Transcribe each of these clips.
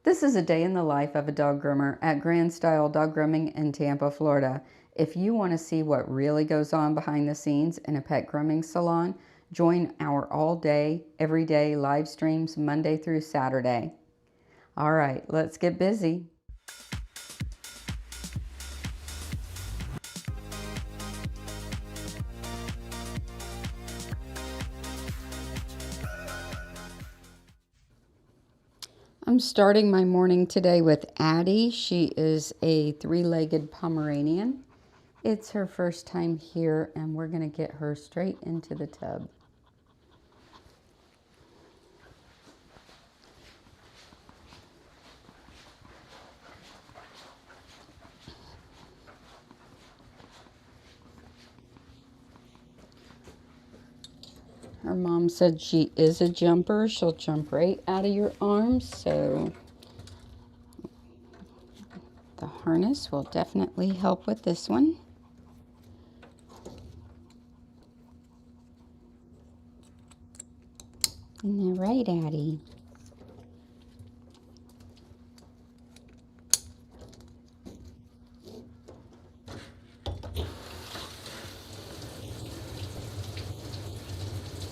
This is a day in the life of a dog groomer at Grand Style Dog Grooming in Tampa, Florida. If you want to see what really goes on behind the scenes in a pet grooming salon, join our all-day, everyday live streams Monday through Saturday. All right, let's get busy. I'm starting my morning today with Addie. She is a three-legged Pomeranian. It's her first time here, and we're going to get her straight into the tub. Her mom said she is a jumper. She'll jump right out of your arms, so the harness will definitely help with this one. Isn't that right, Addie?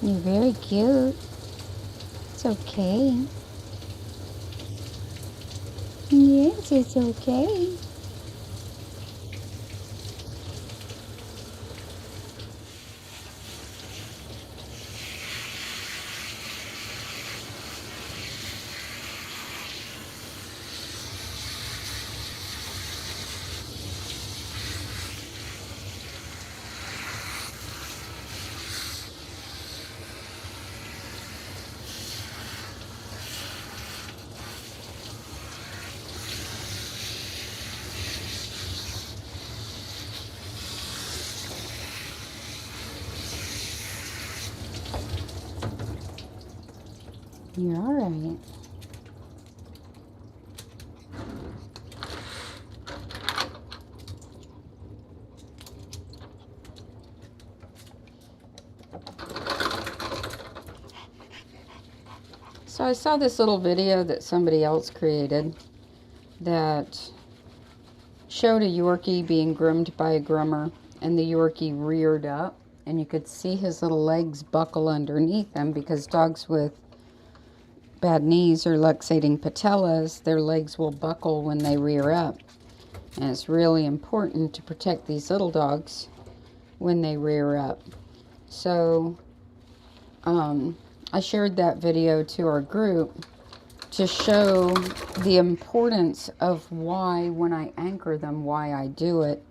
You're very cute. It's okay. Yes, it's okay. You're all right. So I saw this little video that somebody else created that showed a Yorkie being groomed by a groomer, and the Yorkie reared up, and you could see his little legs buckle underneath him because dogs with bad knees or luxating patellas, their legs will buckle when they rear up. And it's really important to protect these little dogs when they rear up. So I shared that video to our group to show the importance of why, when I anchor them, why I do it.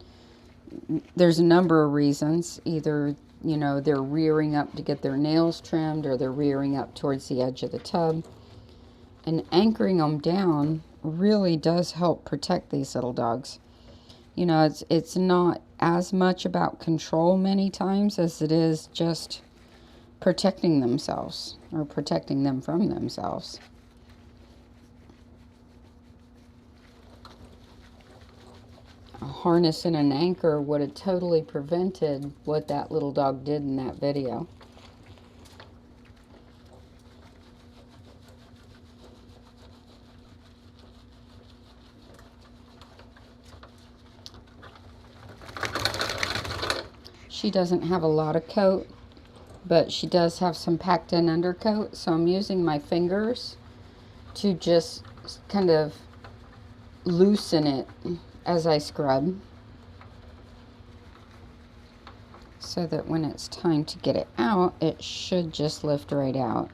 There's a number of reasons. Either, you know, they're rearing up to get their nails trimmed, or they're rearing up towards the edge of the tub. And anchoring them down really does help protect these little dogs. You know, it's not as much about control many times as it is just protecting themselves, or protecting them from themselves. A harness and an anchor would have totally prevented what that little dog did in that video. She doesn't have a lot of coat, but she does have some packed in undercoat, so I'm using my fingers to just kind of loosen it as I scrub, so that when it's time to get it out, it should just lift right out.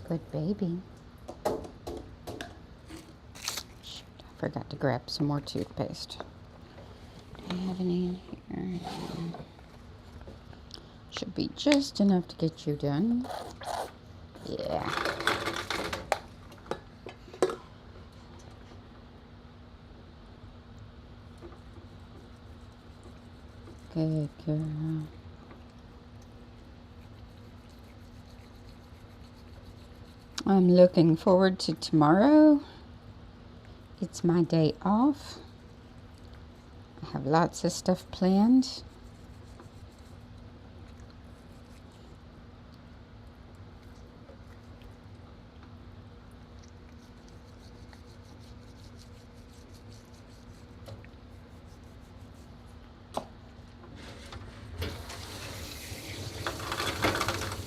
Good baby. Shoot, I forgot to grab some more toothpaste. Do I have any in here? Should be just enough to get you done. Yeah. Good girl. I'm looking forward to tomorrow. It's my day off. I have lots of stuff planned.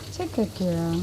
It's a good girl.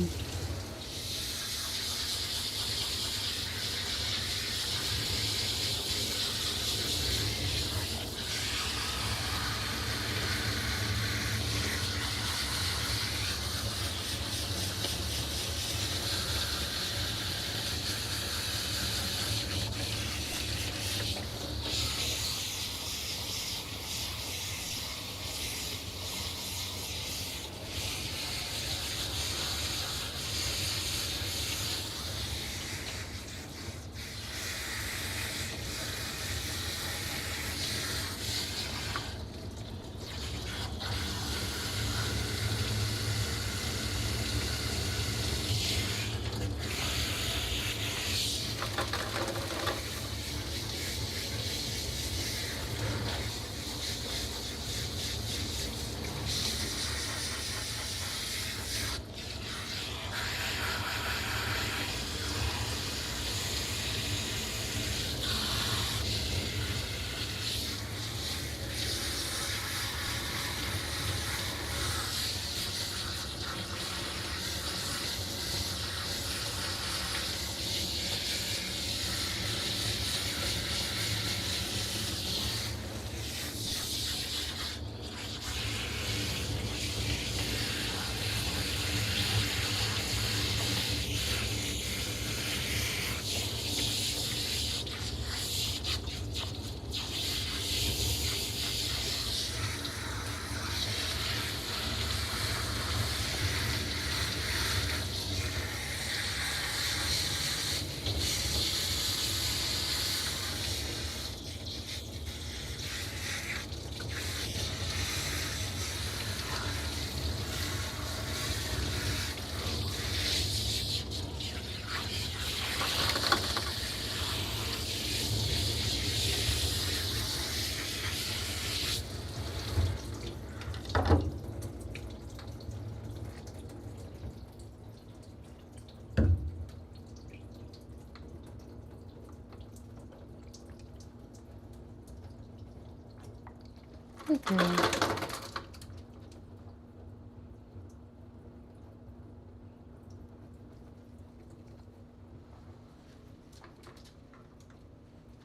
Good girl.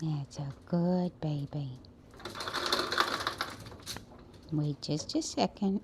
That's a good baby. Wait just a second.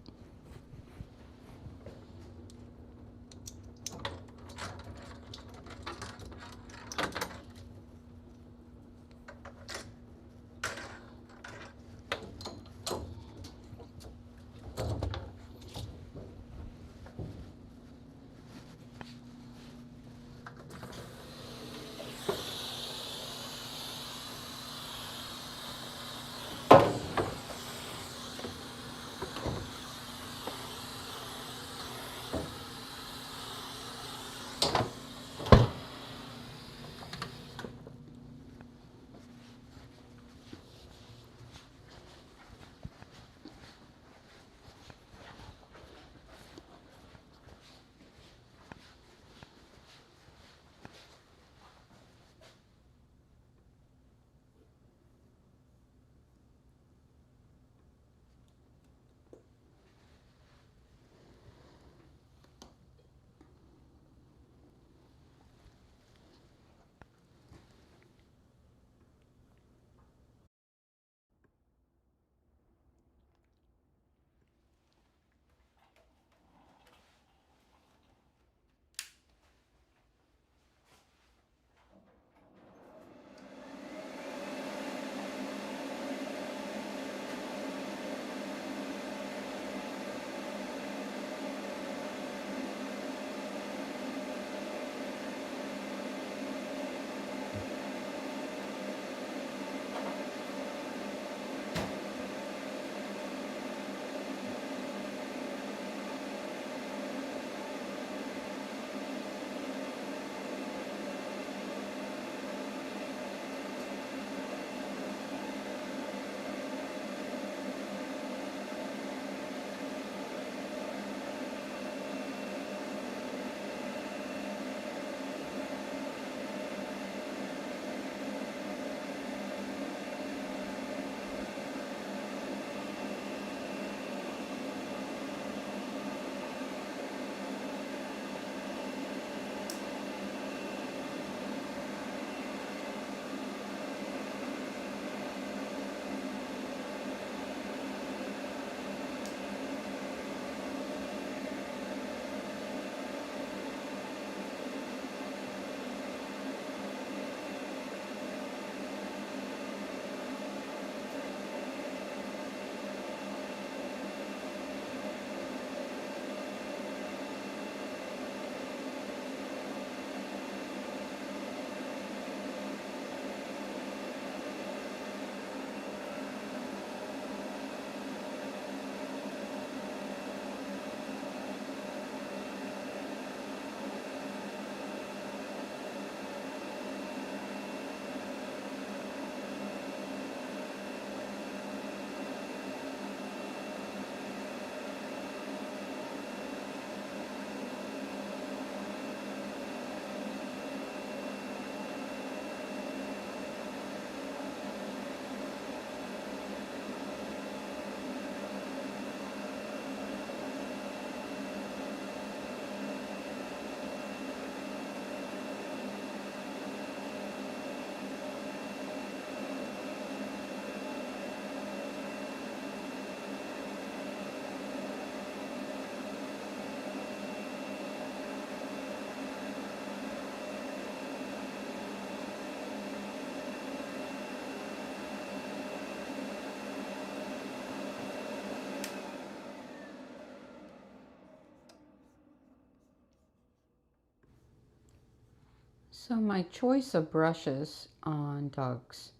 So my choice of brushes on dogs,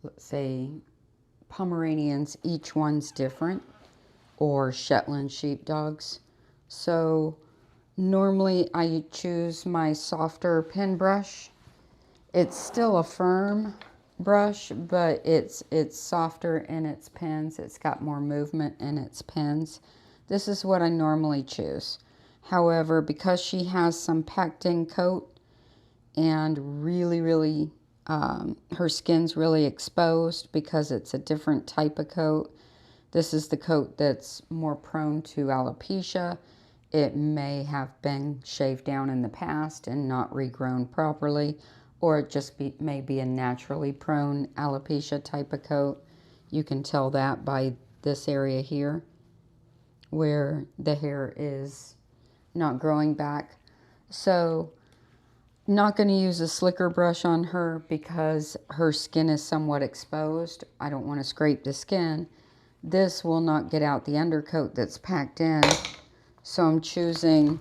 let's say Pomeranians, each one's different, or Shetland sheepdogs. So normally I choose my softer pen brush. It's still a firm brush, but it's softer in its pens. It's got more movement in its pens. This is what I normally choose. However, because she has some packed in coat and really, her skin's really exposed because it's a different type of coat. This is the coat that's more prone to alopecia. It may have been shaved down in the past and not regrown properly, or it just may be a naturally prone alopecia type of coat. You can tell that by this area here where the hair is not growing back. So not going to use a slicker brush on her because her skin is somewhat exposed. I don't want to scrape the skin. This will not get out the undercoat that's packed in. So I'm choosing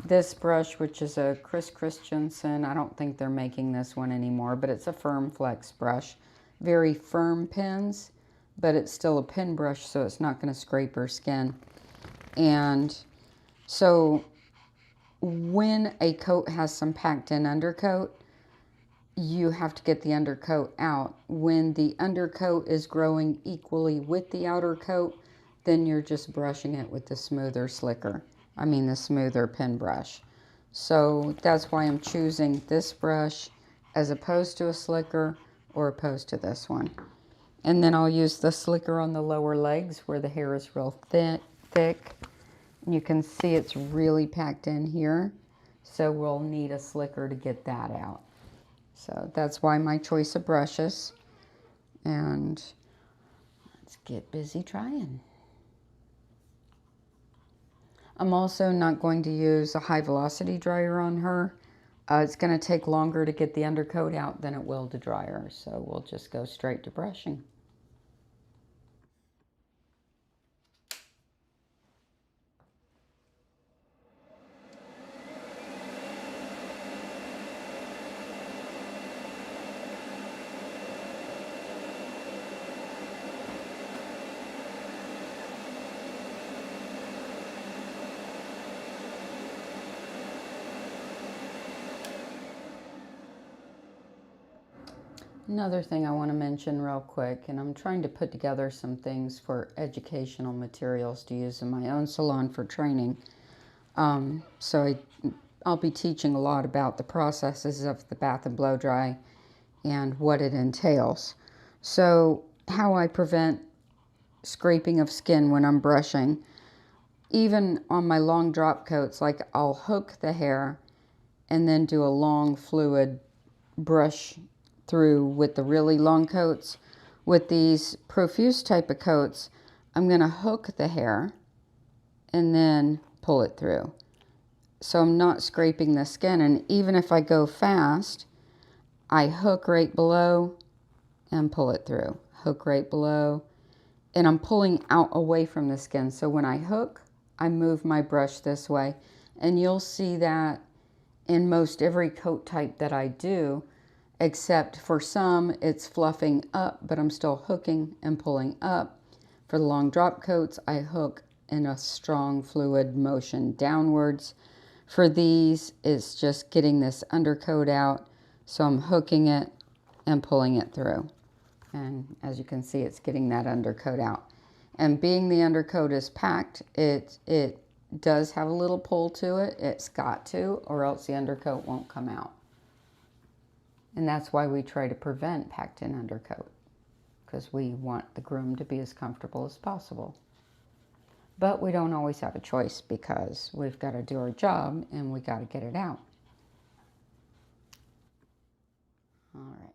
this brush, which is a Chris Christensen. I don't think they're making this one anymore, but it's a firm flex brush. Very firm pins, but it's still a pin brush, so it's not going to scrape her skin. And so when a coat has some packed in undercoat, you have to get the undercoat out. When the undercoat is growing equally with the outer coat, then you're just brushing it with the smoother the smoother pen brush. So that's why I'm choosing this brush as opposed to a slicker or opposed to this one. And then I'll use the slicker on the lower legs where the hair is real thick. You can see it's really packed in here, so we'll need a slicker to get that out. So that's why my choice of brushes. And let's get busy trying. I'm also not going to use a high velocity dryer on her. It's going to take longer to get the undercoat out than it will to dry her, so we'll just go straight to brushing. Another thing I want to mention real quick, and I'm trying to put together some things for educational materials to use in my own salon for training. So I'll be teaching a lot about the processes of the bath and blow dry and what it entails. So how I prevent scraping of skin when I'm brushing. Even on my long drop coats, like I'll hook the hair and then do a long fluid brush through with the really long coats. With these profuse type of coats, I'm going to hook the hair and then pull it through. So I'm not scraping the skin, and even if I go fast, I hook right below and pull it through. Hook right below, and I'm pulling out away from the skin. So when I hook, I move my brush this way, and you'll see that in most every coat type that I do, except for some it's fluffing up, but I'm still hooking and pulling up. For the long drop coats, I hook in a strong fluid motion downwards. For these, it's just getting this undercoat out, so I'm hooking it and pulling it through. And as you can see, it's getting that undercoat out. And being the undercoat is packed, it does have a little pull to it. It's got to, or else the undercoat won't come out. And that's why we try to prevent packed in undercoat, because we want the groom to be as comfortable as possible. But we don't always have a choice because we've got to do our job and we got to get it out. All right.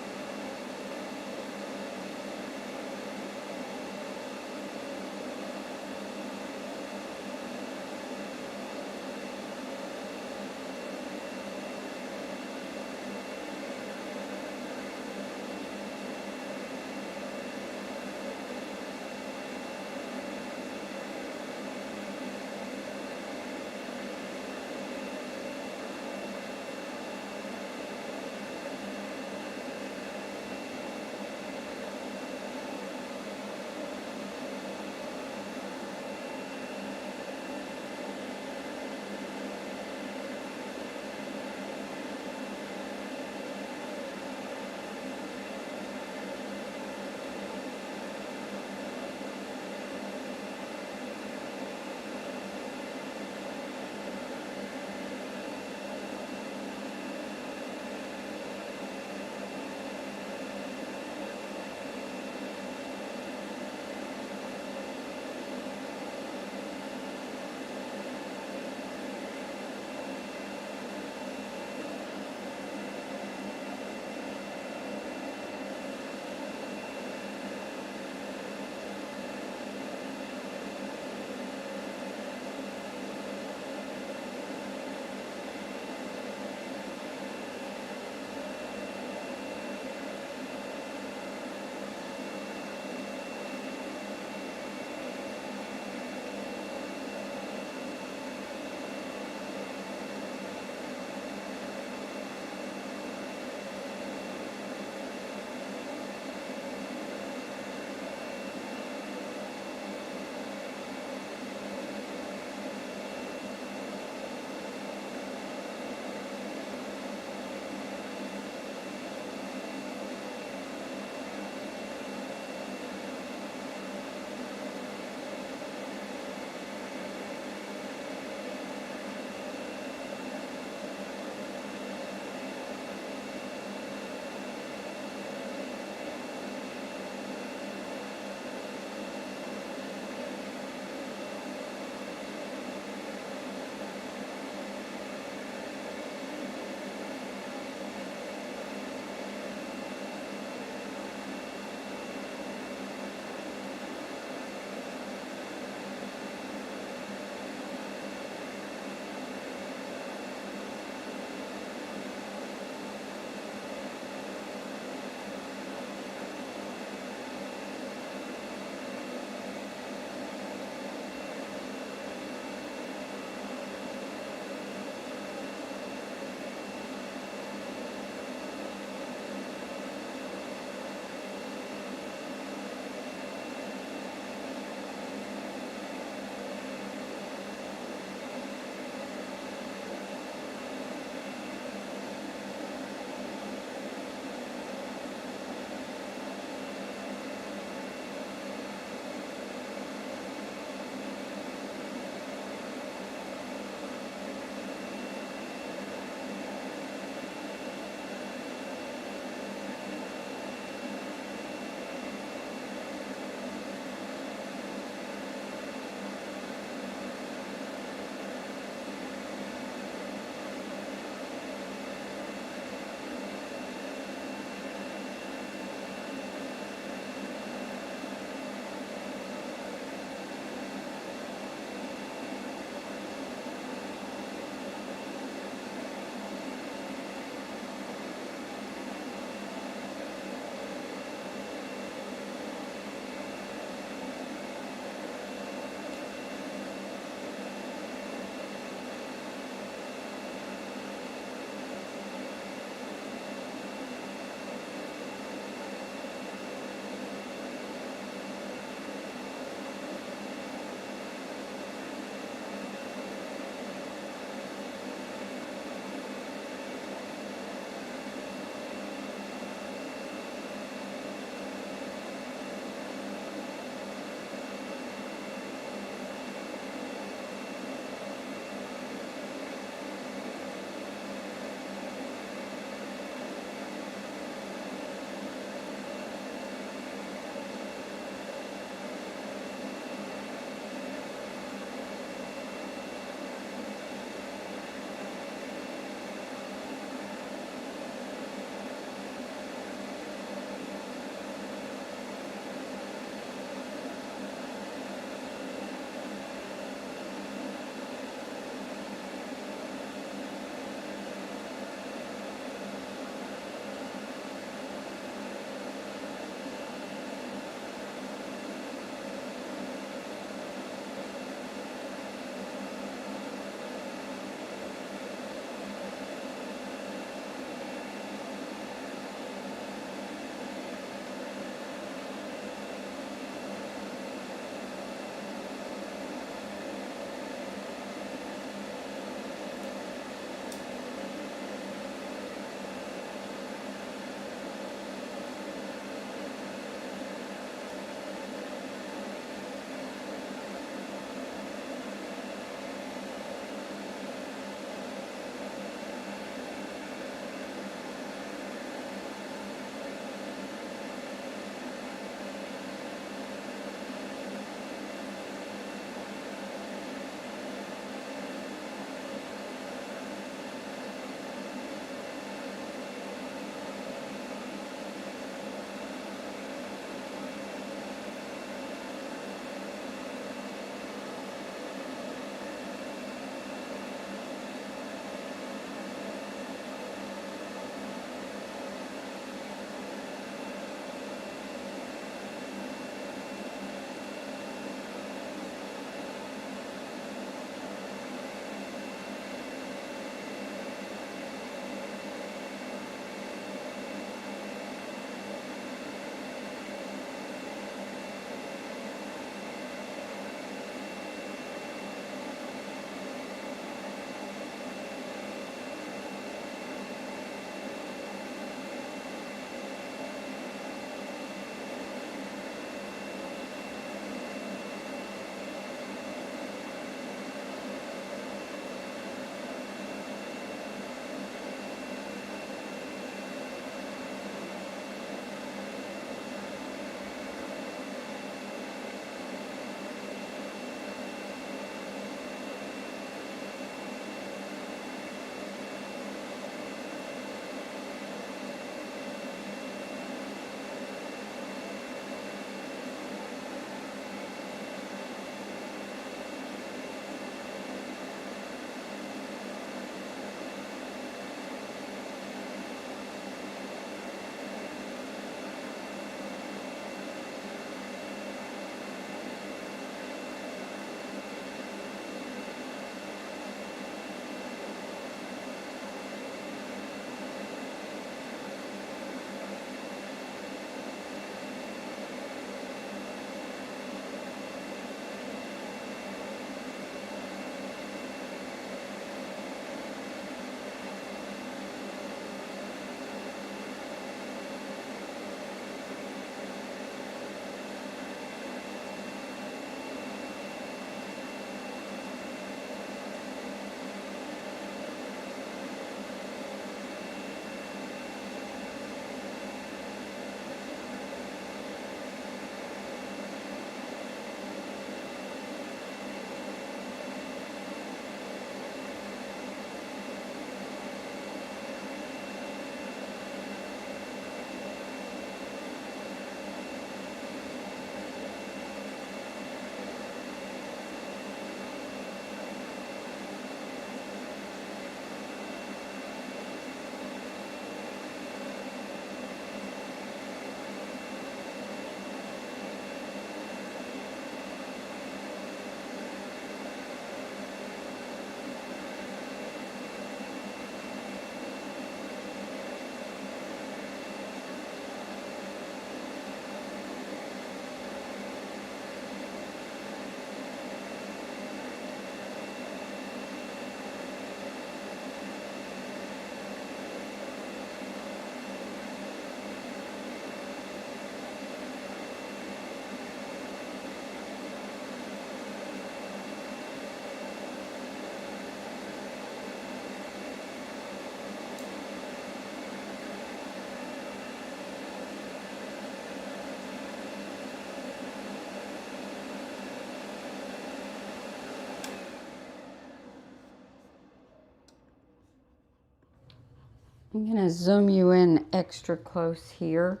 I'm going to zoom you in extra close here.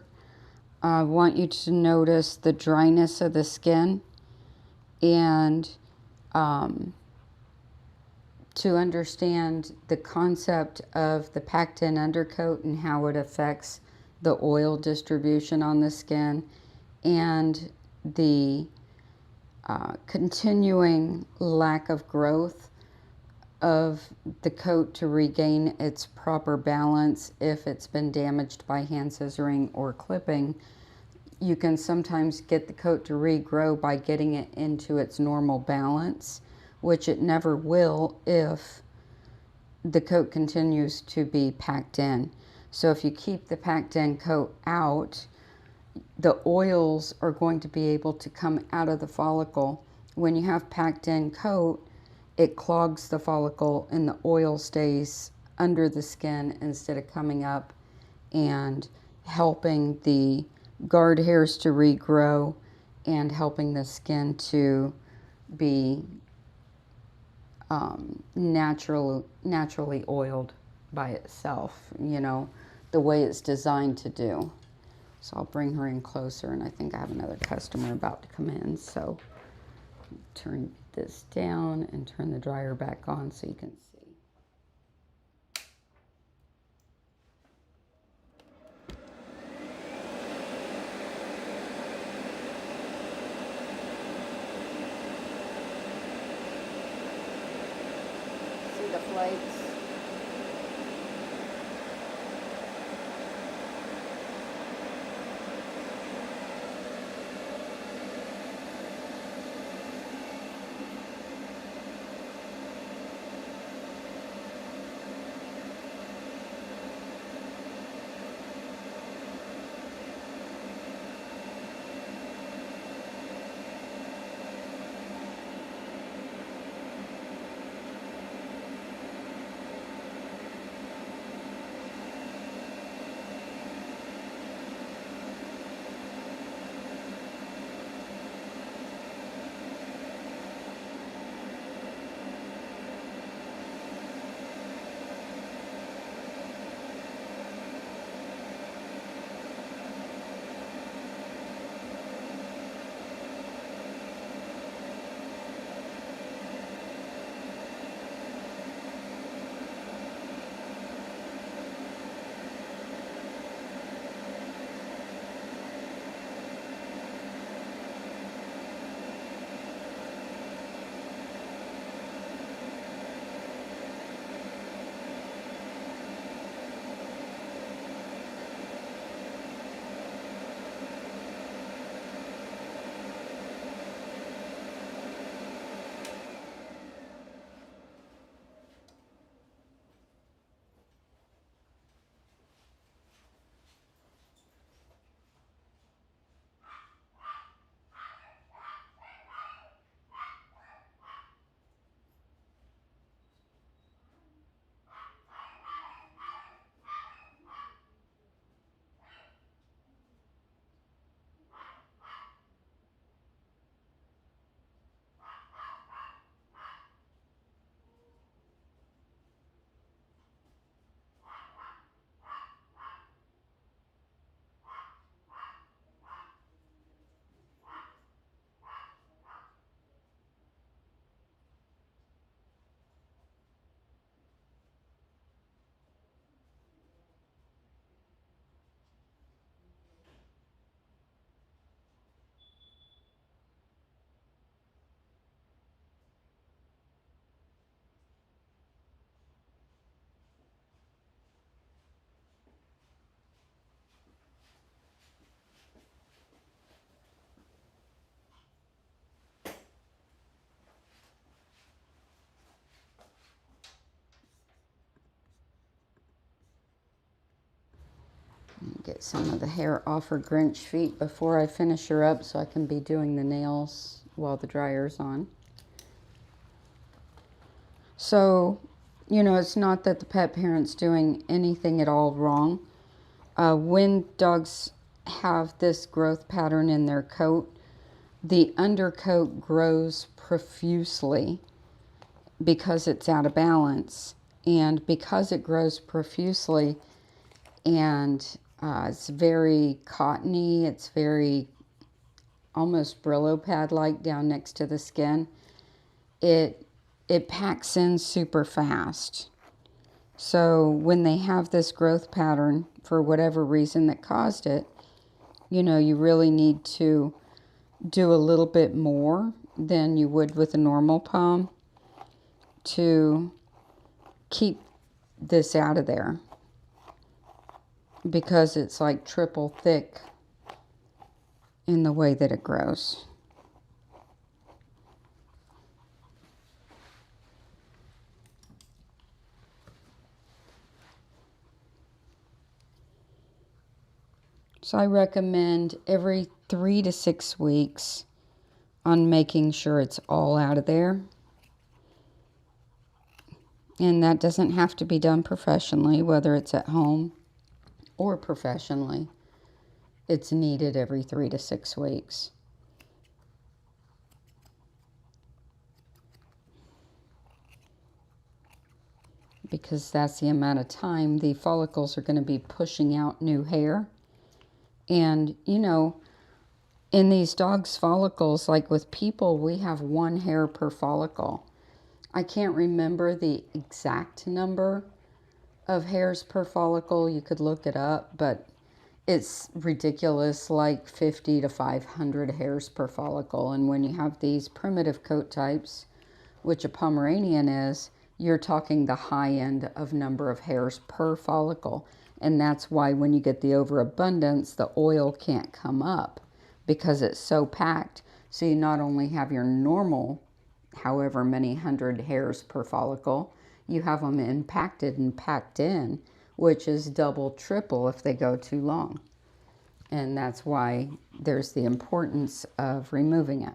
I want you to notice the dryness of the skin and to understand the concept of the packed in undercoat and how it affects the oil distribution on the skin, and the continuing lack of growth of the coat to regain its proper balance if it's been damaged by hand scissoring or clipping. You can sometimes get the coat to regrow by getting it into its normal balance, which it never will if the coat continues to be packed in. So if you keep the packed in coat out, the oils are going to be able to come out of the follicle. When you have packed in coat, it clogs the follicle and the oil stays under the skin instead of coming up and helping the guard hairs to regrow and helping the skin to be naturally oiled by itself, you know, the way it's designed to do. So I'll bring her in closer, and I think I have another customer about to come in. So turn this down and turn the dryer back on so you can see. See the flakes? Get some of the hair off her Grinch feet before I finish her up so I can be doing the nails while the dryer's on. So, you know, it's not that the pet parent's doing anything at all wrong. When dogs have this growth pattern in their coat, the undercoat grows profusely because it's out of balance. And because it grows profusely, and it's very cottony. It's very almost Brillo pad like down next to the skin. It packs in super fast. So when they have this growth pattern, for whatever reason that caused it, you know, you really need to do a little bit more than you would with a normal palm to keep this out of there, because it's like triple thick in the way that it grows. So I recommend every 3 to 6 weeks on making sure it's all out of there. And that doesn't have to be done professionally, whether it's at home or professionally. It's needed every 3 to 6 weeks. Because that's the amount of time the follicles are going to be pushing out new hair. And, you know, in these dogs' follicles, like with people, we have 1 hair per follicle. I can't remember the exact number of hairs per follicle. You could look it up, but it's ridiculous, like 50 to 500 hairs per follicle. And when you have these primitive coat types, which a Pomeranian is, you're talking the high end of number of hairs per follicle. And that's why when you get the overabundance, the oil can't come up because it's so packed. So you not only have your normal, however many hundred hairs per follicle, you have them impacted and packed in, which is double, triple if they go too long. And that's why there's the importance of removing it.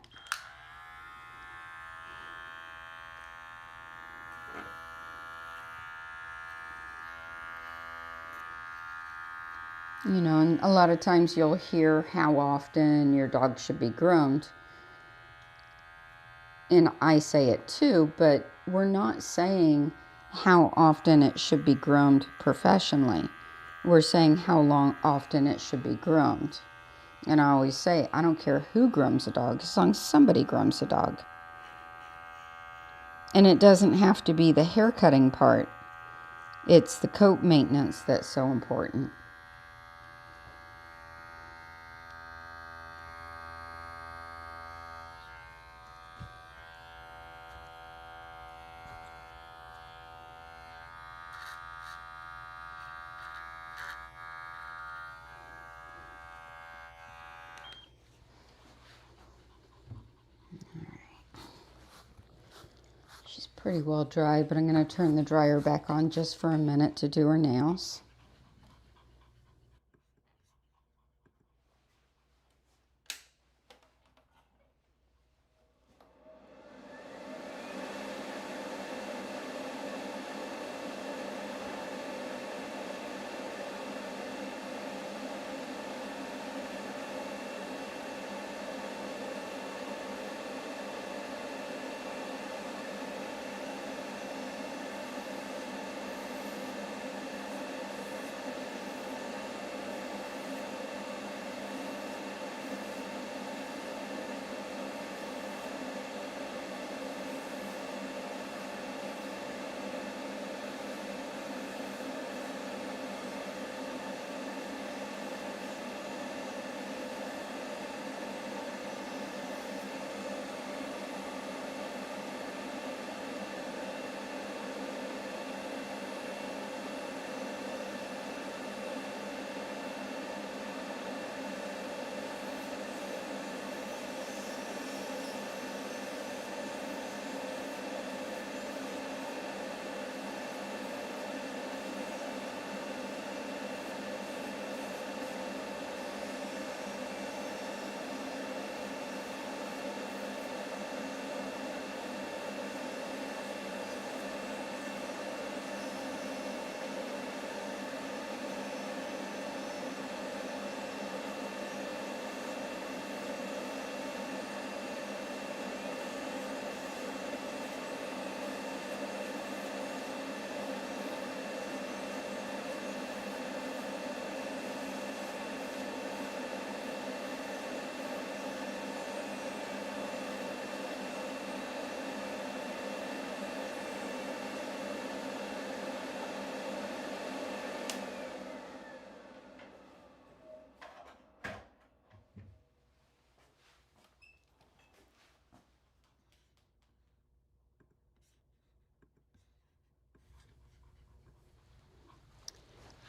You know, and a lot of times you'll hear how often your dog should be groomed. And I say it too, but we're not saying how often it should be groomed professionally. We're saying how often it should be groomed. And I always say, I don't care who grooms a dog, as long as somebody grooms a dog. And it doesn't have to be the hair cutting part. It's the coat maintenance that's so important. She's pretty well dry, but I'm going to turn the dryer back on just for a minute to do her nails.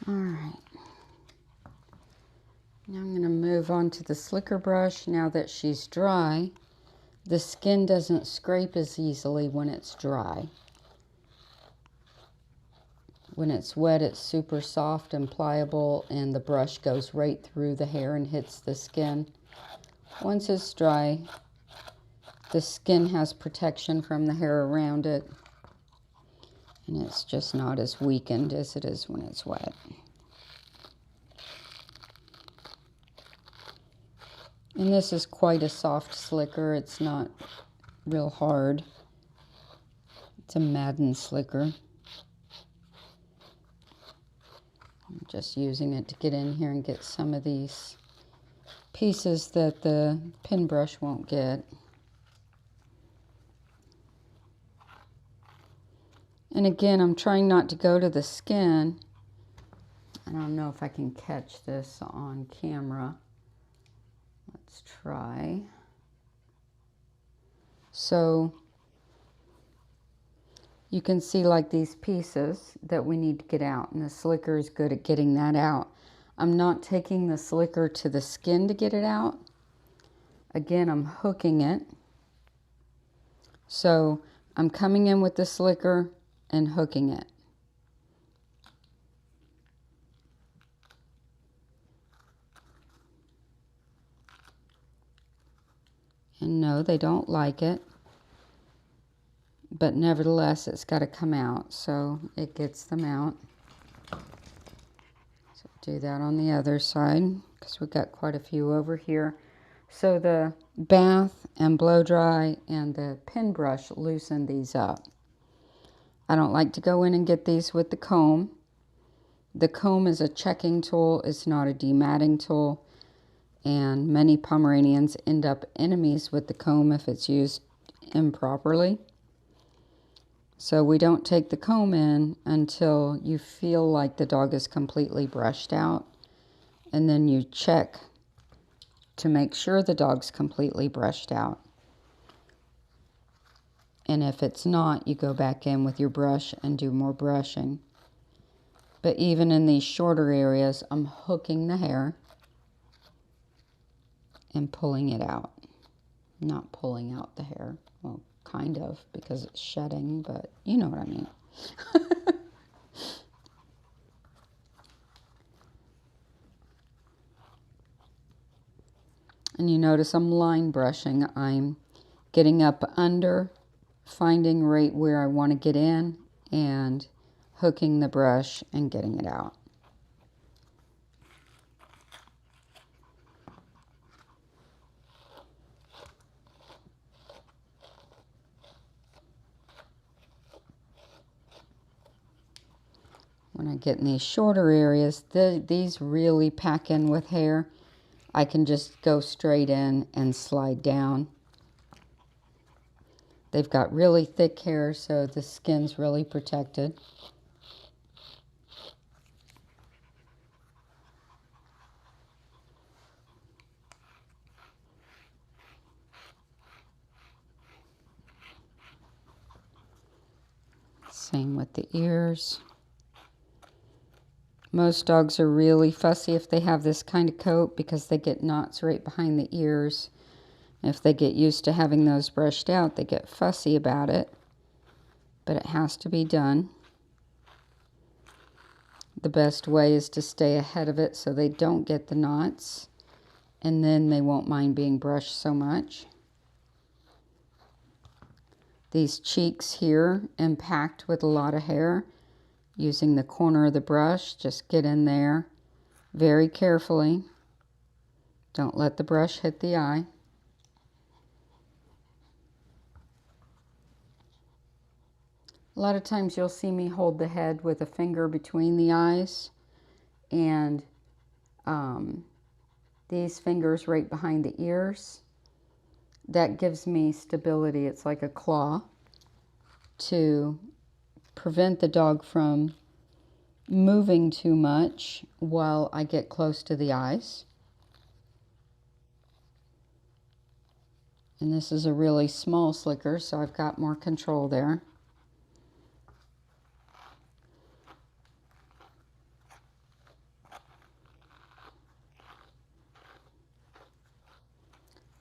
All right. Now I'm going to move on to the slicker brush. Now that she's dry, the skin doesn't scrape as easily when it's dry. When it's wet, it's super soft and pliable, and the brush goes right through the hair and hits the skin. Once it's dry, the skin has protection from the hair around it, and it's just not as weakened as it is when it's wet. And this is quite a soft slicker. It's not real hard. It's a Madden slicker. I'm just using it to get in here and get some of these pieces that the pin brush won't get. And again, I'm trying not to go to the skin. I don't know if I can catch this on camera. Let's try. So you can see like these pieces that we need to get out, and the slicker is good at getting that out. I'm not taking the slicker to the skin to get it out. Again, I'm hooking it. So I'm coming in with the slicker and hooking it. And no, they don't like it. But nevertheless, it's got to come out, so it gets them out. So do that on the other side, because we've got quite a few over here. So the bath and blow dry and the pin brush loosen these up. I don't like to go in and get these with the comb. The comb is a checking tool, it's not a dematting tool. And many Pomeranians end up enemies with the comb if it's used improperly. So we don't take the comb in until you feel like the dog is completely brushed out. And then you check to make sure the dog's completely brushed out. And if it's not, you go back in with your brush and do more brushing. But even in these shorter areas, I'm hooking the hair and pulling it out. Not pulling out the hair. Well, kind of, because it's shedding, but you know what I mean. And you notice I'm line brushing. I'm getting up under, finding right where I want to get in, and hooking the brush and getting it out. When I get in these shorter areas, these really pack in with hair. I can just go straight in and slide down. They've got really thick hair, so the skin's really protected. Same with the ears. Most dogs are really fussy if they have this kind of coat because they get knots right behind the ears. If they get used to having those brushed out, they get fussy about it. But it has to be done. The best way is to stay ahead of it so they don't get the knots. And then they won't mind being brushed so much. These cheeks here, impact with a lot of hair. Using the corner of the brush, just get in there very carefully. Don't let the brush hit the eye. A lot of times you'll see me hold the head with a finger between the eyes, and these fingers right behind the ears. That gives me stability. It's like a claw to prevent the dog from moving too much while I get close to the eyes. And this is a really small slicker, so I've got more control there.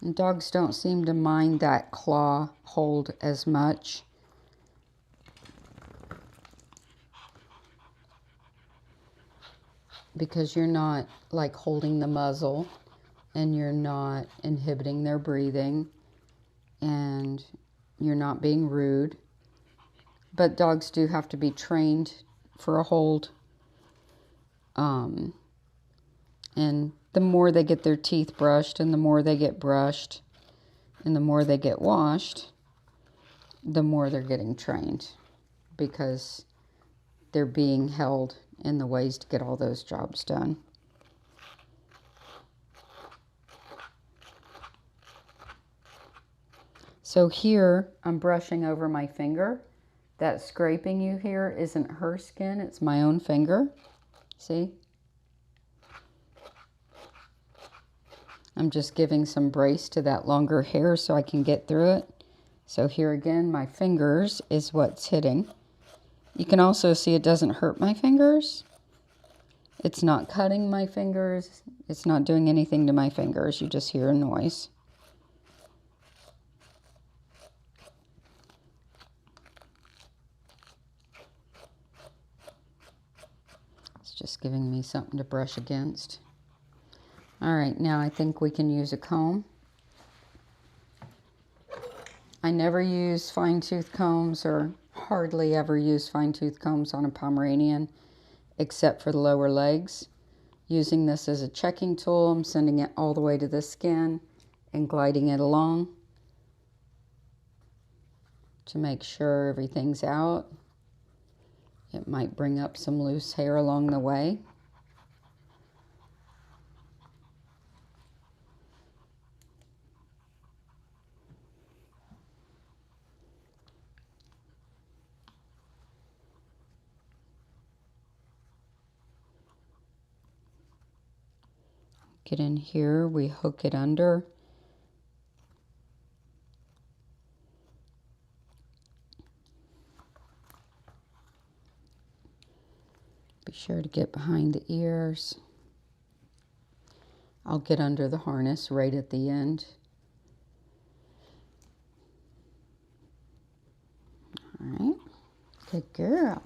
And dogs don't seem to mind that claw hold as much. Because you're not like holding the muzzle and you're not inhibiting their breathing and you're not being rude. But dogs do have to be trained for a hold. And the more they get their teeth brushed and the more they get brushed and the more they get washed, the more they're getting trained because they're being held in the ways to get all those jobs done. So here I'm brushing over my finger. That scraping you hear isn't her skin, it's my own finger. See? I'm just giving some brace to that longer hair so I can get through it. So here again, my fingers is what's hitting. You can also see it doesn't hurt my fingers. It's not cutting my fingers. It's not doing anything to my fingers. You just hear a noise. It's just giving me something to brush against. All right, now I think we can use a comb. I never use fine-tooth combs or hardly ever use fine-tooth combs on a Pomeranian except for the lower legs. Using this as a checking tool, I'm sending it all the way to the skin and gliding it along to make sure everything's out. It might bring up some loose hair along the way. Get in here, we hook it under. Be sure to get behind the ears. I'll get under the harness right at the end. All right, good girl.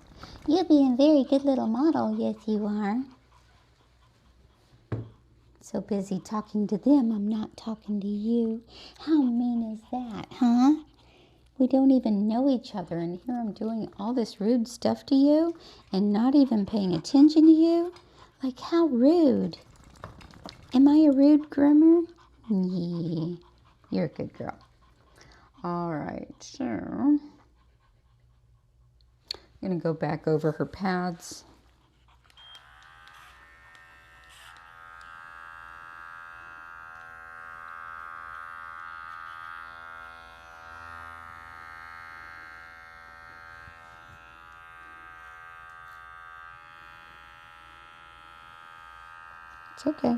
You're being a very good little model, yes you are. So busy talking to them, I'm not talking to you. How mean is that, huh? We don't even know each other, and here I'm doing all this rude stuff to you and not even paying attention to you? Like, how rude. Am I a rude groomer? Yeah, you're a good girl. All right, so I'm going to go back over her pads. It's okay.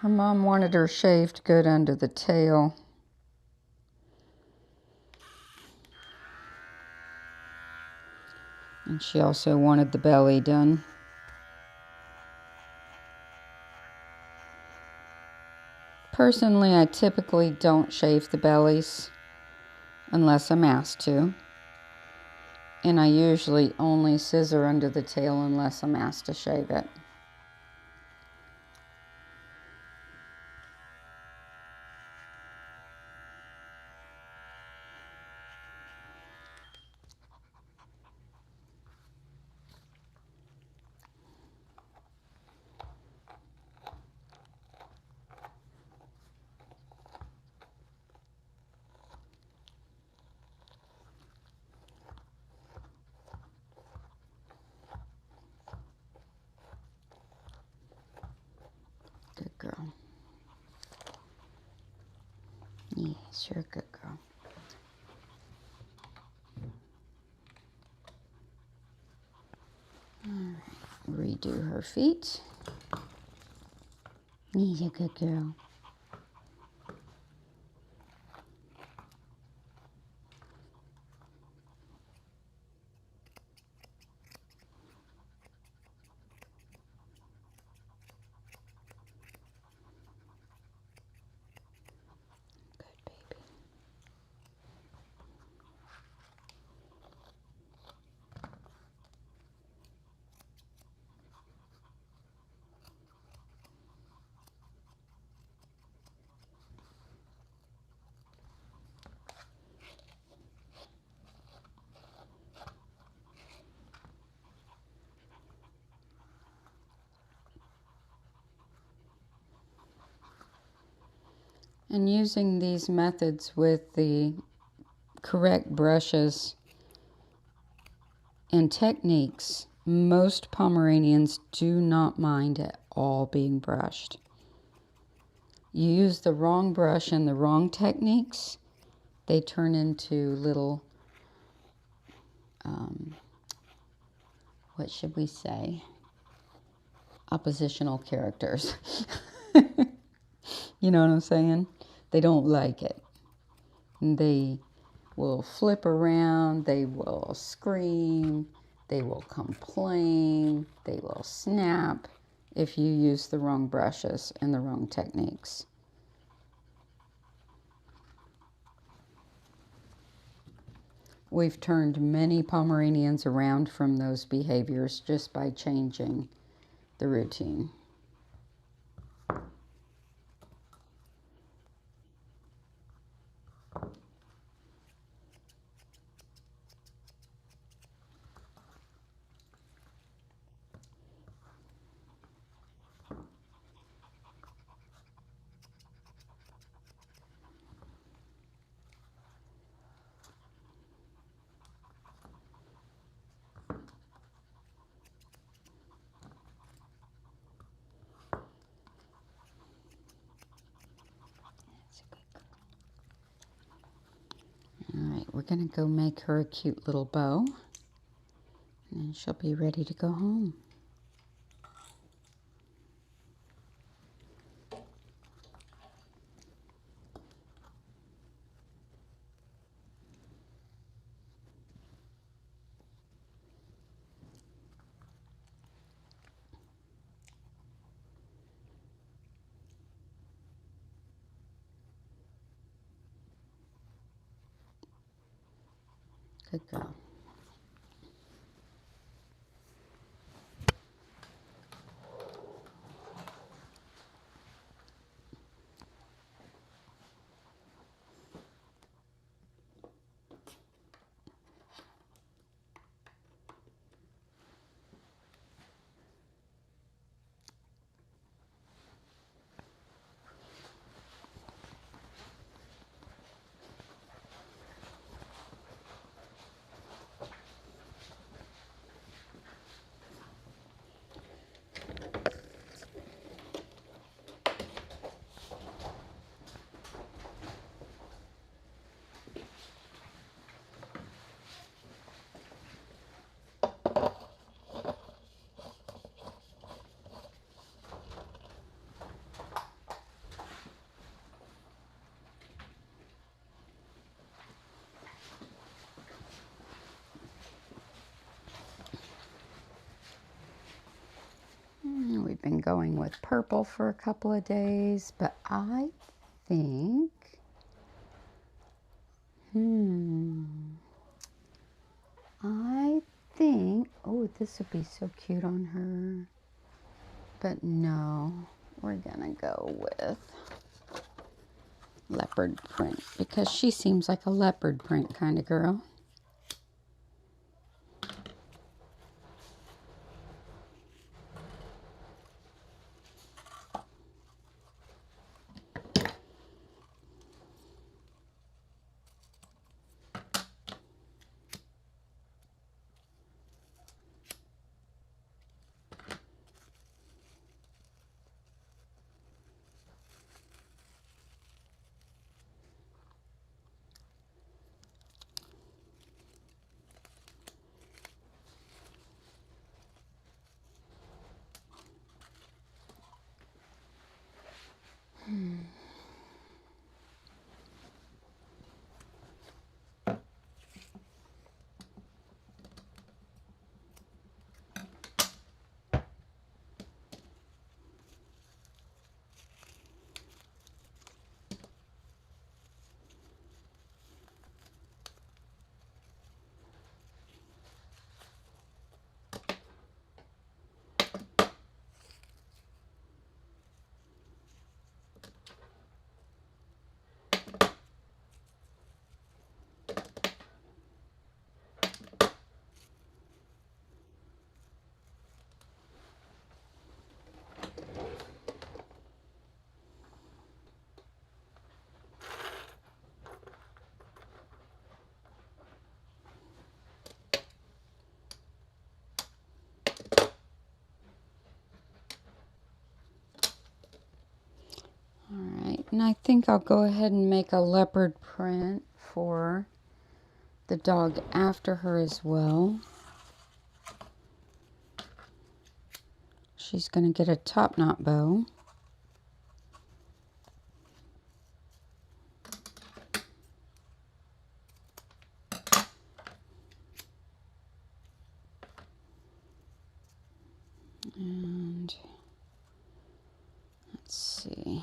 Her mom wanted her shaved good under the tail. And she also wanted the belly done. Personally, I typically don't shave the bellies unless I'm asked to. And I usually only scissor under the tail unless I'm asked to shave it. Good girl. Yes, you're a good girl. All right, redo her feet. You're a good girl. And using these methods with the correct brushes and techniques, most Pomeranians do not mind at all being brushed. You use the wrong brush and the wrong techniques, they turn into little, what should we say, oppositional characters. You know what I'm saying? They don't like it. And they will flip around, they will scream, they will complain, they will snap if you use the wrong brushes and the wrong techniques. We've turned many Pomeranians around from those behaviors just by changing the routine. Alright, we're going to go make her a cute little bow, and then she'll be ready to go home. Good girl. We've been going with purple for a couple of days, but I think, oh, this would be so cute on her. But no, we're gonna go with leopard print because she seems like a leopard print kind of girl. And I think I'll go ahead and make a leopard print for the dog after her as well. She's going to get a top knot bow. And let's see.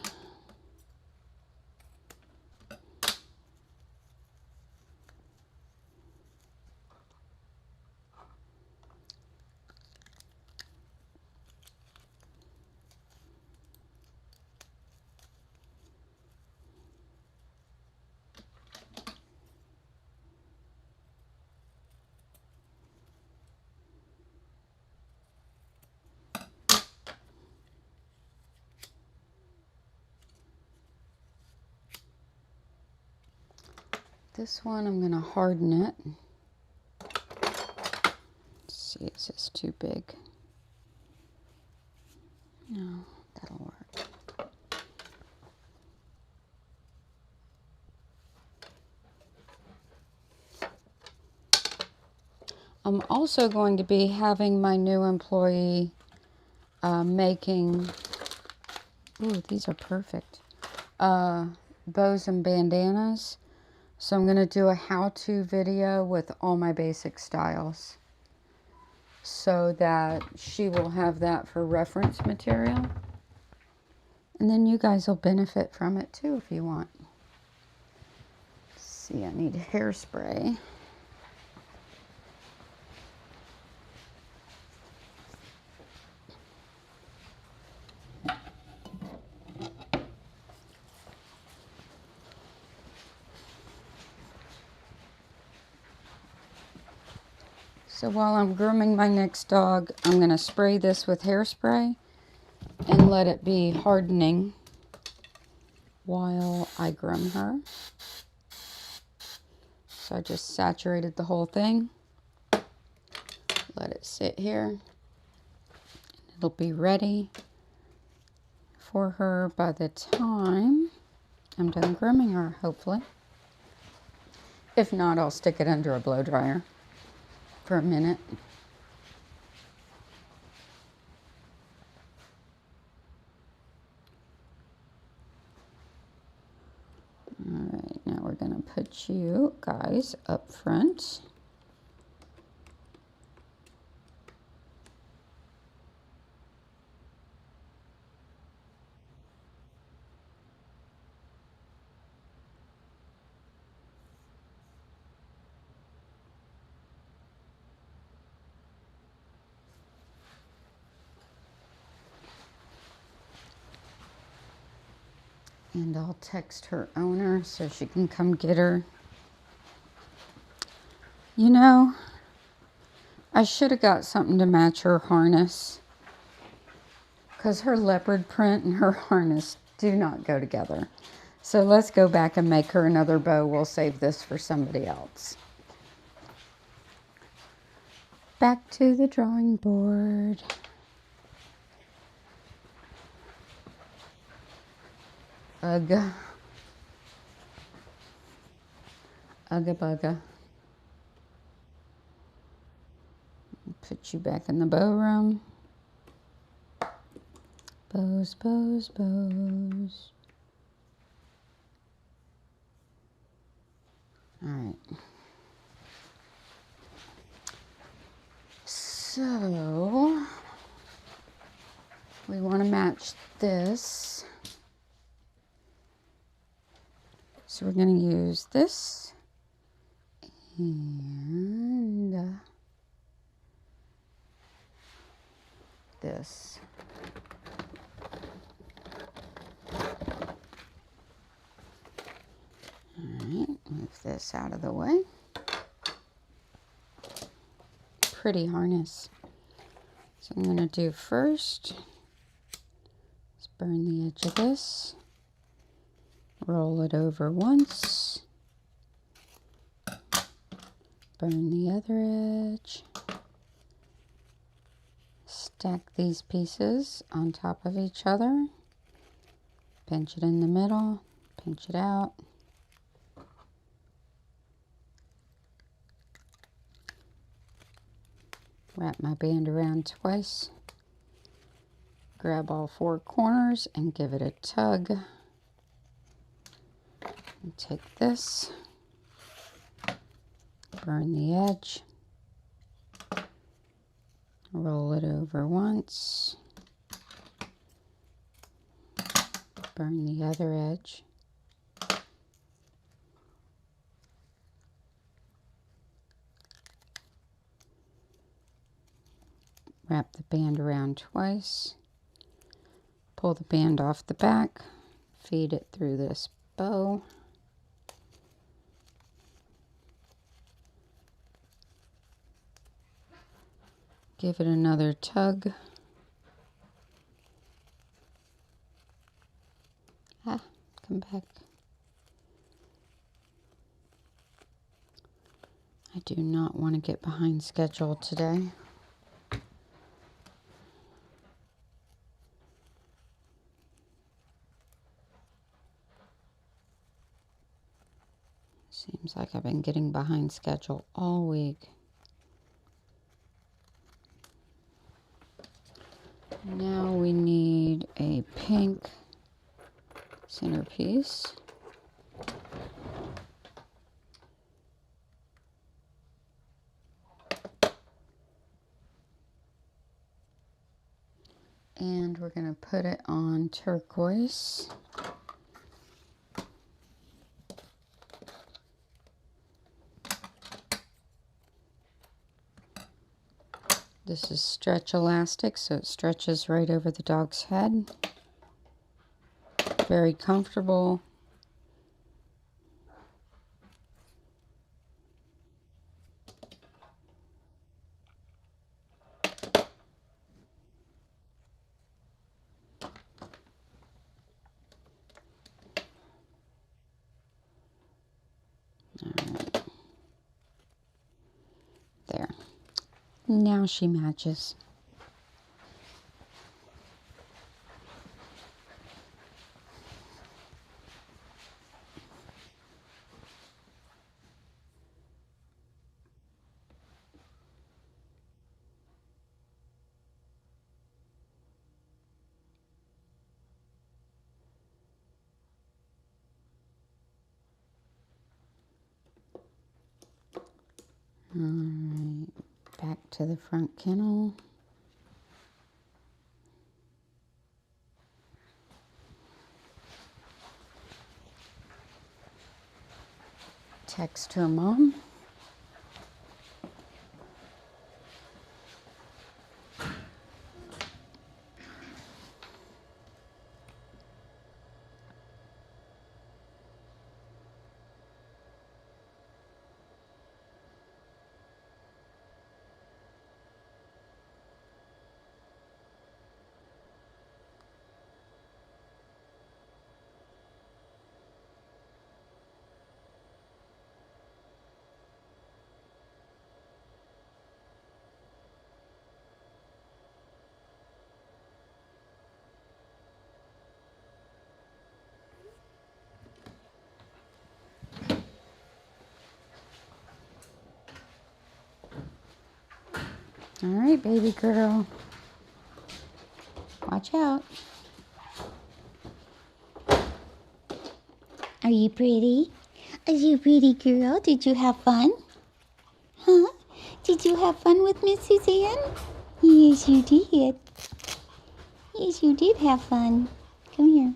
This one, I'm going to harden it. Let's see, is this too big? No, that'll work. I'm also going to be having my new employee making, ooh, these are perfect, bows and bandanas. So I'm going to do a how-to video with all my basic styles so that she will have that for reference material. And then you guys will benefit from it too if you want. Let's see, I need hairspray. So while I'm grooming my next dog, I'm going to spray this with hairspray and let it be hardening while I groom her. So I just saturated the whole thing. Let it sit here. It'll be ready for her by the time I'm done grooming her, hopefully. If not, I'll stick it under a blow dryer for a minute. Alright, now we're going to put you guys up front. And I'll text her owner so she can come get her. You know, I should have got something to match her harness, because her leopard print and her harness do not go together. So let's go back and make her another bow. We'll save this for somebody else. Back to the drawing board. Ugga. Ugga bugga. Put you back in the bow room. Bows, bows, bows. All right. So we want to match this. So we're going to use this and this. Alright, move this out of the way. Pretty harness. So I'm going to do first, let's burn the edge of this. Roll it over once. Burn the other edge. Stack these pieces on top of each other. Pinch it in the middle, pinch it out. Wrap my band around twice. Grab all 4 corners and give it a tug. And take this, burn the edge, roll it over once, burn the other edge, wrap the band around twice, pull the band off the back, feed it through this bow, give it another tug. Come back. I do not want to get behind schedule today. Seems like I've been getting behind schedule all week. Now we need a pink centerpiece. And we're going to put it on turquoise. This is stretch elastic, so it stretches right over the dog's head. Very comfortable. All right. There. Now she matches. All right, back to the front kennel. Text her mom. All right, baby girl. Watch out. Are you pretty? Are you a pretty girl? Did you have fun? Huh? Did you have fun with Miss Suzanne? Yes, you did. Yes, you did have fun. Come here.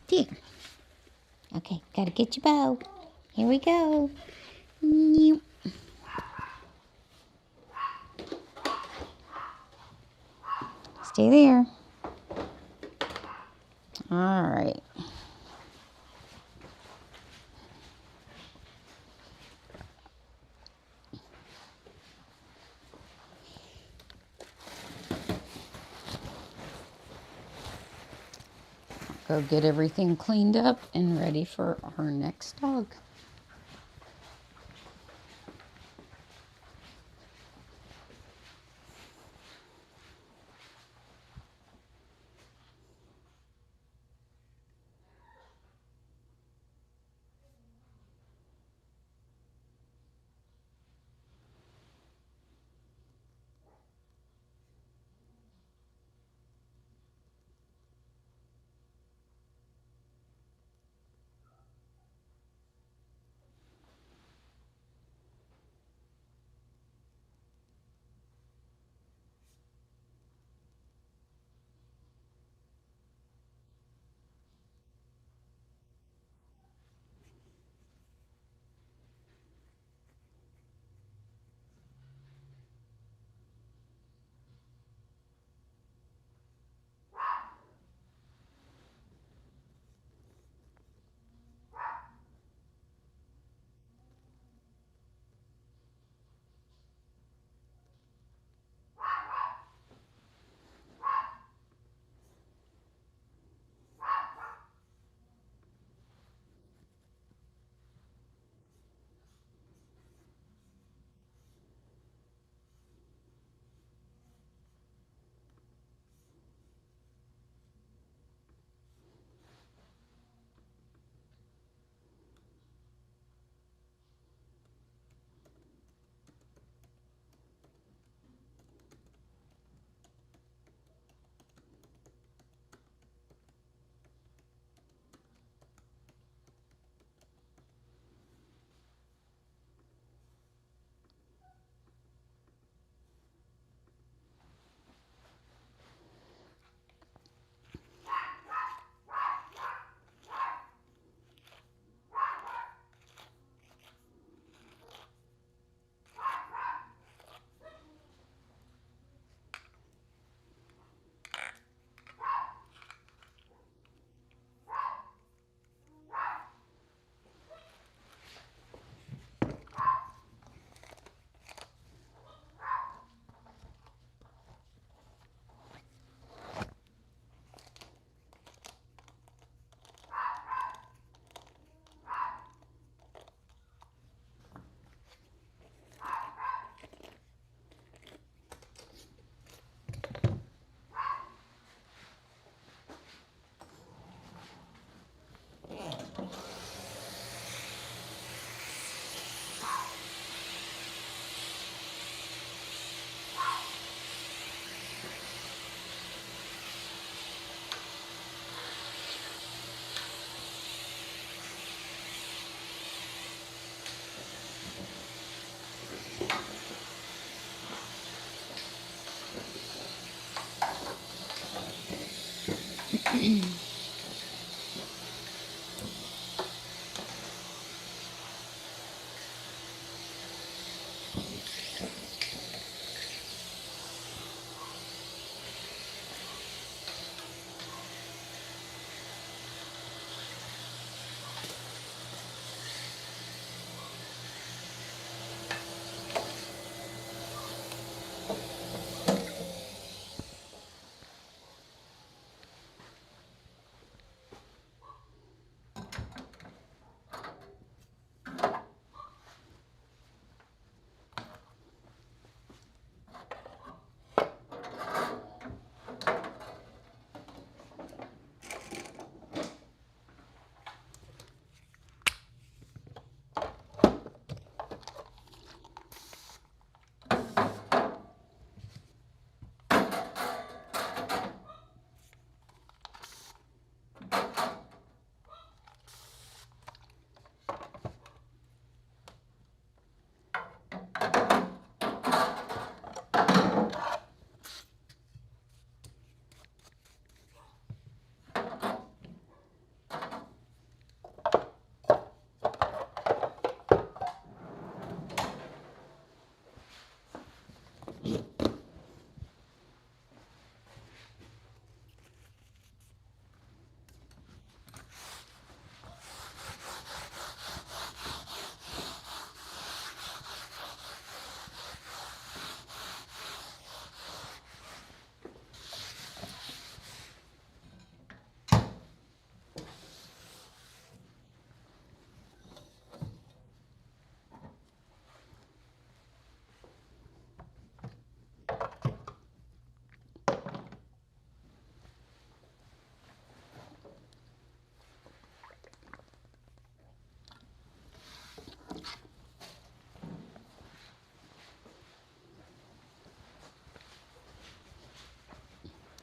There. Okay, gotta get your bow. Here we go. Meow. Stay there. All right. Go get everything cleaned up and ready for our next dog.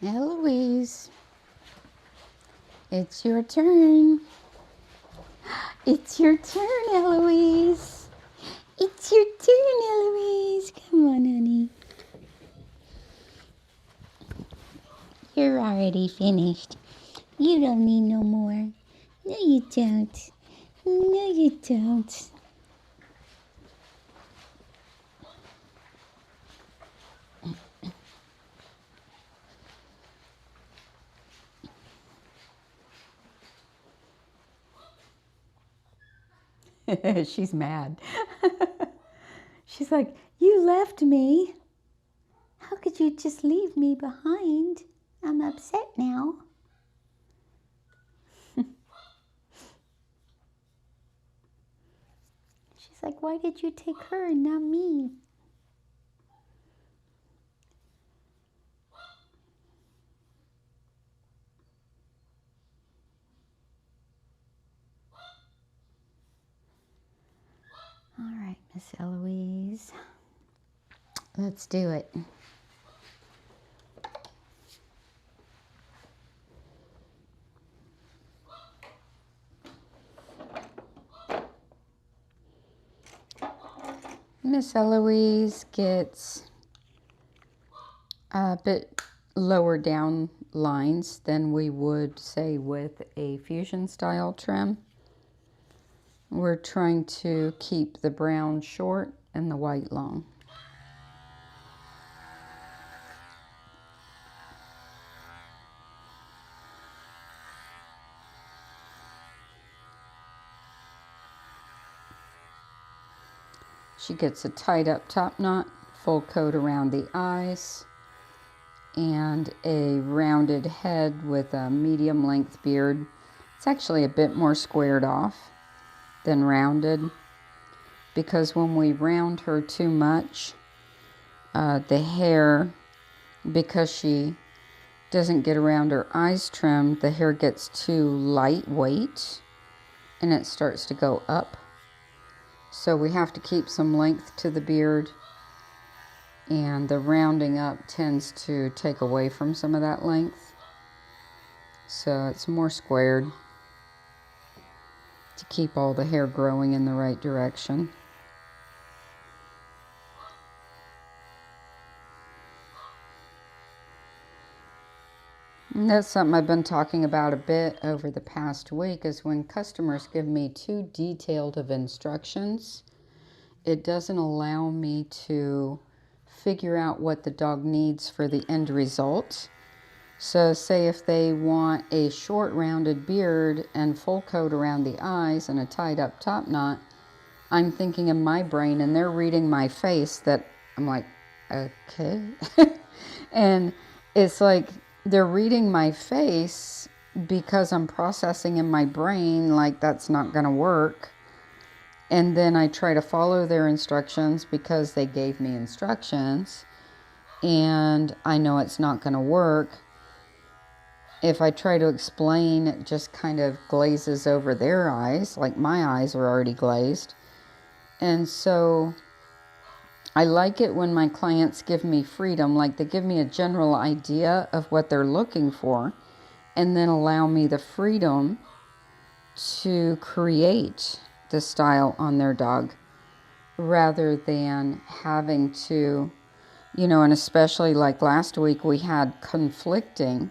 Eloise, it's your turn. It's your turn, Eloise. It's your turn, Eloise. Come on, honey. You're already finished. You don't need no more. No, you don't. No, you don't. She's mad. She's like, you left me. How could you just leave me behind? I'm upset now. She's like, why did you take her and not me? All right, Miss Eloise. Let's do it. Miss Eloise gets a bit lower down lines than we would say with a fusion style trim. We're trying to keep the brown short and the white long. She gets a tied up top knot, full coat around the eyes, and a rounded head with a medium length beard. It's actually a bit more squared off than rounded, because when we round her too much, the hair, because she doesn't get around her eyes trimmed, the hair gets too lightweight and it starts to go up. So we have to keep some length to the beard, and the rounding up tends to take away from some of that length. So it's more squared to keep all the hair growing in the right direction. And that's something I've been talking about a bit over the past week, is when customers give me too detailed of instructions, it doesn't allow me to figure out what the dog needs for the end result. So say if they want a short rounded beard and full coat around the eyes and a tied up top knot, I'm thinking in my brain, and they're reading my face, that I'm like, okay. And it's like they're reading my face because I'm processing in my brain like that's not going to work. And then I try to follow their instructions because they gave me instructions, and I know it's not going to work. If I try to explain, it just kind of glazes over their eyes, like my eyes are already glazed. And so I like it when my clients give me freedom, like they give me a general idea of what they're looking for, and then allow me the freedom to create the style on their dog, rather than having to, and especially like last week, we had conflicting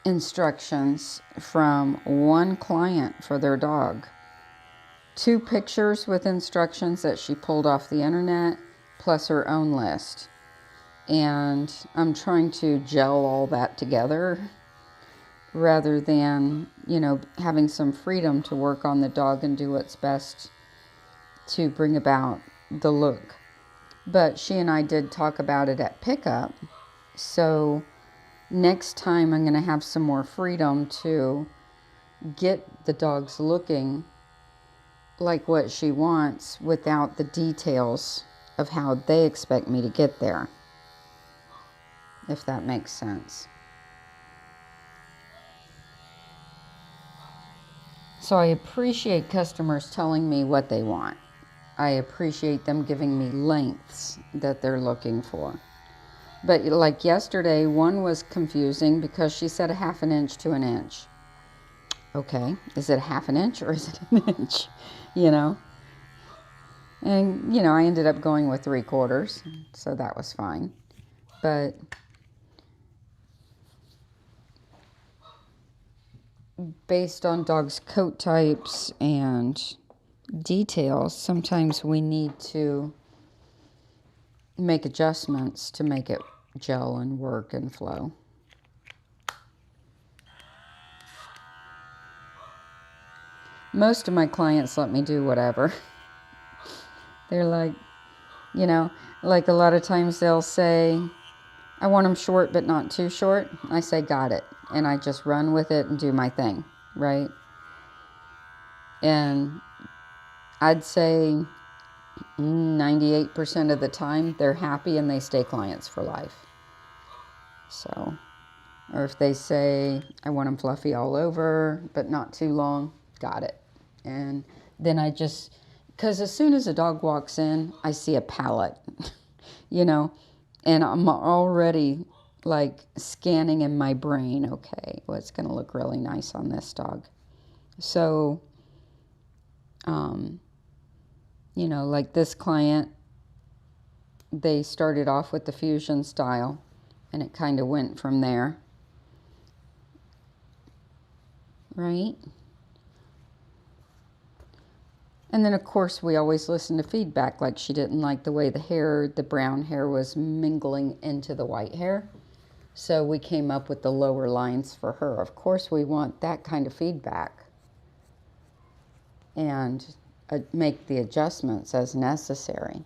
instructions from one client for their dog. 2 pictures with instructions that she pulled off the internet, plus her own list. And I'm trying to gel all that together, rather than, having some freedom to work on the dog and do what's best to bring about the look. But she and I did talk about it at pickup. So next time I'm going to have some more freedom to get the dogs looking like what she wants without the details of how they expect me to get there, if that makes sense. So I appreciate customers telling me what they want. I appreciate them giving me lengths that they're looking for. But like yesterday, one was confusing because she said a half an inch to an inch. Okay, is it a half an inch or is it an inch? You know? And, I ended up going with 3/4, so that was fine. But based on dogs' coat types and details, sometimes we need to make adjustments to make it gel and work and flow. Most of my clients let me do whatever. They're like, like a lot of times they'll say, I want them short but not too short. I say, got it. And I just run with it and do my thing, right? And I'd say 98% of the time they're happy and they stay clients for life. So, or if they say, I want them fluffy all over but not too long, got it. And then because as soon as a dog walks in, I see a palette, and I'm already like scanning in my brain, okay, what's going to look really nice on this dog. So, like this client, they started off with the fusion style and it kind of went from there, right? And then, of course, we always listen to feedback, like she didn't like the way the brown hair was mingling into the white hair. So we came up with the lower lines for her. Of course, we want that kind of feedback and make the adjustments as necessary.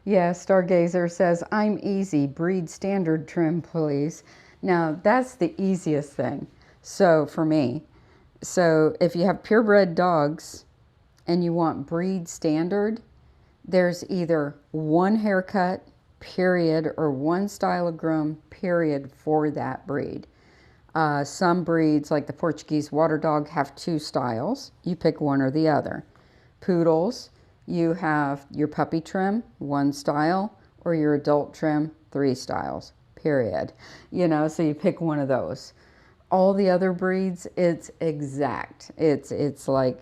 Yeah, Stargazer says, I'm easy, breed standard trim, please. Now, that's the easiest thing. So, for me, if you have purebred dogs and you want breed standard, there's either one haircut, period, or one style of groom, period, for that breed. Some breeds, like the Portuguese water dog, have 2 styles. You pick one or the other. Poodles, you have your puppy trim, 1 style, or your adult trim, 3 styles, period. So you pick one of those. All the other breeds, it's exact. It's like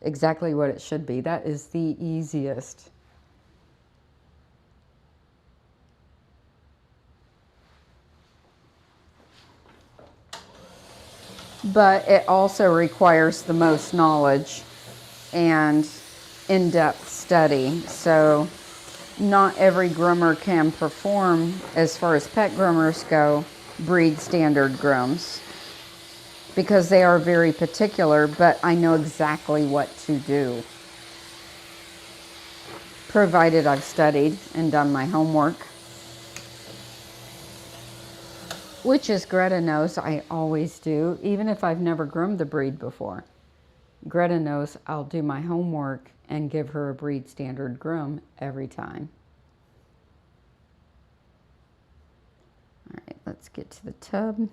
exactly what it should be. That is the easiest. But it also requires the most knowledge and in-depth study. So not every groomer can perform, as far as pet groomers go, breed standard grooms, because they are very particular, but I know exactly what to do, provided I've studied and done my homework, which, as Greta knows, I always do, even if I've never groomed the breed before. Greta knows I'll do my homework and give her a breed standard groom every time. All right, let's get to the tub.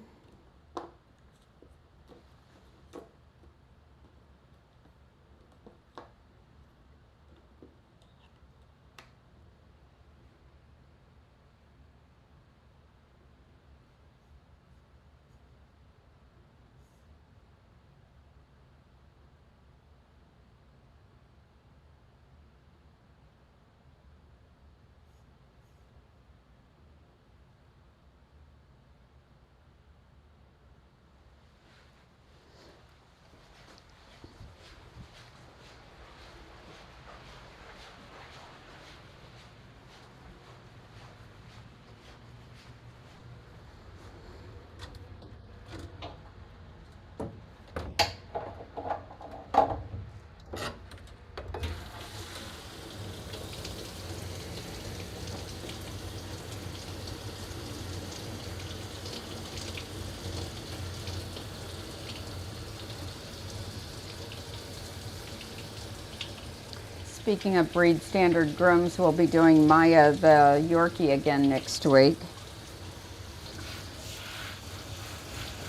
speaking of breed standard grooms, we'll be doing Maya the Yorkie again next week.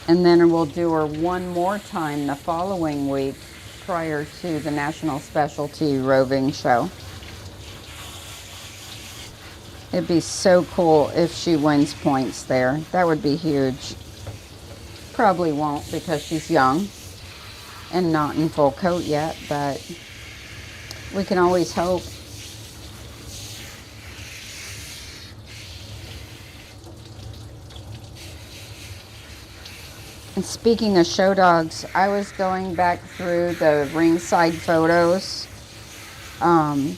And then we'll do her one more time the following week prior to the National Specialty Roving Show. It'd be so cool if she wins points there. That would be huge. Probably won't because she's young and not in full coat yet, but we can always hope. And speaking of show dogs, I was going back through the ringside photos of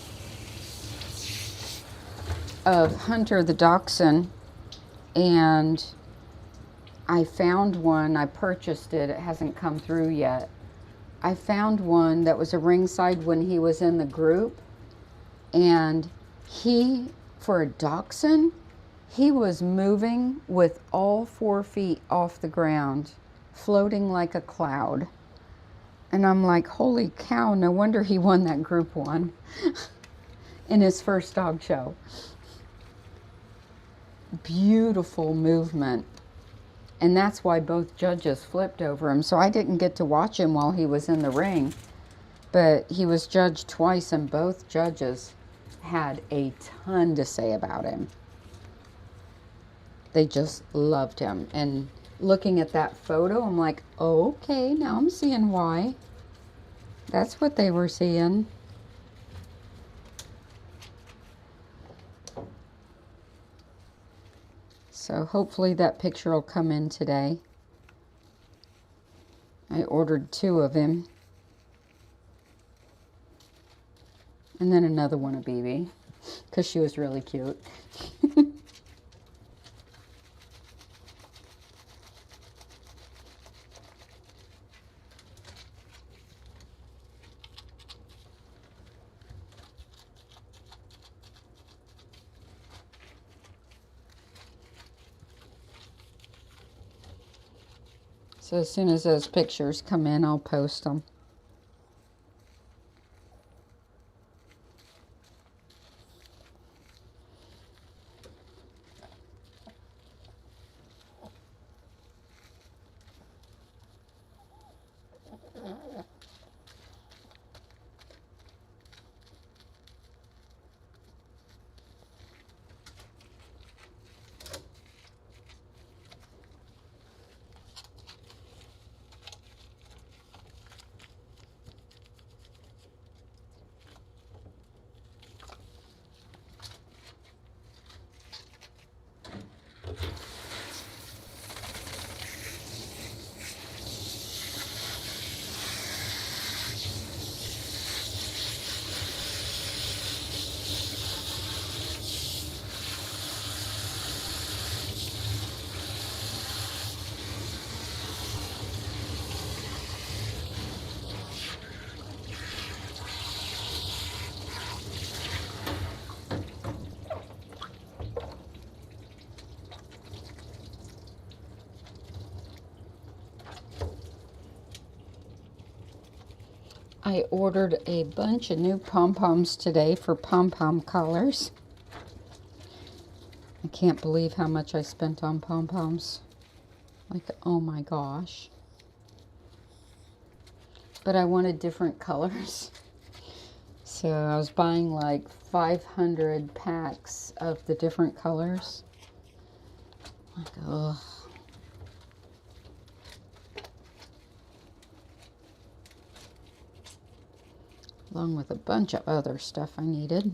Hunter the Dachshund, and I found one. I purchased it. It hasn't come through yet. I found one that was a ringside when he was in the group, and he, for a dachshund, he was moving with all 4 feet off the ground, floating like a cloud. And I'm like, holy cow, no wonder he won that group one in his first dog show. Beautiful movement. And that's why both judges flipped over him. So I didn't get to watch him while he was in the ring. But he was judged twice, and both judges had a ton to say about him. They just loved him. And looking at that photo, I'm like, oh, okay, now I'm seeing why. That's what they were seeing. So hopefully that picture will come in today. I ordered 2 of him. And then another one of BB, because she was really cute. So as soon as those pictures come in, I'll post them. I ordered a bunch of new pom-poms today for pom-pom collars. I can't believe how much I spent on pom-poms. Like, oh my gosh. But I wanted different colors. So I was buying like 500 packs of the different colors. Like, ugh. Along with a bunch of other stuff I needed.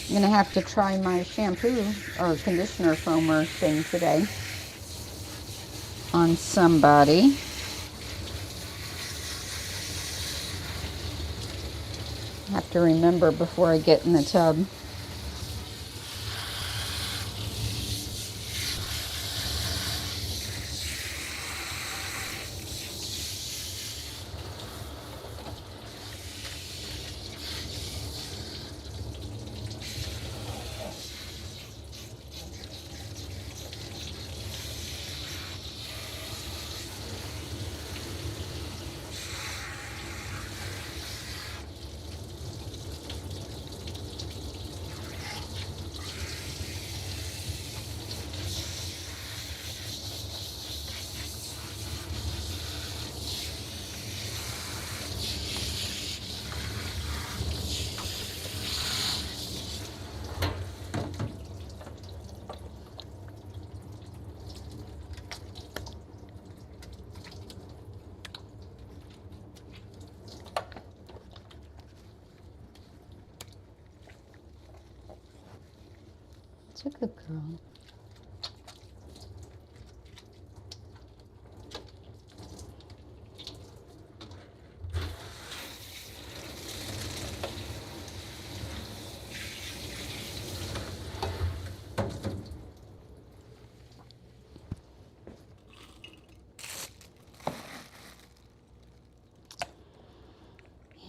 I'm going to have to try my shampoo or conditioner foamer thing today on somebody. I have to remember before I get in the tub. It's a good girl.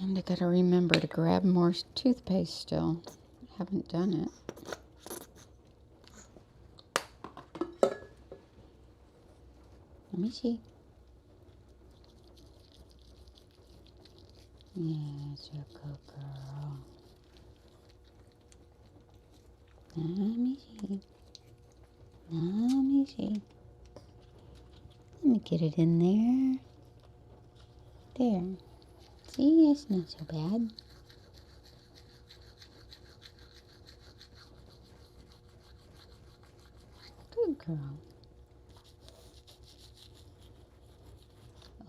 And I gotta remember to grab more toothpaste still. Haven't done it. Let me see. Yes, you're a good girl. Let me see. Let me see. Let me get it in there. There. See, it's not so bad. Good girl.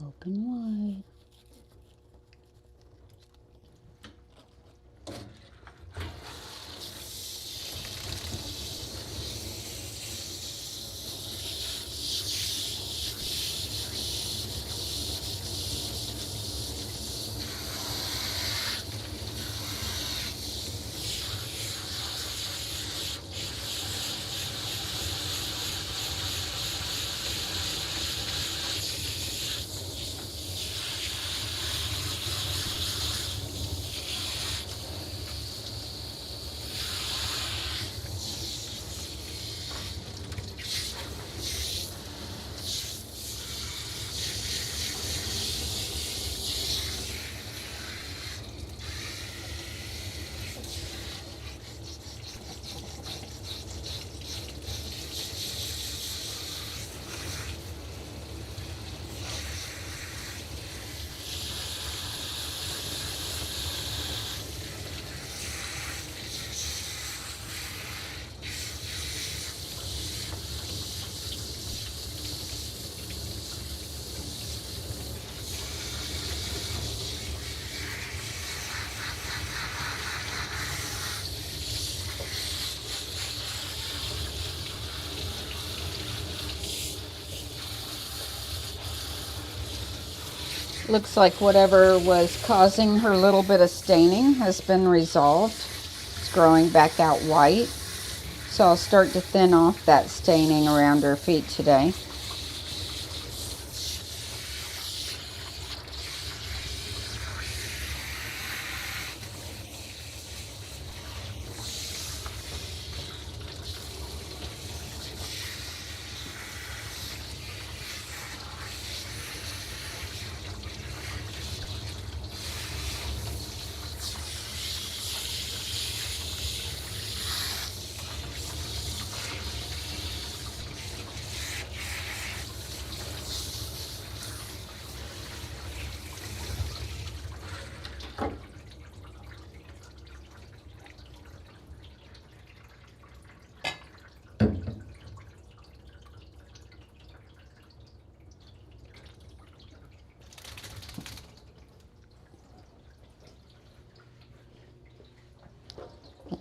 Open wide. Looks like whatever was causing her little bit of staining has been resolved. It's growing back out white. So I'll start to thin off that staining around her feet today.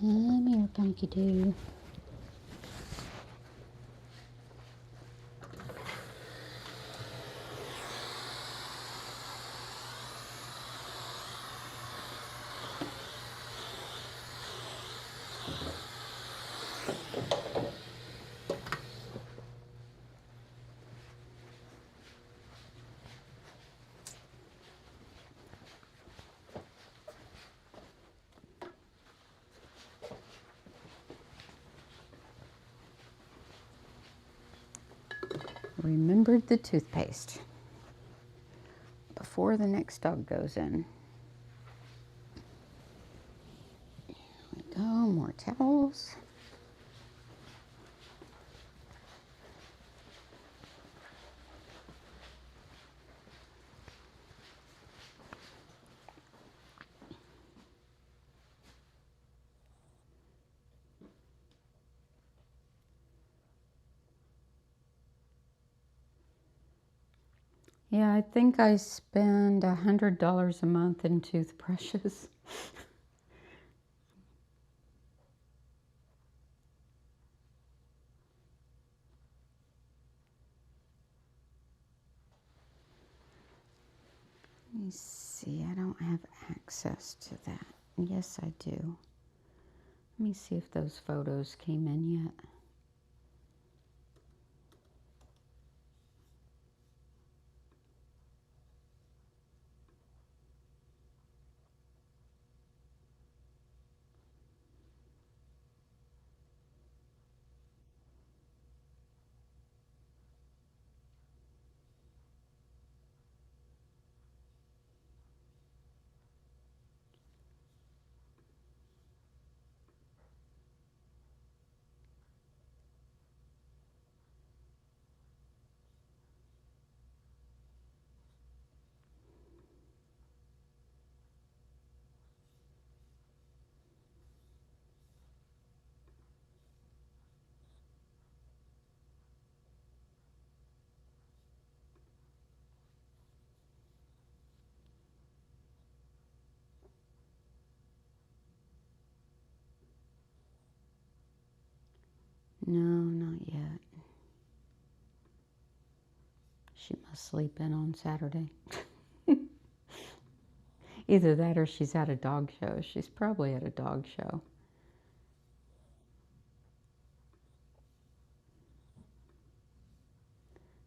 Come here, Punky Doo. Remembered the toothpaste before the next dog goes in. There we go, more towels. Yeah, I think I spend $100 a month in toothbrushes. Let me see, I don't have access to that. Yes, I do. Let me see if those photos came in yet. No, not yet. She must sleep in on Saturday. Either that or she's at a dog show. She's probably at a dog show.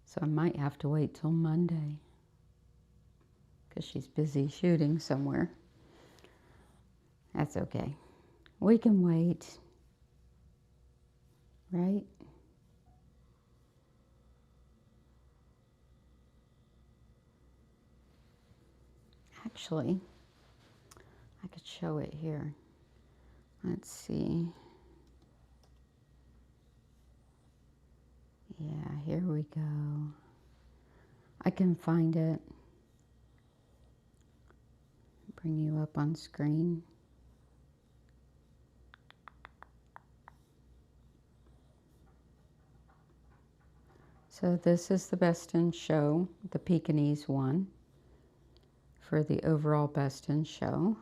So I might have to wait till Monday because she's busy shooting somewhere. That's okay. We can wait, right? Actually, I could show it here. Let's see. Yeah, here we go. I can find it. Bring you up on screen. So this is the Best in Show, the Pekingese one, for the overall Best in Show.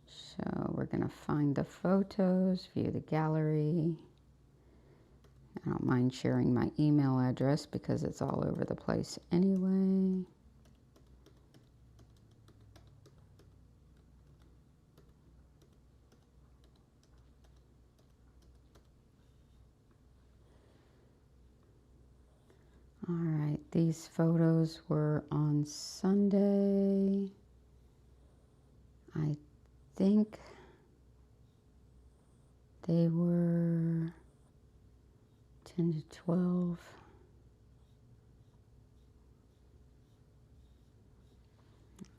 So we're going to find the photos, view the gallery. I don't mind sharing my email address because it's all over the place anyway. All right, these photos were on Sunday. I think they were 10 to 12.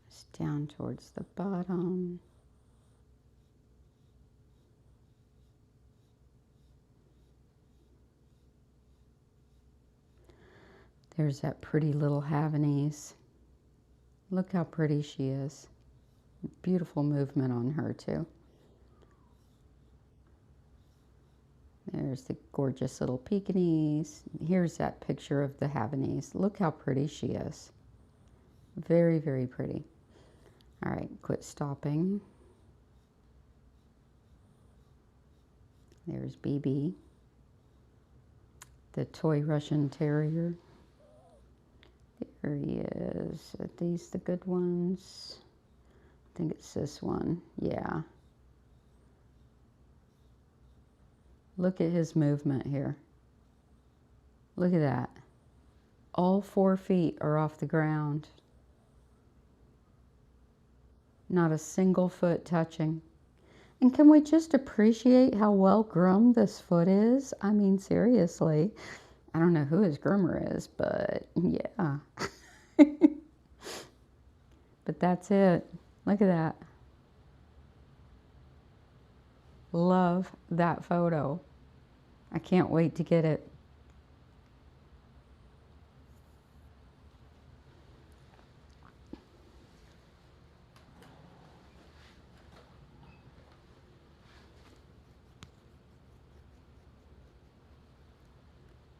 It's down towards the bottom. There's that pretty little Havanese. Look how pretty she is. Beautiful movement on her too. There's the gorgeous little Pekingese. Here's that picture of the Havanese. Look how pretty she is. Very, very pretty. All right, quit stopping. There's BB, the toy Russian Terrier. There he is. Are these the good ones? I think it's this one. Yeah. Look at his movement here. Look at that. All 4 feet are off the ground. Not a single foot touching. And can we just appreciate how well groomed this foot is? I mean, seriously. I don't know who his groomer is, but yeah. But that's it. Look at that. Love that photo. I can't wait to get it.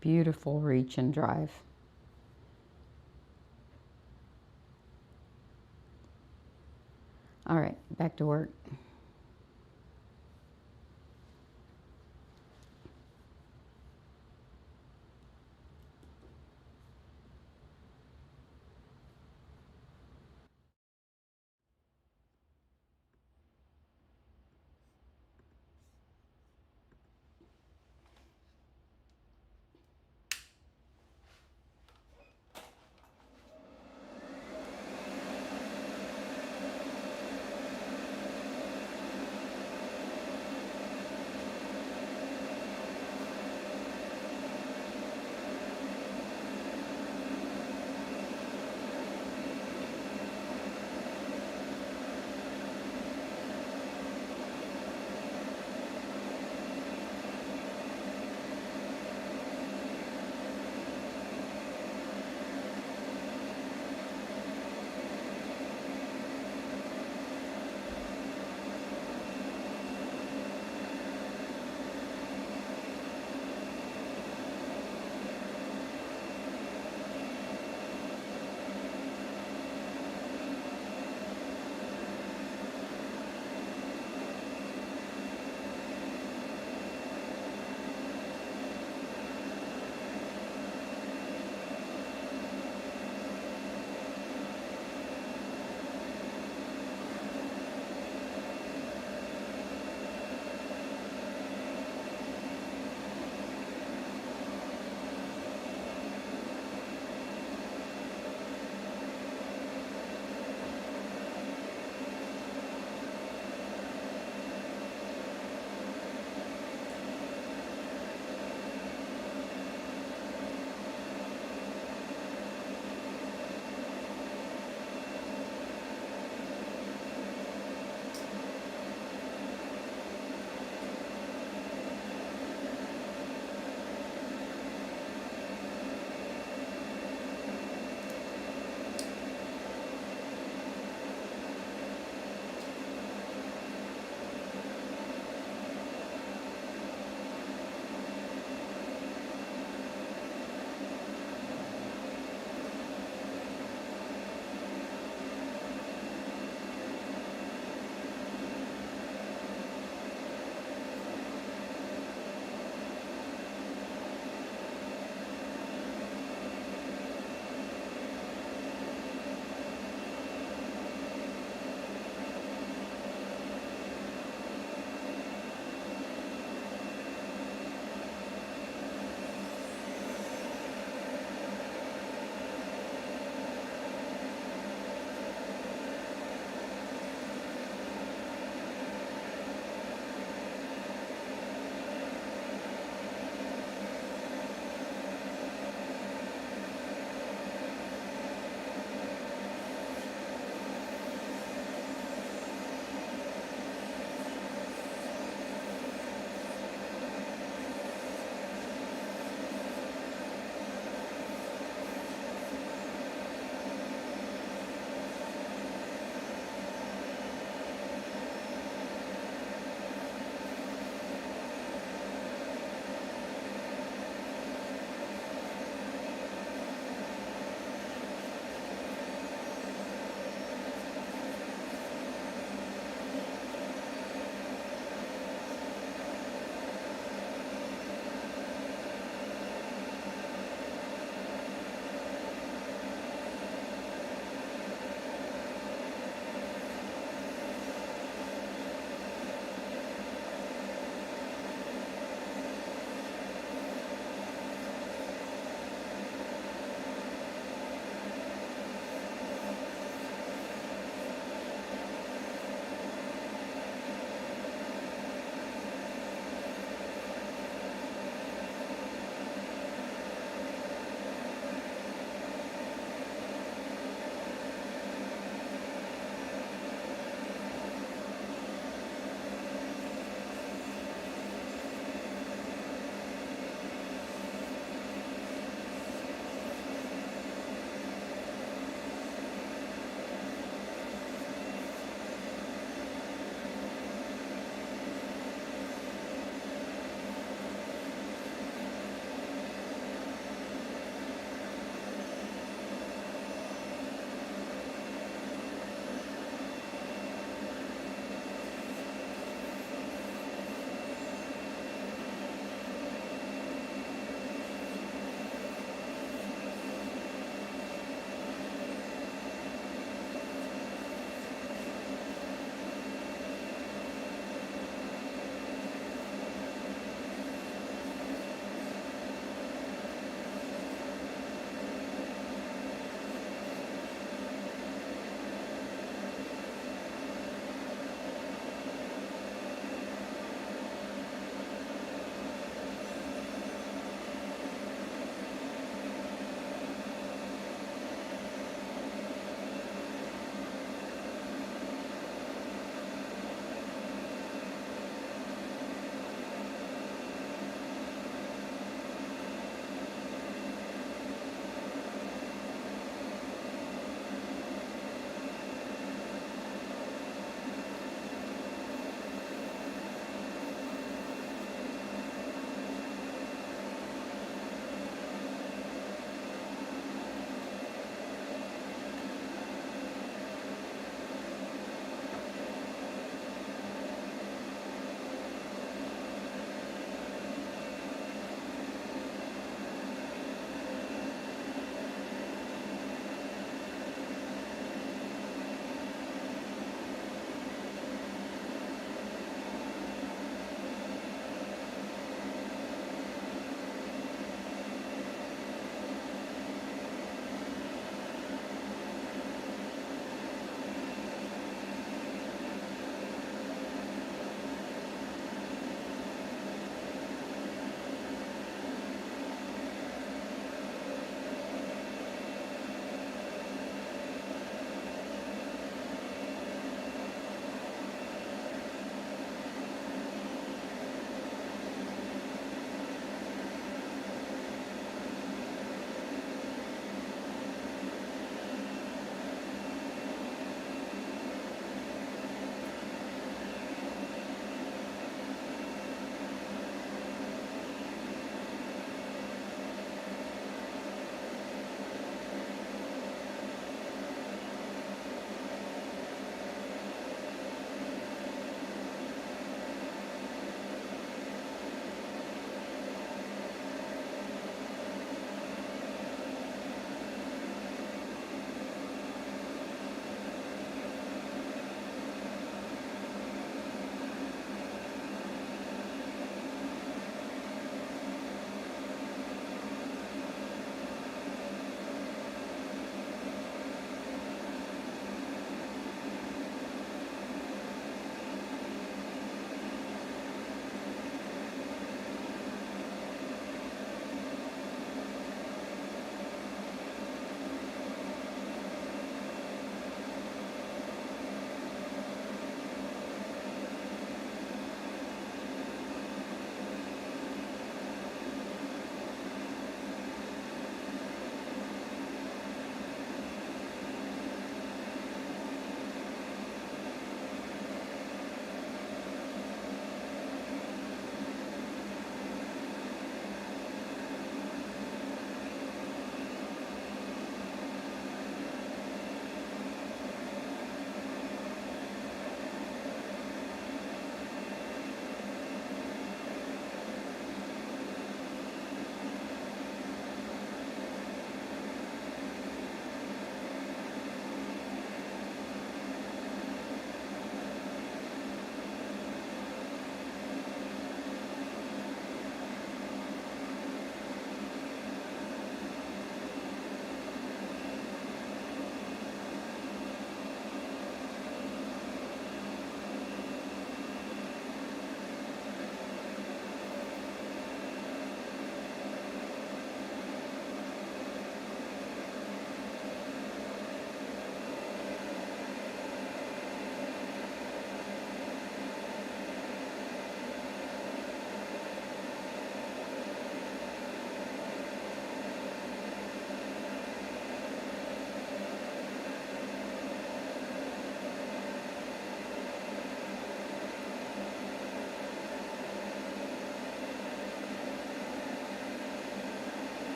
Beautiful reach and drive. All right, back to work.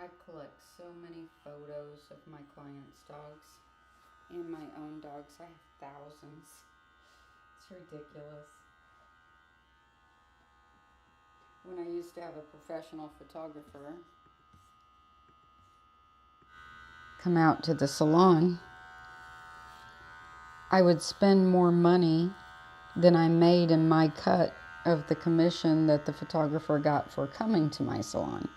I collect so many photos of my clients' dogs and my own dogs. I have thousands. It's ridiculous. When I used to have a professional photographer come out to the salon, I would spend more money than I made in my cut of the commission that the photographer got for coming to my salon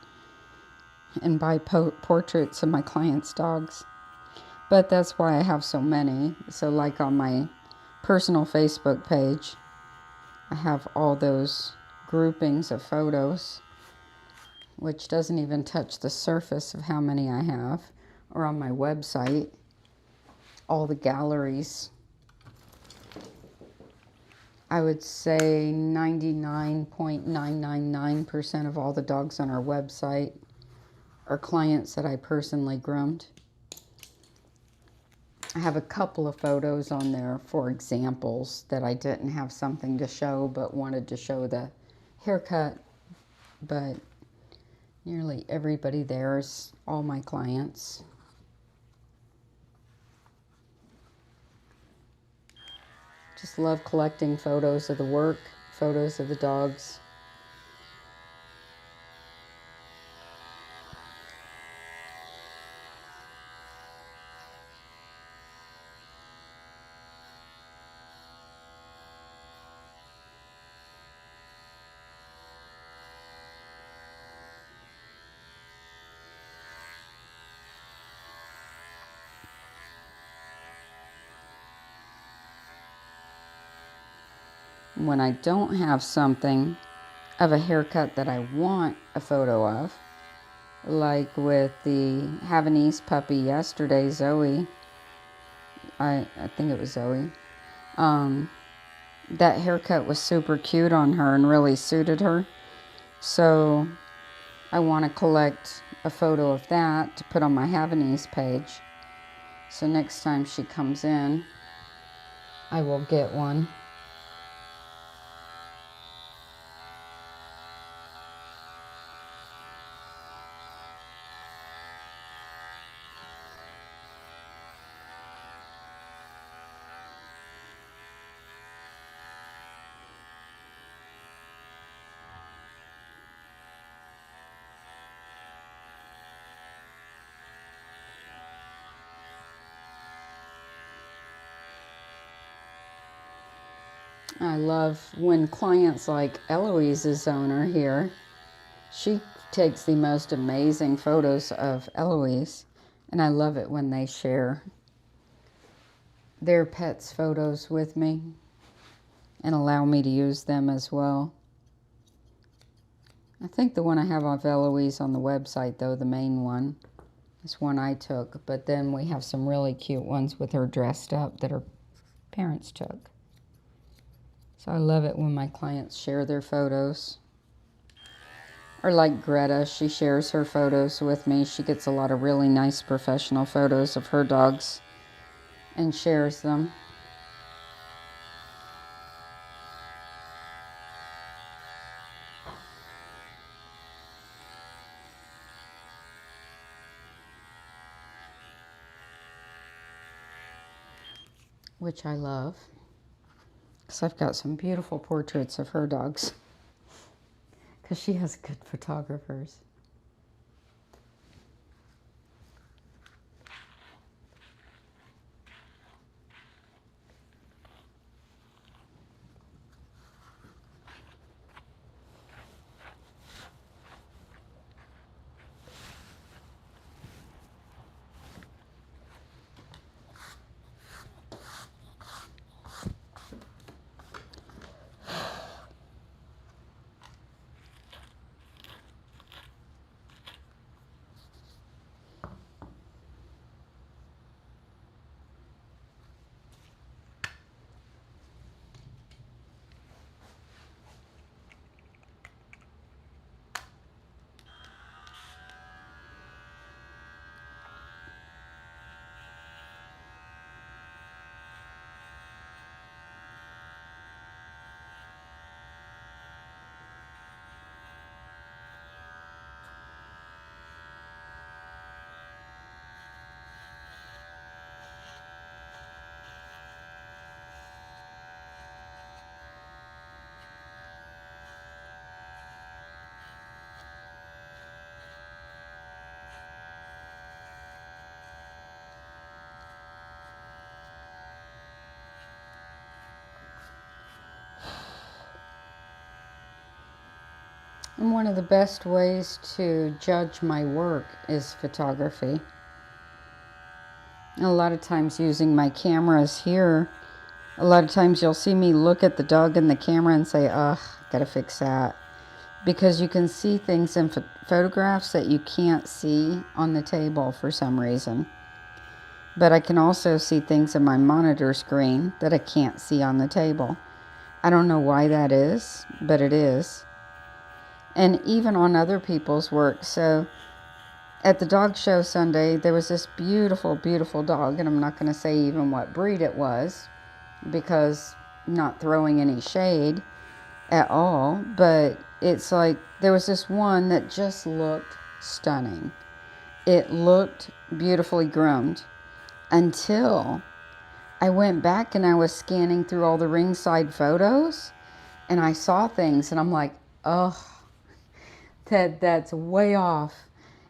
and buy portraits of my clients' dogs. But that's why I have so many. So like on my personal Facebook page, I have all those groupings of photos, which doesn't even touch the surface of how many I have. Or on my website, all the galleries. I would say 99.999% of all the dogs on our website are clients that I personally groomed. I have a couple of photos on there for examples that I didn't have something to show but wanted to show the haircut. But nearly everybody there is all my clients. Just love collecting photos of the work, photos of the dogs. When I don't have something of a haircut that I want a photo of, like with the Havanese puppy yesterday, Zoe, I think it was Zoe, that haircut was super cute on her and really suited her. So I want to collect a photo of that to put on my Havanese page. So next time she comes in, I will get one. I love when clients like Eloise's owner here, she takes the most amazing photos of Eloise, and I love it when they share their pets' photos with me and allow me to use them as well. I think the one I have of Eloise on the website, though, the main one, is one I took, but then we have some really cute ones with her dressed up that her parents took. So I love it when my clients share their photos. Or like Greta, she shares her photos with me. She gets a lot of really nice professional photos of her dogs and shares them. Which I love. Because I've got some beautiful portraits of her dogs. Because she has good photographers. And one of the best ways to judge my work is photography. And a lot of times using my cameras here, a lot of times you'll see me look at the dog in the camera and say, ugh, gotta fix that. Because you can see things in photographs that you can't see on the table for some reason. But I can also see things in my monitor screen that I can't see on the table. I don't know why that is, but it is. And even on other people's work. So at the dog show Sunday, there was this beautiful, beautiful dog, and I'm not going to say even what breed it was, because I'm not throwing any shade at all, but it's like there was this one that just looked stunning. It looked beautifully groomed until I went back and I was scanning through all the ringside photos, and I saw things, and I'm like, oh, that's way off.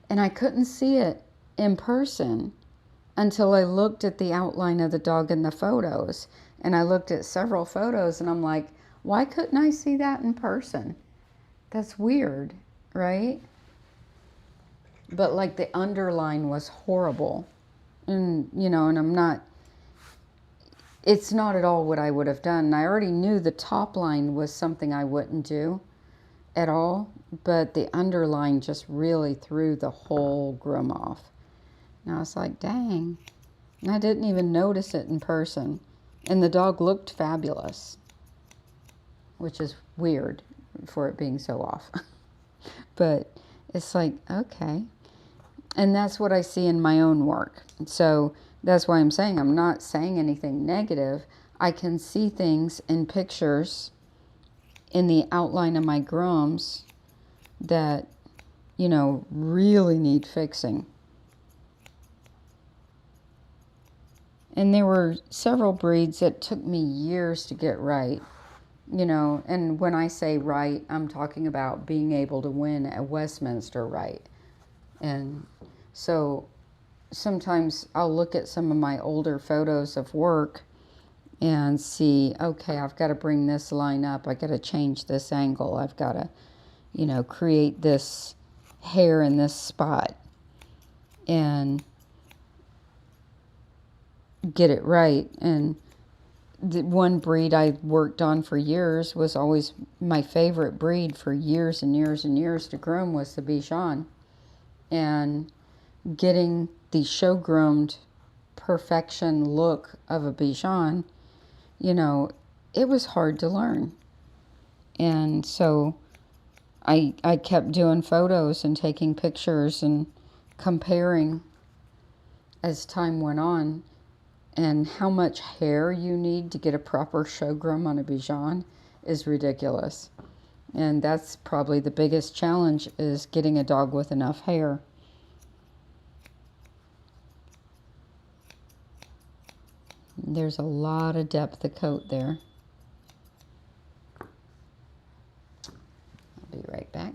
And I couldn't see it in person until I looked at the outline of the dog in the photos. And I looked at several photos, and I'm like, why couldn't I see that in person? That's weird, right? But like the underline was horrible. And, you know, and it's not at all what I would have done. And I already knew the top line was something I wouldn't do at all, but the underline just really threw the whole groom off. And I was like, dang. And I didn't even notice it in person. And the dog looked fabulous, which is weird for it being so off. But it's like, okay. And that's what I see in my own work. So that's why I'm saying I'm not saying anything negative. I can see things in pictures in the outline of my grooms that, you know, really need fixing. And there were several breeds that took me years to get right, you know, and when I say right, I'm talking about being able to win at Westminster right. And so sometimes I'll look at some of my older photos of work and see, okay, I've got to bring this line up. I've got to change this angle. I've got to, you know, create this hair in this spot and get it right. And the one breed I worked on for years was always my favorite breed for years and years and years to groom was the Bichon. And getting the show groomed perfection look of a Bichon, you know, it was hard to learn. And so I kept doing photos and taking pictures and comparing as time went on. And how much hair you need to get a proper show groom on a Bichon is ridiculous. And that's probably the biggest challenge, is getting a dog with enough hair. There's a lot of depth of coat there. I'll be right back.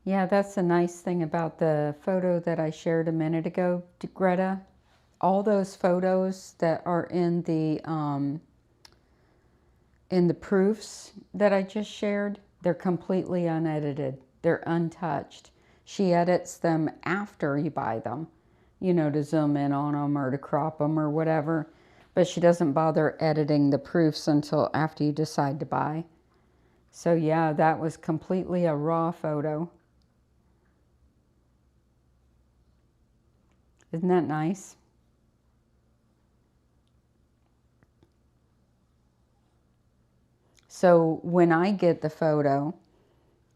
Yeah, that's the nice thing about the photo that I shared a minute ago, Greta. All those photos that are in the proofs that I just shared, they're completely unedited. They're untouched. She edits them after you buy them, you know, to zoom in on them or to crop them or whatever. But she doesn't bother editing the proofs until after you decide to buy. So yeah, that was completely a raw photo. Isn't that nice? So when I get the photo,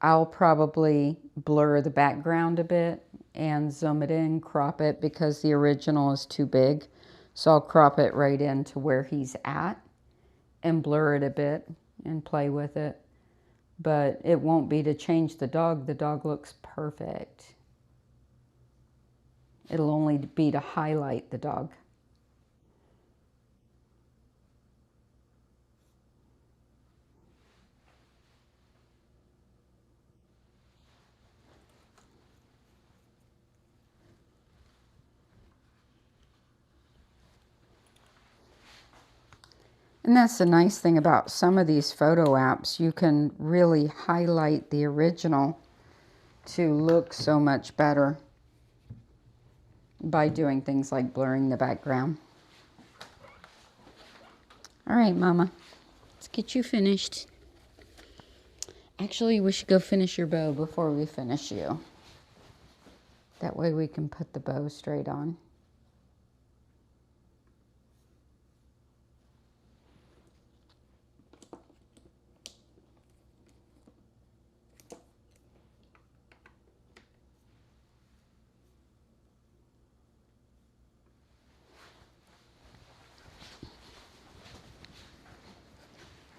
I'll probably blur the background a bit and zoom it in, crop it because the original is too big. So I'll crop it right into where he's at and blur it a bit and play with it. But it won't be to change the dog. The dog looks perfect. It'll only be to highlight the dog. And that's the nice thing about some of these photo apps. You can really highlight the original to look so much better by doing things like blurring the background. All right, Mama, let's get you finished. Actually, we should go finish your bow before we finish you. That way we can put the bow straight on.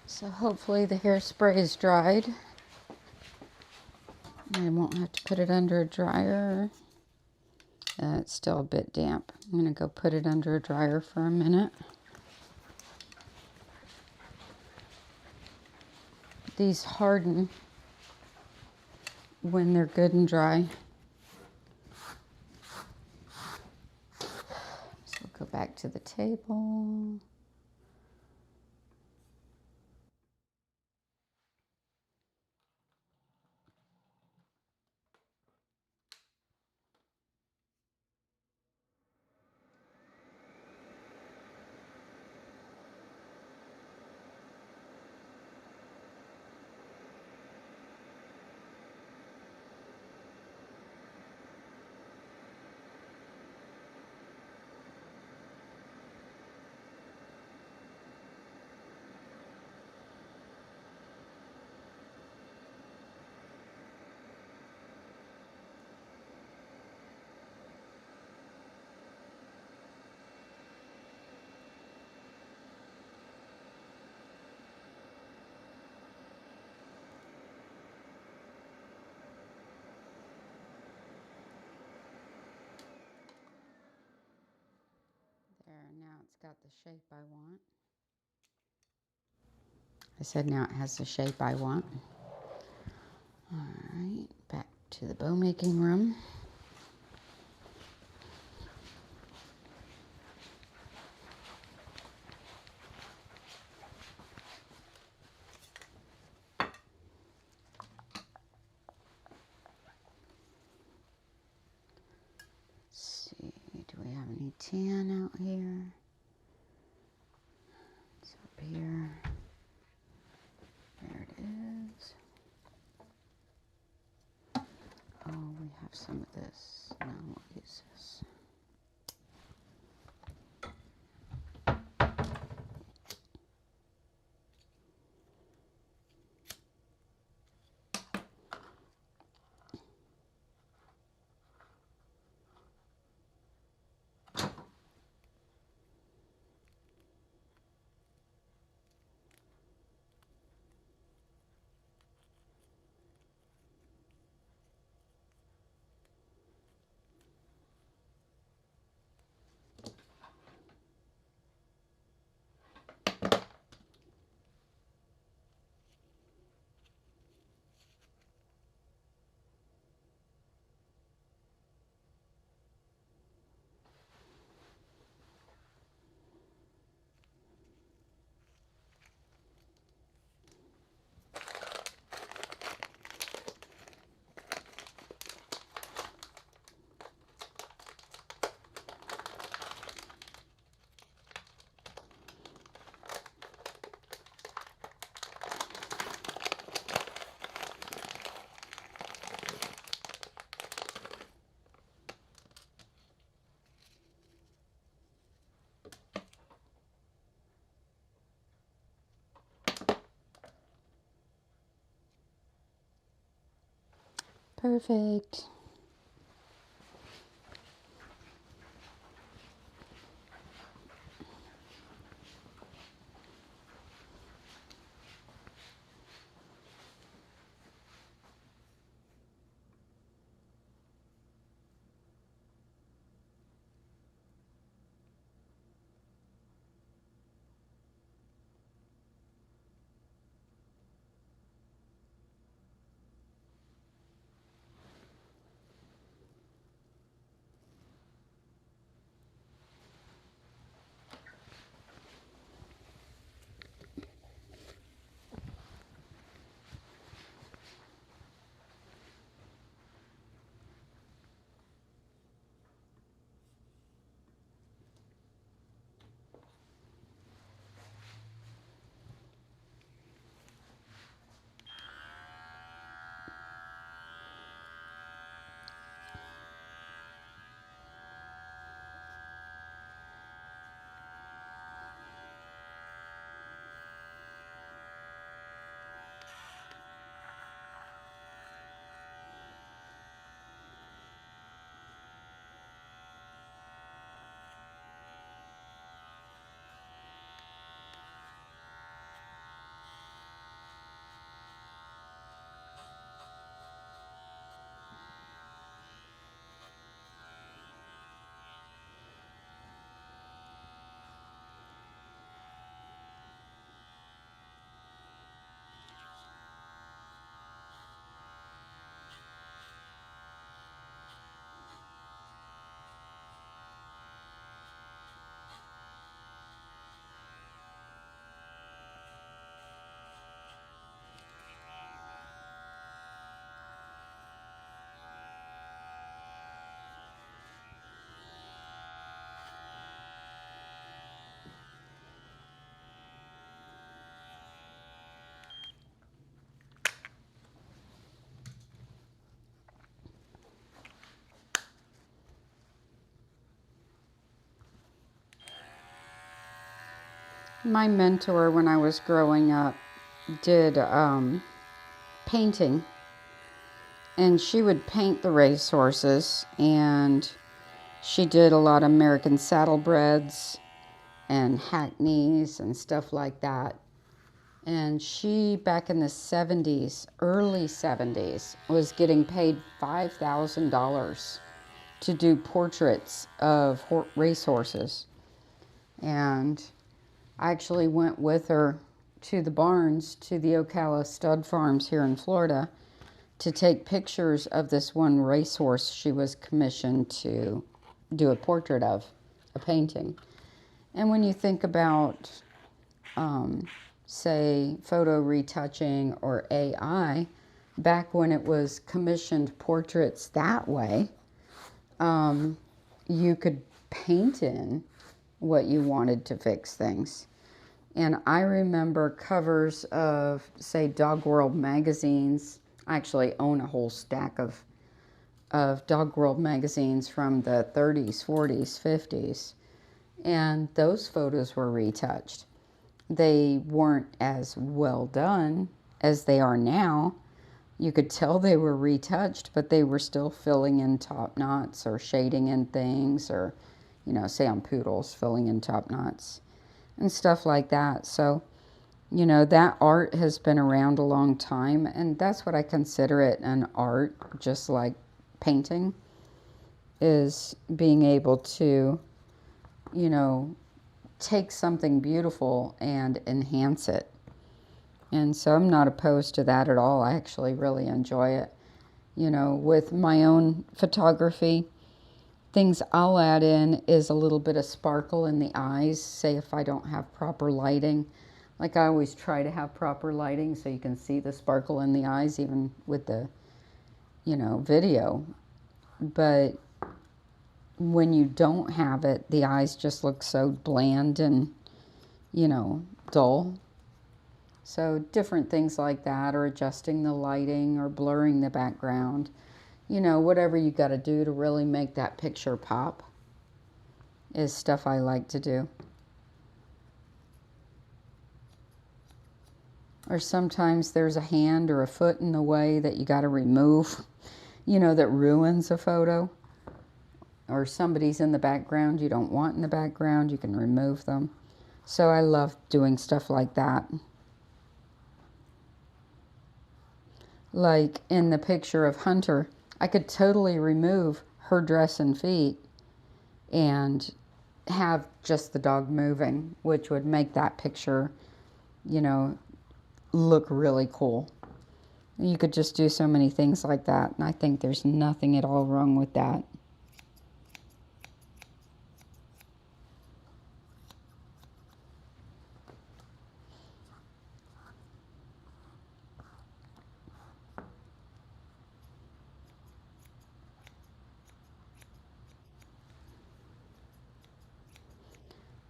So hopefully the hairspray is dried. I won't have to put it under a dryer. It's still a bit damp. I'm going to go put it under a dryer for a minute. These harden when they're good and dry. So we'll go back to the table. There, now it's got the shape I want. I said now it has the shape I want. All right, back to the bow making room. Let's see, do we have any tan out here? It's up here. There it is. Oh, we have some of this. No, we'll use this. Perfect. My mentor, when I was growing up, did painting, and she would paint the racehorses, and she did a lot of American saddlebreds and hackneys and stuff like that. And she, back in the 70s, early 70s, was getting paid $5,000 to do portraits of racehorses. And I actually went with her to the barns, to the Ocala stud farms here in Florida, to take pictures of this one racehorse she was commissioned to do a portrait of, a painting. And when you think about, say, photo retouching or AI, back when it was commissioned portraits that way, you could paint in what you wanted to fix things. And I remember covers of, say, Dog World magazines. I actually own a whole stack of Dog World magazines from the 30s, 40s, 50s. And those photos were retouched. They weren't as well done as they are now. You could tell they were retouched, but they were still filling in top knots or shading in things, or, you know, say on poodles, filling in top knots and stuff like that. So, you know, that art has been around a long time, and that's what I consider it, an art, just like painting, is being able to, you know, take something beautiful and enhance it. And so I'm not opposed to that at all. I actually really enjoy it. You know, with my own photography, things I'll add in is a little bit of sparkle in the eyes, say if I don't have proper lighting. Like, I always try to have proper lighting so you can see the sparkle in the eyes, even with the, you know, video. But when you don't have it, the eyes just look so bland and, you know, dull. So different things like that, or adjusting the lighting or blurring the background. You know, whatever you got to do to really make that picture pop is stuff I like to do. Or sometimes there's a hand or a foot in the way that you got to remove. that ruins a photo, or somebody's in the background you don't want in the background, you can remove them. So I love doing stuff like that. Like in the picture of Hunter, I could totally remove her dress and feet and have just the dog moving, which would make that picture, look really cool. You could just do so many things like that, and I think there's nothing at all wrong with that.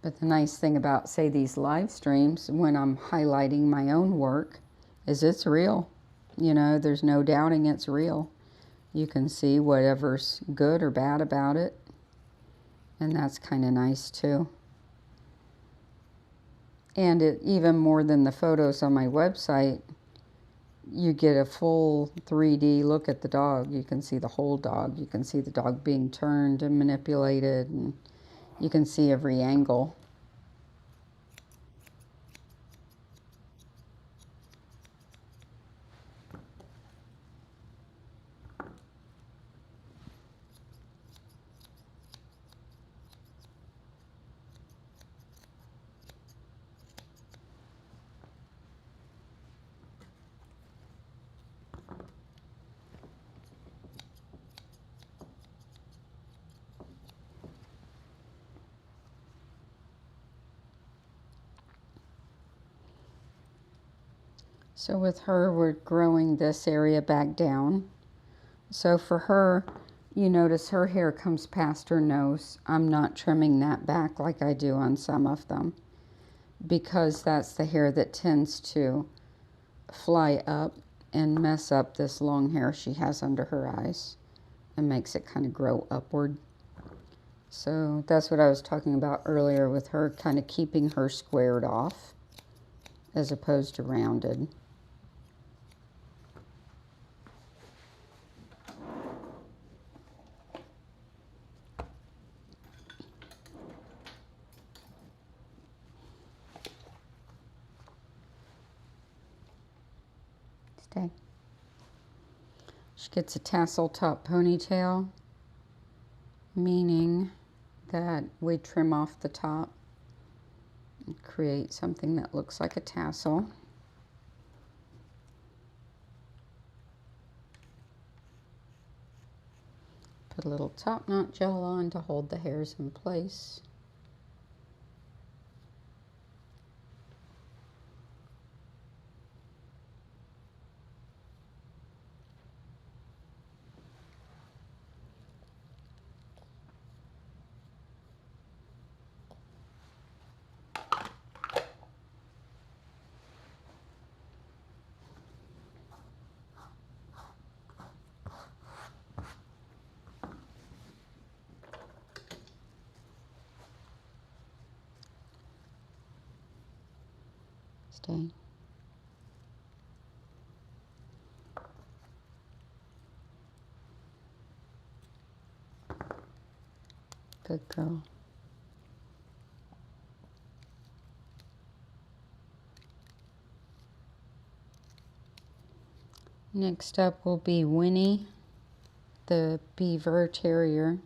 But the nice thing about, say, these live streams, when I'm highlighting my own work, is it's real. There's no doubting it's real. You can see whatever's good or bad about it. And that's kind of nice too. And even more than the photos on my website, you get a full 3D look at the dog. You can see the whole dog. You can see the dog being turned and manipulated, and you can see every angle. So with her, we're growing this area back down. So for her, you notice her hair comes past her nose. I'm not trimming that back like I do on some of them, because that's the hair that tends to fly up and mess up this long hair she has under her eyes and makes it kind of grow upward. So that's what I was talking about earlier with her, kind of keeping her squared off as opposed to rounded. Stay. She gets a tassel top ponytail, meaning that we trim off the top and create something that looks like a tassel. Put a little top knot gel on to hold the hairs in place. Stay. Good girl. Next up will be Winnie, the beaver terrier.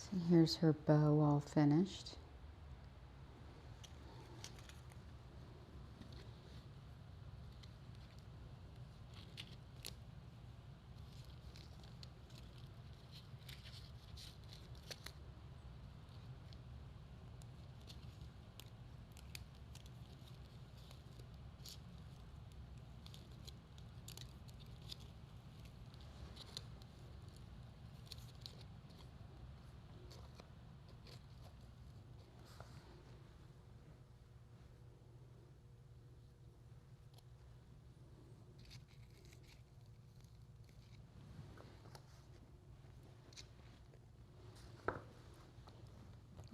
So here's her bow all finished.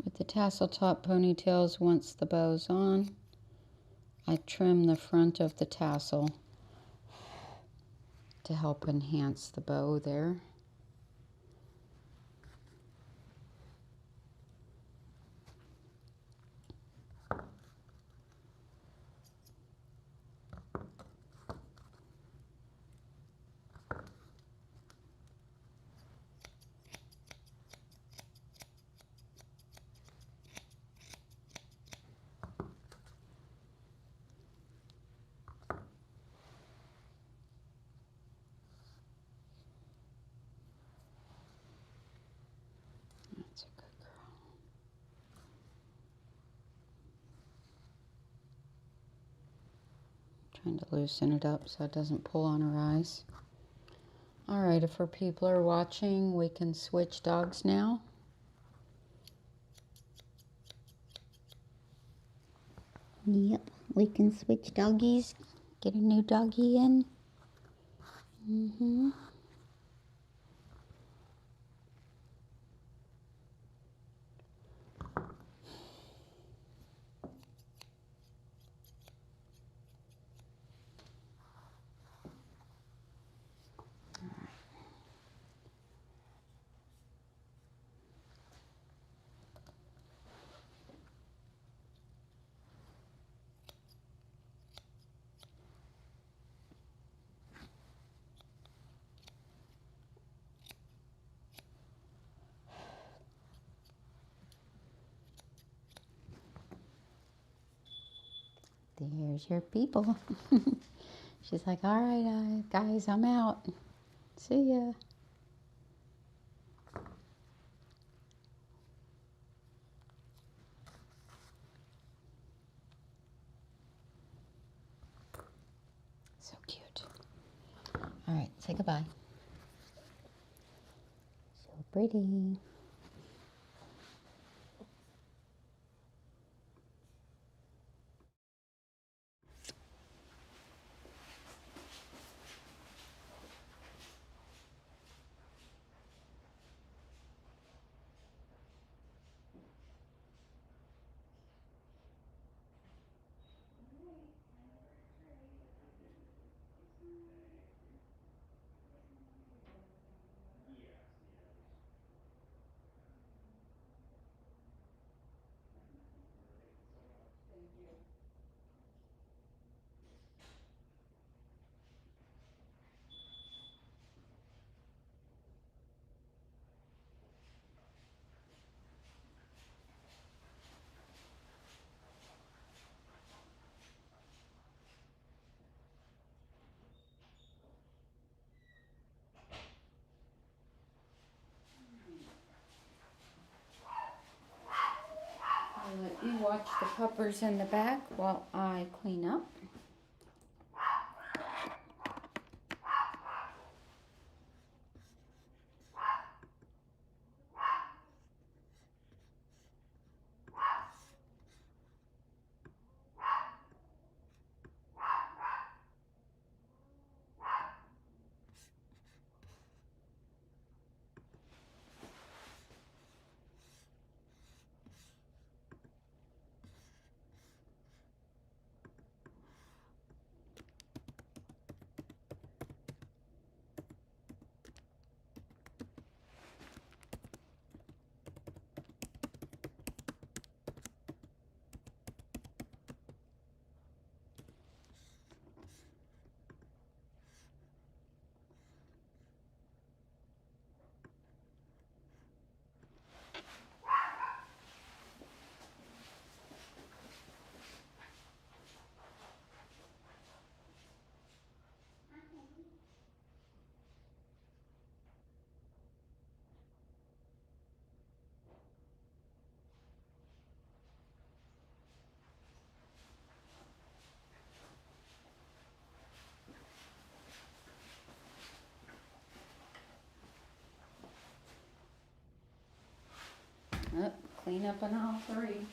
With the tassel top ponytails, once the bow's on, I trim the front of the tassel to help enhance the bow there. That's a good girl. Trying to loosen it up so it doesn't pull on her eyes. Alright, if our people are watching, we can switch dogs now. Yep, we can switch doggies. Get a new doggie in. There's your people. She's like, all right, guys, I'm out. See ya. So cute. All right, say goodbye. So pretty. I'll let you watch the puppers in the back while I clean up. clean up in all three.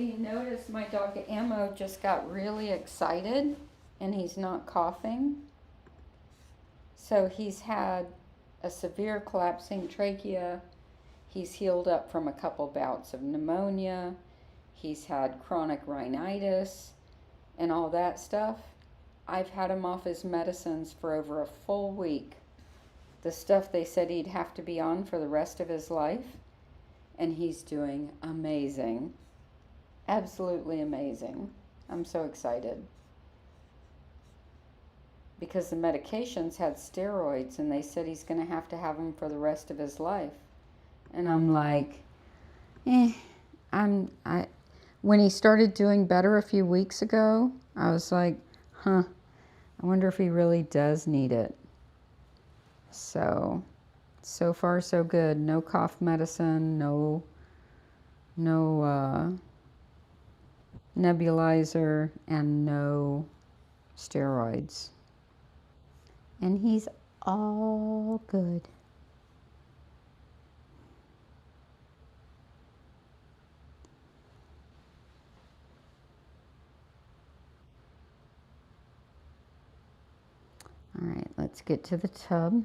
So you notice my dog Ammo just got really excited and he's not coughing. So he's had a severe collapsing trachea. He's healed up from a couple bouts of pneumonia. He's had chronic rhinitis and all that stuff. I've had him off his medicines for over a full week. The stuff they said he'd have to be on for the rest of his life. And he's doing amazing. Absolutely amazing. I'm so excited. Because the medications had steroids and they said he's going to have them for the rest of his life. And I'm like, when he started doing better a few weeks ago, I was like, I wonder if he really does need it. So far so good. No cough medicine, no nebulizer, and no steroids. And he's all good. All right, let's get to the tub.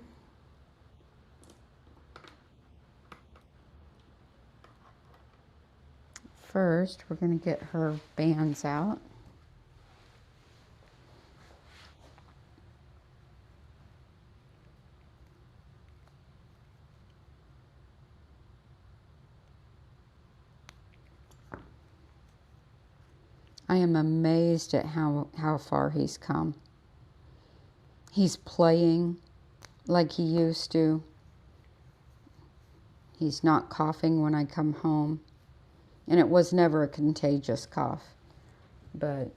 First, we're going to get her bands out. I am amazed at how far he's come. He's playing like he used to. He's not coughing when I come home. And it was never a contagious cough. But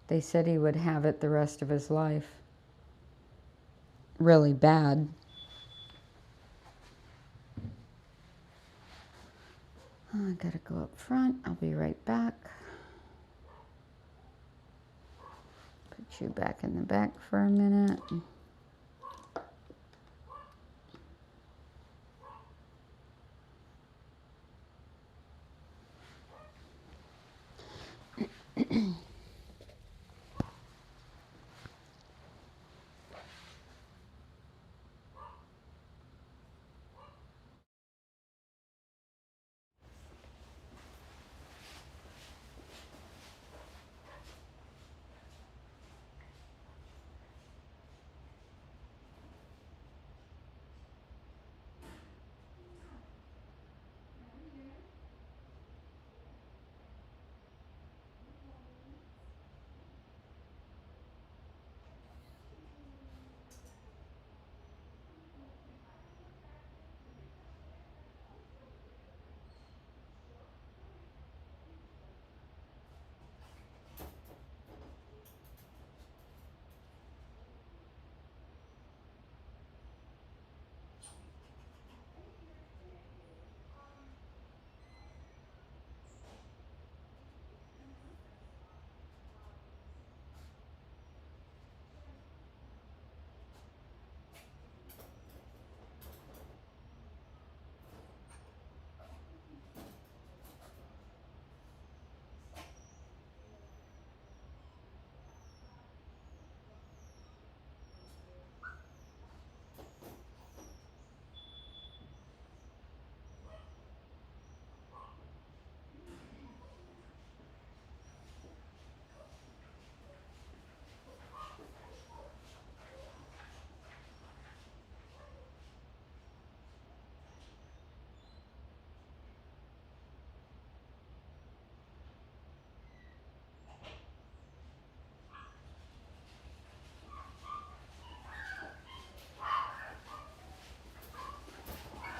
they said he would have it the rest of his life. Really bad. I gotta go up front. I'll be right back. Put you back in the back for a minute.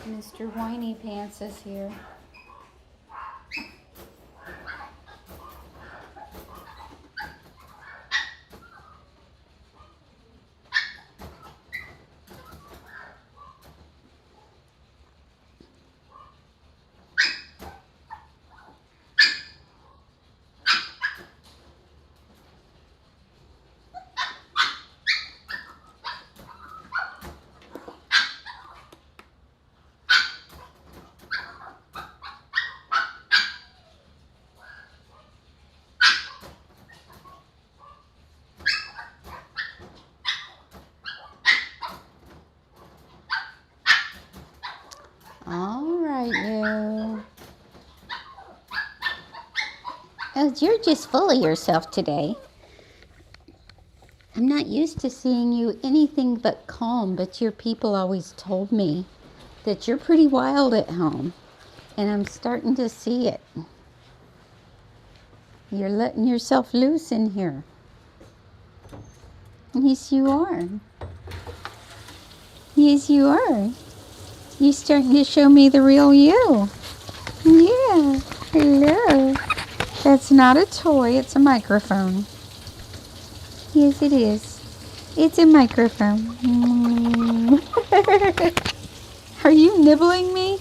Mr. Whiny Pants is here. You're just full of yourself today. I'm not used to seeing you anything but calm, but your people always told me that you're pretty wild at home. And I'm starting to see it. You're letting yourself loose in here. Yes, you are. Yes, you are. You're starting to show me the real you. Yeah. Hello. That's not a toy. It's a microphone. Yes, it is. It's a microphone. Are you nibbling me?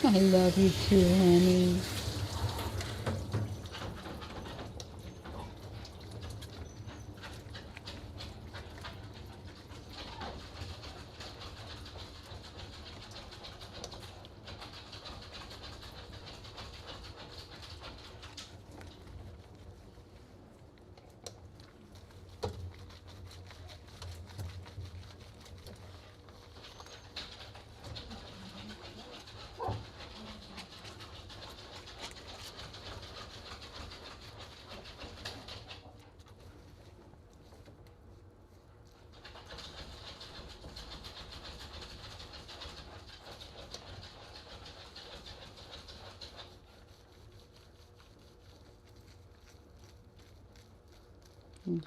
I love you too, honey.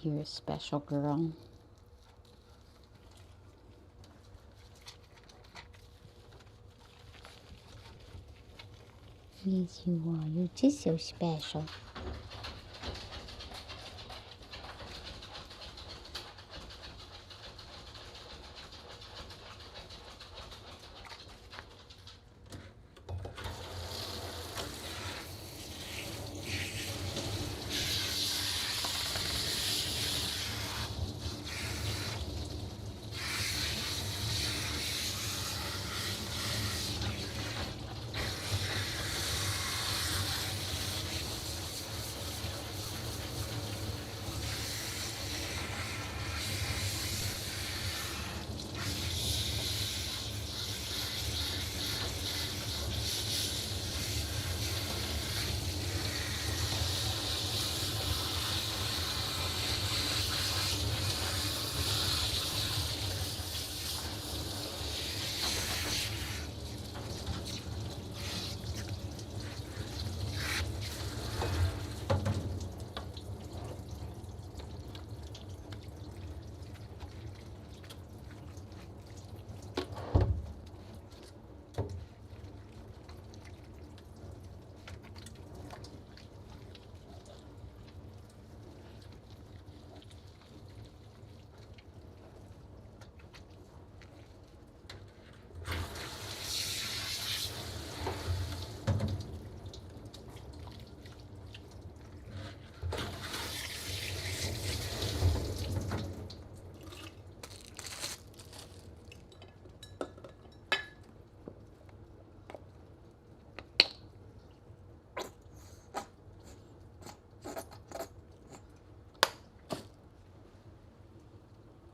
You're a special girl. Yes, you are. You're just so special.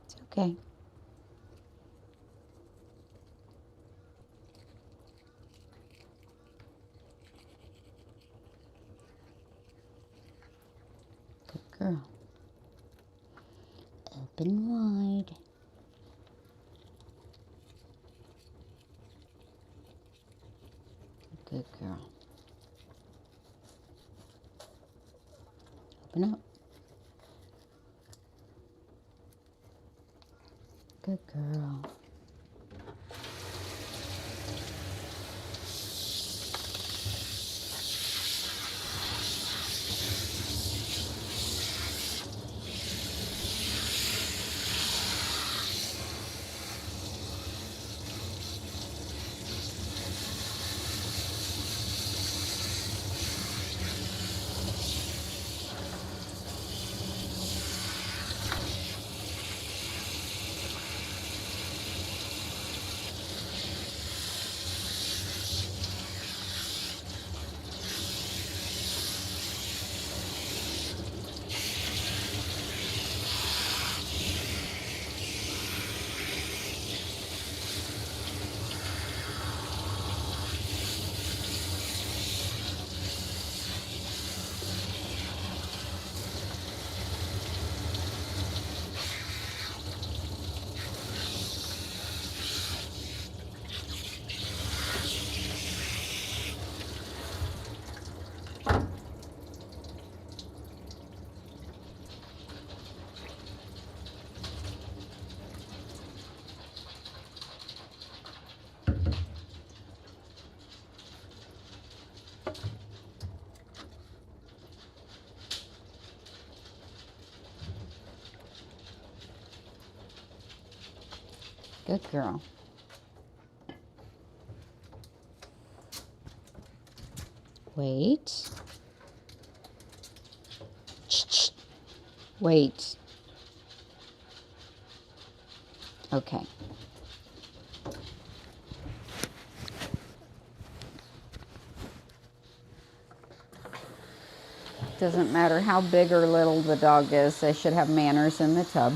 It's okay. Good girl. Open wide. Good girl. Open up. Good girl. Good girl. Wait. Wait. Okay. Doesn't matter how big or little the dog is, they should have manners in the tub.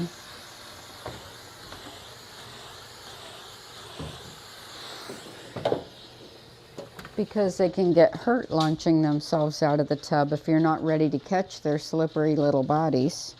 Because they can get hurt launching themselves out of the tub if you're not ready to catch their slippery little bodies.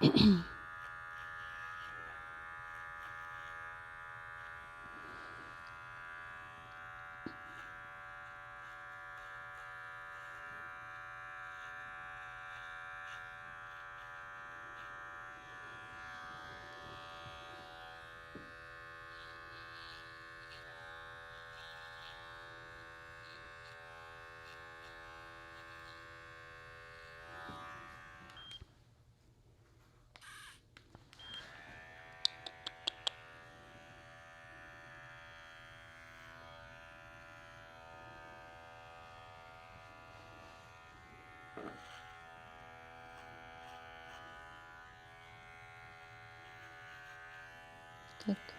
Good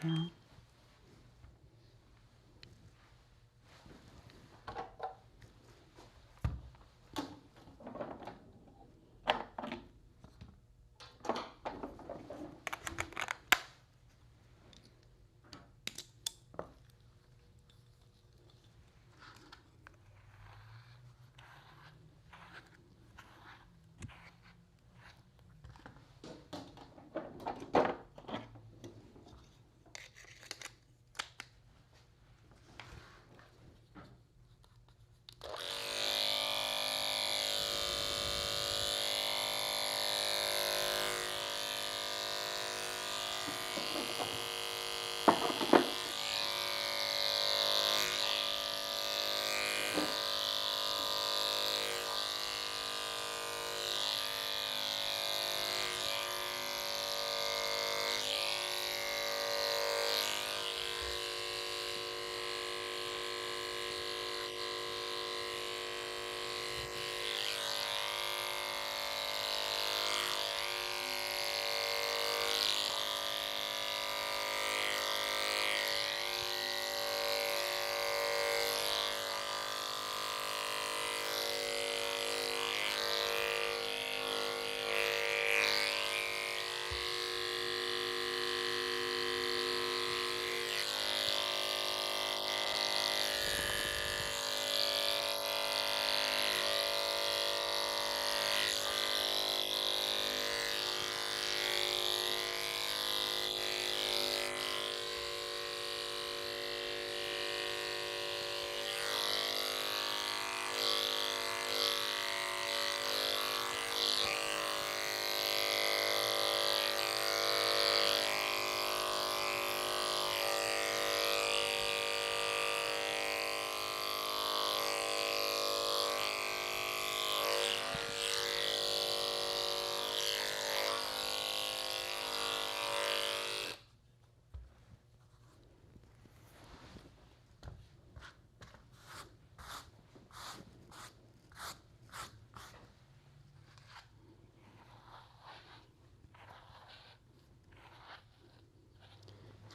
girl.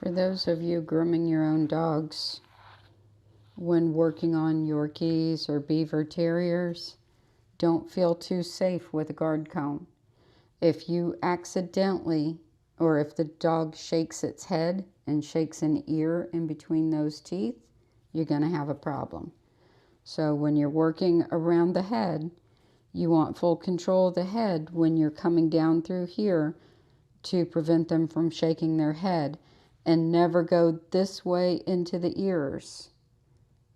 For those of you grooming your own dogs, when working on Yorkies or Beaver Terriers, don't feel too safe with a guard cone. If you accidentally, or if the dog shakes its head and shakes an ear in between those teeth, you're going to have a problem. So when you're working around the head, you want full control of the head when you're coming down through here to prevent them from shaking their head, and never go this way into the ears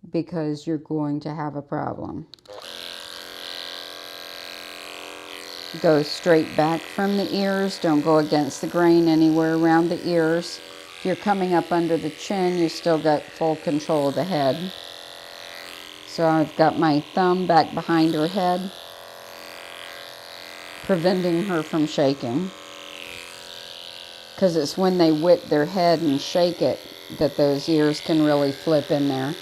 because you're going to have a problem. Go straight back from the ears. Don't go against the grain anywhere around the ears. If you're coming up under the chin, you still got full control of the head. So I've got my thumb back behind her head, preventing her from shaking. Because it's when they whip their head and shake it that those ears can really flip in there.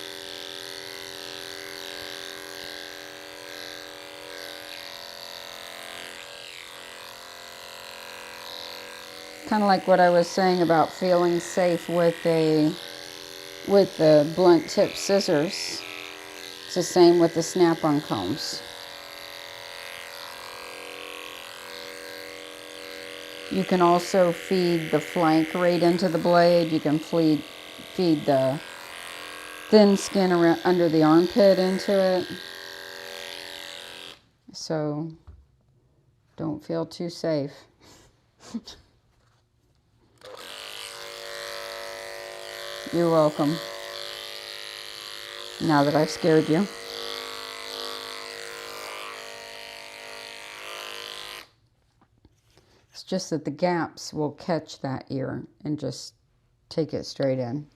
Kind of like what I was saying about feeling safe with the blunt tip scissors. It's the same with the snap-on combs. You can also feed the flank right into the blade. You can feed the thin skin around under the armpit into it. So don't feel too safe. You're welcome. Now that I've scared you. It's just that the gaps will catch that ear and just take it straight in.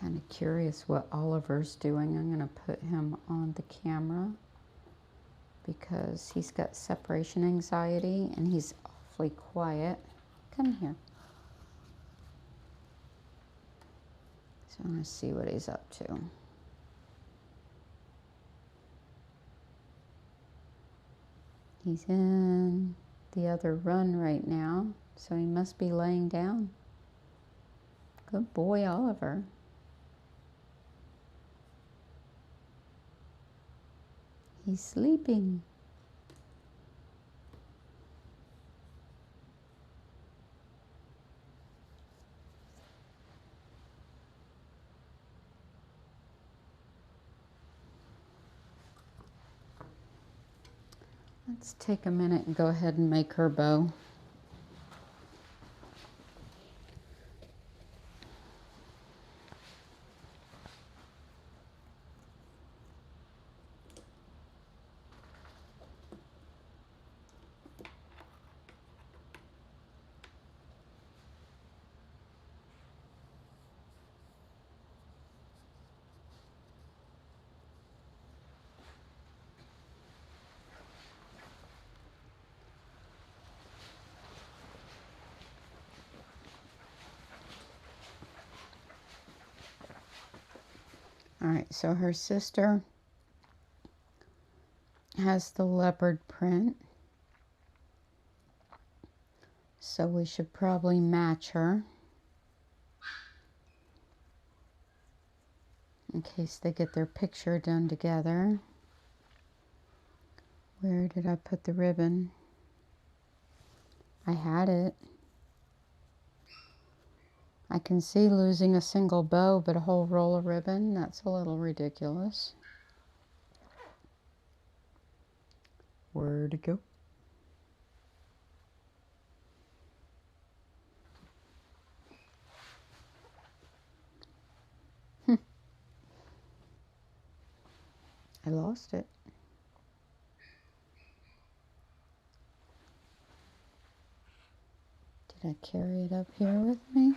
Kind of curious what Oliver's doing. I'm going to put him on the camera because he's got separation anxiety and he's awfully quiet. Come here. So I'm going to see what he's up to. He's in the other run right now, so he must be laying down. Good boy, Oliver. He's sleeping. Let's take a minute and go ahead and make her bow. All right, so her sister has the leopard print, so we should probably match her in case they get their picture done together. Where did I put the ribbon? I had it. I can see losing a single bow, but a whole roll of ribbon, that's a little ridiculous. Where'd it go? I lost it. Did I carry it up here with me?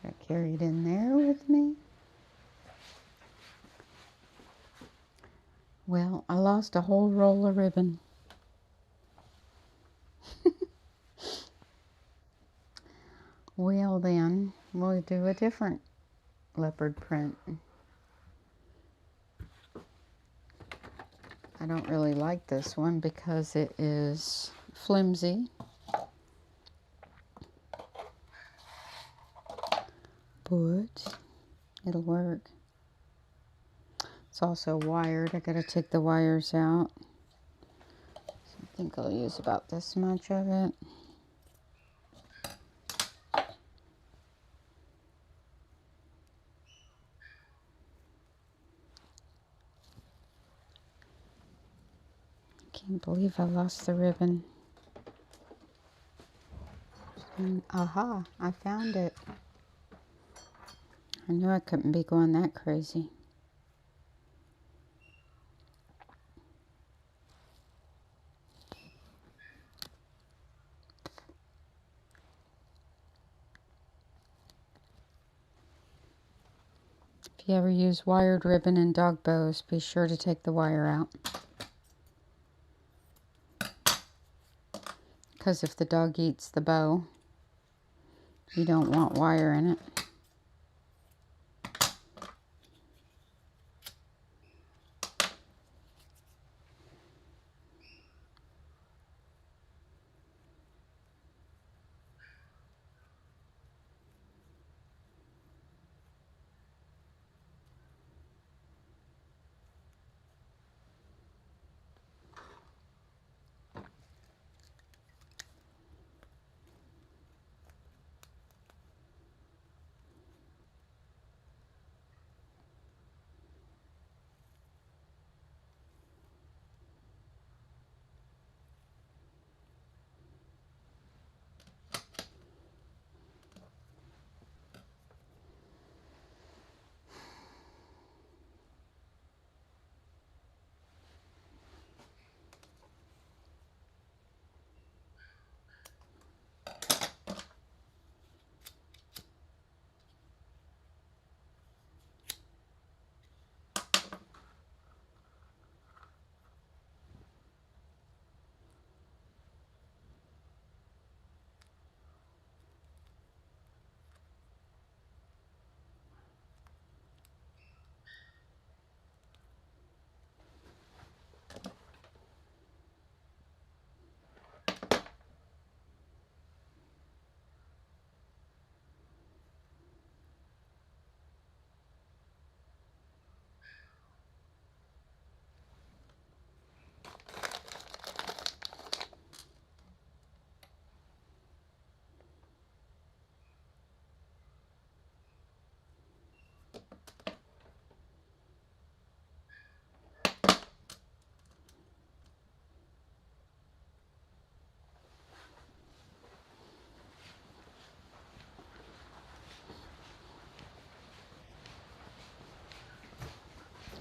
Did I carry it in there with me? Well, I lost a whole roll of ribbon. Well then, we'll do a different leopard print. I don't really like this one because it is flimsy. But it'll work. It's also wired. I gotta take the wires out. So I think I'll use about this much of it. Can't believe I lost the ribbon. And aha, I found it. I knew I couldn't be going that crazy. If you ever use wired ribbon in dog bows, be sure to take the wire out. Because if the dog eats the bow, you don't want wire in it.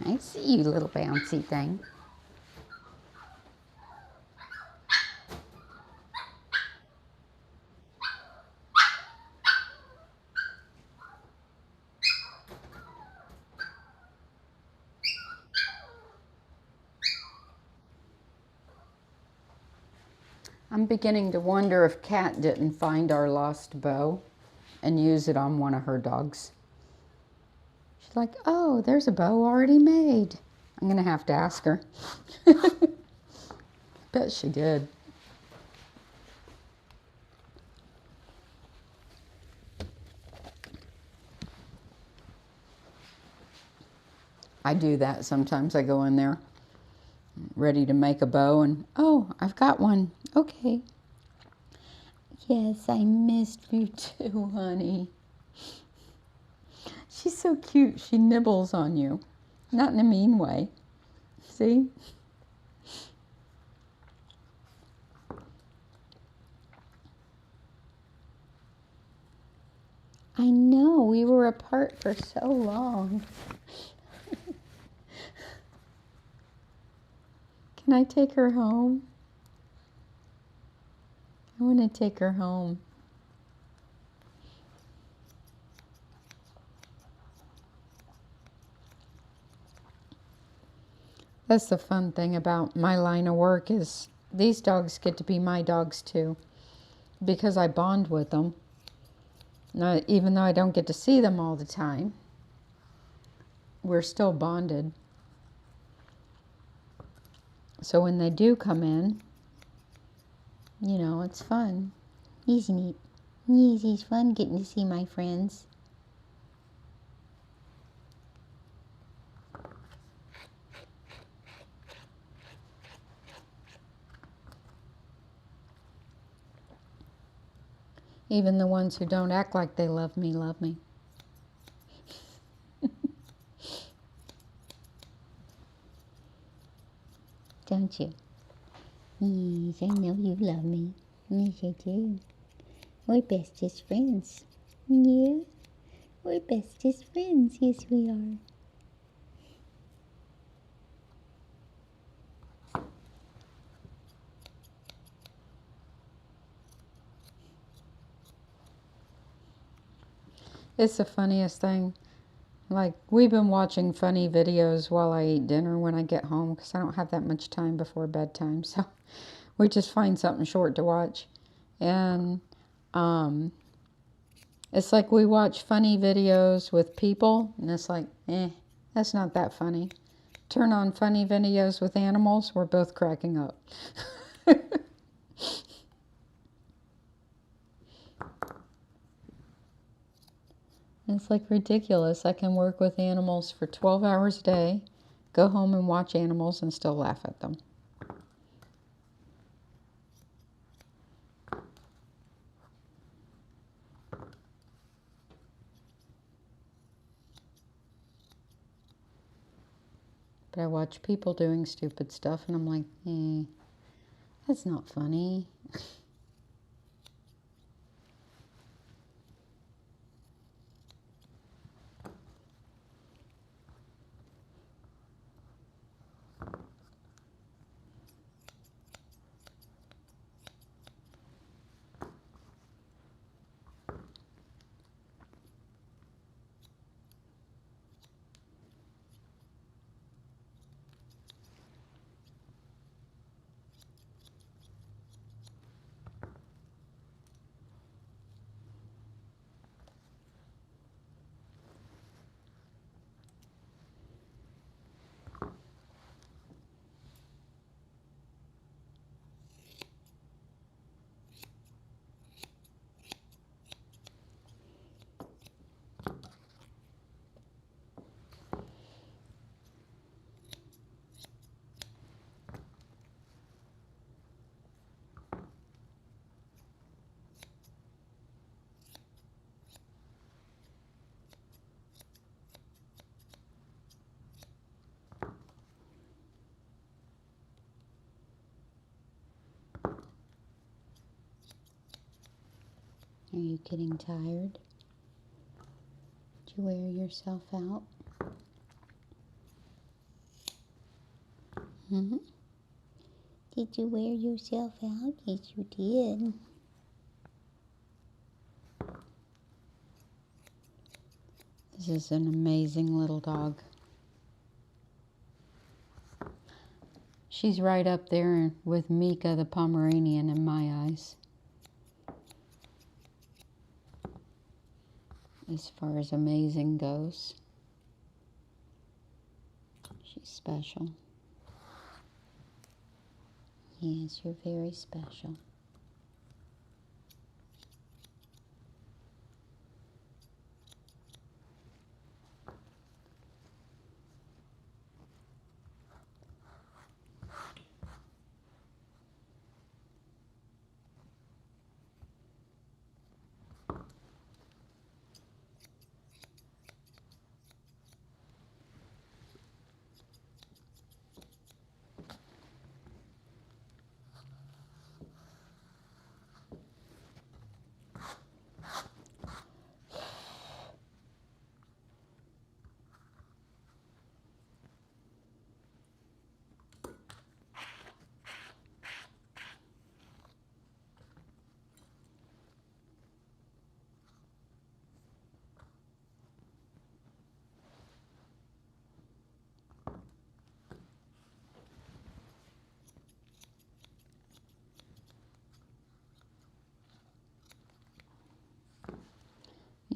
I see you, little bouncy thing. I'm beginning to wonder if Kat didn't find our lost bow and use it on one of her dogs. She's like, oh, there's a bow already made. I'm going to have to ask her. Bet she did. I do that sometimes. I go in there ready to make a bow and, oh, I've got one. Okay. Yes, I missed you too, honey. She's so cute. She nibbles on you. Not in a mean way. See? I know. We were apart for so long. Can I take her home? I want to take her home. That's the fun thing about my line of work is these dogs get to be my dogs too because I bond with them. Now, even though I don't get to see them all the time, we're still bonded. So when they do come in, you know, it's fun. Isn't it? Yes, it's fun getting to see my friends. Even the ones who don't act like they love me, love me. Don't you? Yes, I know you love me. Yes, I do. We're bestest friends. Yeah, we're bestest friends. Yes, we are. It's the funniest thing. Like, we've been watching funny videos while I eat dinner when I get home because I don't have that much time before bedtime. So we just find something short to watch. And it's like we watch funny videos with people, and it's like, that's not that funny. Turn on funny videos with animals, we're both cracking up. It's like ridiculous. I can work with animals for 12 hours a day, go home and watch animals and still laugh at them. But I watch people doing stupid stuff and I'm like, that's not funny. Are you getting tired? Did you wear yourself out? Hmm? Did you wear yourself out? Yes, you did. This is an amazing little dog. She's right up there with Mika the Pomeranian in my eyes. As far as amazing goes. She's special. Yes, you're very special.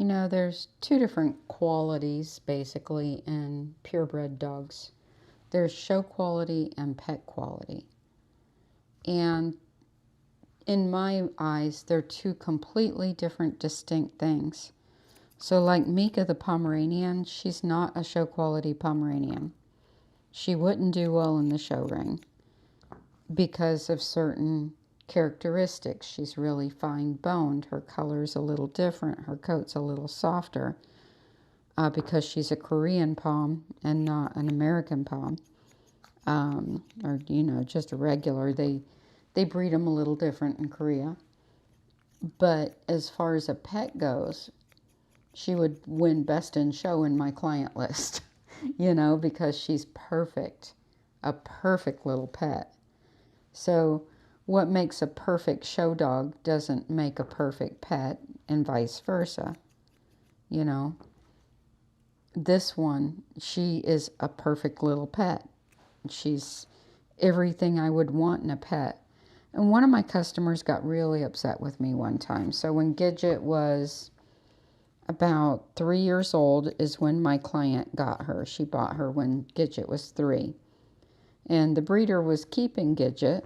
there's two different qualities basically in purebred dogs. There's show quality and pet quality. And in my eyes, they're two completely different, distinct things. So like Mika the Pomeranian, she's not a show quality Pomeranian. She wouldn't do well in the show ring because of certain characteristics. She's really fine boned. Her color's a little different. Her coat's a little softer because she's a Korean Pom and not an American Pom. Or, just a regular. They breed them a little different in Korea. But as far as a pet goes, she would win best in show in my client list, because she's perfect. A perfect little pet. So what makes a perfect show dog doesn't make a perfect pet, and vice versa. This one, she is a perfect little pet. She's everything I would want in a pet. And one of my customers got really upset with me one time. So when Gidget was about 3 years old is when my client got her. She bought her when Gidget was 3. And the breeder was keeping Gidget,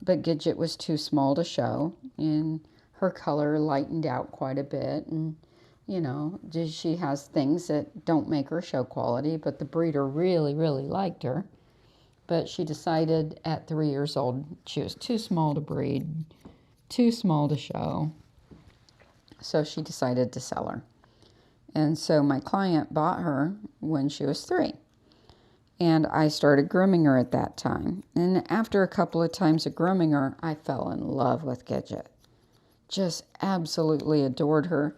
but Gidget was too small to show, and her color lightened out quite a bit. And, she has things that don't make her show quality, but the breeder really, really liked her. But she decided at 3 years old she was too small to breed, too small to show. So she decided to sell her. And so my client bought her when she was 3. And I started grooming her at that time. And after a couple of times of grooming her, I fell in love with Gidget. Just absolutely adored her.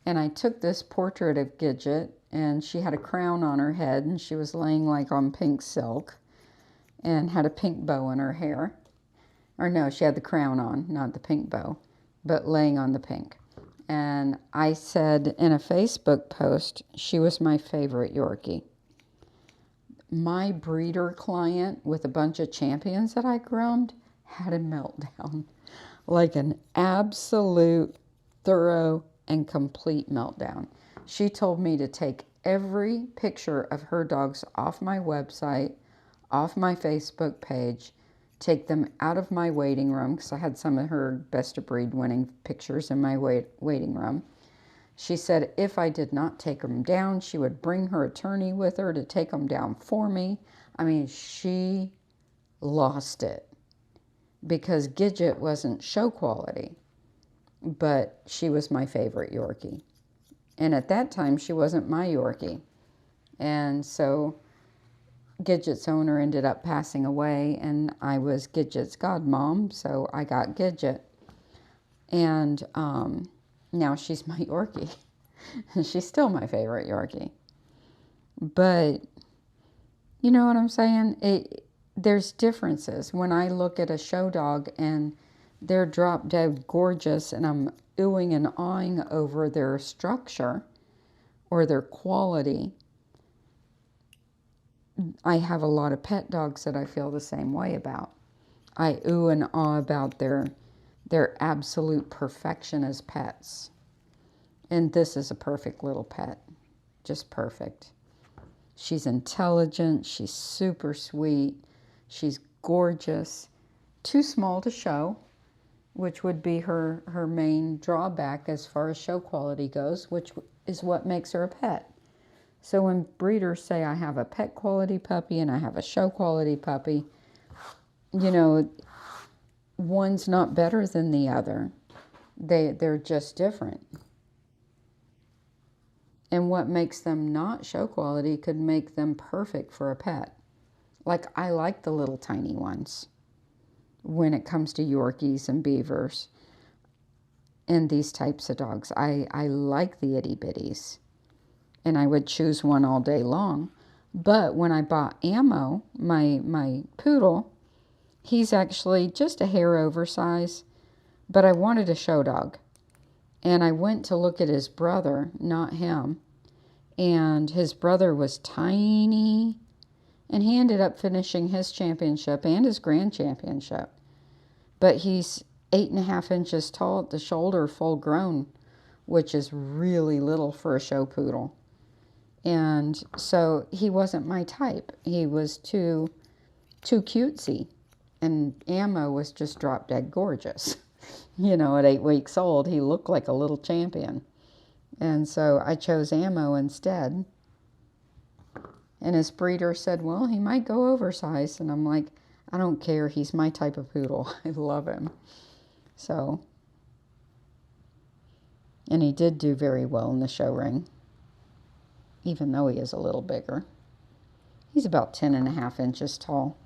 And I took this portrait of Gidget, and she had a crown on her head, and she was laying like on pink silk, and had a pink bow in her hair. Or no, she had the crown on, not the pink bow, but laying on the pink. And I said in a Facebook post, she was my favorite Yorkie. My breeder client with a bunch of champions that I groomed had a meltdown. Like an absolute, thorough, and complete meltdown. She told me to take every picture of her dogs off my website, off my Facebook page, take them out of my waiting room, because I had some of her best of breed winning pictures in my waiting room. She said if I did not take them down, she would bring her attorney with her to take them down for me. I mean, she lost it because Gidget wasn't show quality, but she was my favorite Yorkie. And at that time, she wasn't my Yorkie. And so Gidget's owner ended up passing away, and I was Gidget's godmom, so I got Gidget. And now she's my Yorkie. She's still my favorite Yorkie. But you know what I'm saying? There's differences. When I look at a show dog and they're drop dead gorgeous, and I'm oohing and awing over their structure or their quality, I have a lot of pet dogs that I feel the same way about. I ooh and awe about their absolute perfection as pets. And this is a perfect little pet. Just perfect. She's intelligent. She's super sweet. She's gorgeous. Too small to show, which would be her main drawback as far as show quality goes, which is what makes her a pet. So when breeders say I have a pet quality puppy and I have a show quality puppy, one's not better than the other. They're just different. And what makes them not show quality could make them perfect for a pet. Like, I like the little tiny ones when it comes to Yorkies and Beavers and these types of dogs. I like the itty bitties, and I would choose one all day long. But when I bought Ammo, my poodle, he's actually just a hair oversized, but I wanted a show dog. And I went to look at his brother, not him. And his brother was tiny. And he ended up finishing his championship and his grand championship. But he's 8.5 inches tall at the shoulder, full grown, which is really little for a show poodle. And so he wasn't my type. He was too cutesy. And Ammo was just drop dead gorgeous. You know, at 8 weeks old, he looked like a little champion. And so I chose Ammo instead. And his breeder said, well, he might go oversized. And I'm like, I don't care. He's my type of poodle. I love him. So, and he did do very well in the show ring, even though he is a little bigger. He's about 10.5 inches tall.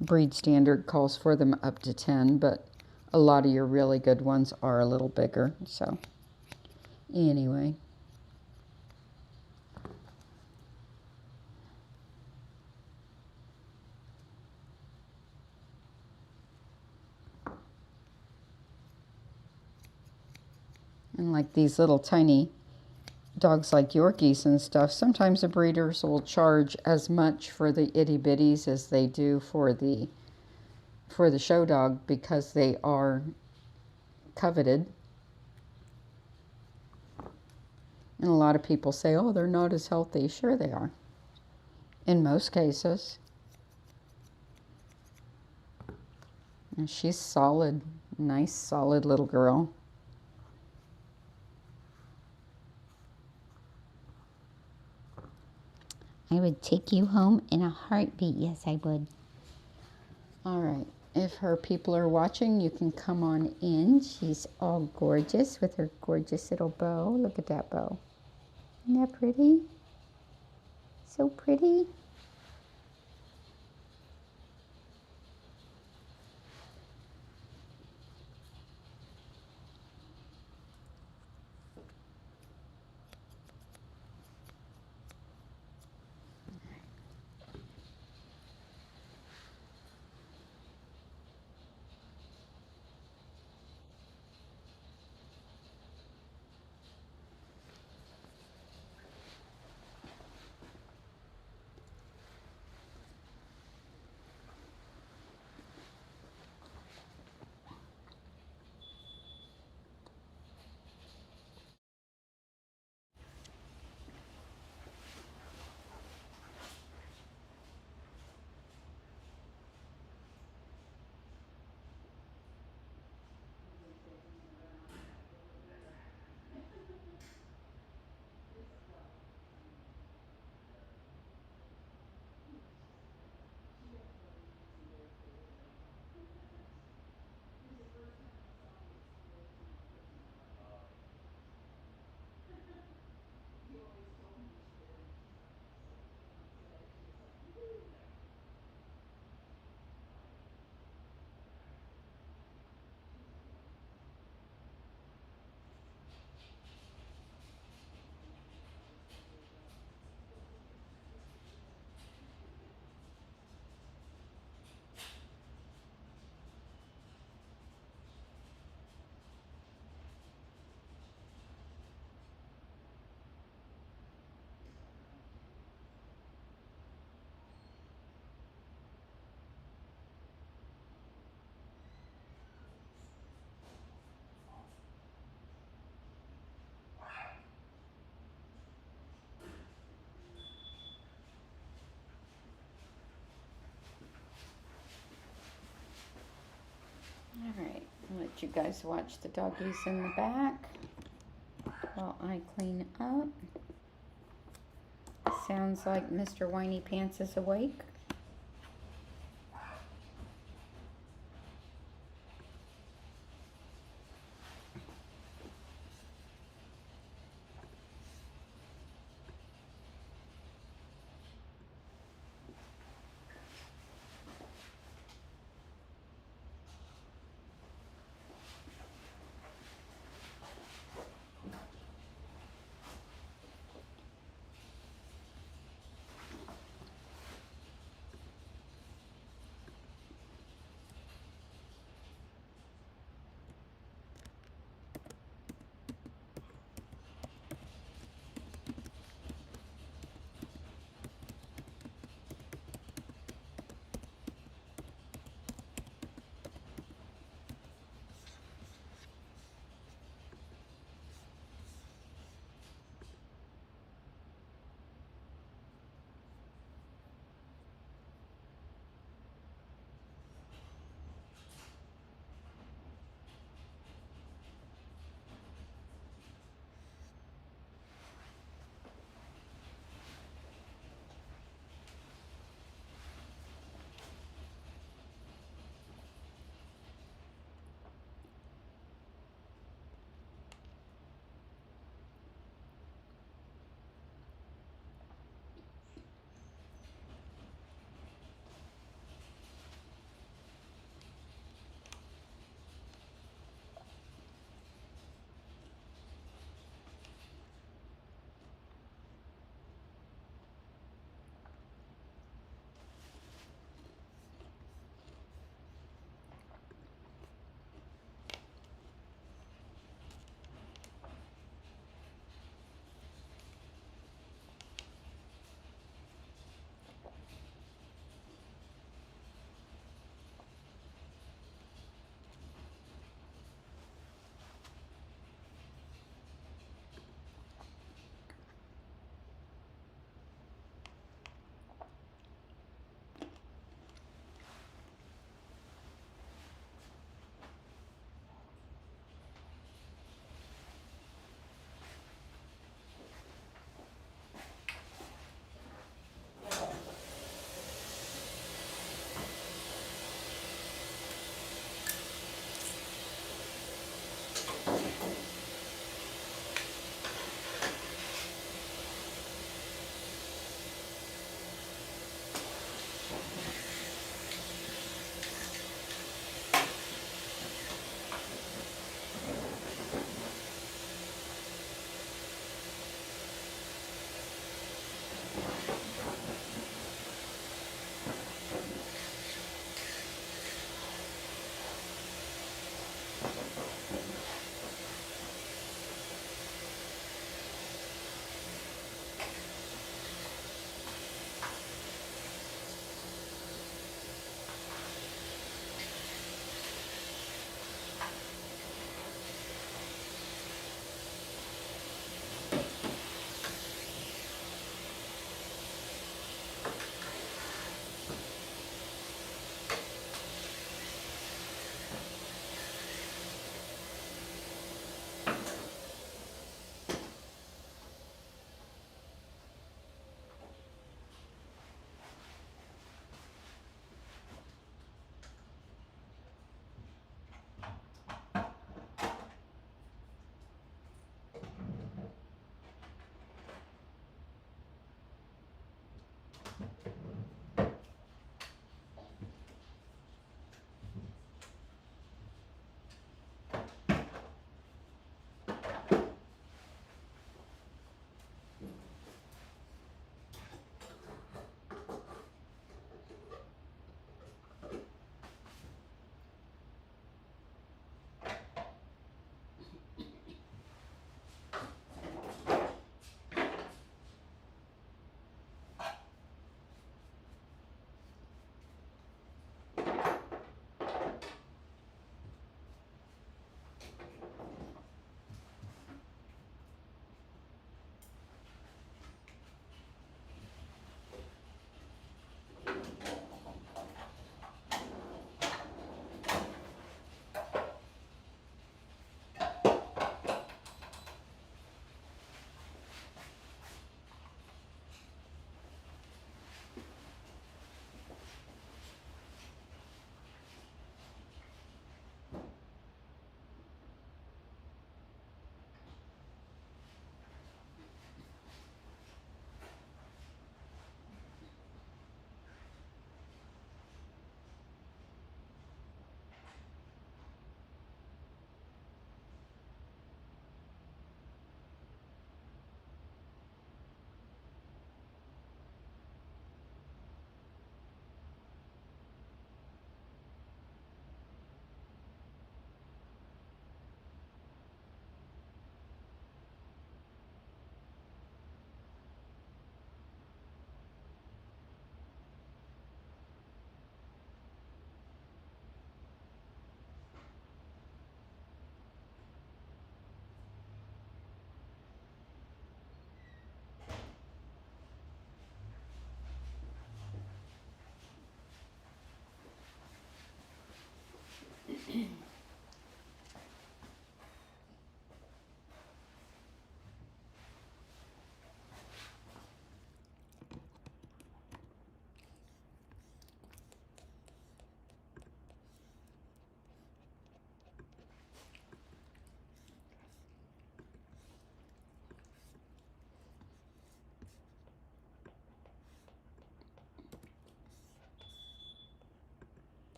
Breed standard calls for them up to 10, but a lot of your really good ones are a little bigger. So, anyway. And like these little tiny dogs like Yorkies and stuff, sometimes the breeders will charge as much for the itty bitties as they do for the show dog because they are coveted. And a lot of people say, oh, they're not as healthy. Sure they are. In most cases. And she's solid, nice, solid little girl. I would take you home in a heartbeat. Yes, I would. All right. If her people are watching, you can come on in. She's all gorgeous with her gorgeous little bow. Look at that bow. Isn't that pretty? So pretty. All right. I'll let you guys watch the doggies in the back while I clean up. Sounds like Mr. Whiny Pants is awake.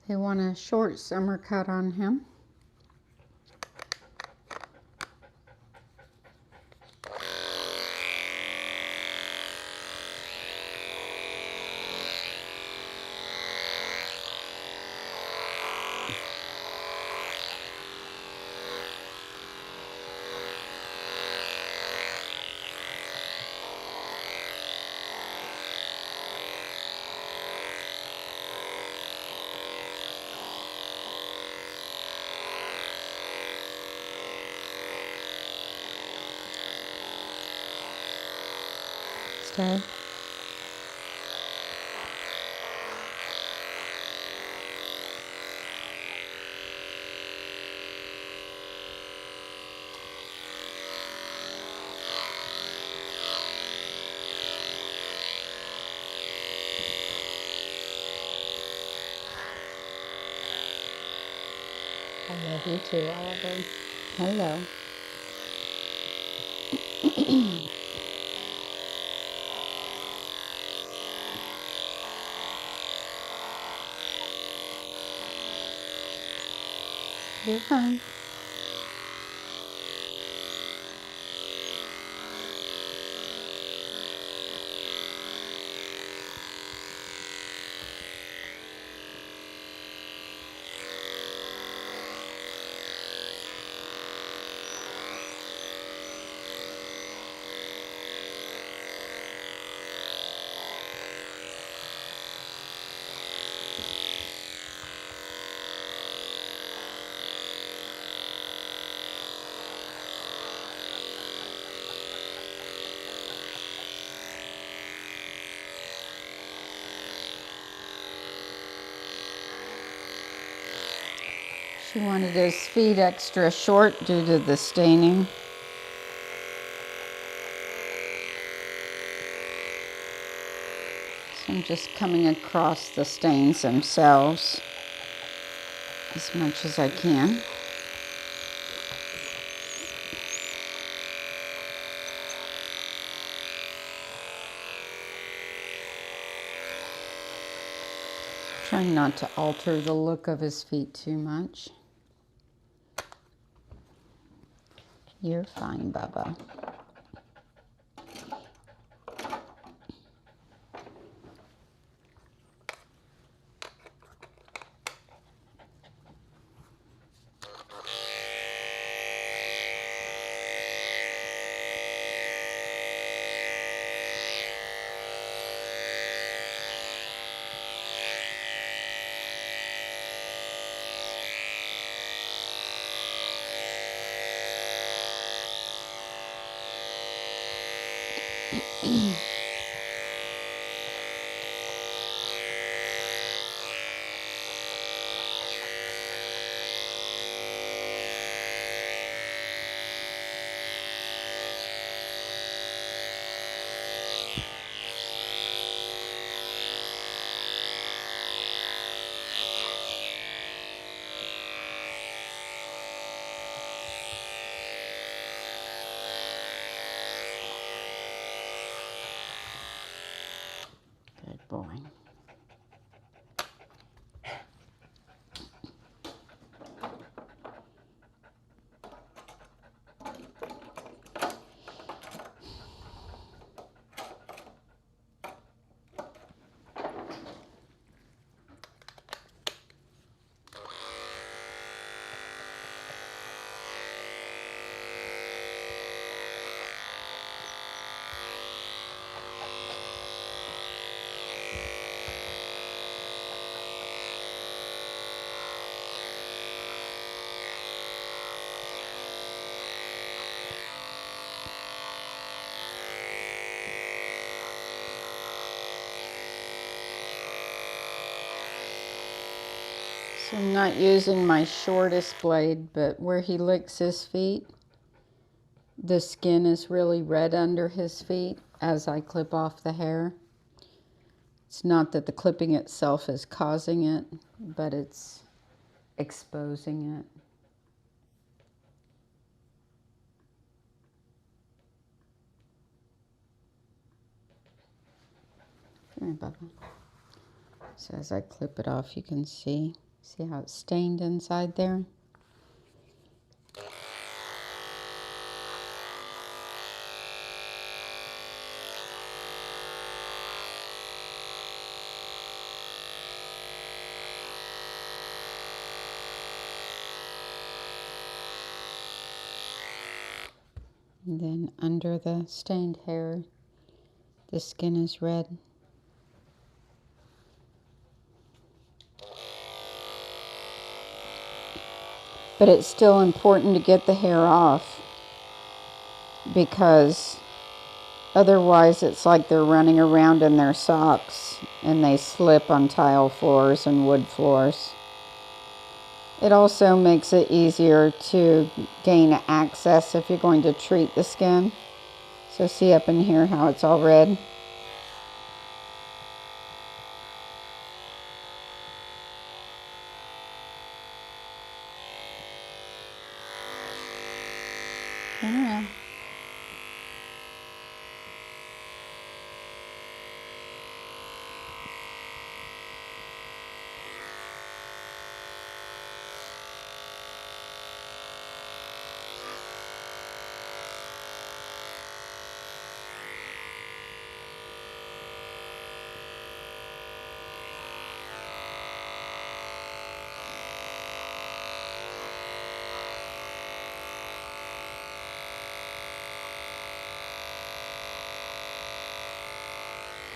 They want a short summer cut on him. Stay. I love you too, Oliver. Hello. You're fine. She wanted his feet extra short due to the staining. So I'm just coming across the stains themselves as much as I can. Trying not to alter the look of his feet too much. You're fine, Bubba. Good boy. So I'm not using my shortest blade, but where he licks his feet, the skin is really red under his feet as I clip off the hair. It's not that the clipping itself is causing it, but it's exposing it. Come here, Bubba. So as I clip it off, you can see See how it's stained inside there? And then under the stained hair, the skin is red. But it's still important to get the hair off, because otherwise it's like they're running around in their socks and they slip on tile floors and wood floors. It also makes it easier to gain access if you're going to treat the skin. So see up in here how it's all red? Yeah.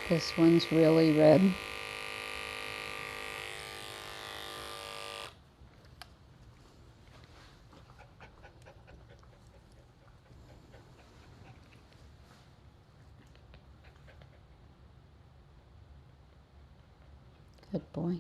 This one's really red. Good boy.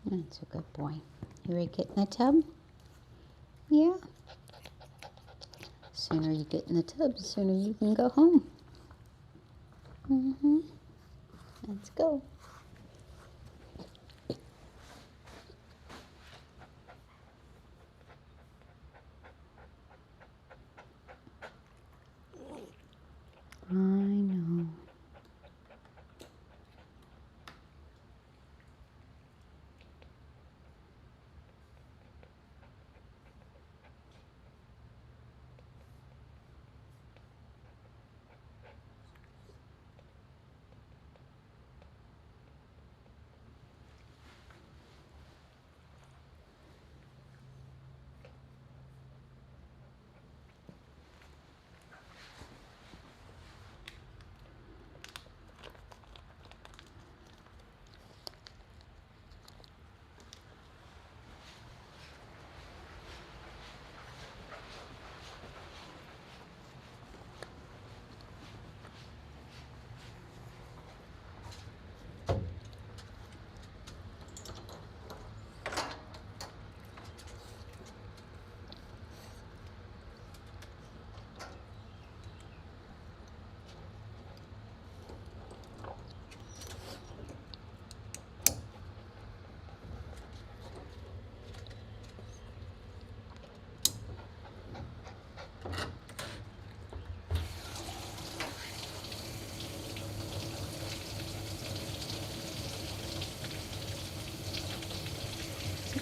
That's a good boy. You ready to get in the tub? Yeah. The sooner you get in the tub, the sooner you can go home. Let's go. I know.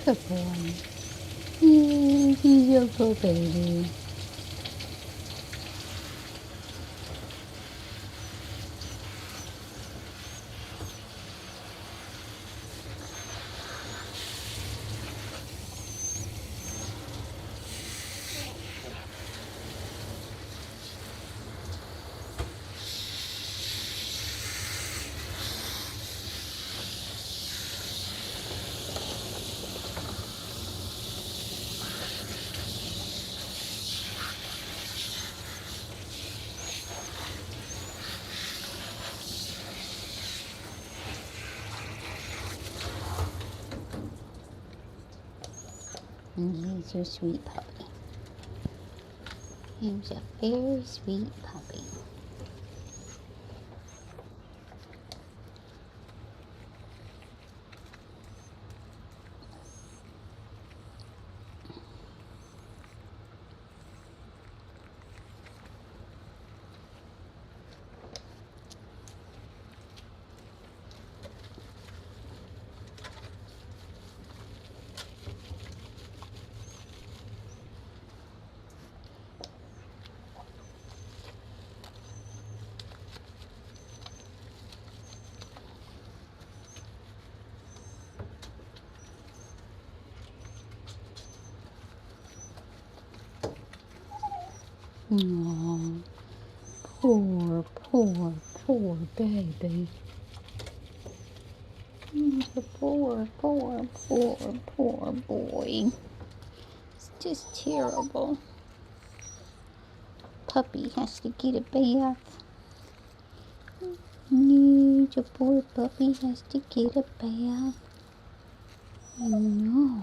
Good boy. Yeah, he's a good baby. And he's a sweet puppy. He's a very sweet puppy. Aww, poor baby. He's a poor boy. It's just terrible. Puppy has to get a bath. No, the poor puppy has to get a bath. I know.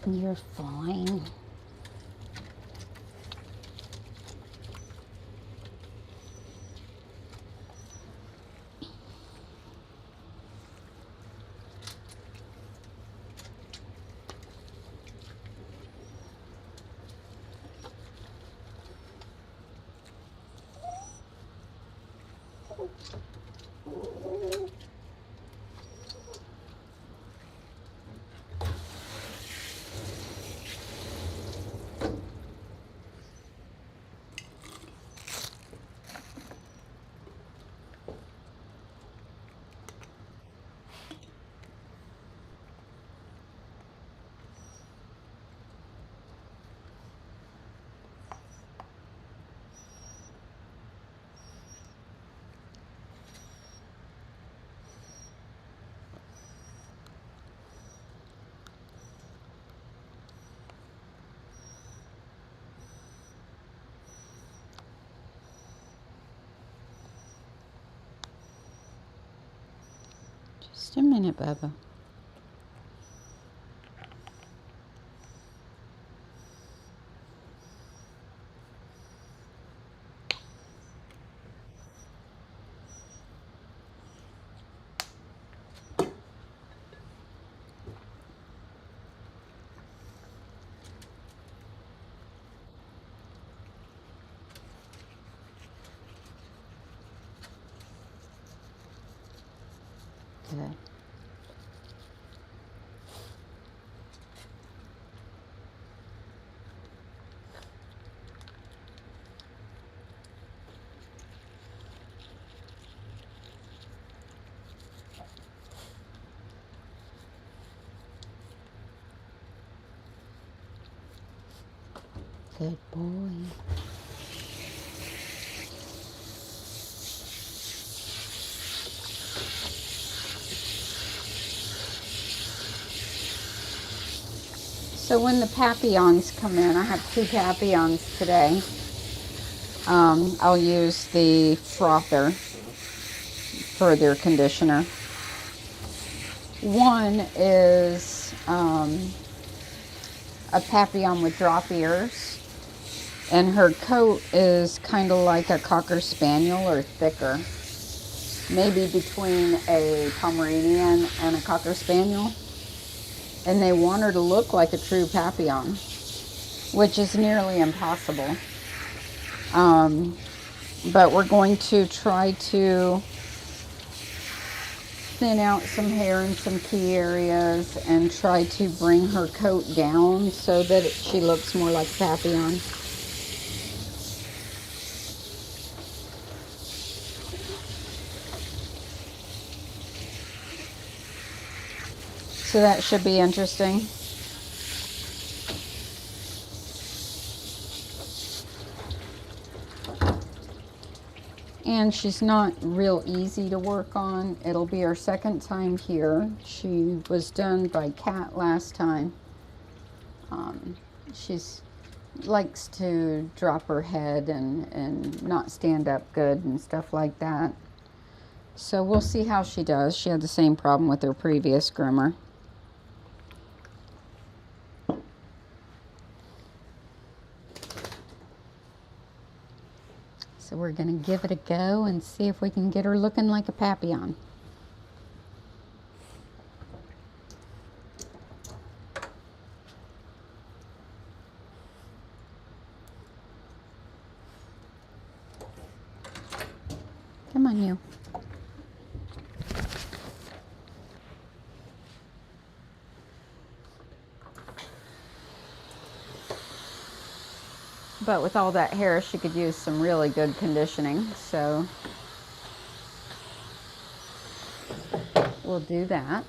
You're fine. Just a minute, Bubba. Good. Good boy. So when the papillons come in, I have 2 papillons today. I'll use the frother for their conditioner. One is a papillon with drop ears, and her coat is kind of like a Cocker Spaniel or thicker, maybe between a Pomeranian and a Cocker Spaniel. And they want her to look like a true papillon, which is nearly impossible. But we're going to try to thin out some hair in some key areas and try to bring her coat down so that she looks more like a papillon. So that should be interesting. And she's not real easy to work on. It'll be her second time here. She was done by Kat last time. She's likes to drop her head and not stand up good and stuff like that. So we'll see how she does. She had the same problem with her previous groomer. So we're going to give it a go and see if we can get her looking like a papillon. Come on, you. But with all that hair, she could use some really good conditioning, so we'll do that.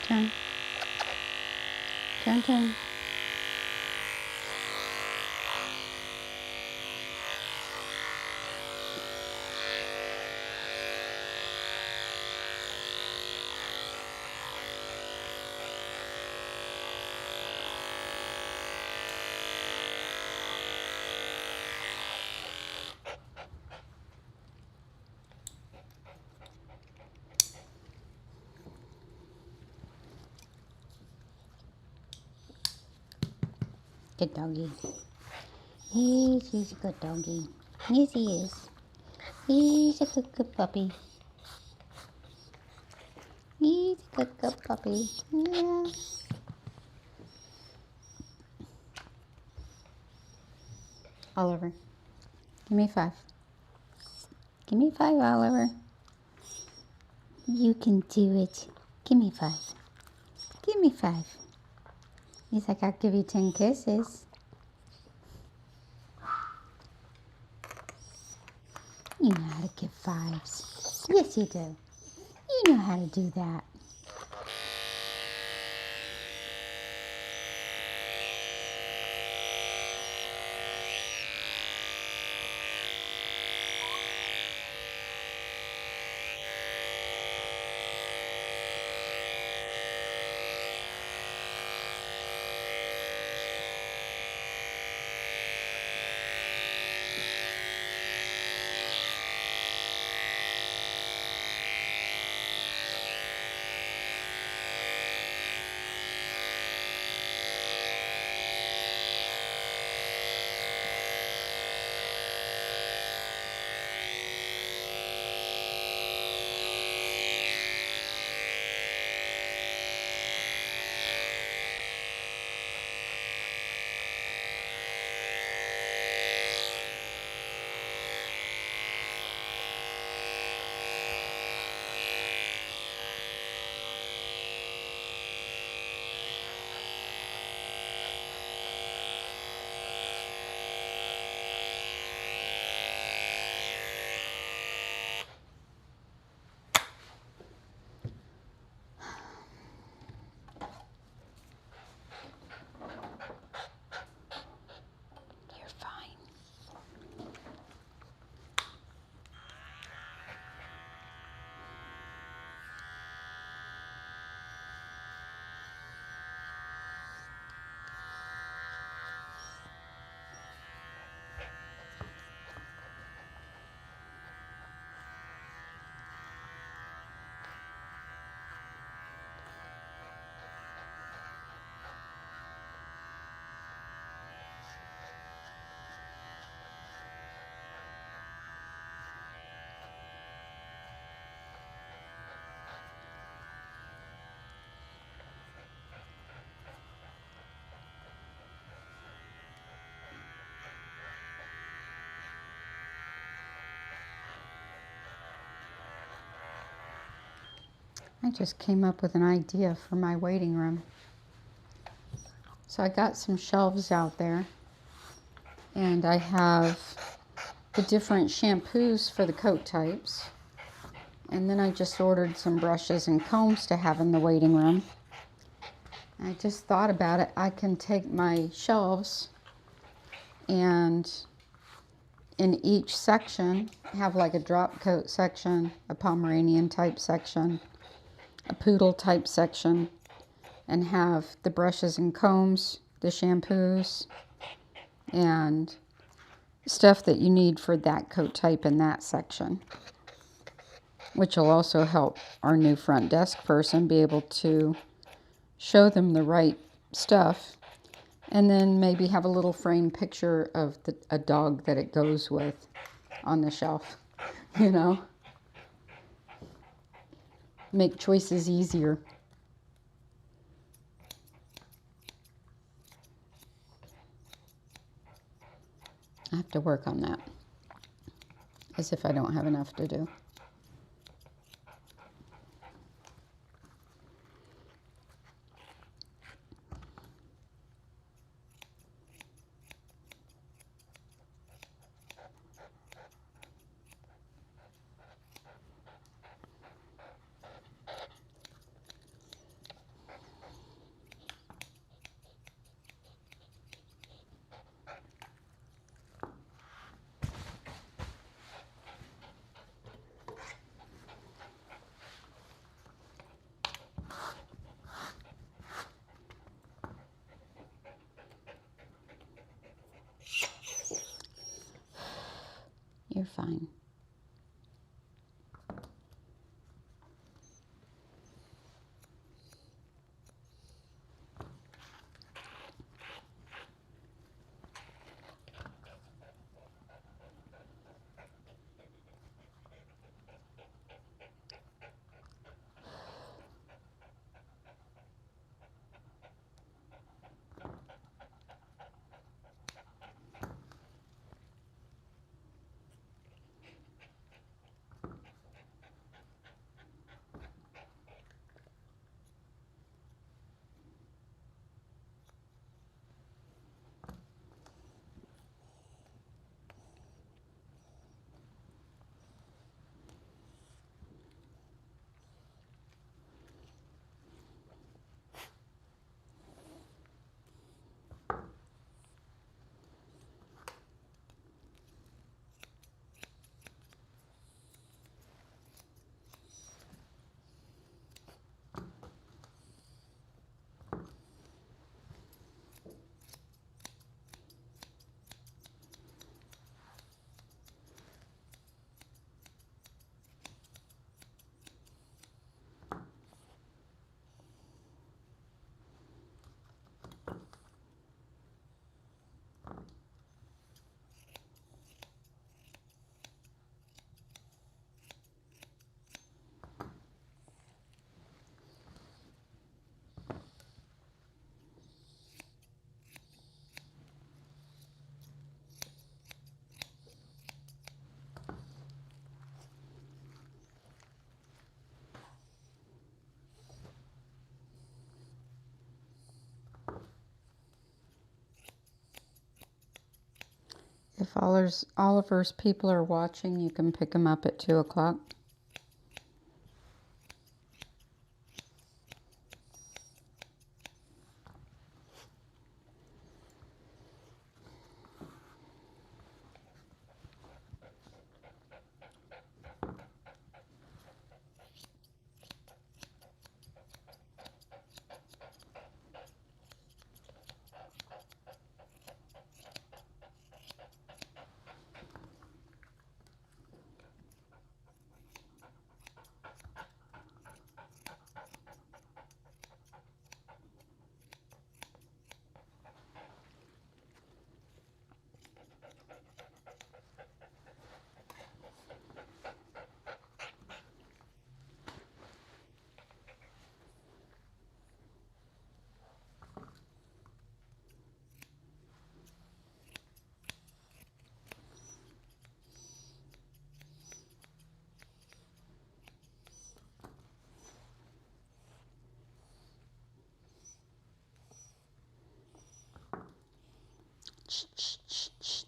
Turn. Turn, turn. Good doggy. Yes, he's a good doggy. Yes, he is. He's a good puppy. He's a good puppy. Yeah. Oliver, give me 5. Give me 5, Oliver. You can do it. Give me 5. Give me 5. He's like, I'll give you 10 kisses. You know how to give 5s. Yes, you do. You know how to do that. You're fine. I just came up with an idea for my waiting room. So I got some shelves out there, and I have the different shampoos for the coat types. And then I just ordered some brushes and combs to have in the waiting room. I just thought about it. I can take my shelves and in each section have like a drop coat section, a Pomeranian type section, a poodle type section, and have the brushes and combs, the shampoos, and stuff that you need for that coat type in that section, which will also help our new front desk person be able to show them the right stuff, and then maybe have a little frame picture of a dog that it goes with on the shelf, you know, make choices easier. I have to work on that, as if I don't have enough to do. You're fine. If Oliver's people are watching, you can pick them up at 2 o'clock. Shh, shh, shh, shh.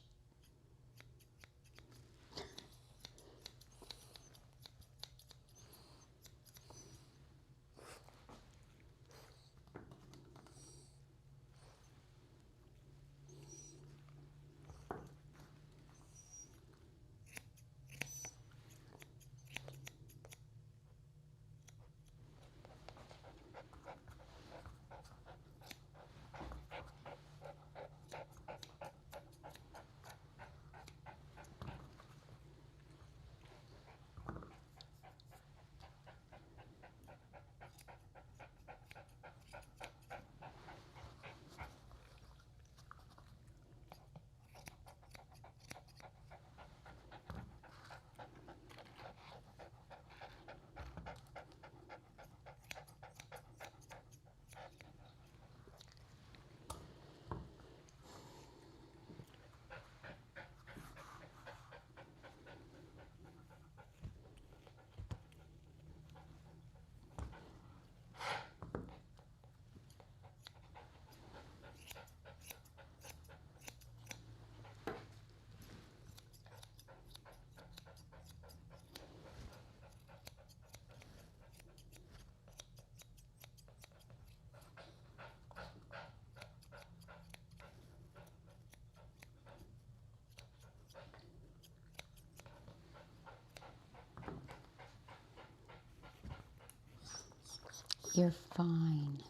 You're fine.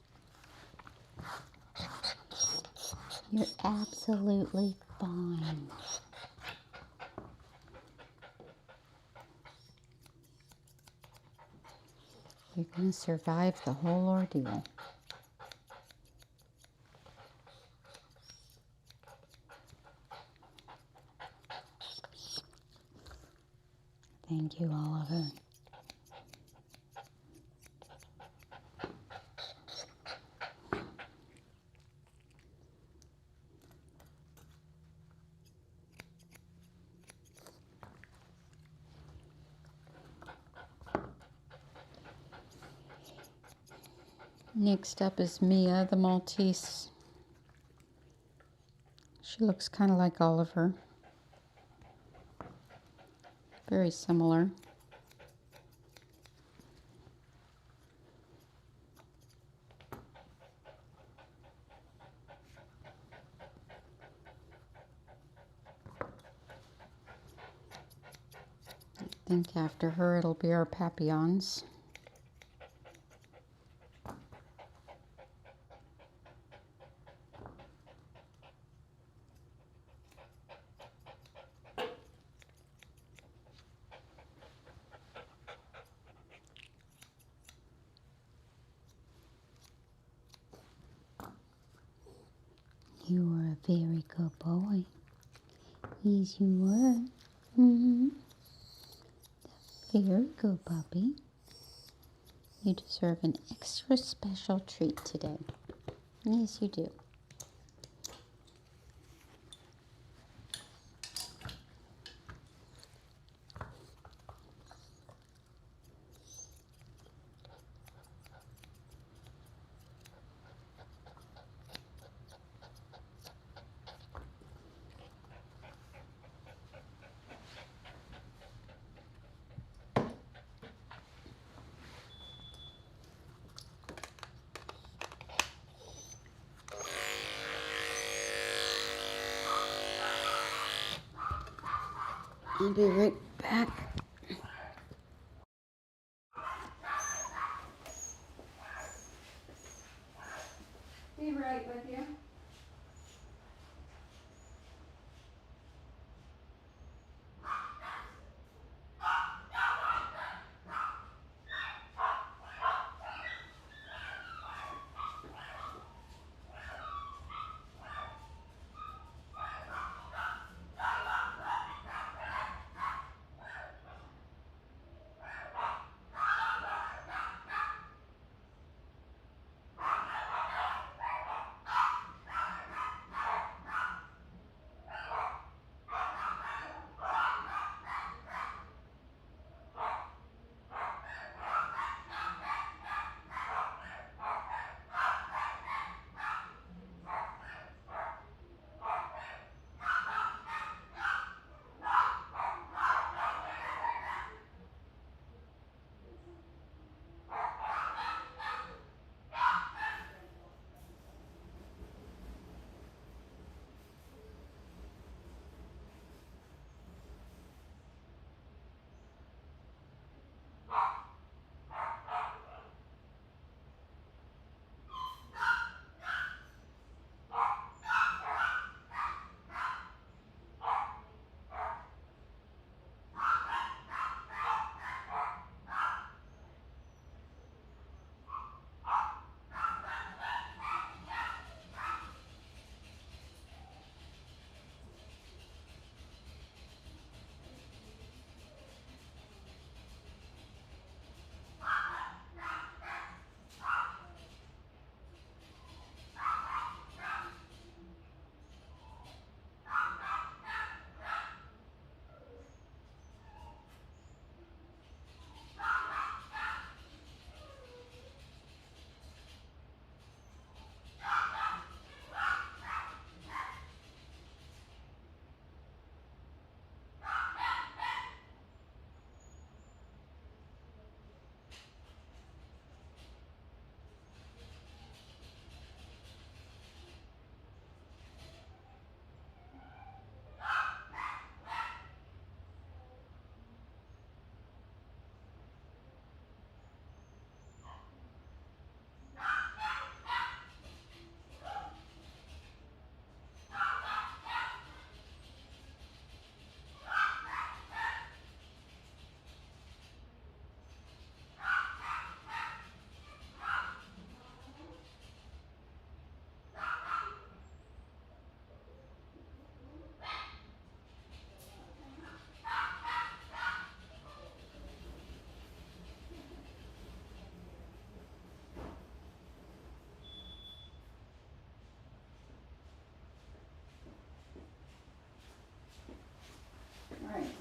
You're absolutely fine. You're going to survive the whole ordeal. Thank you, Oliver. Next up is Mia, the Maltese. She looks kind of like Oliver. Very similar. I think after her it'll be our papillons. You were a very good boy. Yes, you were. Very good, puppy. You deserve an extra special treat today. Yes, you do. I'll be right back. Be right with you.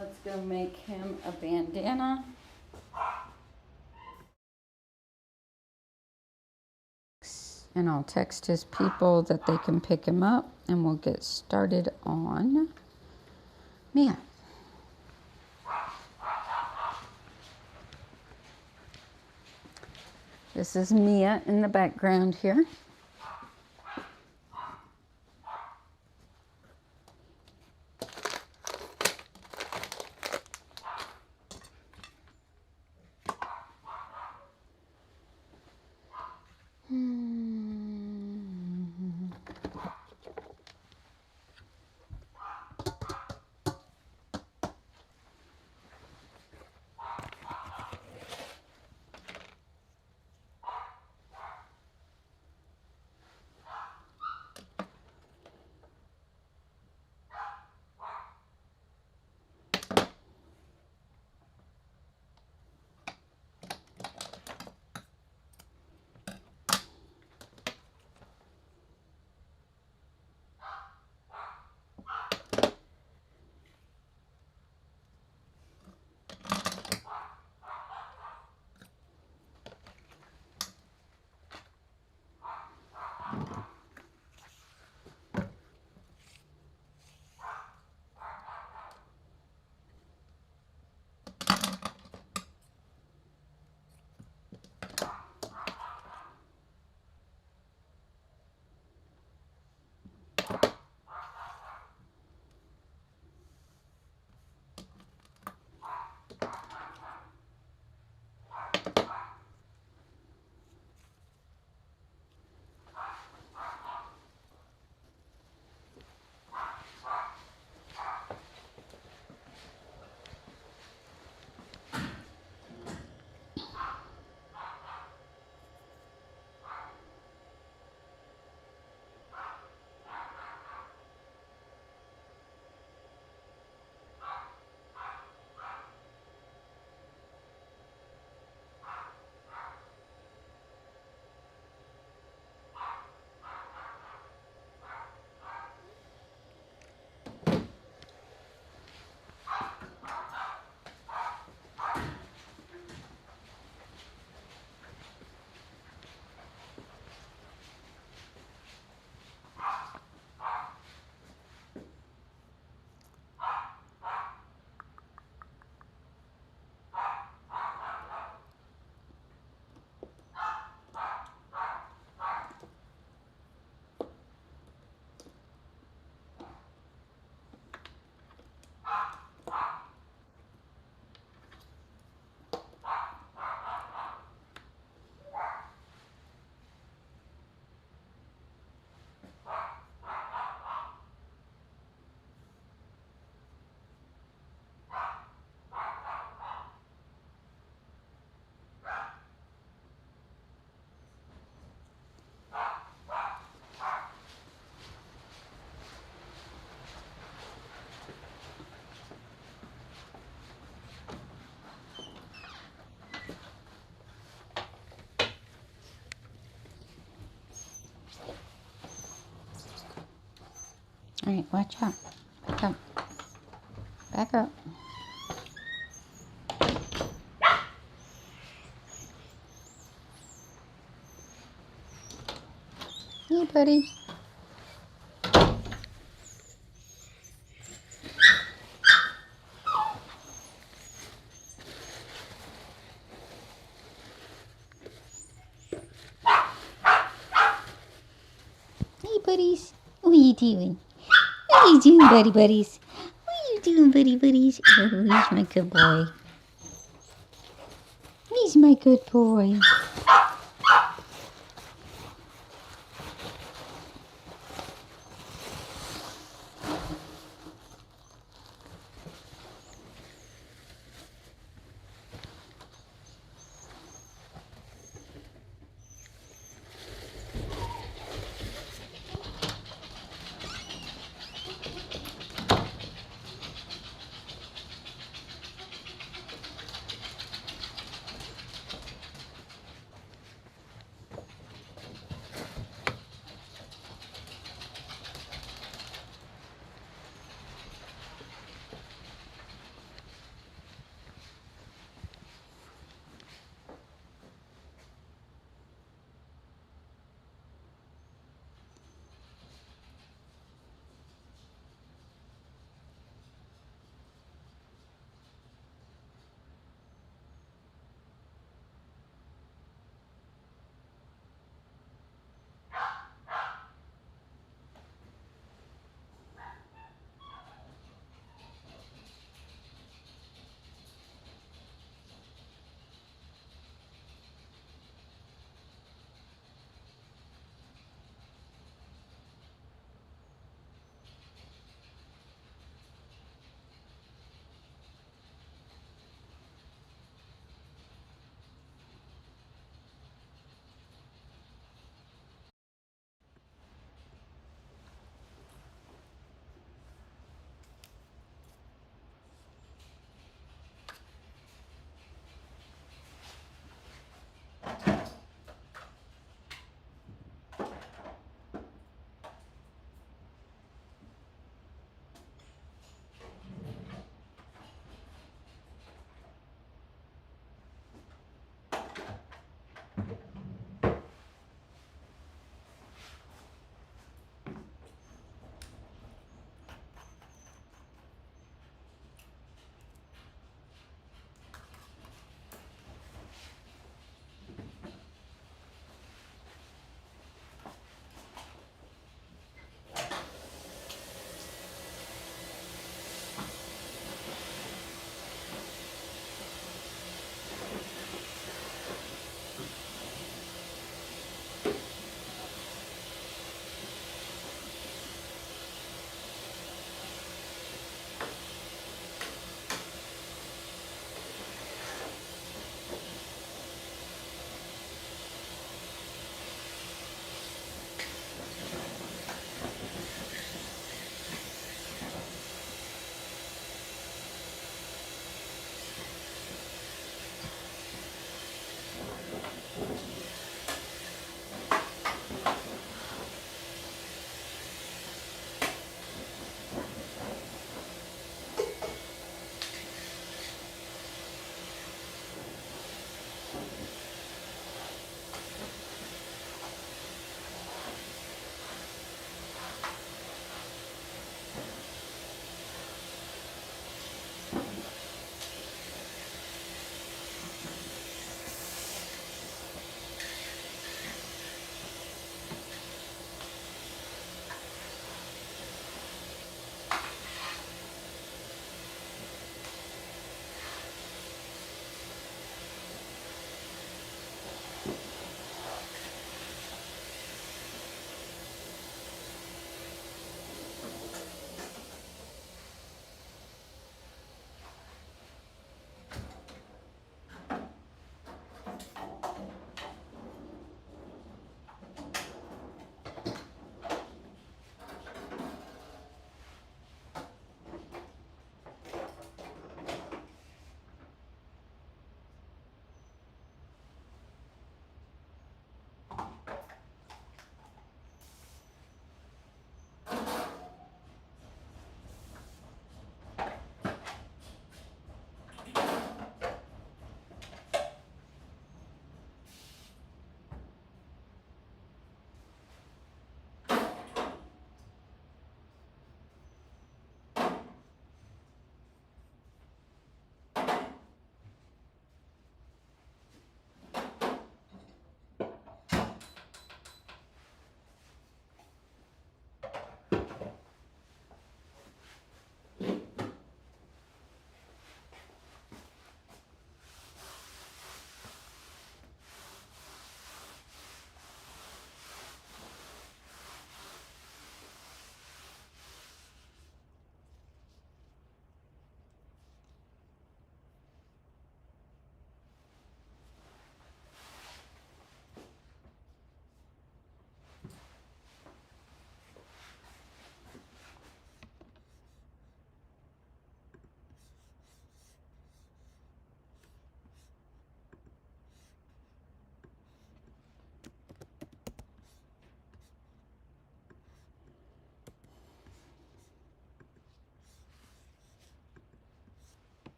Let's go make him a bandana. And I'll text his people that they can pick him up, and we'll get started on Mia. This is Mia in the background here. All right, watch out. Back up. Back up. Hey, buddy. Hey, buddies. What are you doing? What are you doing, buddy buddies? What are you doing, buddy buddies? Oh, he's my good boy. He's my good boy.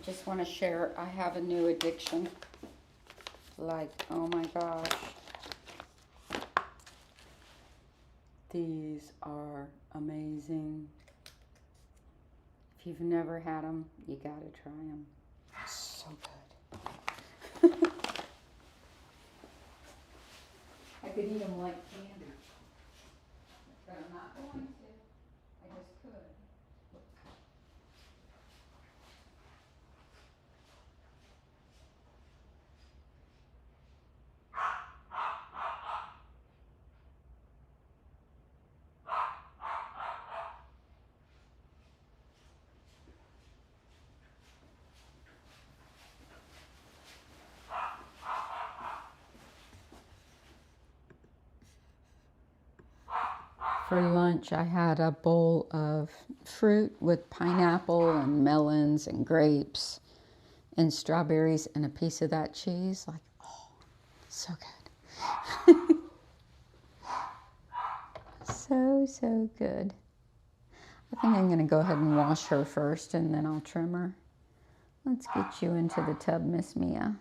just want to share, I have a new addiction. Like, oh my gosh. These are amazing. If you've never had them, you gotta try them. So good. I could eat them like candy. But I'm not going to. I just could. For lunch, I had a bowl of fruit with pineapple and melons and grapes and strawberries and a piece of that cheese. Like, oh, so good. So good. I think I'm going to go ahead and wash her first and then I'll trim her. Let's get you into the tub, Miss Mia.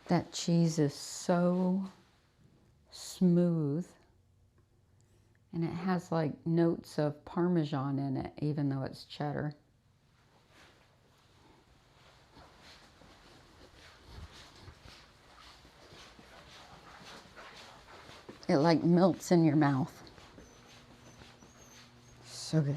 That cheese is so smooth, and it has like notes of Parmesan in it, even though it's cheddar. It like melts in your mouth. So good.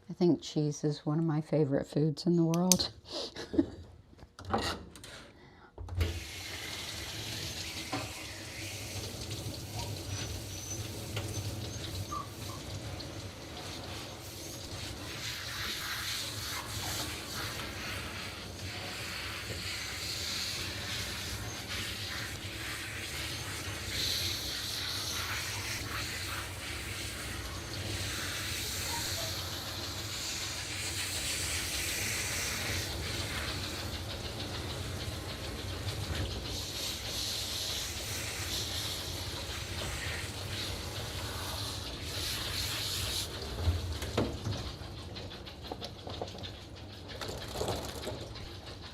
I think cheese is one of my favorite foods in the world.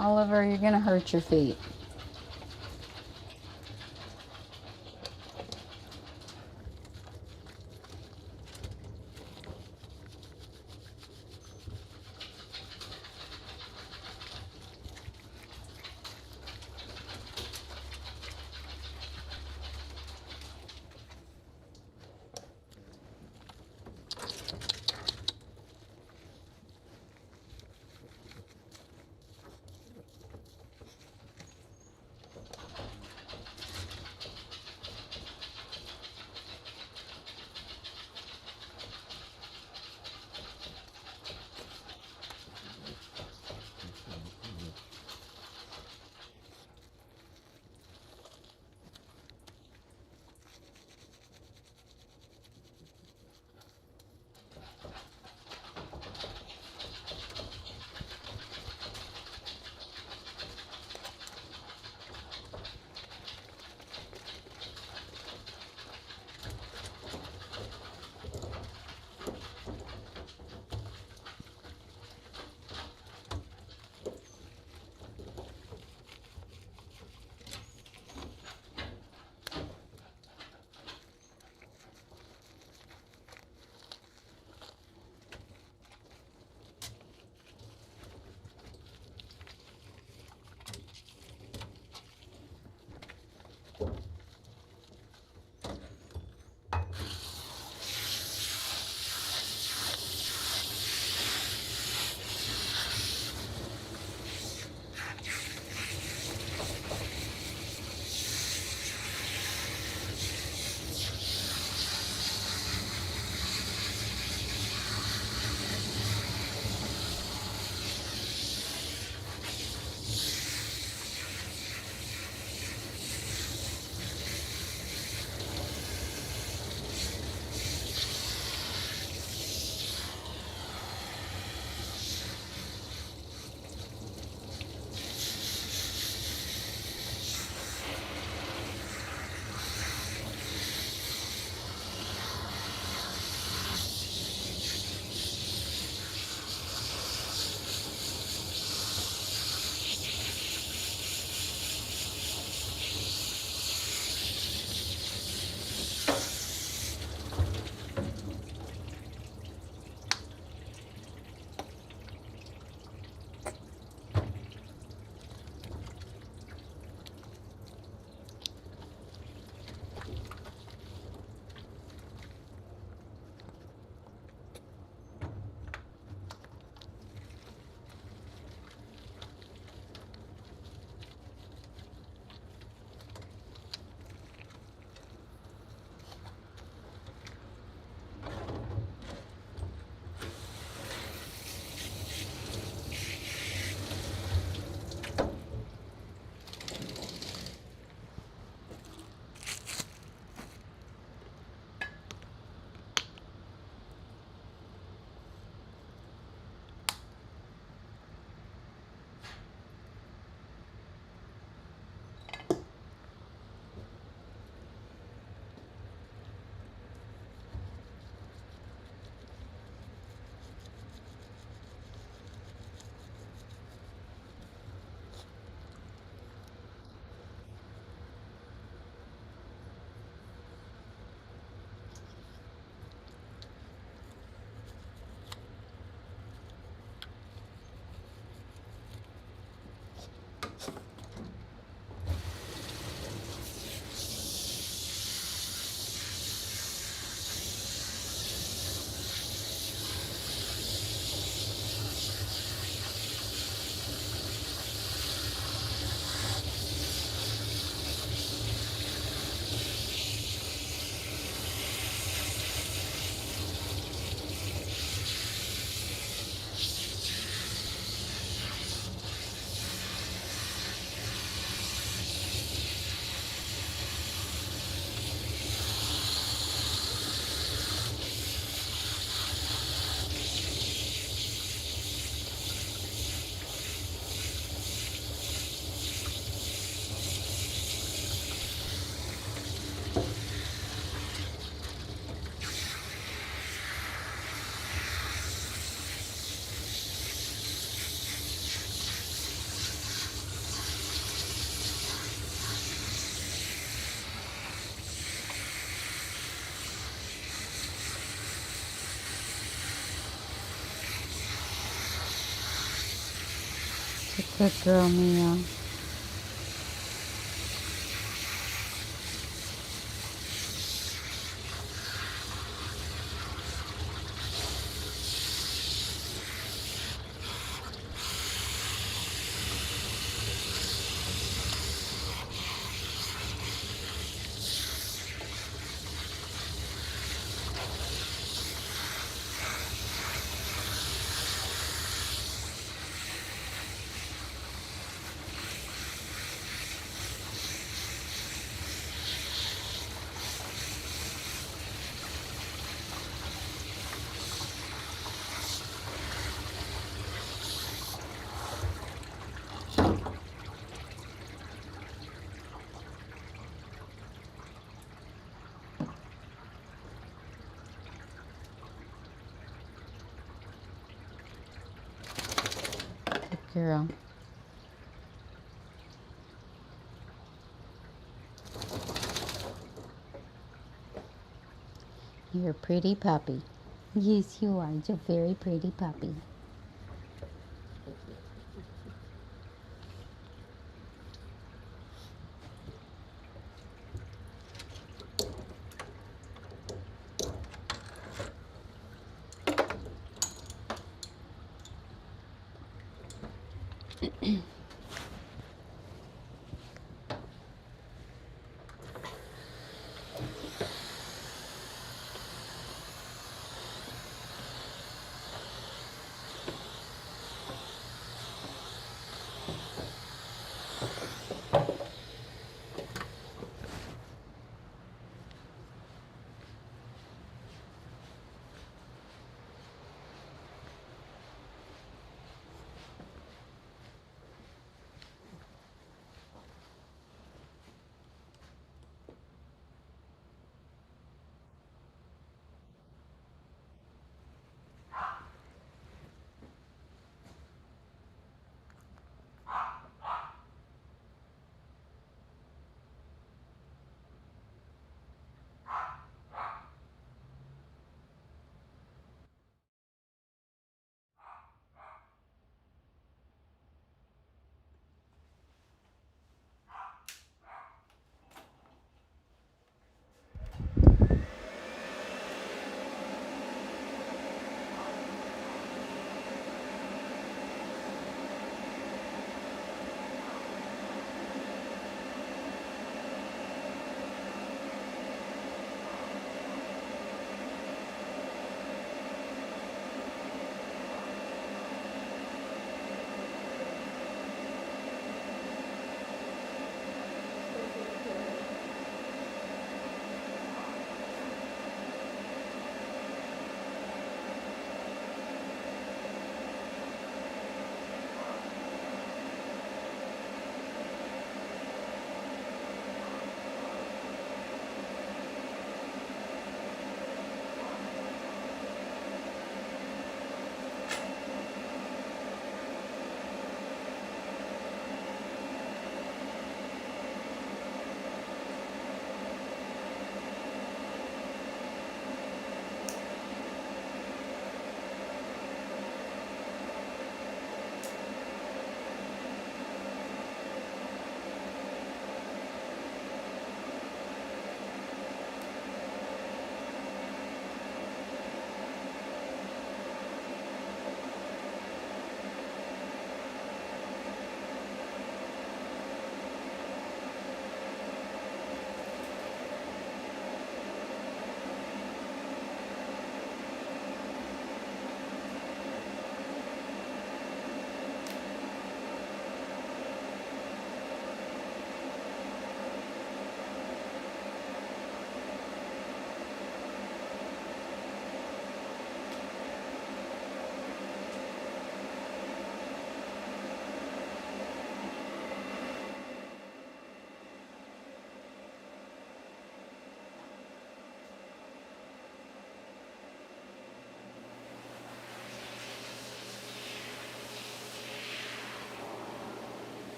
Oliver, you're gonna hurt your feet. Good girl, Mia. Good girl. You're a pretty puppy. Yes, you are. You're a very pretty puppy.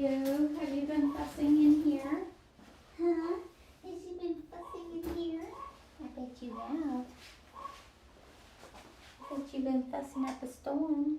you? Have you been fussing in here? Huh? Has you been fussing in here? I bet you have. I bet you've been fussing up a storm.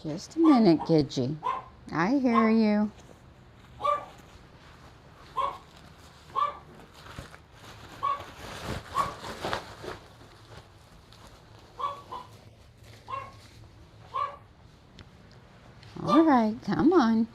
Just a minute, Gidgey. I hear you. All right, come on.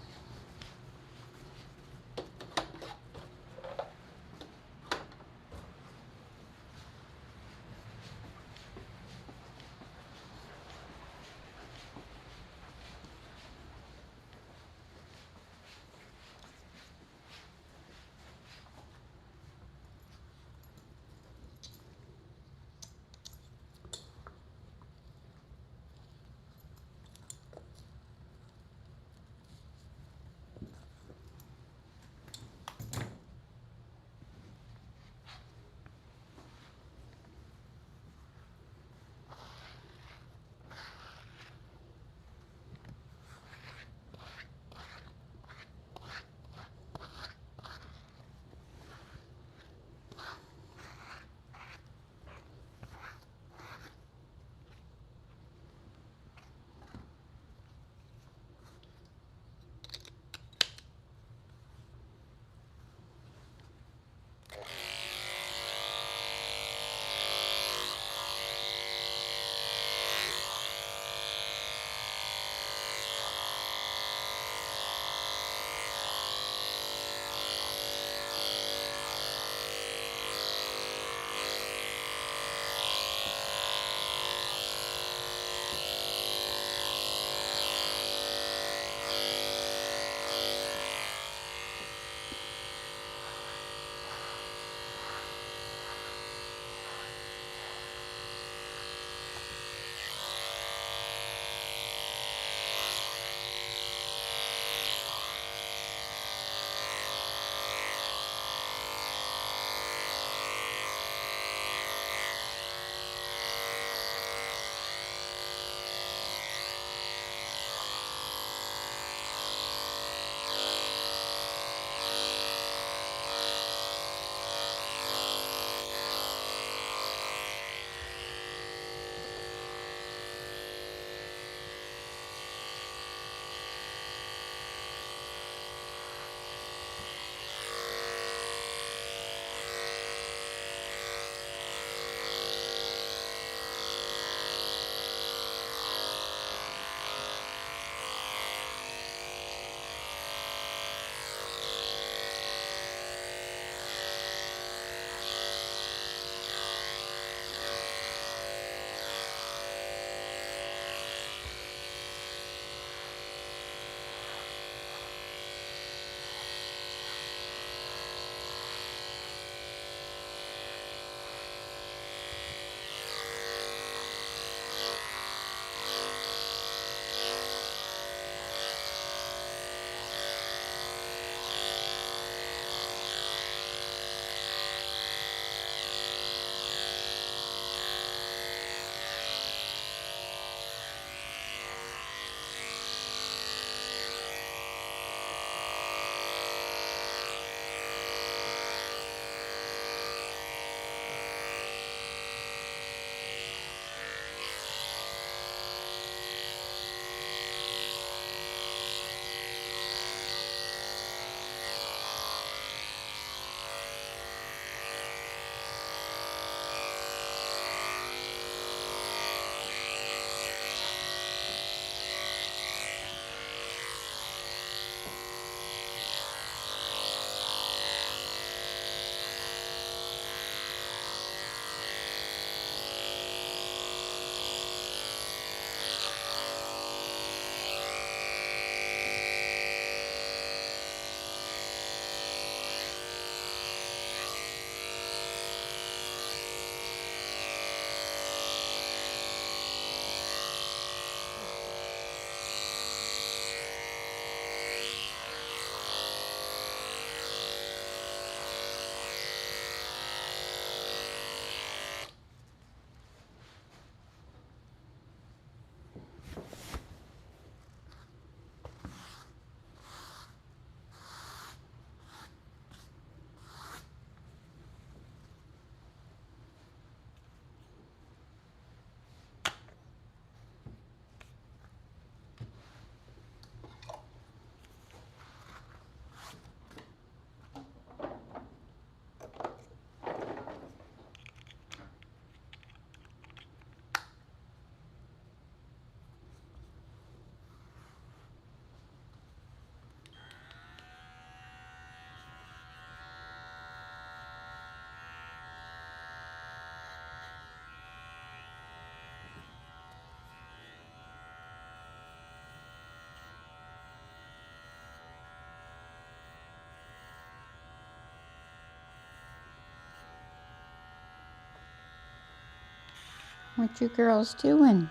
What you girls doing?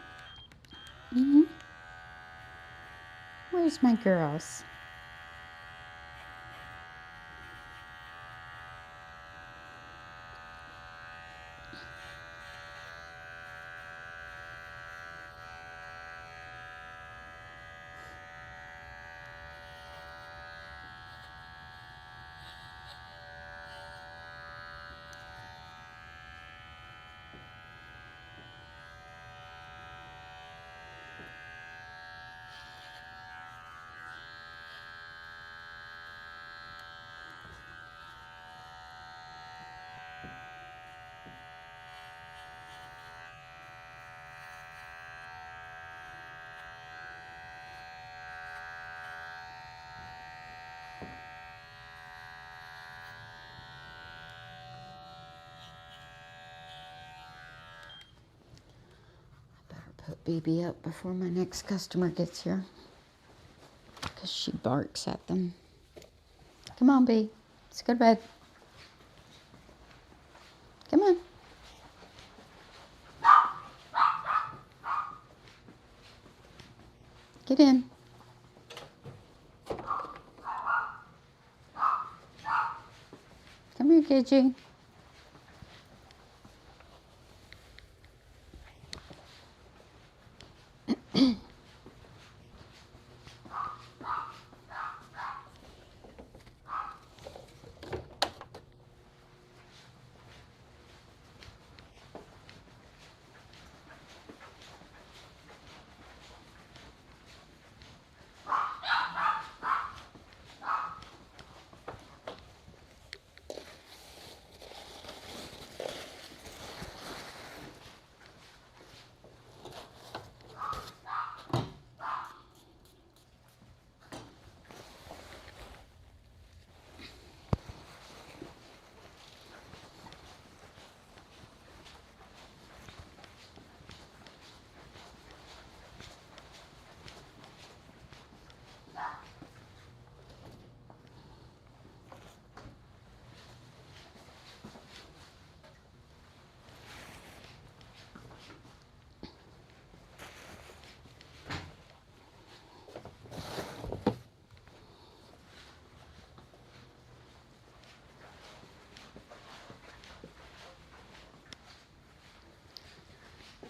Where's my girls? Put BB up before my next customer gets here, because she barks at them. Come on, B. Let's go to bed. Come on. Get in. Come here, Gidgey.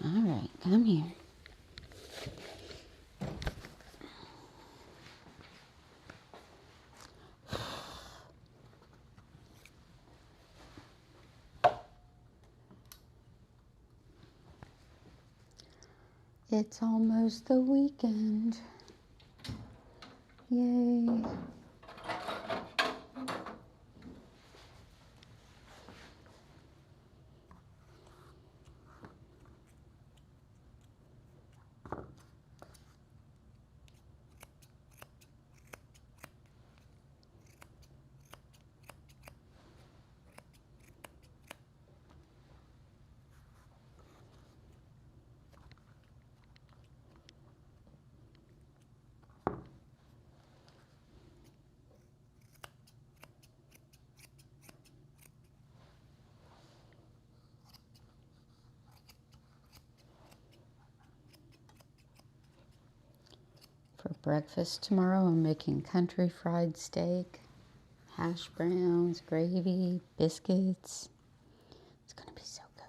All right, come here. It's almost the weekend. Yay. For breakfast tomorrow, I'm making country fried steak, hash browns, gravy, biscuits. It's going to be so good.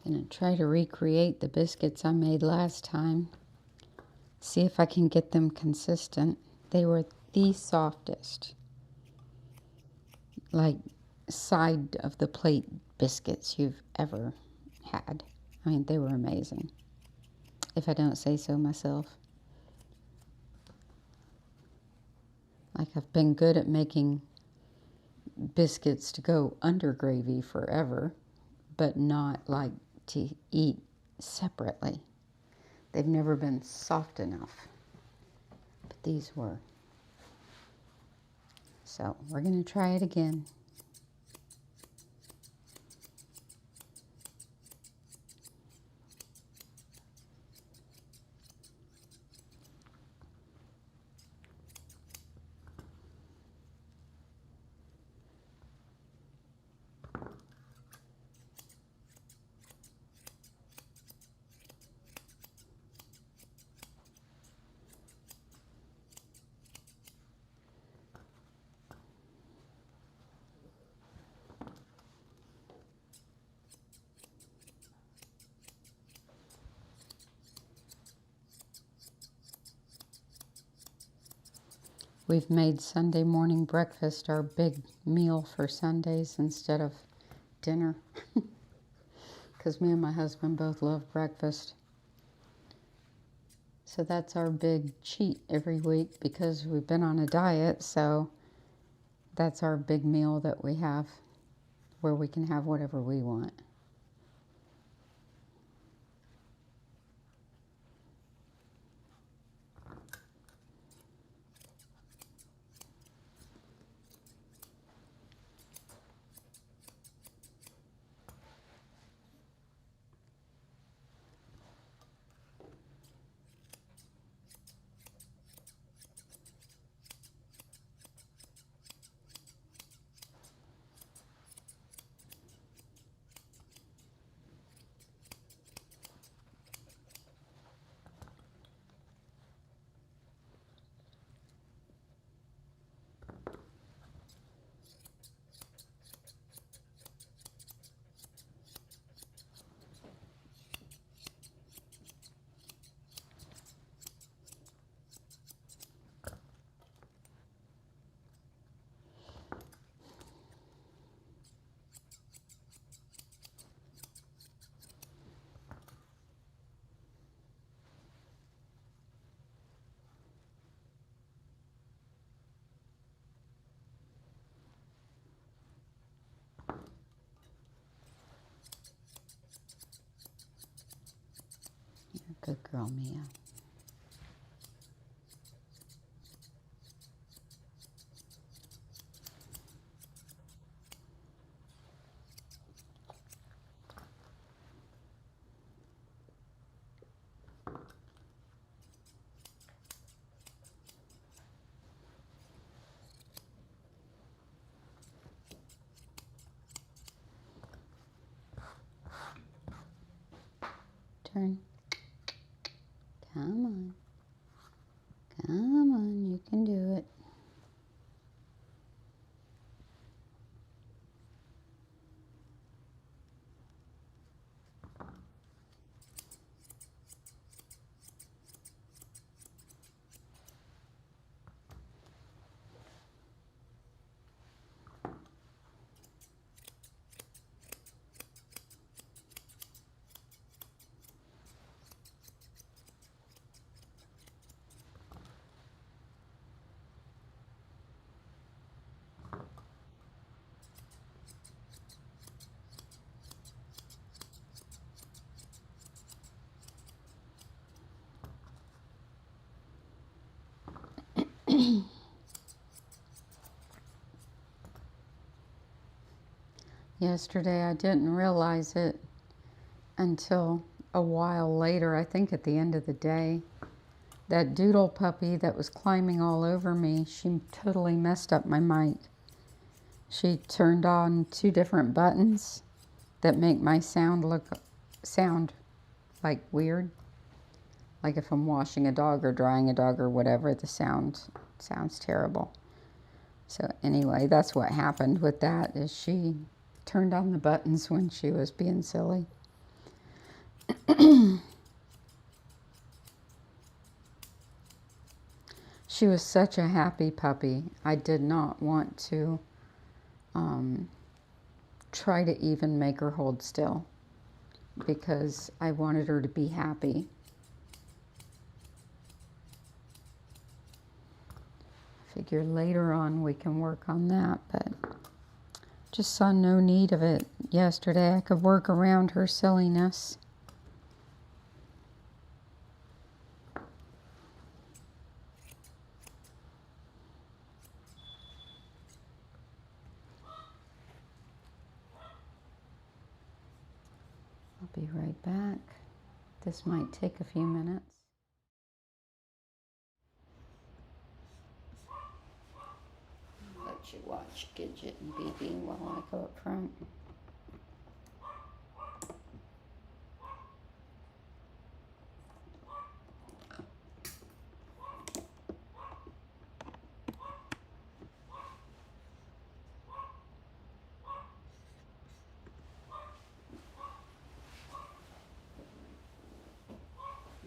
Gonna try to recreate the biscuits I made last time. See if I can get them consistent. They were the softest, like, side of the plate biscuits you've ever had. I mean, they were amazing, if I don't say so myself. Like, I've been good at making biscuits to go under gravy forever, but not like to eat separately. They've never been soft enough, but these were. So we're going to try it again. We've made Sunday morning breakfast our big meal for Sundays instead of dinner. Because me and my husband both love breakfast. So that's our big cheat every week because we've been on a diet. So that's our big meal that we have where we can have whatever we want. Good girl, Mia. Turn. Come on. Come on, you can do it. Yesterday I didn't realize it until a while later, I think at the end of the day. That doodle puppy that was climbing all over me, she totally messed up my mic. She turned on 2 different buttons that make my sound like weird. Like if I'm washing a dog or drying a dog or whatever, the sound sounds terrible. So anyway, that's what happened with that, is she turned on the buttons when she was being silly. She was such a happy puppy. I did not want to try to even make her hold still because I wanted her to be happy. Figure later on we can work on that, but Just saw no need of it yesterday. I could work around her silliness. I'll be right back. This might take a few minutes. I'll let you watch Gidget and BB while I go up front.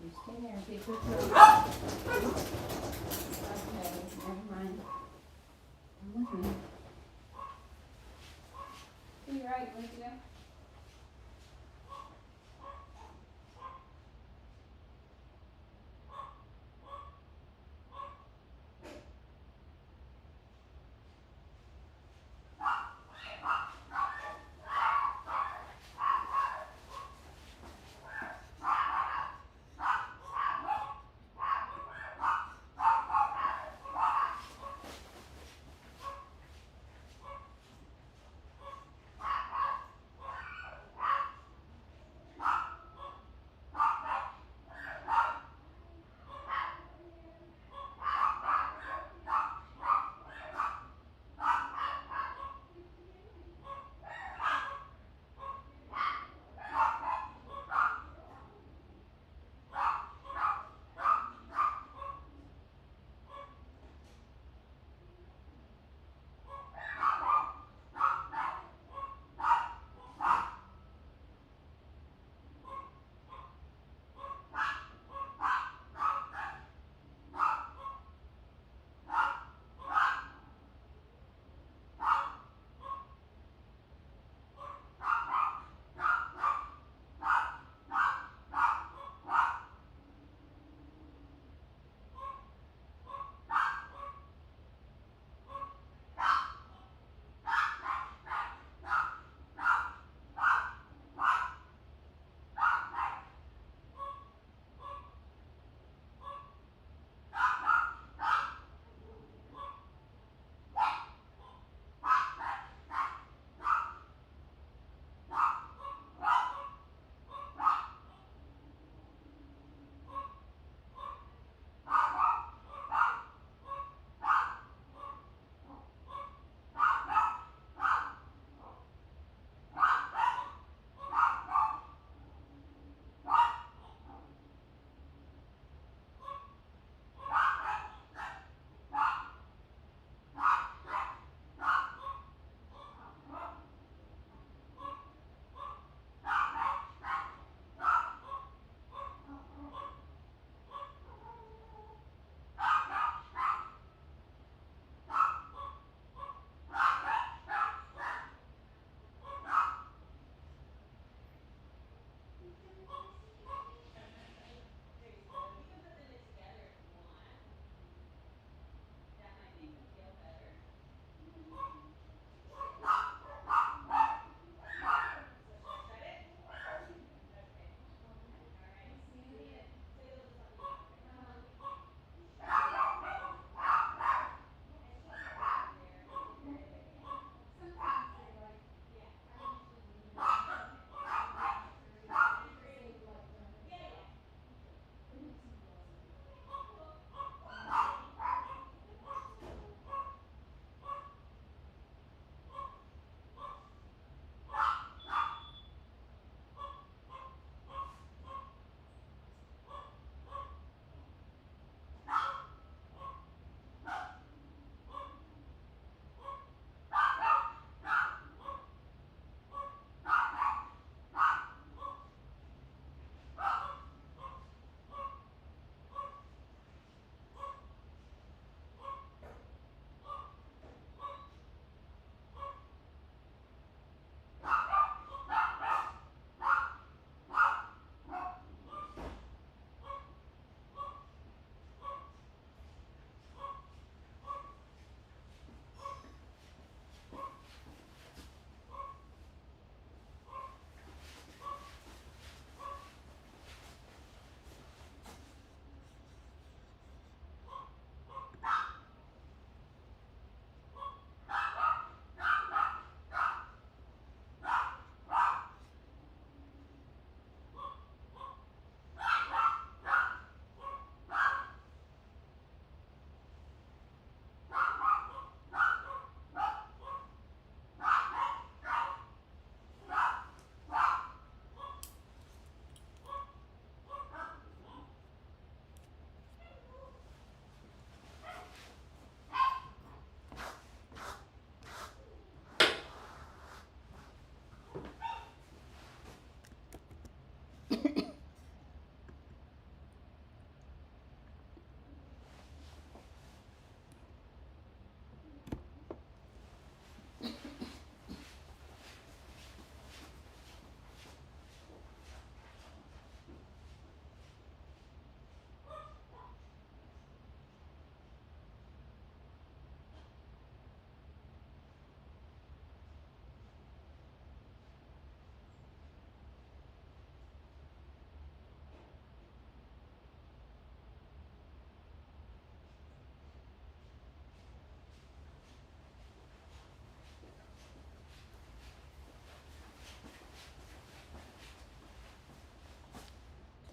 You stay there, be good girl. Okay, never mind. Come with me. Be right with you.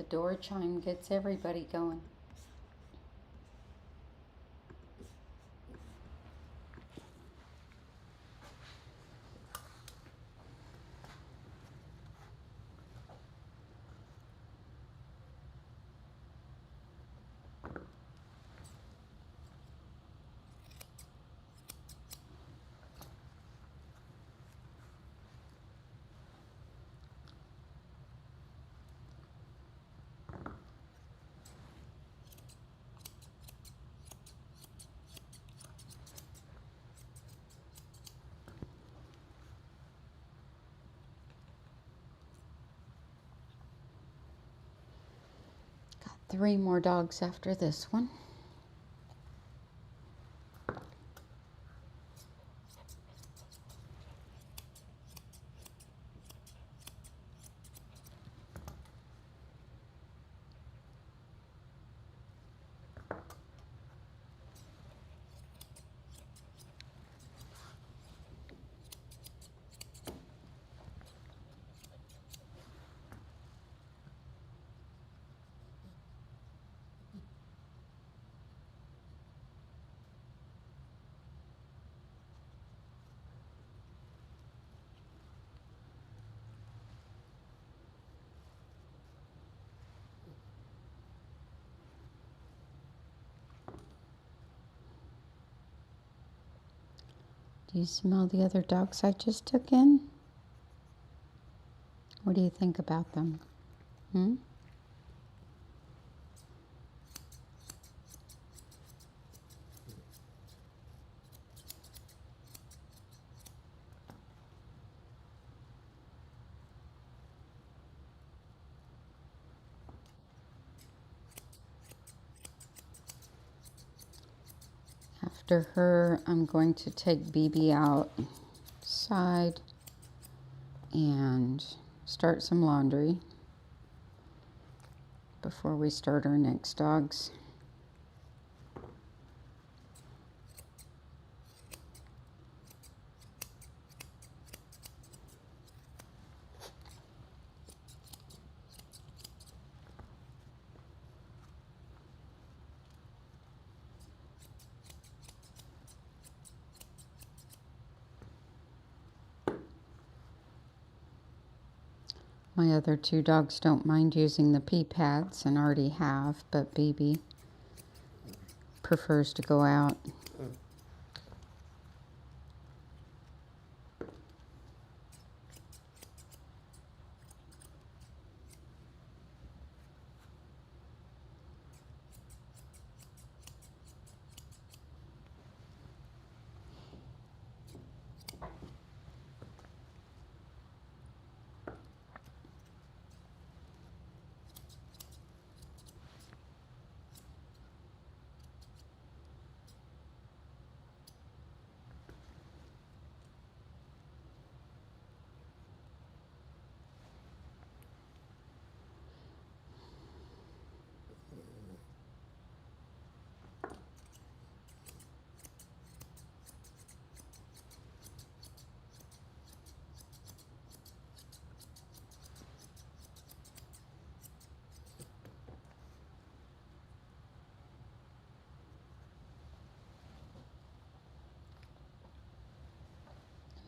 The door chime gets everybody going. Got 3 more dogs after this one. Do you smell the other dogs I just took in? What do you think about them? Hmm? After her, I'm going to take BB outside and start some laundry before we start our next dogs. My other 2 dogs don't mind using the pee pads and already have, but BB prefers to go out.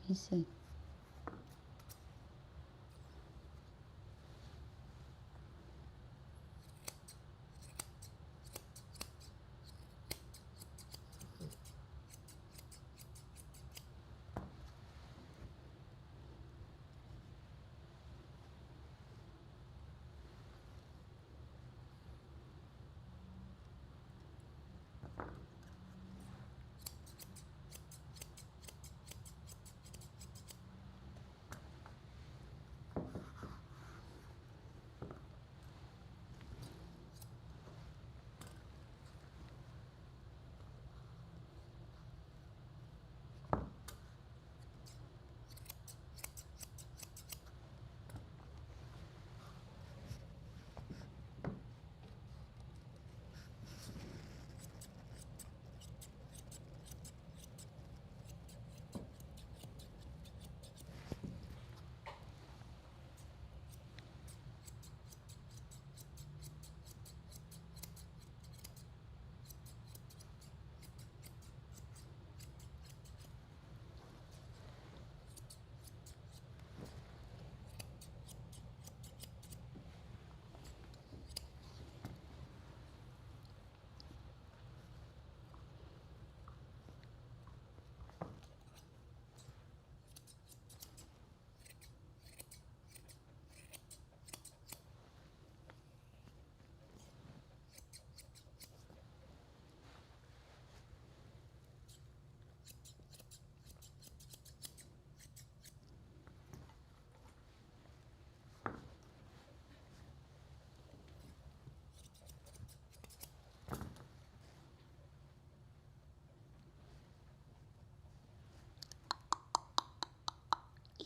Let me see.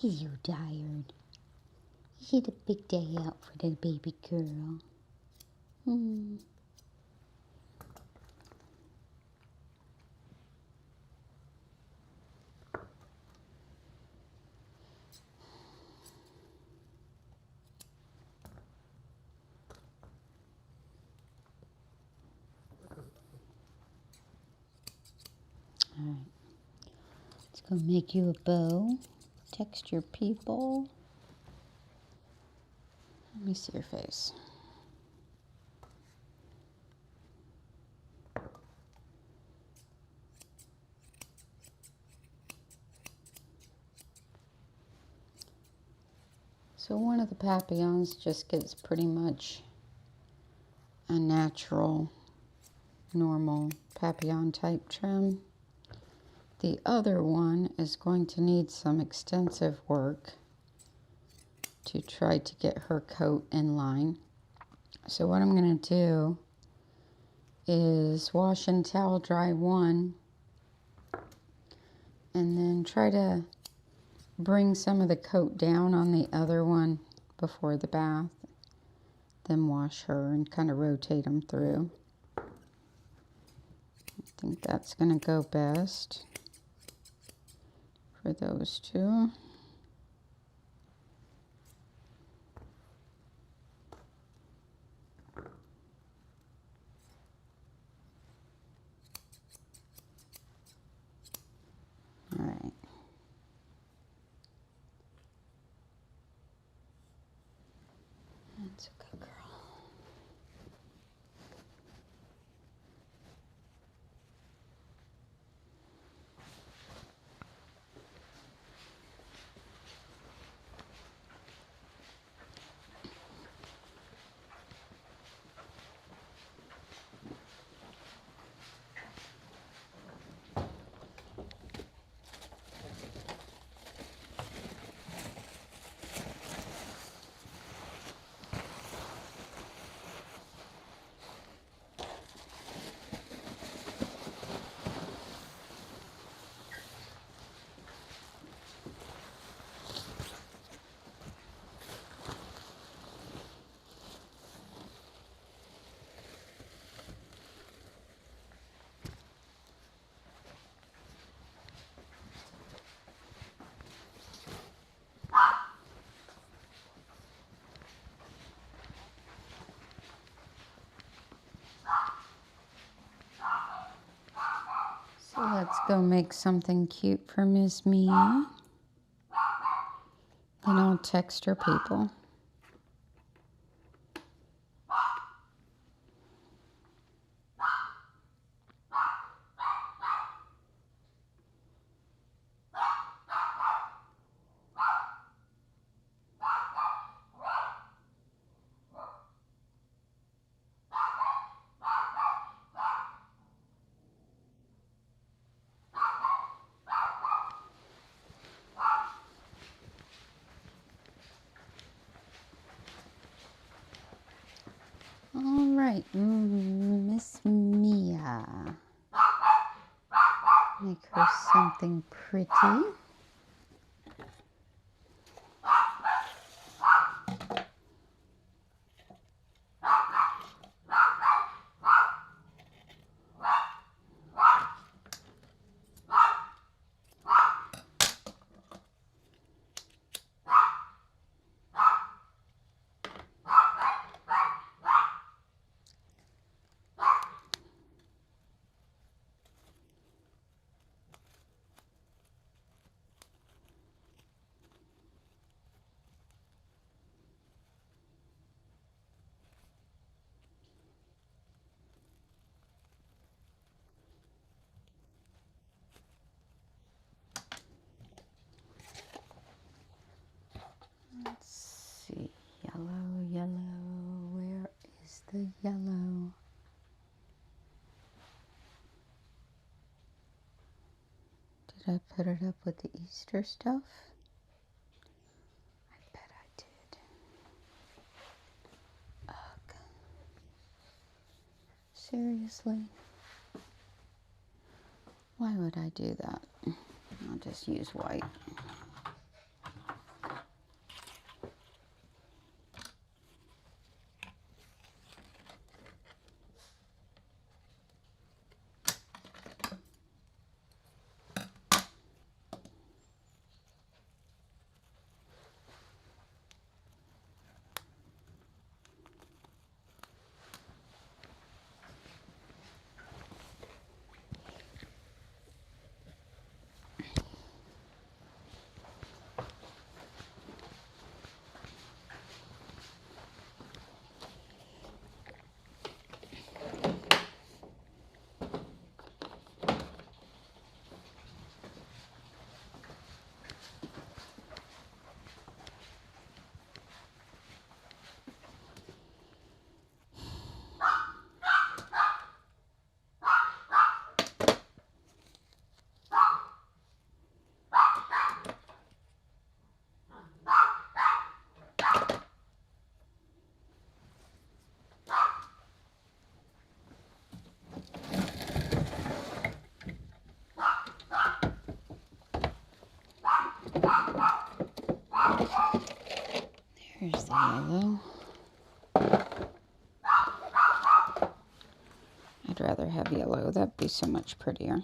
Is you tired? You had a big day out for the baby girl. Alright. Let's go make you a bow. Text your people. Let me see your face. So one of the papillons just gets pretty much a natural, normal papillon type trim. The other one is going to need some extensive work to try to get her coat in line. So what I'm going to do is wash and towel dry one, and then try to bring some of the coat down on the other one before the bath, then wash her and kind of rotate them through. I think that's going to go best for those two. All right. That's a good girl. So let's go make something cute for Miss Mia. Then I'll text her people. All right, Miss Mia. Make her something pretty. Let's see, yellow, yellow, where is the yellow? Did I put it up with the Easter stuff? I bet I did. Ugh. Seriously? Why would I do that? I'll just use white. yellow. I'd rather have yellow. That'd be so much prettier.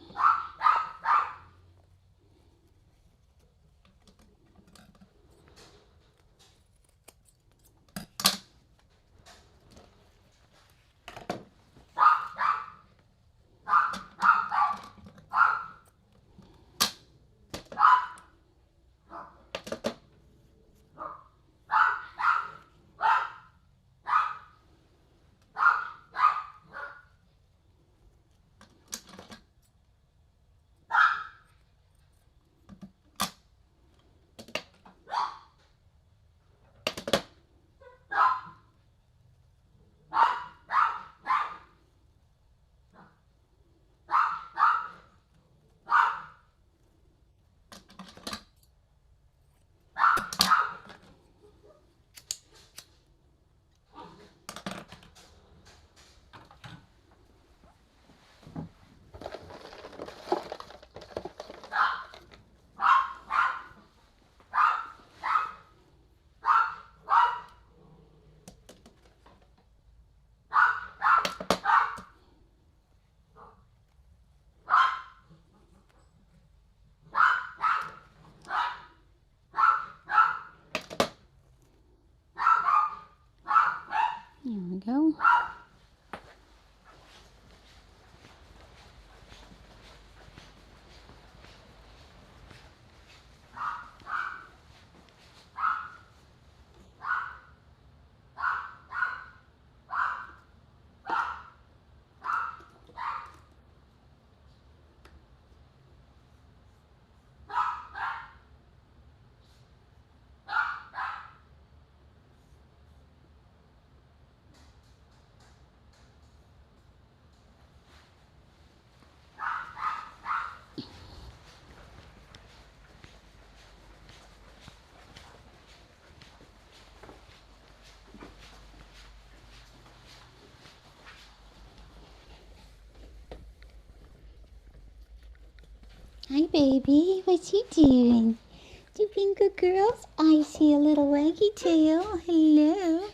There we go. Hi, baby. What's he doing? You being good girls? I see a little waggy tail. Hello.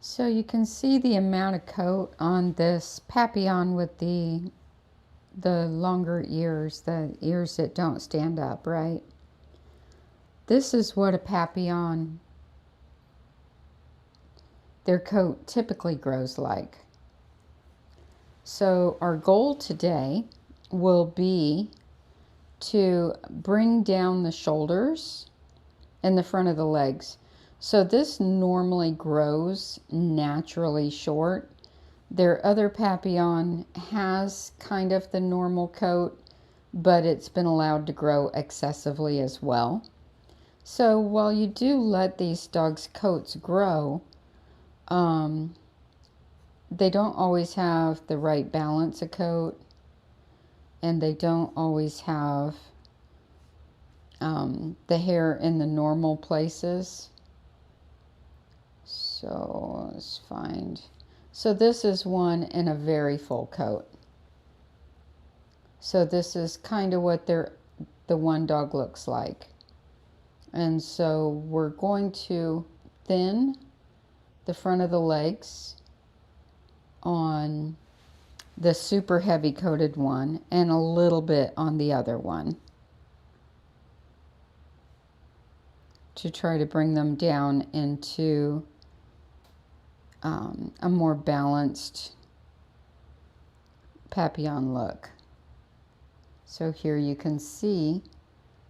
So you can see the amount of coat on this papillon with the longer ears, the ears that don't stand up, right? This is what a papillon, their coat typically grows like. So our goal today will be to bring down the shoulders and the front of the legs. So this normally grows naturally short. Their other papillon has kind of the normal coat, but it's been allowed to grow excessively as well. So while you do let these dogs' coats grow, they don't always have the right balance of coat, and they don't always have the hair in the normal places. So let's find. So this is one in a very full coat. So this is kind of what the one dog looks like. And so we're going to thin the front of the legs on the super heavy coated one and a little bit on the other one to try to bring them down into a more balanced papillon look. So here you can see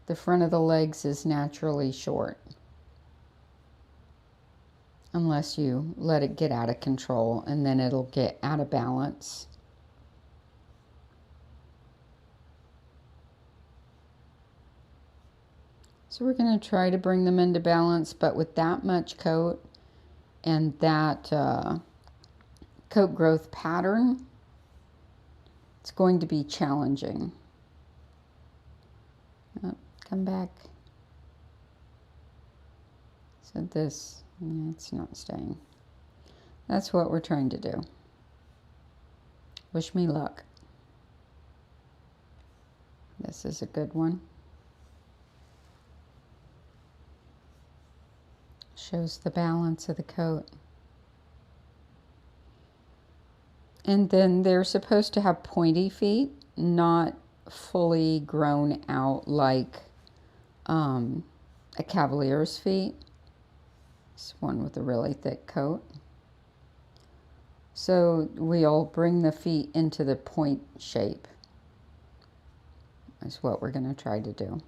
the front of the legs is naturally short, unless you let it get out of control, and then it'll get out of balance. So we're going to try to bring them into balance, but with that much coat and that coat growth pattern, it's going to be challenging. Oh, come back. So this, it's not staying. That's what we're trying to do. Wish me luck. This is a good one. Shows the balance of the coat. And then they're supposed to have pointy feet, not fully grown out like a cavalier's feet. It's one with a really thick coat. So we'll bring the feet into the point shape. That's what we're going to try to do.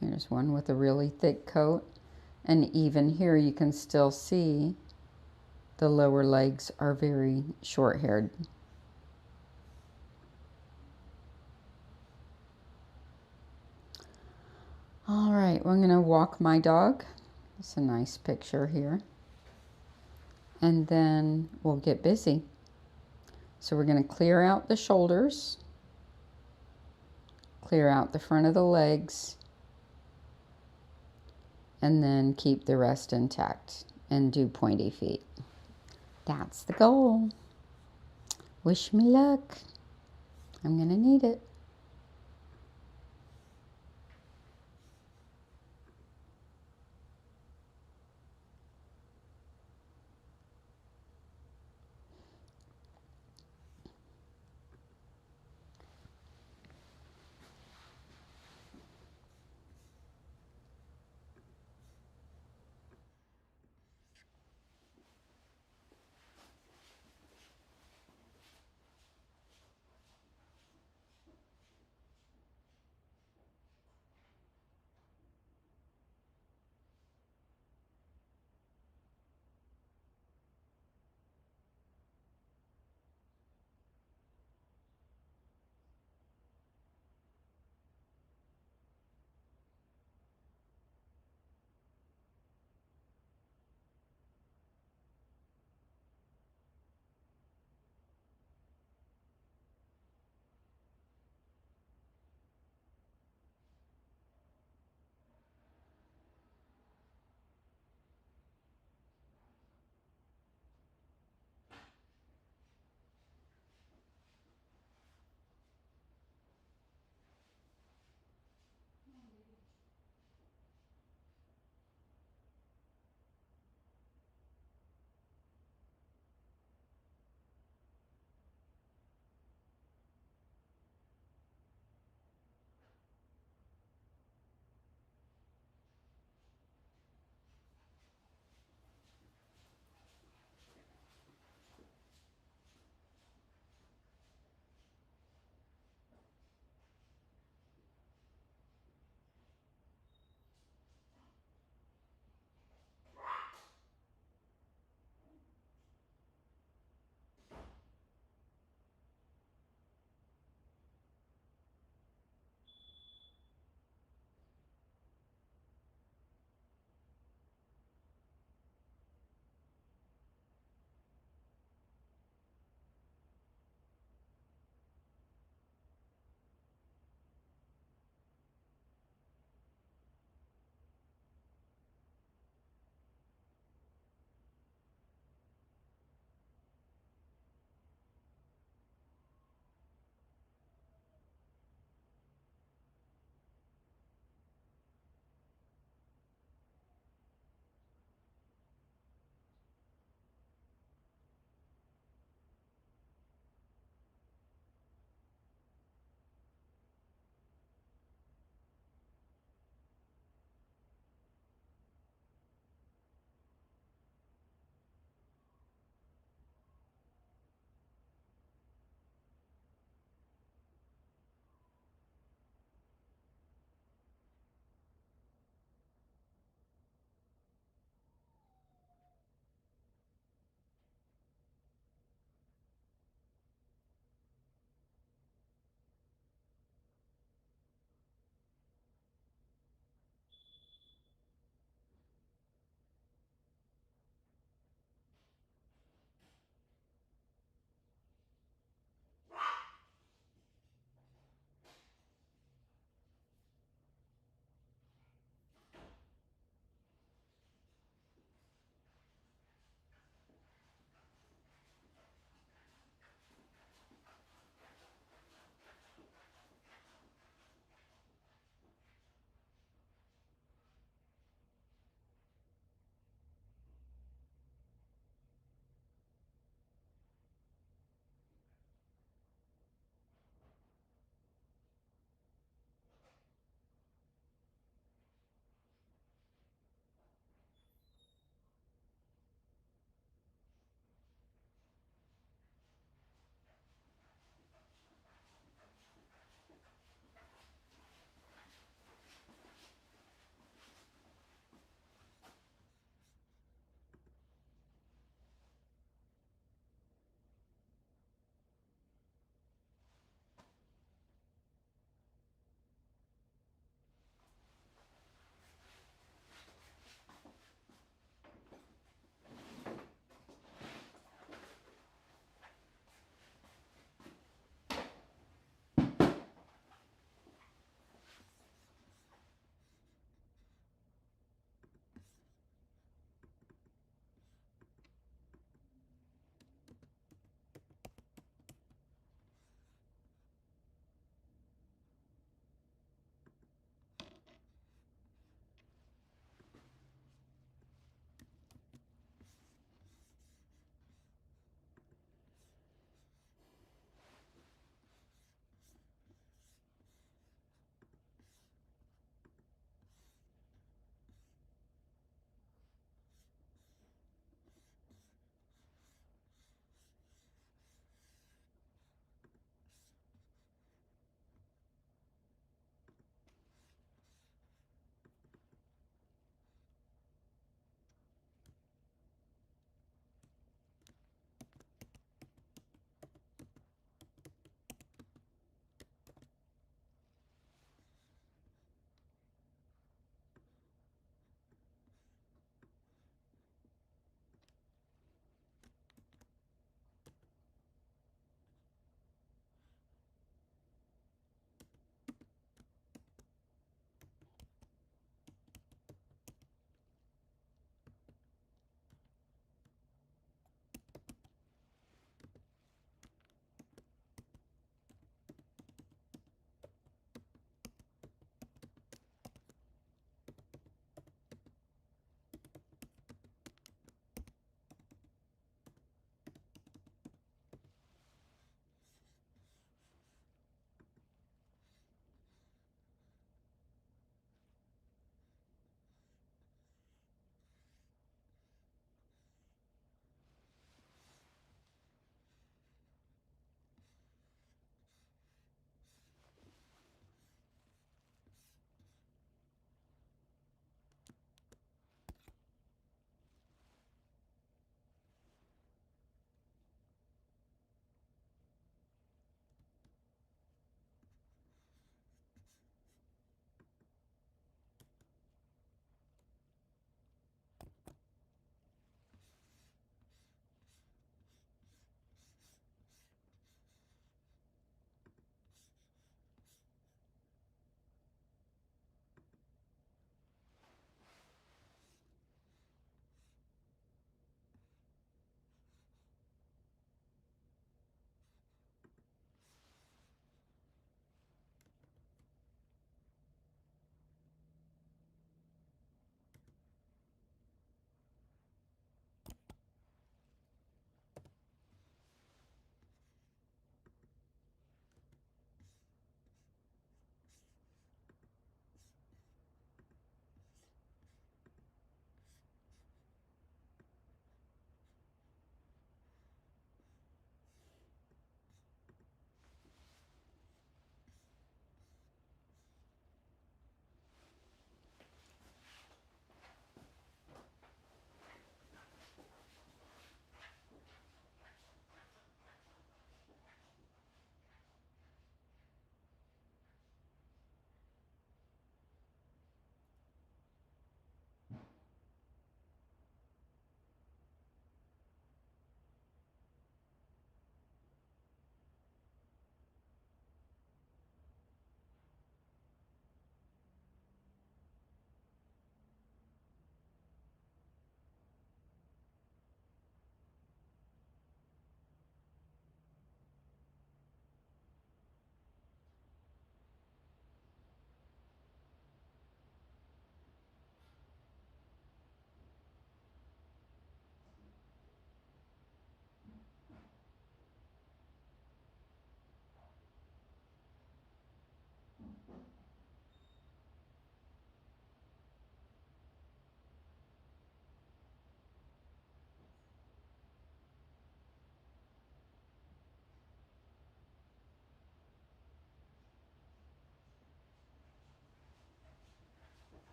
Here's one with a really thick coat. And even here you can still see the lower legs are very short-haired. All right, well, I'm going to walk my dog. It's a nice picture here. And then we'll get busy. So we're going to clear out the shoulders, clear out the front of the legs, and then keep the rest intact and do pointy feet. That's the goal. Wish me luck. I'm going to need it.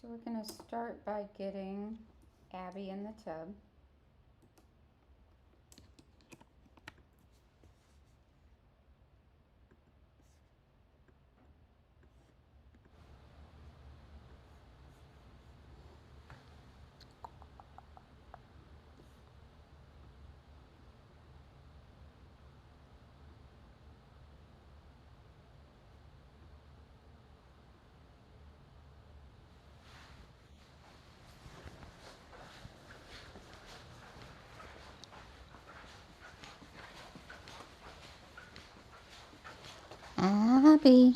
So we're going to start by getting Abby in the tub. Abby.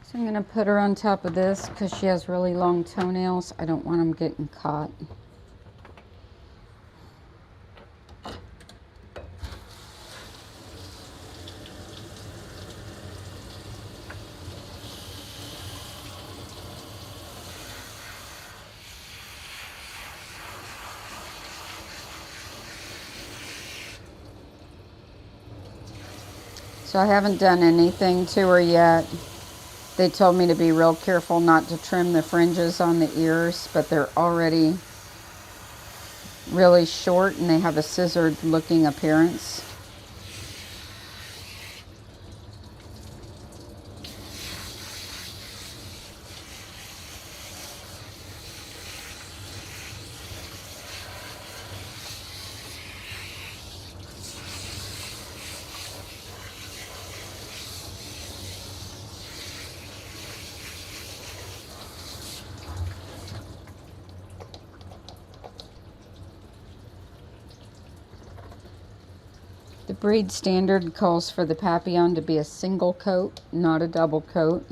So I'm going to put her on top of this because she has really long toenails. I don't want them getting caught. So I haven't done anything to her yet. They told me to be real careful not to trim the fringes on the ears, but they're already really short and they have a scissored looking appearance. The breed standard calls for the papillon to be a single coat, not a double coat.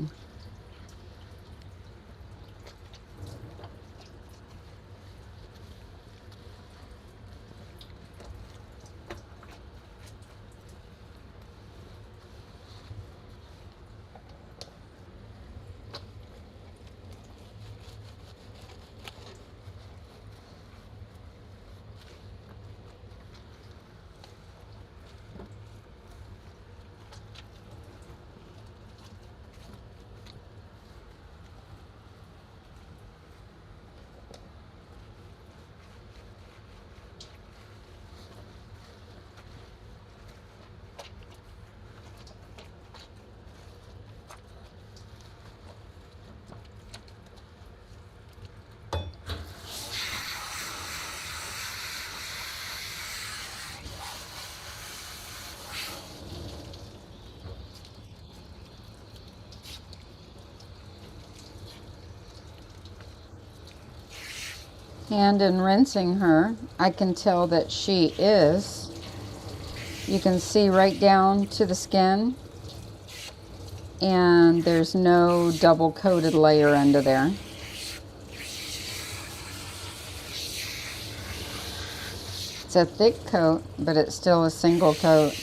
And in rinsing her, I can tell that she is. You can see right down to the skin, and there's no double coated layer under there. It's a thick coat, but it's still a single coat.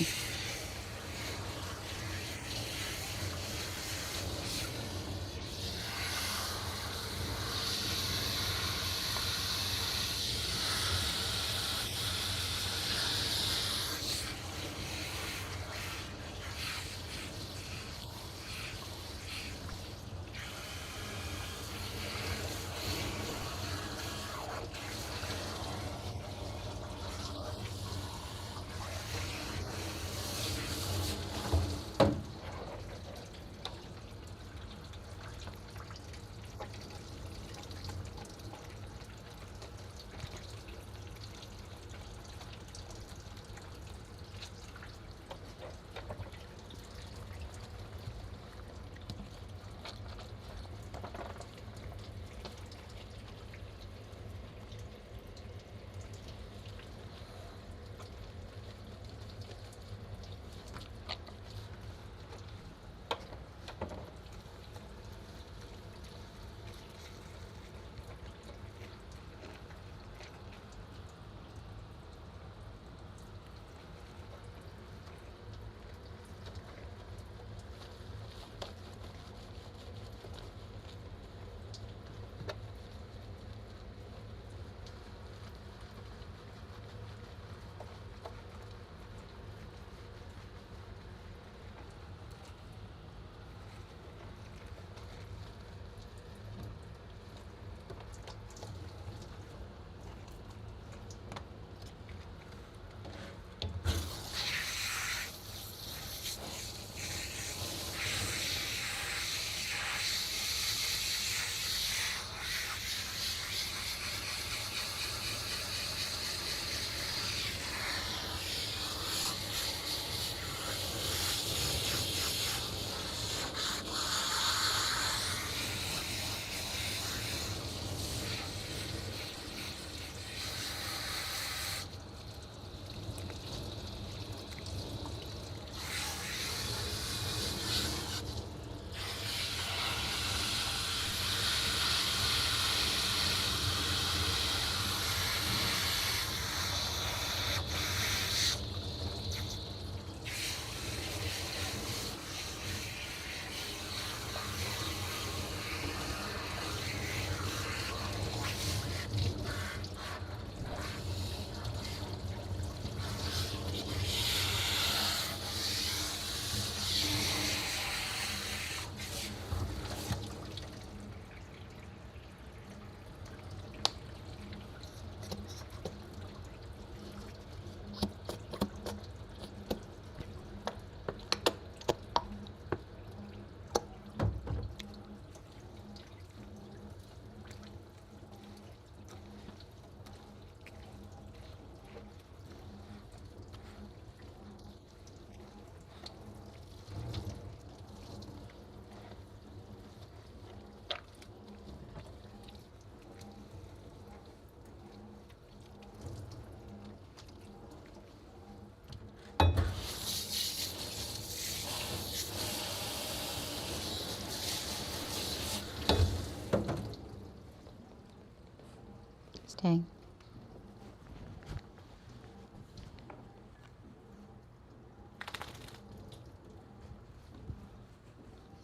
Okay.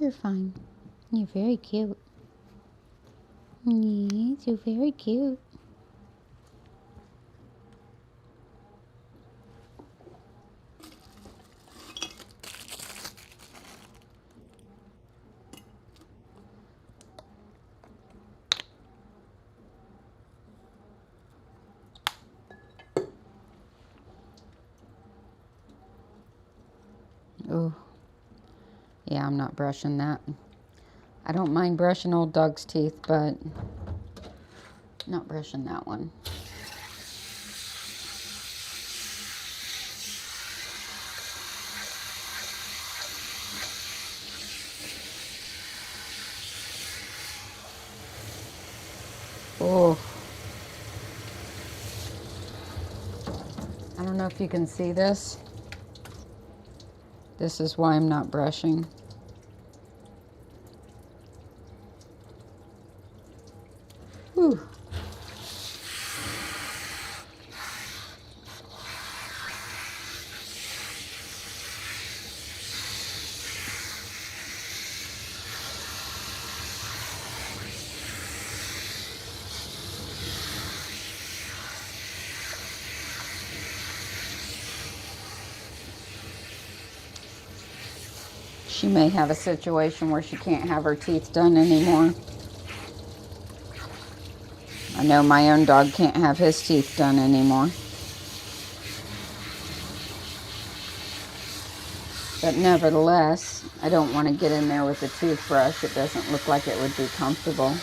You're fine. You're very cute. Yes, you're very cute. Oh, yeah, I'm not brushing that. I don't mind brushing old dog's teeth, but not brushing that one. Oh, I don't know if you can see this. This is why I'm not brushing. Whew. She may have a situation where she can't have her teeth done anymore. I know my own dog can't have his teeth done anymore. But nevertheless, I don't want to get in there with a toothbrush. It doesn't look like it would be comfortable.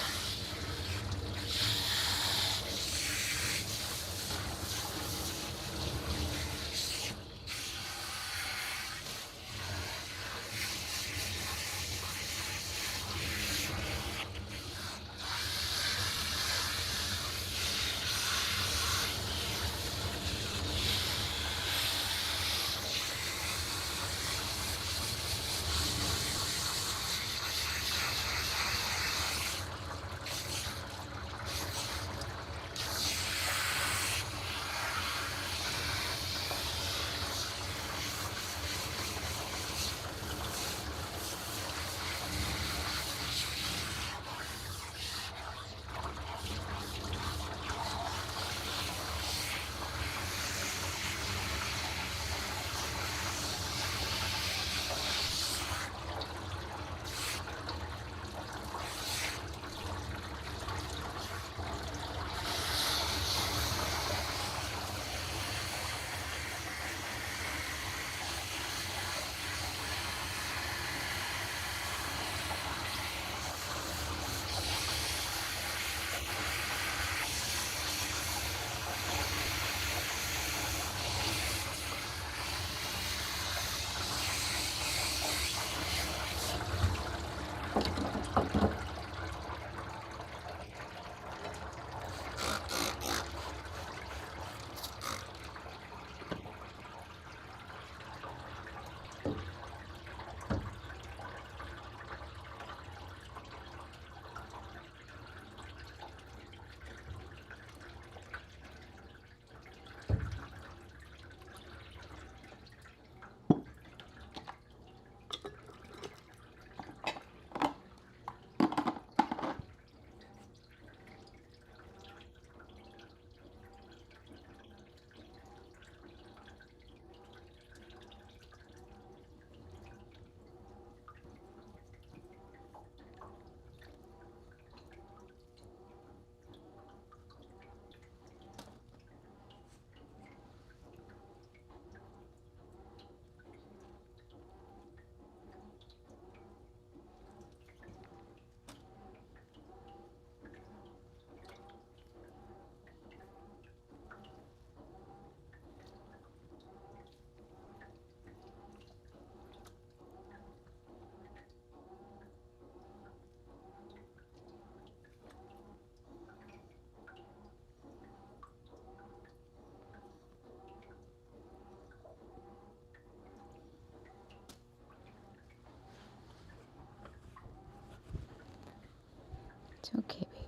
It's okay, baby.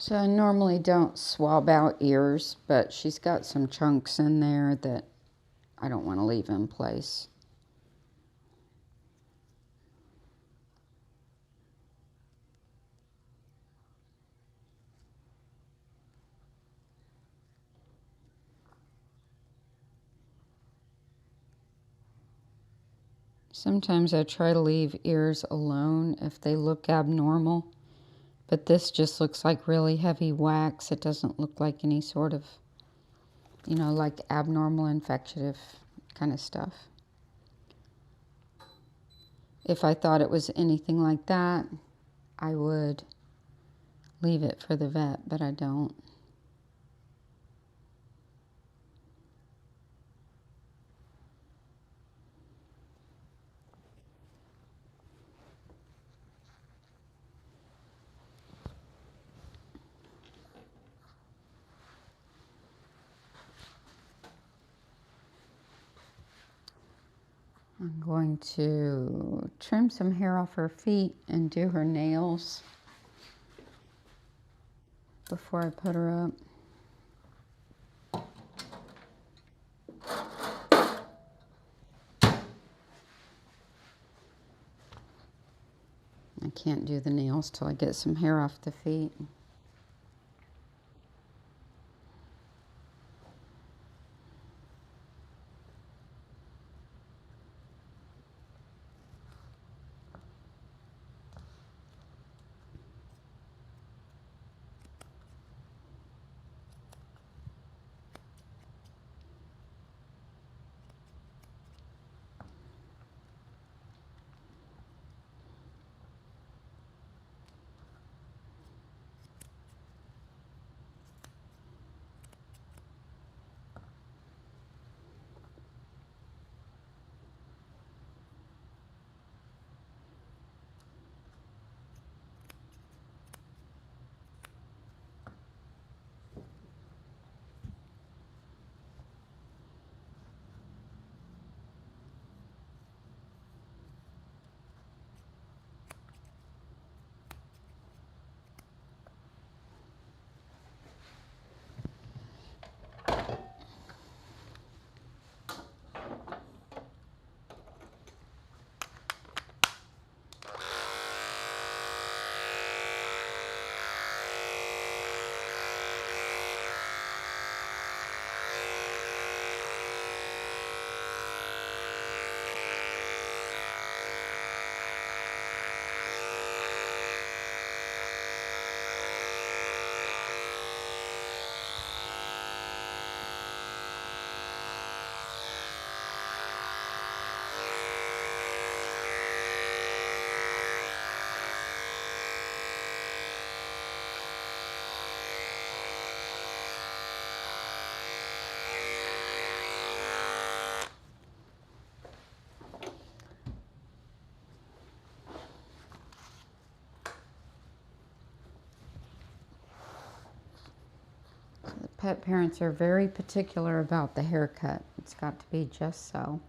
So I normally don't swab out ears, but she's got some chunks in there that I don't want to leave in place. Sometimes I try to leave ears alone if they look abnormal, but this just looks like really heavy wax. It doesn't look like any sort of, you know, like abnormal infective kind of stuff. If I thought it was anything like that, I would leave it for the vet, but I don't. I'm going to trim some hair off her feet and do her nails before I put her up. I can't do the nails till I get some hair off the feet. Pet parents are very particular about the haircut. It's got to be just so.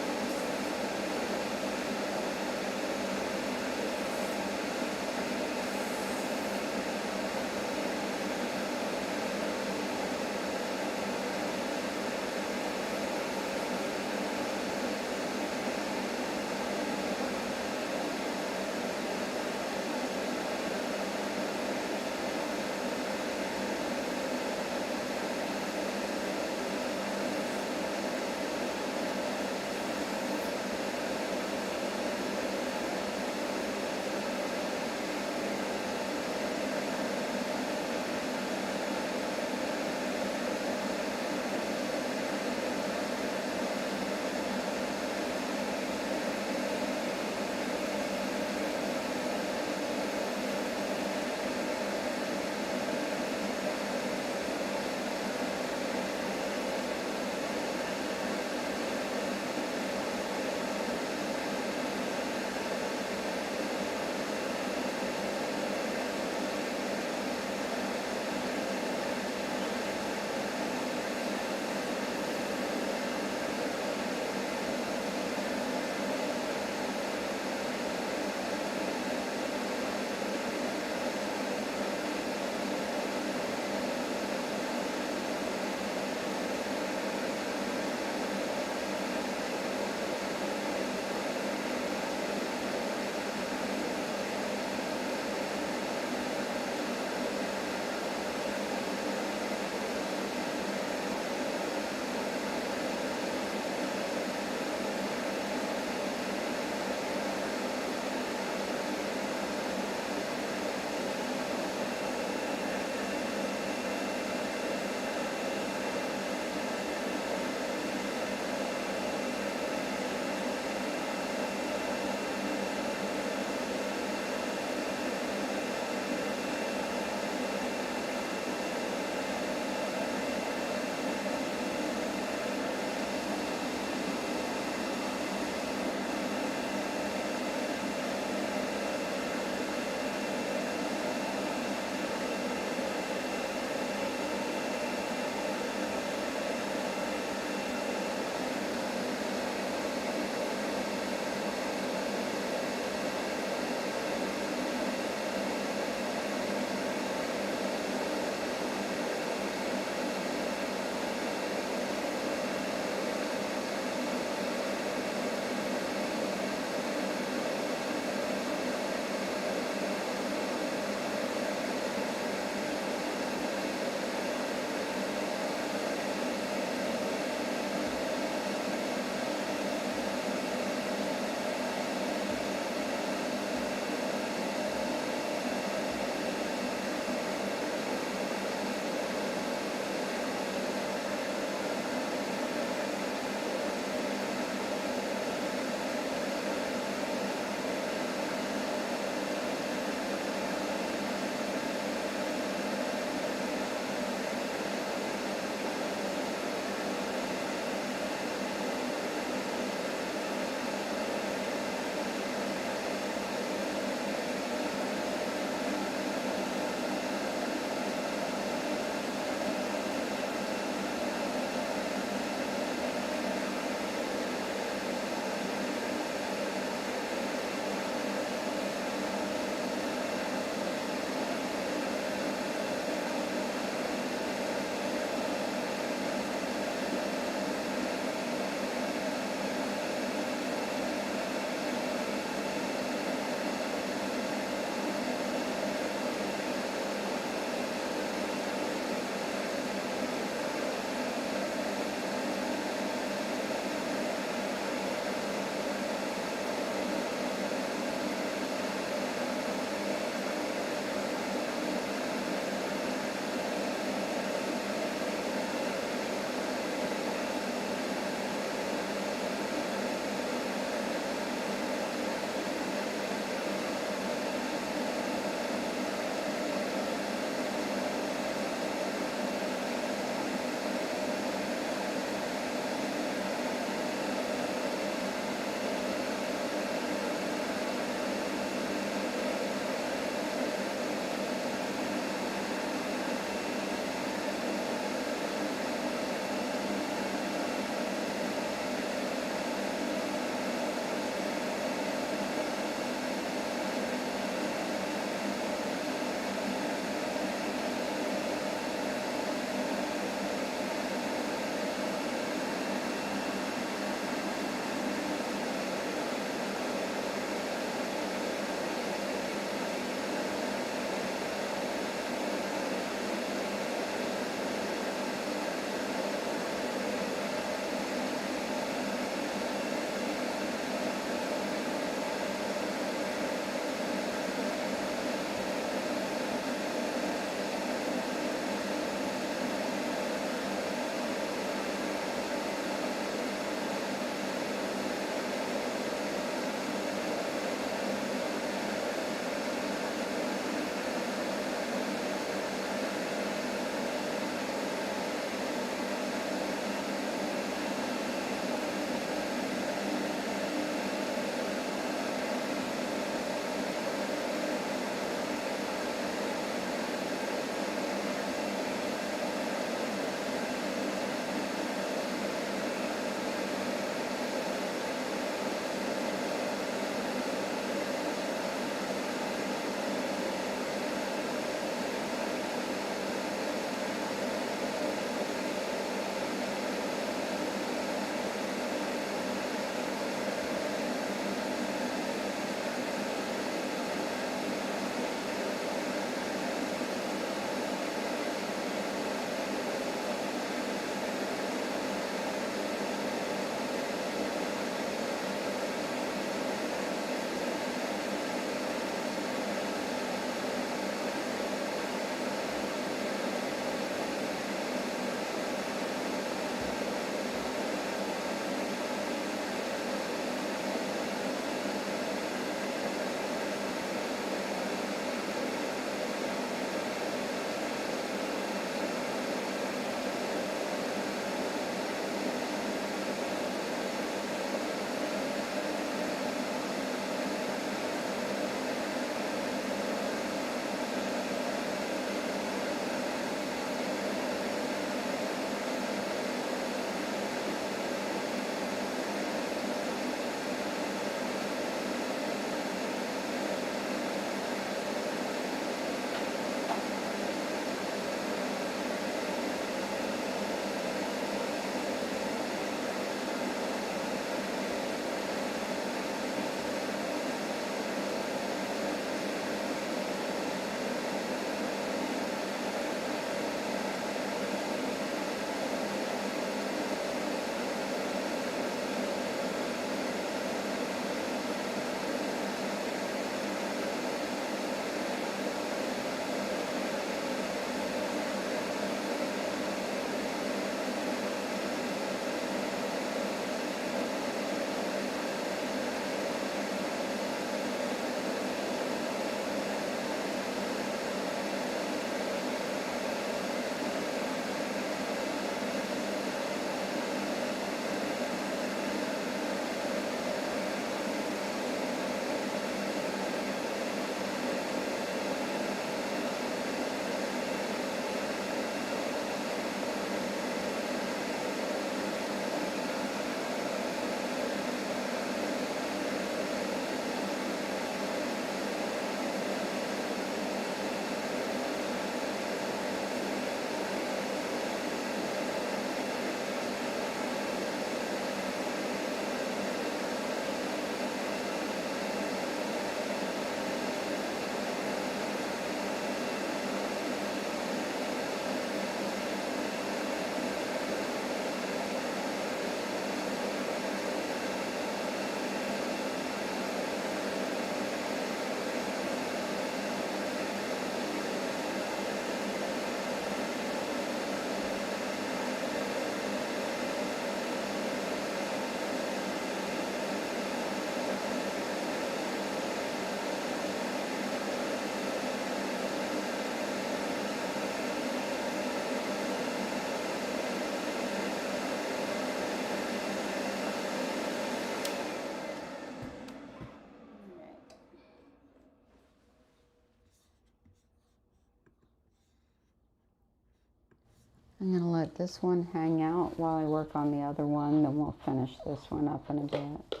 I'm going to let this one hang out while I work on the other one, then we'll finish this one up in a bit.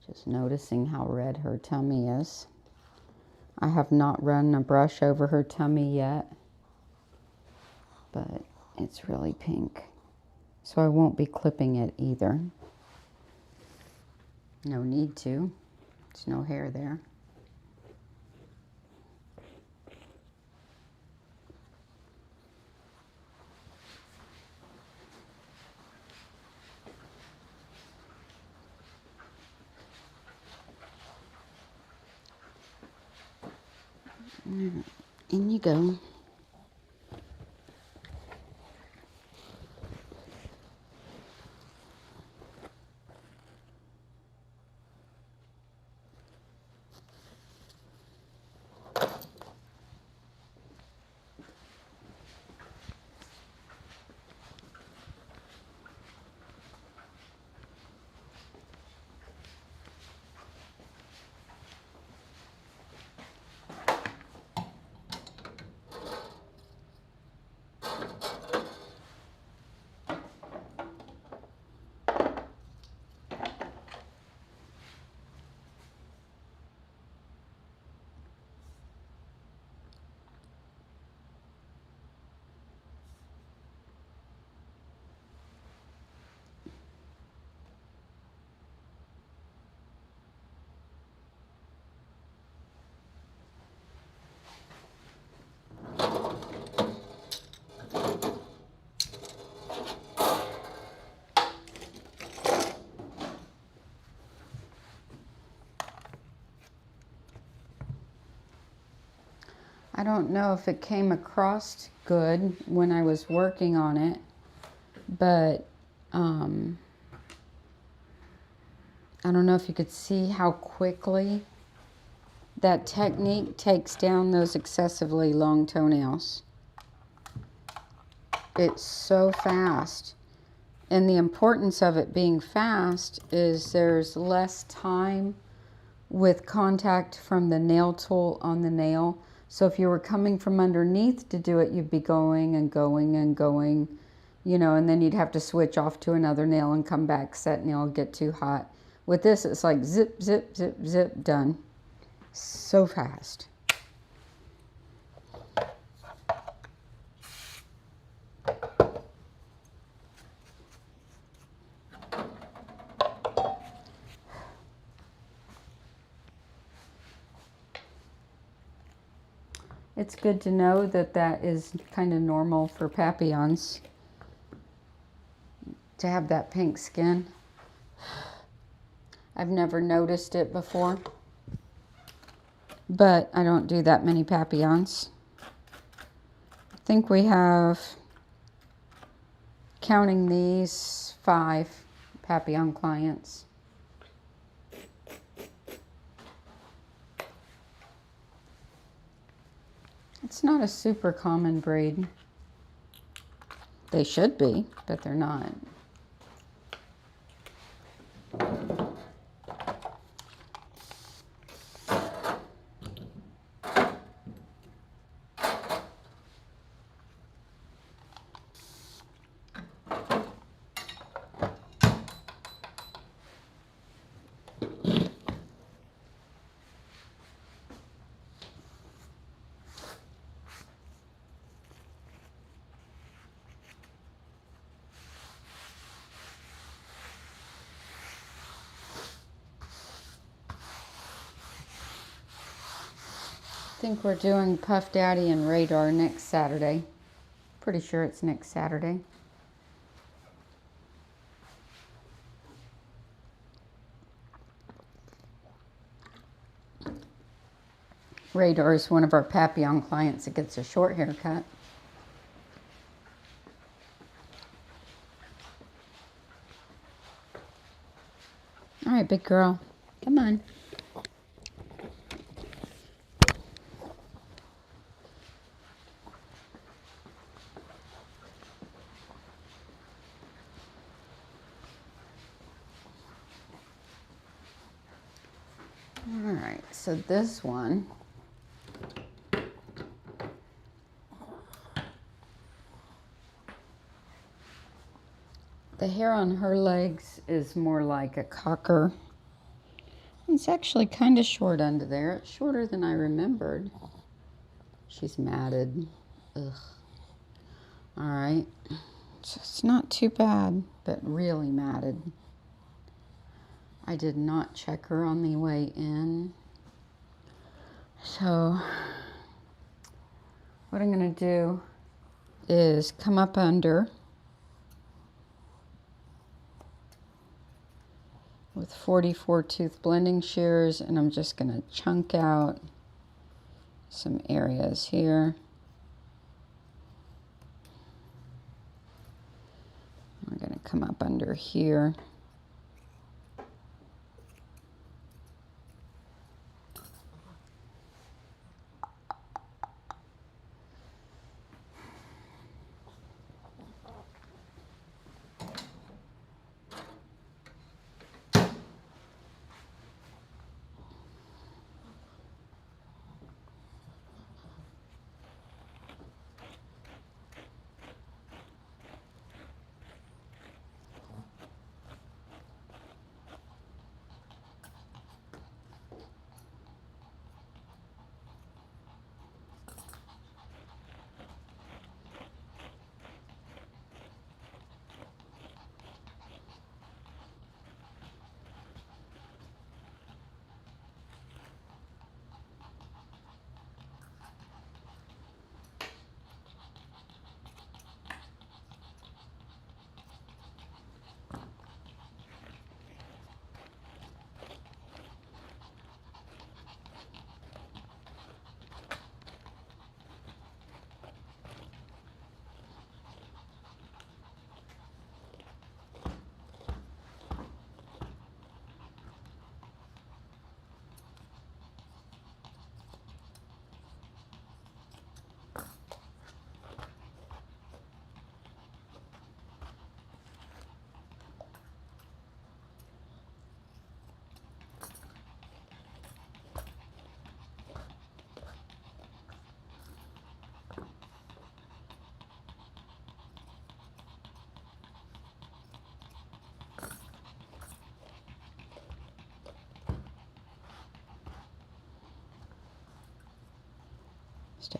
Just noticing how red her tummy is. I have not run a brush over her tummy yet, but it's really pink. So I won't be clipping it either. No need to. There's no hair there. In you go. I don't know if it came across good when I was working on it, but I don't know if you could see how quickly that technique takes down those excessively long toenails. It's so fast. And the importance of it being fast is there's less time with contact from the nail tool on the nail. So if you were coming from underneath to do it, you'd be going and going and going, you know, and then you'd have to switch off to another nail and come back, set nail, get too hot. With this, it's like zip, zip, zip, zip, done. So fast. It's good to know that that is kind of normal for papillons to have that pink skin. I've never noticed it before, but I don't do that many papillons. I think we have, counting these, 5 papillon clients. It's not a super common breed. They should be, but they're not. I think we're doing Puff Daddy and Radar next Saturday. Pretty sure it's next Saturday. Radar is one of our papillon clients that gets a short haircut. All right, big girl, come on. All right, so this one The hair on her legs is more like a cocker. It's actually kind of short under there. It's shorter than I remembered. She's matted. Ugh. All right. So it's not too bad, but really matted. I did not check her on the way in. So what I'm going to do is come up under with 44 tooth blending shears, and I'm just going to chunk out some areas here. I'm going to come up under here. Stay.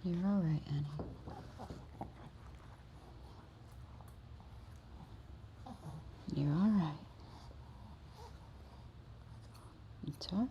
You're all right, Annie. You're all right. It's all right.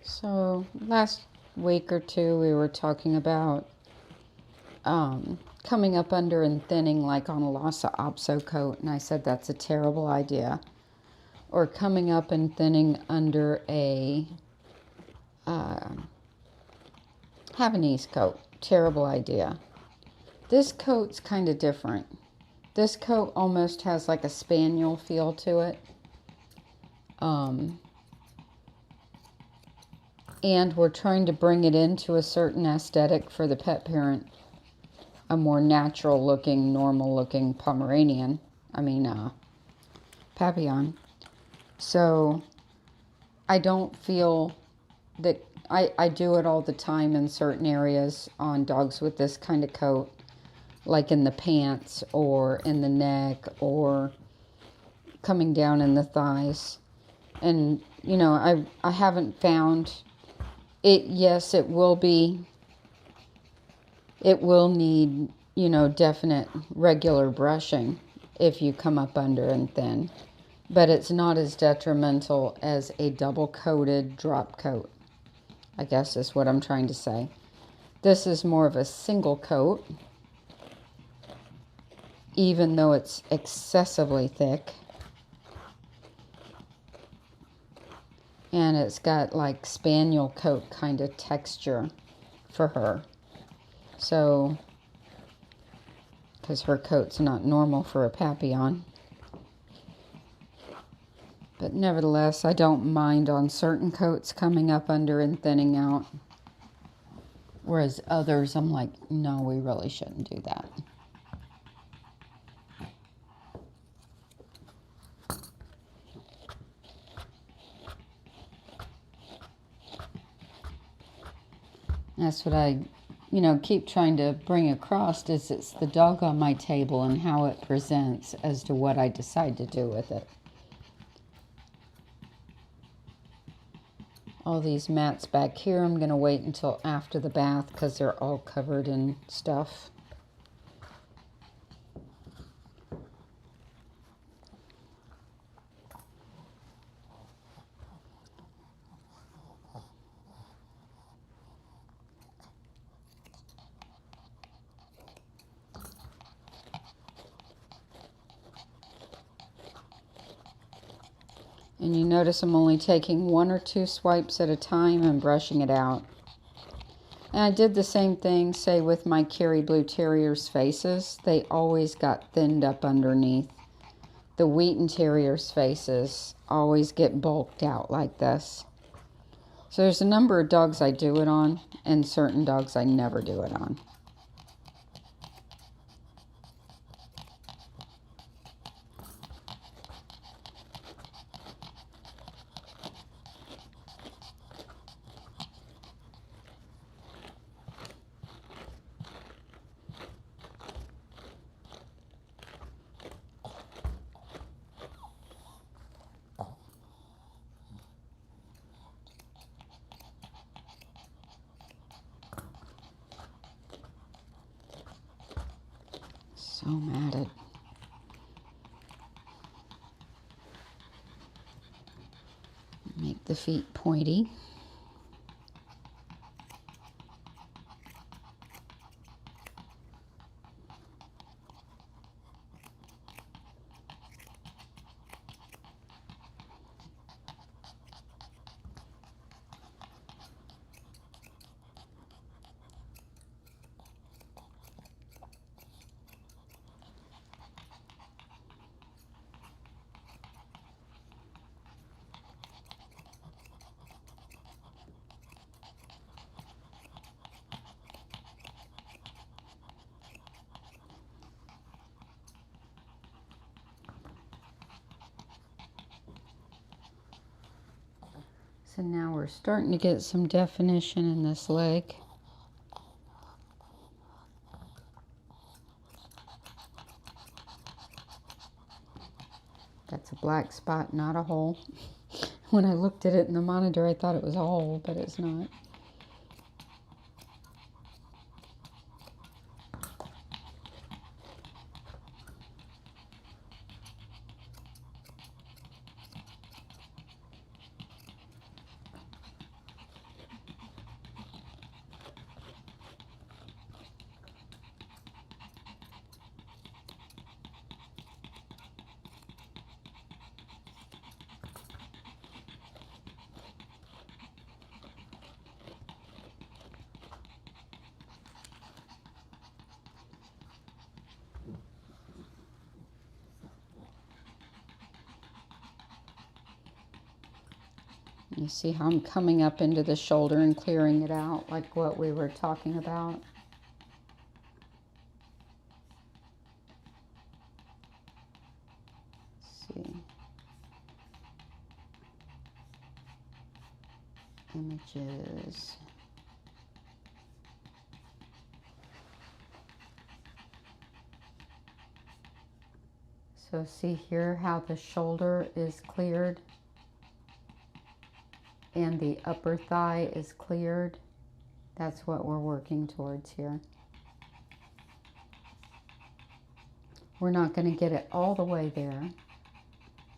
So last week or two we were talking about coming up under and thinning like on a Lhasa Apso coat, and I said that's a terrible idea. Or coming up and thinning under a Havanese coat, terrible idea. This coat's kind of different. This coat almost has like a spaniel feel to it. And we're trying to bring it into a certain aesthetic for the pet parent. A more natural looking, normal looking Pomeranian. Papillon. So I don't feel that I do it all the time in certain areas on dogs with this kind of coat. Like in the pants or in the neck or coming down in the thighs. And, you know, I haven't found it. Yes, it will need, you know, definite regular brushing if you come up under and thin. But it's not as detrimental as a double-coated drop coat, I guess is what I'm trying to say. This is more of a single coat, even though it's excessively thick. And it's got like spaniel coat kind of texture for her. So, because her coat's not normal for a Papillon. But nevertheless, I don't mind on certain coats coming up under and thinning out. Whereas others, I'm like, no, we really shouldn't do that. That's what I, you know, keep trying to bring across is it's the dog on my table and how it presents as to what I decide to do with it. All these mats back here, I'm going to wait until after the bath because they're all covered in stuff. And you notice I'm only taking 1 or 2 swipes at a time and brushing it out. And I did the same thing, say, with my Kerry Blue Terriers' faces. They always got thinned up underneath. The Wheaton Terriers' faces always get bulked out like this. So there's a number of dogs I do it on, and certain dogs I never do it on. So matted. Make the feet pointy. So now we're starting to get some definition in this leg. That's a black spot, not a hole. When I looked at it in the monitor, I thought it was a hole, but it's not. You see how I'm coming up into the shoulder and clearing it out, like what we were talking about. Let's see. Images. So see here how the shoulder is cleared and the upper thigh is cleared. That's what we're working towards here. We're not going to get it all the way there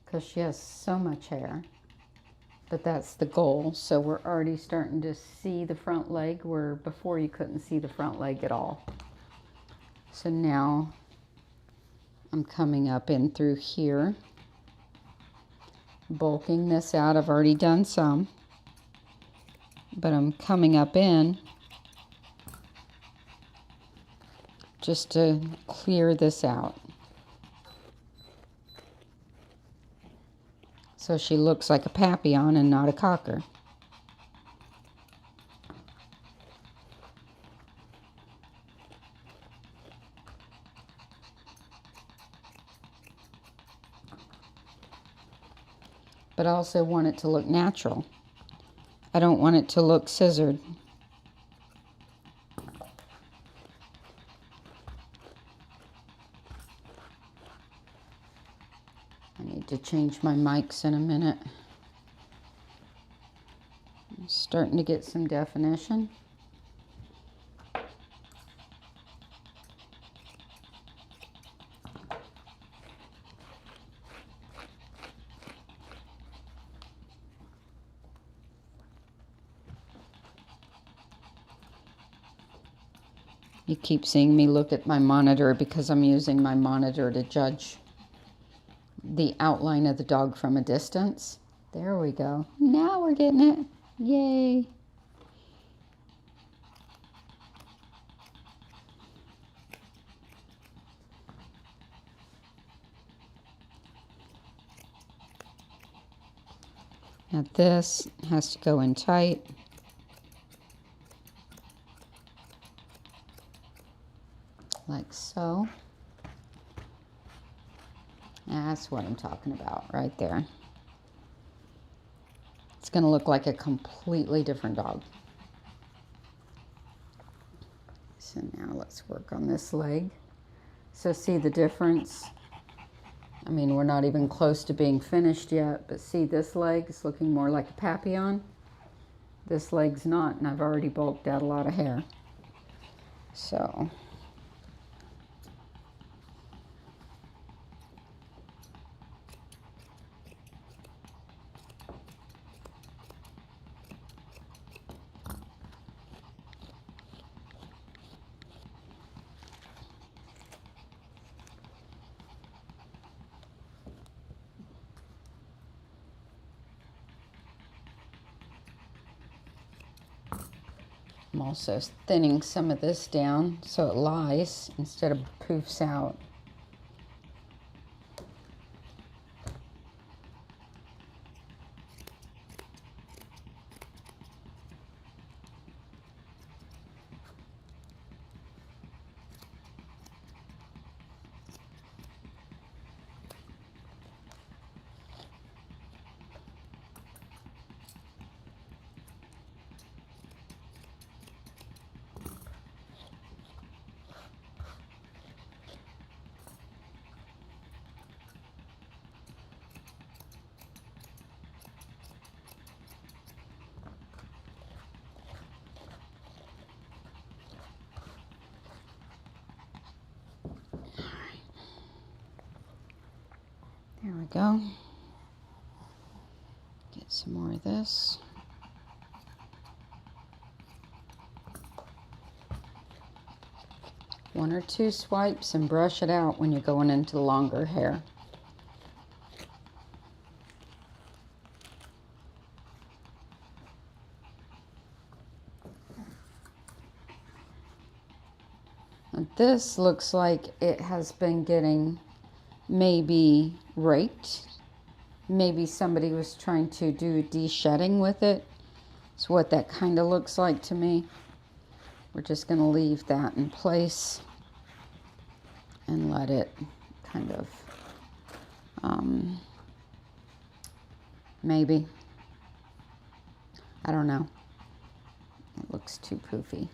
because she has so much hair, but that's the goal. So we're already starting to see the front leg where before you couldn't see the front leg at all. So now I'm coming up in through here, bulking this out. I've already done some, but I'm coming up in just to clear this out. So she looks like a papillon and not a cocker. But I also want it to look natural. I don't want it to look scissored. I need to change my mics in a minute. I'm starting to get some definition. You keep seeing me look at my monitor because I'm using my monitor to judge the outline of the dog from a distance. There we go. Now we're getting it. Yay. Now this has to go in tight. Like so. That's what I'm talking about right there. It's going to look like a completely different dog. So now let's work on this leg. So see the difference? I mean, we're not even close to being finished yet, but see this leg is looking more like a papillon. This leg's not, and I've already bulked out a lot of hair. So I'm also thinning some of this down so it lies instead of poofs out. There we go. Get some more of this. One or two swipes and brush it out when you're going into longer hair. And this looks like it has been getting maybe raked. Maybe somebody was trying to do de-shedding with it. It's what that kind of looks like to me. We're just going to leave that in place and let it kind of, maybe. I don't know. It looks too poofy.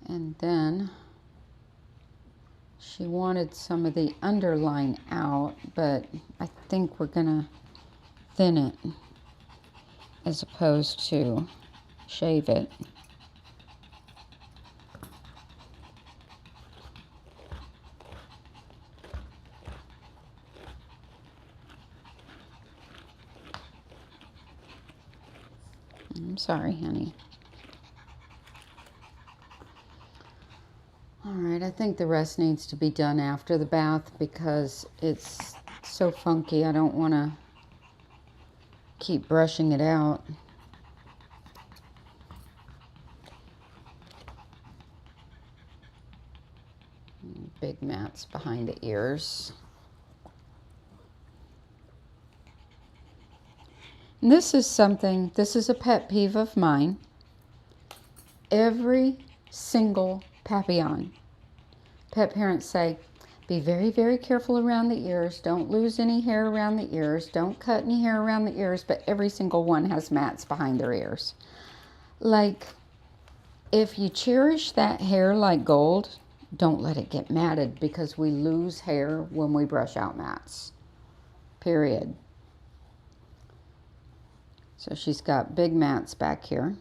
And then she wanted some of the underline out, but I think we're gonna thin it as opposed to shave it. I'm sorry, honey. All right, I think the rest needs to be done after the bath because it's so funky. I don't want to keep brushing it out. Big mats behind the ears. And this is something, this is a pet peeve of mine. Every single papillon, pet parents say, be very, very careful around the ears. Don't lose any hair around the ears. Don't cut any hair around the ears. But every single one has mats behind their ears. Like, if you cherish that hair like gold, don't let it get matted because we lose hair when we brush out mats. Period. So she's got big mats back here.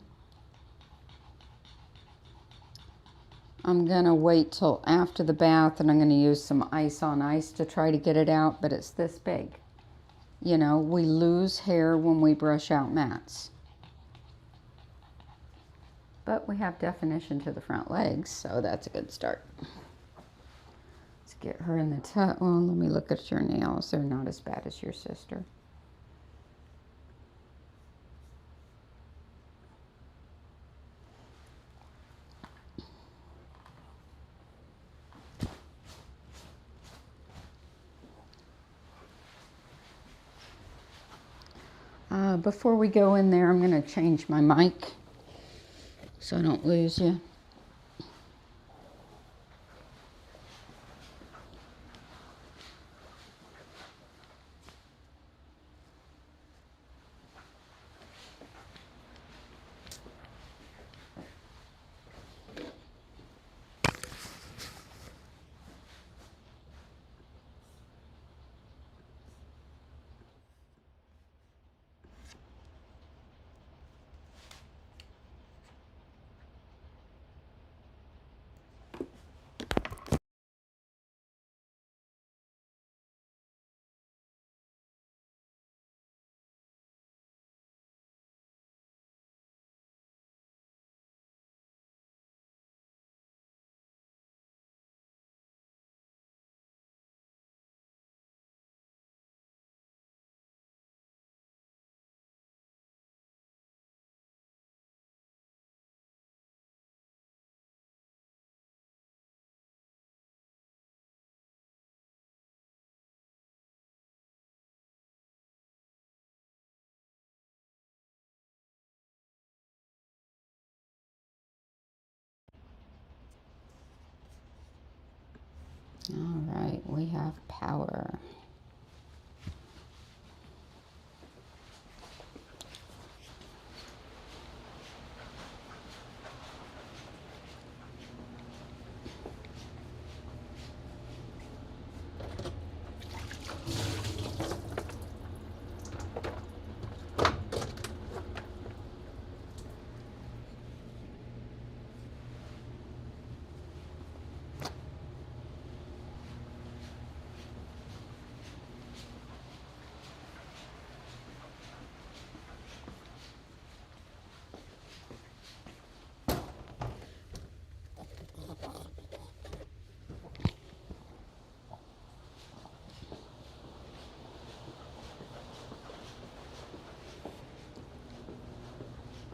I'm going to wait till after the bath and I'm going to use some ice on ice to try to get it out, but it's this big. You know, we lose hair when we brush out mats. But we have definition to the front legs, so that's a good start. Let's get her in the tub. Well, let me look at your nails. They're not as bad as your sister. Before we go in there, I'm going to change my mic so I don't lose you. All right, we have power.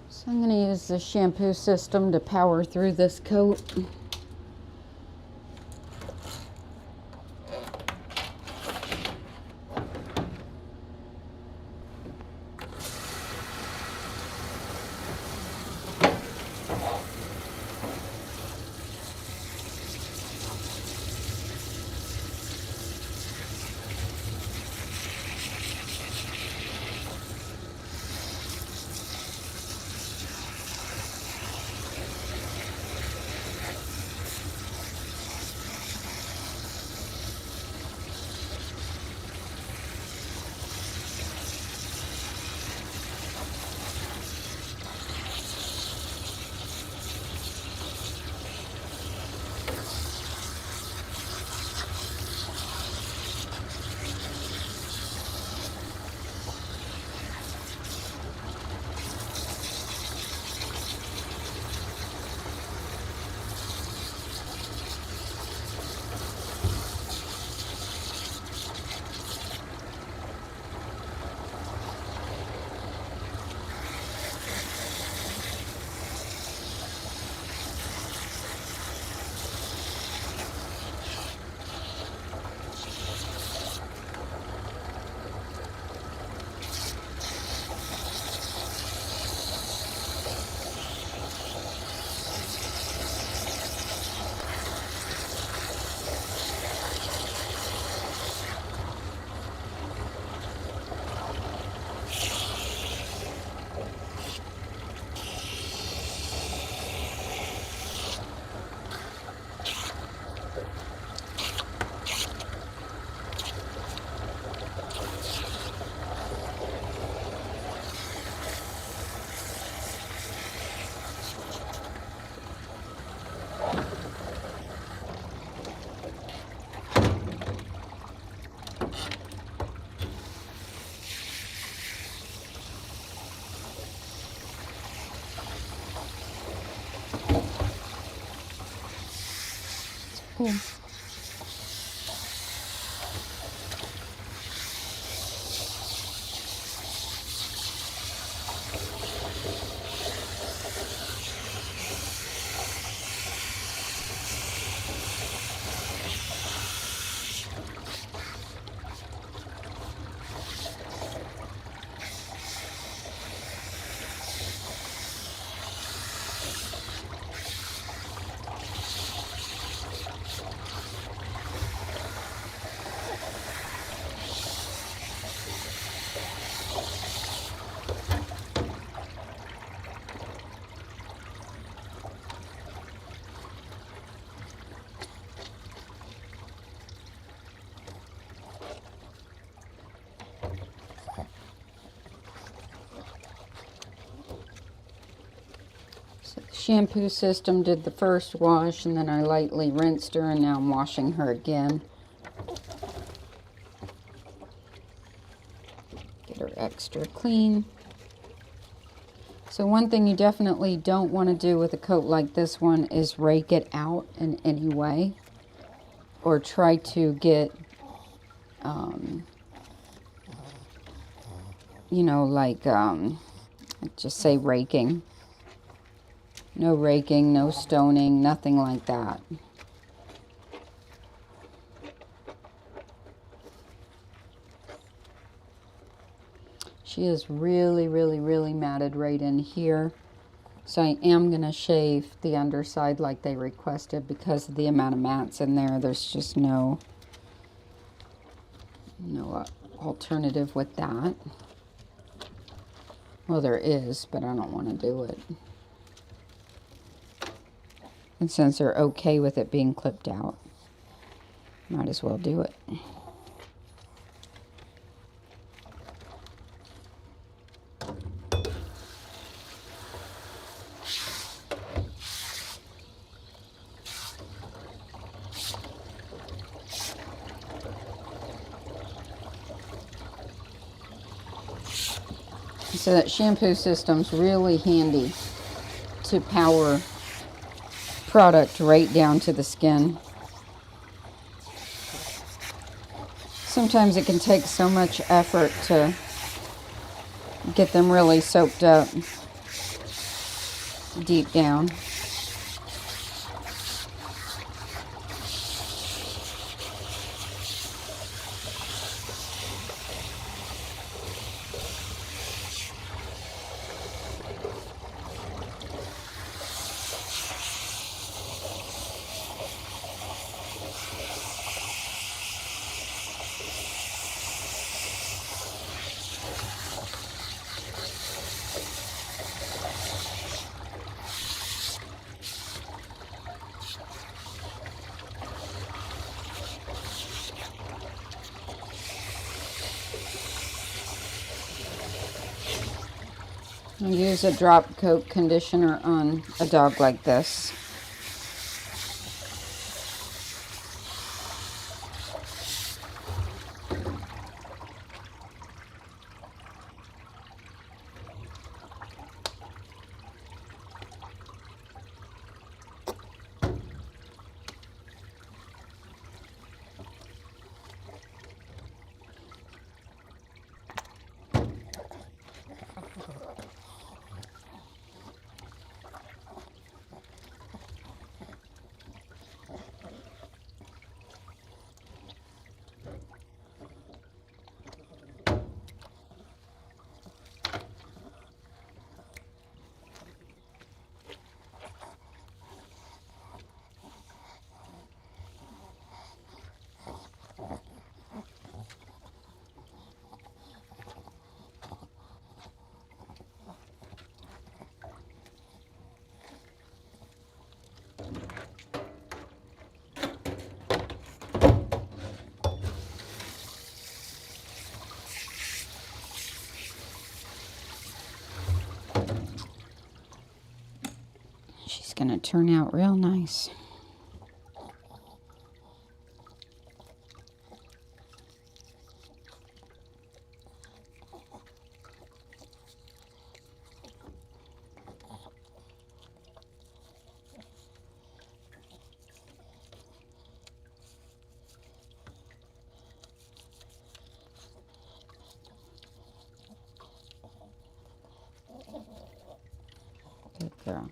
So I'm going to use the shampoo system to power through this coat. Cool. So the shampoo system did the first wash, and then I lightly rinsed her, and now I'm washing her again. Get her extra clean. So one thing you definitely don't want to do with a coat like this one is rake it out in any way, or try to get, you know, like, just say raking. No raking, no stoning, nothing like that. She is really, really, really matted right in here. So I am going to shave the underside like they requested because of the amount of mats in there. There's just no alternative with that. Well, there is, but I don't want to do it. And since they're okay with it being clipped out, might as well do it. So that shampoo system's really handy to power product right down to the skin. Sometimes it can take so much effort to get them really soaked up deep down. I use a drop coat conditioner on a dog like this. She's going to turn out real nice. Good girl.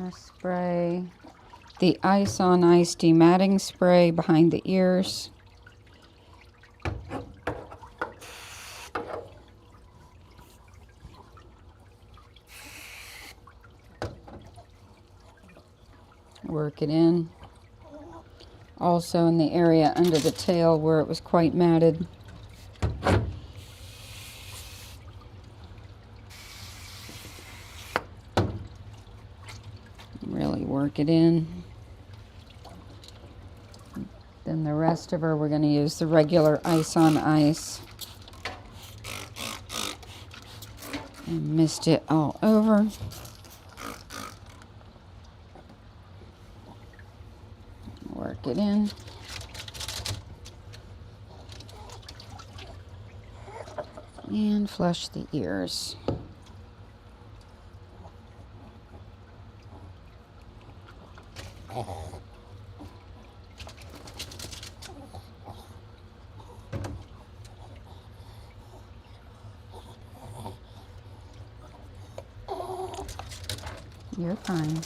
gonna spray the Ice on Ice dematting spray behind the ears. Work it in. Also in the area under the tail where it was quite matted. Really work it in. Then the rest of her, we're going to use the regular Ice on Ice. And mist it all over. Work it in. And flush the ears. You're fine.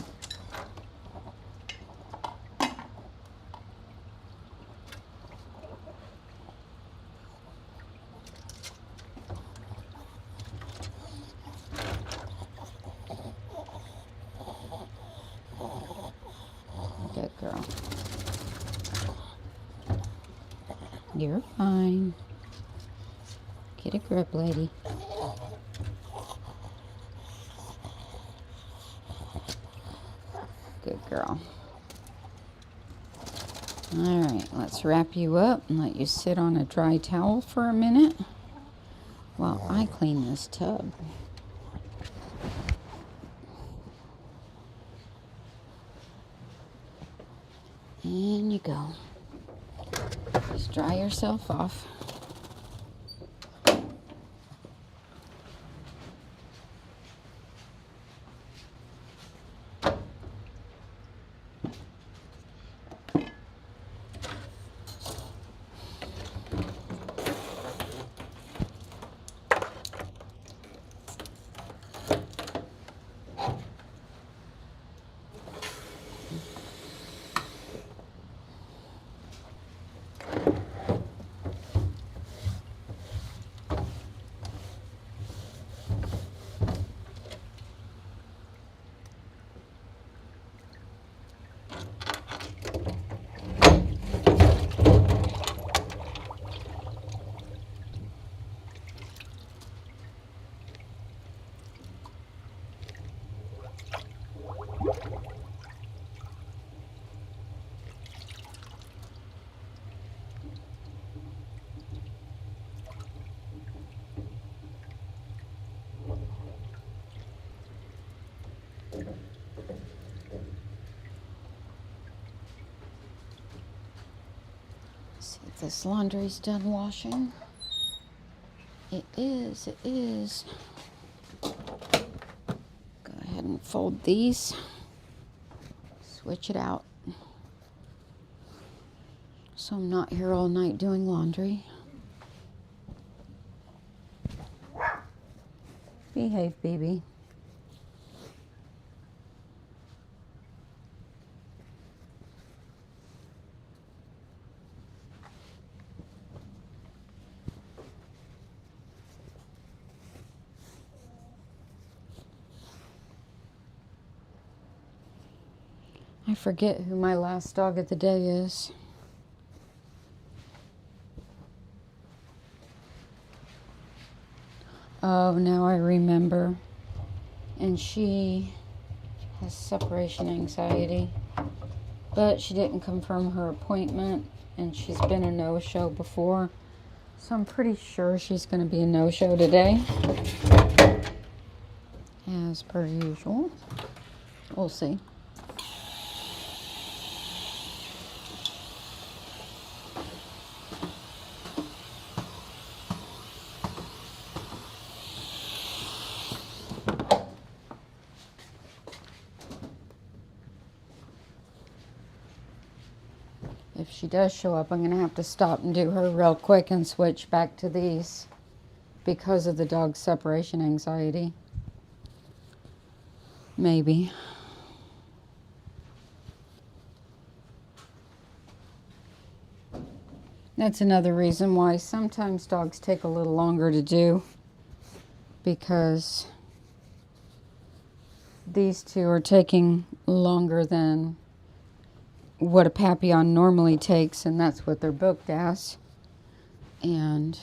Good girl. You're fine. Get a grip, lady. Good girl. Alright, let's wrap you up and let you sit on a dry towel for a minute while I clean this tub. And you go. Just dry yourself off. See if this laundry's done washing. It is, it is. Go ahead and fold these. Switch it out. So I'm not here all night doing laundry. Behave, baby. I forget who my last dog of the day is. Oh, now I remember. And she has separation anxiety. But she didn't confirm her appointment. And she's been a no-show before. So I'm pretty sure she's going to be a no-show today. As per usual. We'll see. If she does show up, I'm going to have to stop and do her real quick and switch back to these because of the dog's separation anxiety. Maybe. That's another reason why sometimes dogs take a little longer to do, because these two are taking longer than what a papillon normally takes, and that's what they're booked as. And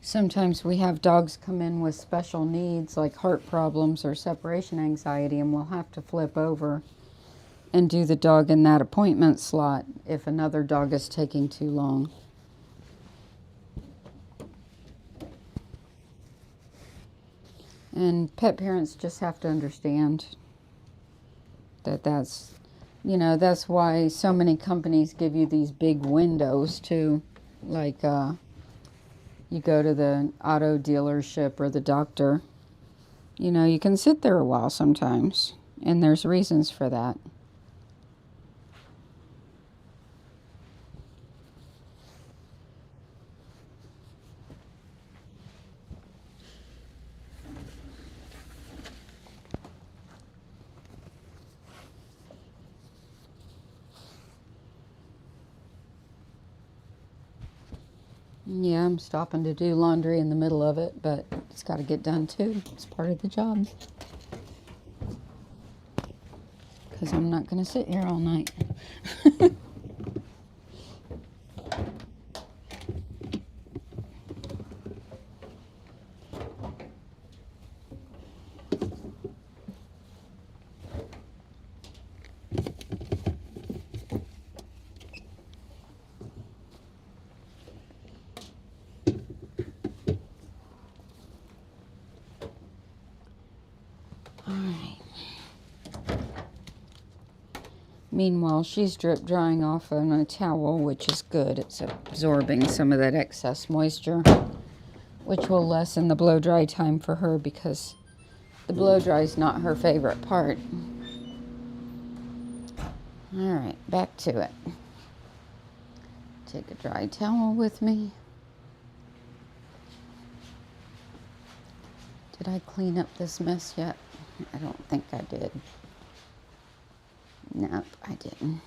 sometimes we have dogs come in with special needs like heart problems or separation anxiety, and we'll have to flip over and do the dog in that appointment slot if another dog is taking too long. And pet parents just have to understand that that's why so many companies give you these big windows too. Like you go to the auto dealership or the doctor, you can sit there a while sometimes, and there's reasons for that. Yeah, I'm stopping to do laundry in the middle of it, but it's got to get done too. It's part of the job. Because I'm not going to sit here all night. Meanwhile, she's drip drying off on a towel, which is good. It's absorbing some of that excess moisture, which will lessen the blow dry time for her, because the blow dry is not her favorite part. All right, back to it. Take a dry towel with me. Did I clean up this mess yet? I don't think I did. Nope, I didn't.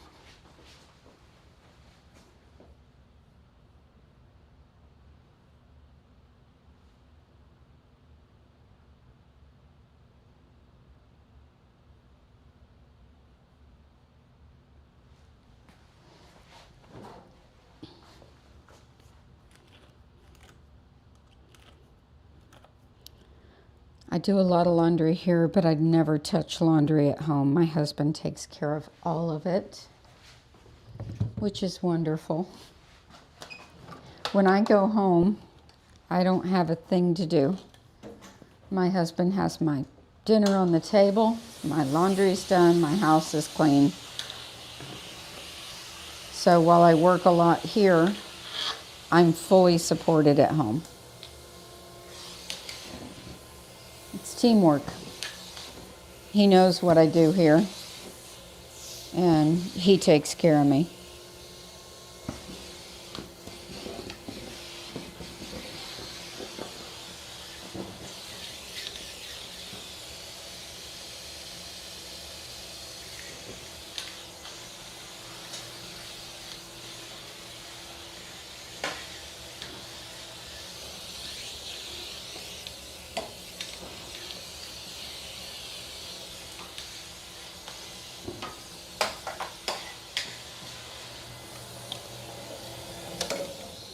I do a lot of laundry here, but I'd never touch laundry at home. My husband takes care of all of it, which is wonderful. When I go home, I don't have a thing to do. My husband has my dinner on the table, my laundry's done, my house is clean. So while I work a lot here, I'm fully supported at home. It's teamwork. He knows what I do here, and he takes care of me.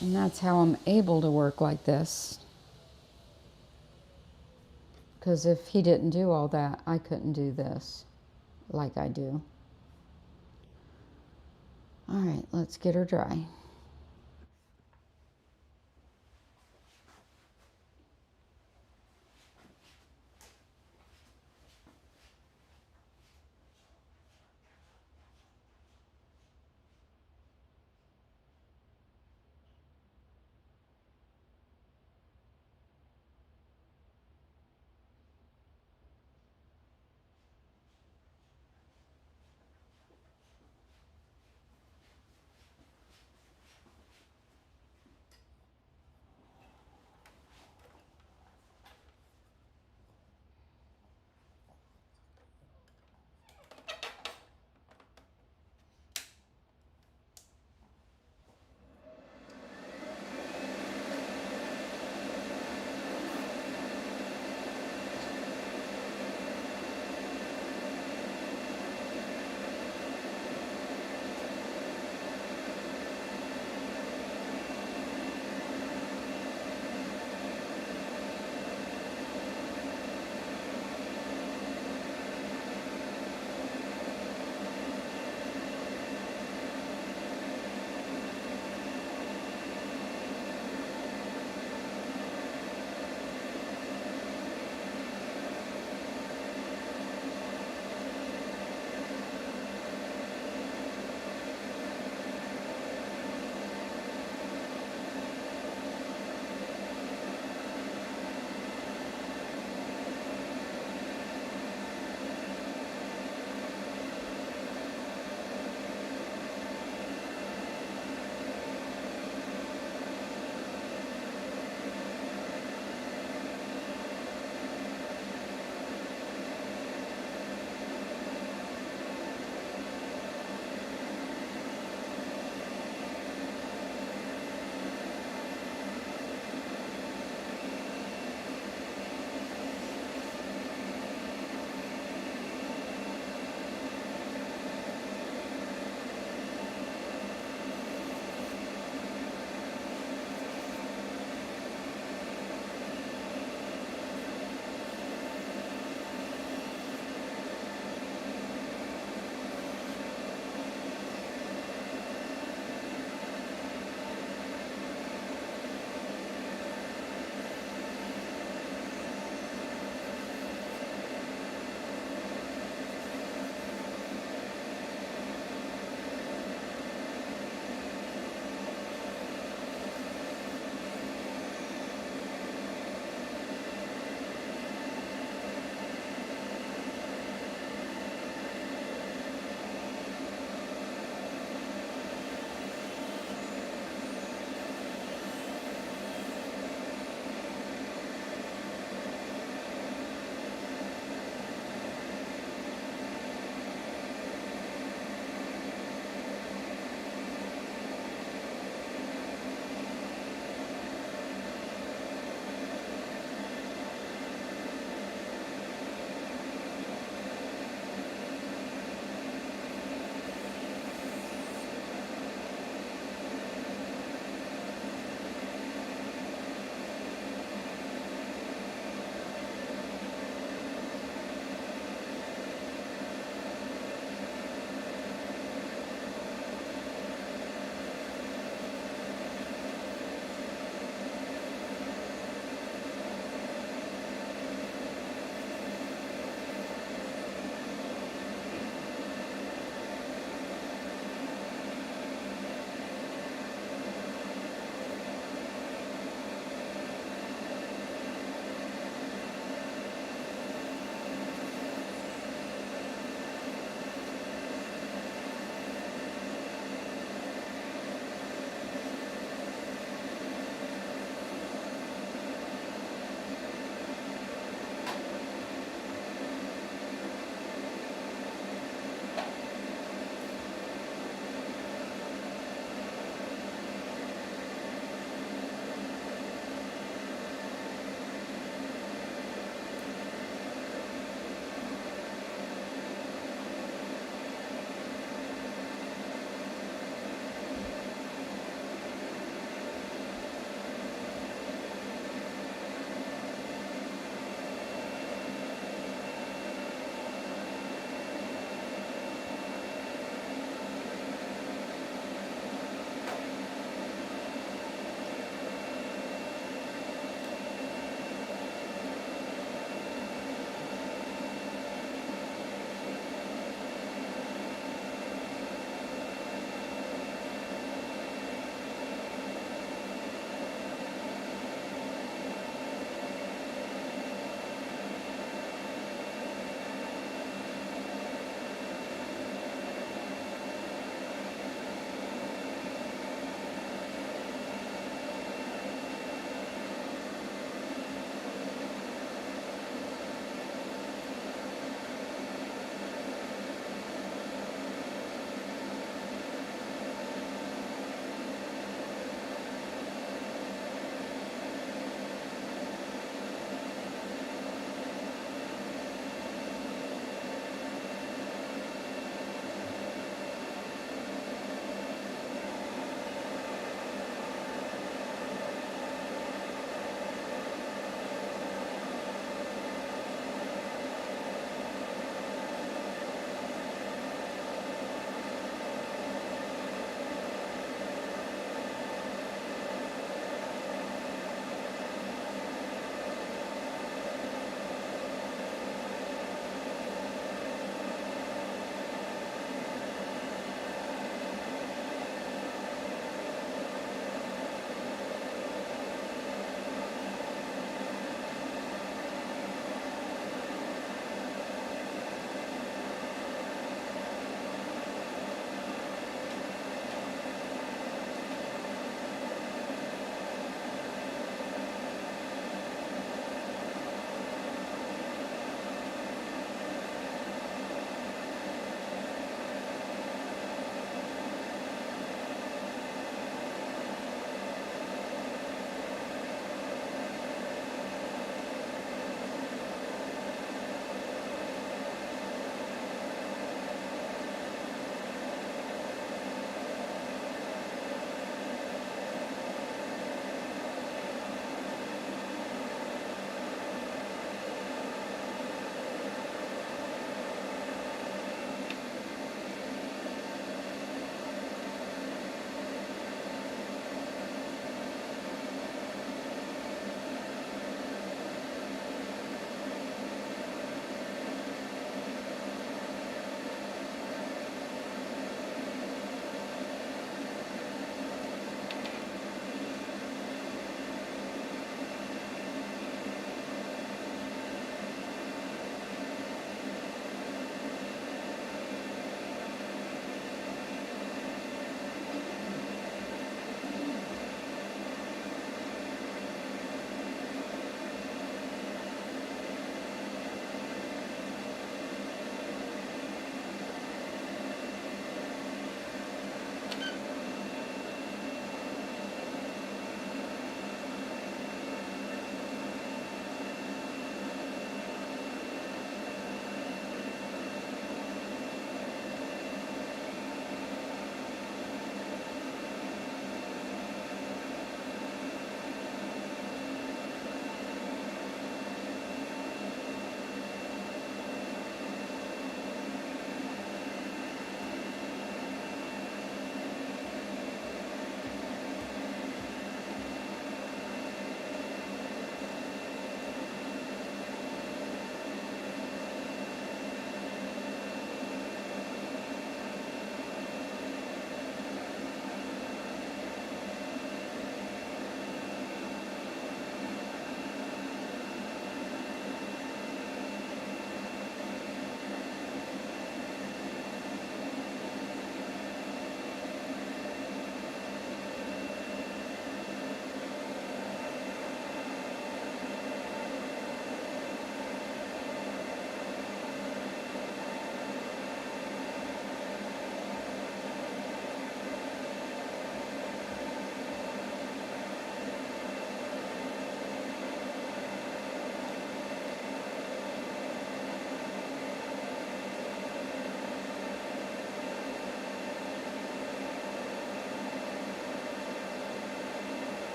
And that's how I'm able to work like this. Because if he didn't do all that, I couldn't do this like I do. All right, let's get her dry.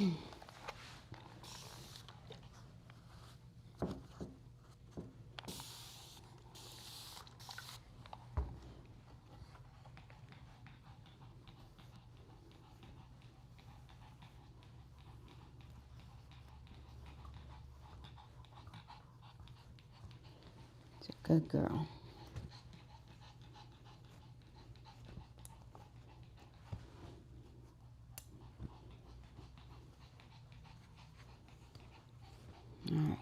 It's a good girl. All right.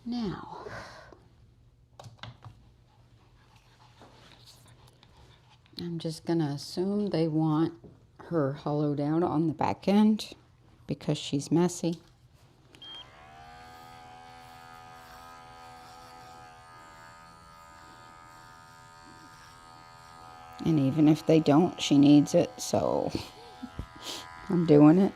Now, I'm just going to assume they want her hollowed out on the back end because she's messy. And even if they don't, she needs it, so I'm doing it.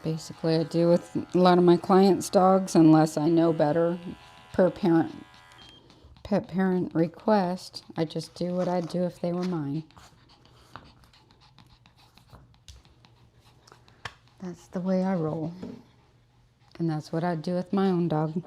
Basically, I do with a lot of my clients' dogs unless I know better per parent, pet parent request. I just do what I'd do if they were mine. That's the way I roll. And that's what I'd do with my own dog.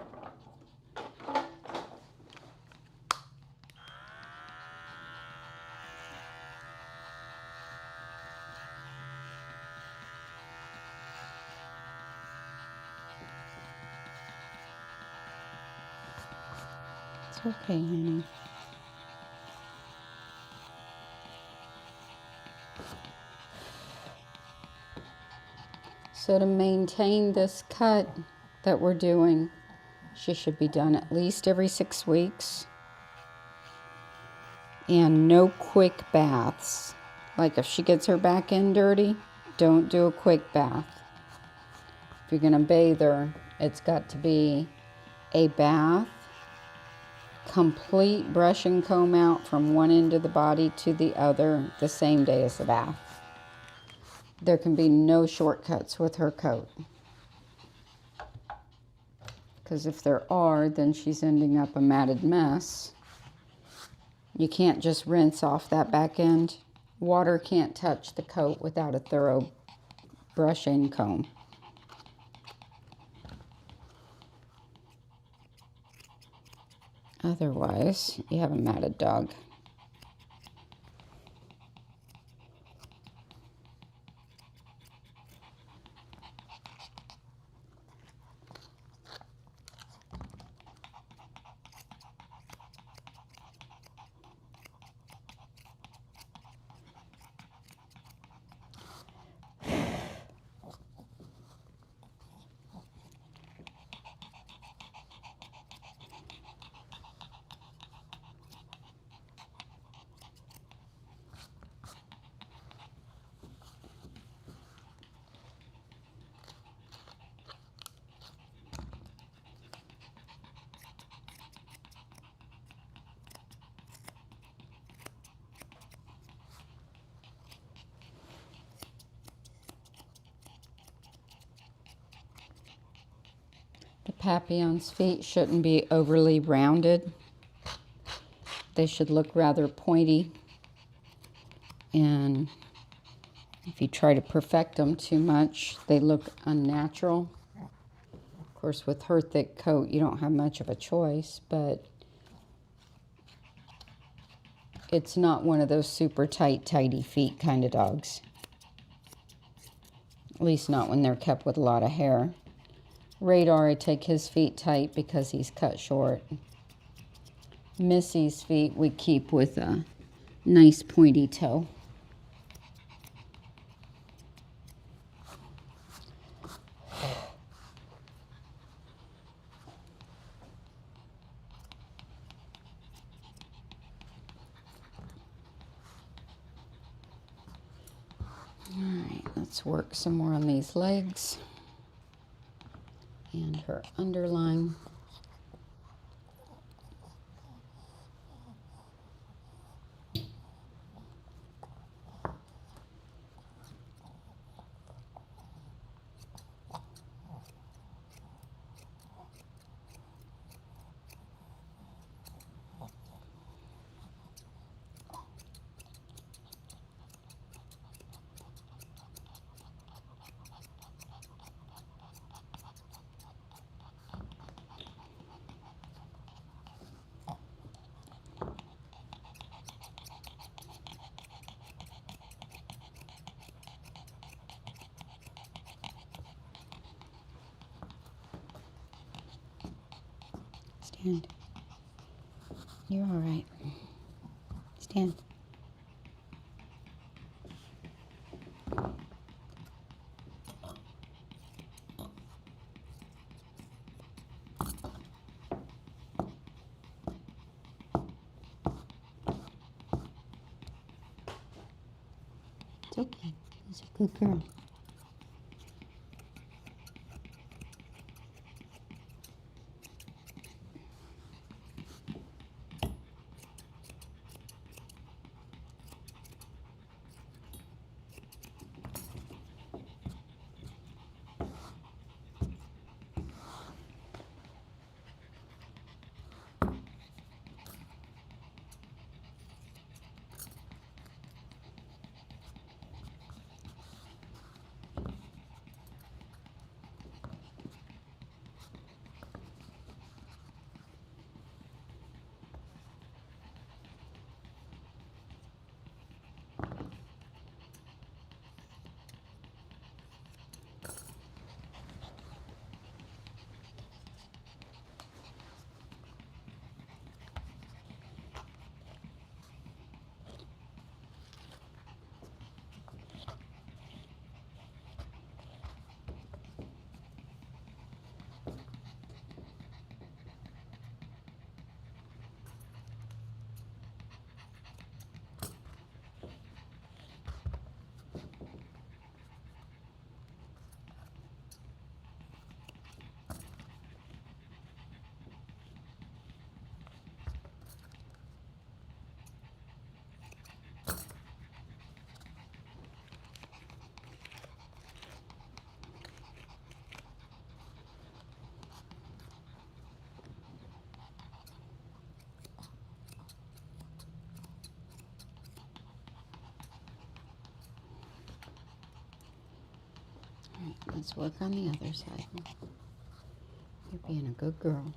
It's okay, honey. So to maintain this cut that we're doing, she should be done at least every 6 weeks. And no quick baths. Like if she gets her back end dirty, don't do a quick bath. If you're gonna bathe her, it's got to be a bath, complete brush and comb out from one end of the body to the other the same day as the bath. There can be no shortcuts with her coat. Because if there are, then she's ending up a matted mess. You can't just rinse off that back end. Water can't touch the coat without a thorough brush and comb. Otherwise, you have a matted dog. The papillon's feet shouldn't be overly rounded. They should look rather pointy. And if you try to perfect them too much, they look unnatural. Of course, with her thick coat, you don't have much of a choice, but it's not one of those super tight, tidy feet kind of dogs. At least not when they're kept with a lot of hair. Radar, I take his feet tight because he's cut short. Missy's feet we keep with a nice pointy toe. Alright, let's work some more on these legs and her underline. Stand. You're all right. Stand. It's okay. She's a good girl. Let's work on the other side. You're being a good girl.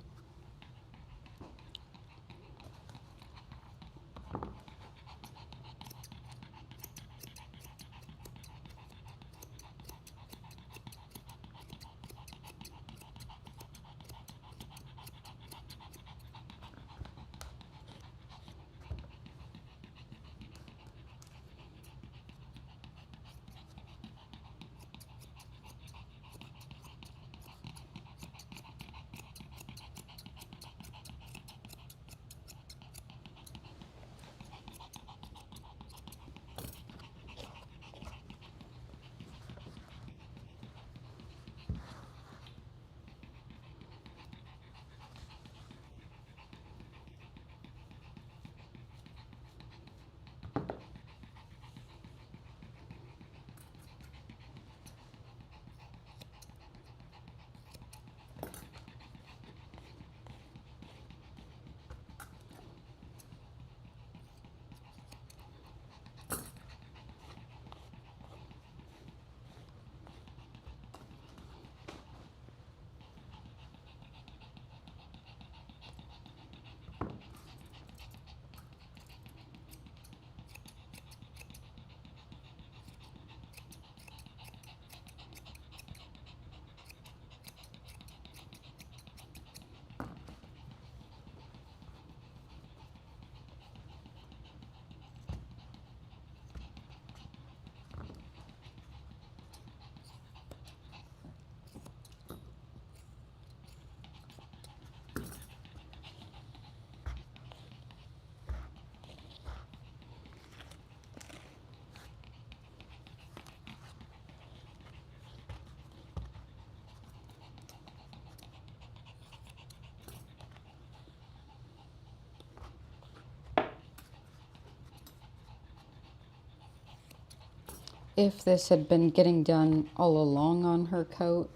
If this had been getting done all along on her coat,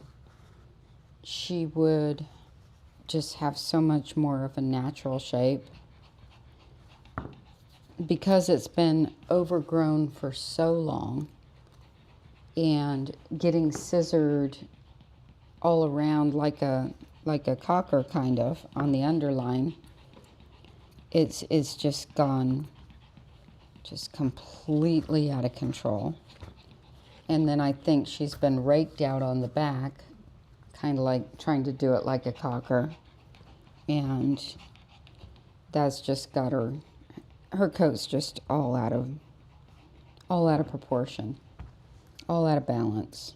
she would just have so much more of a natural shape. Because it's been overgrown for so long and getting scissored all around like a cocker kind of on the underline, it's just gone just completely out of control. And then I think she's been raked out on the back, kind of like trying to do it like a cocker. And that's just got her coat's just all out of proportion, all out of balance.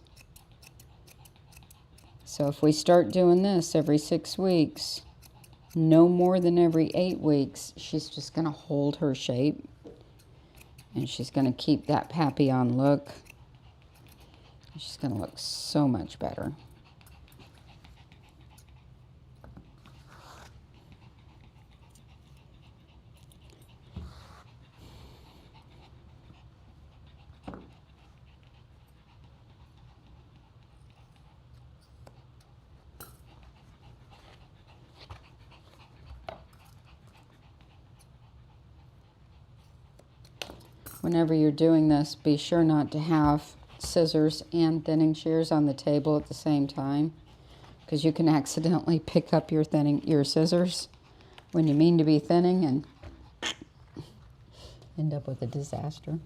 So if we start doing this every 6 weeks, no more than every 8 weeks, she's just going to hold her shape. And she's going to keep that papillon look. She's going to look so much better. Whenever you're doing this, be sure not to have scissors and thinning shears on the table at the same time, because you can accidentally pick up your scissors when you mean to be thinning and end up with a disaster.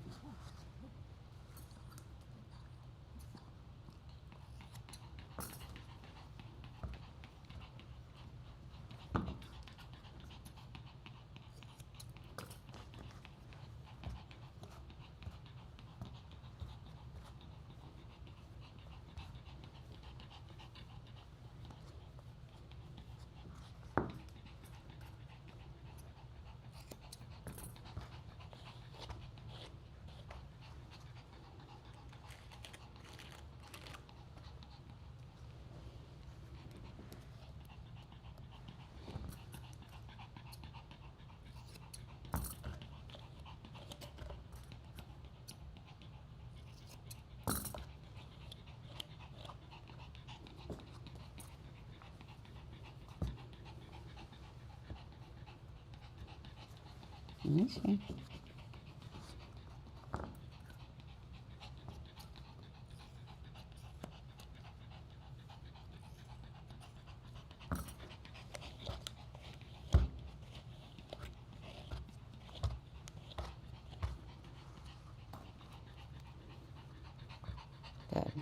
Okay. Good.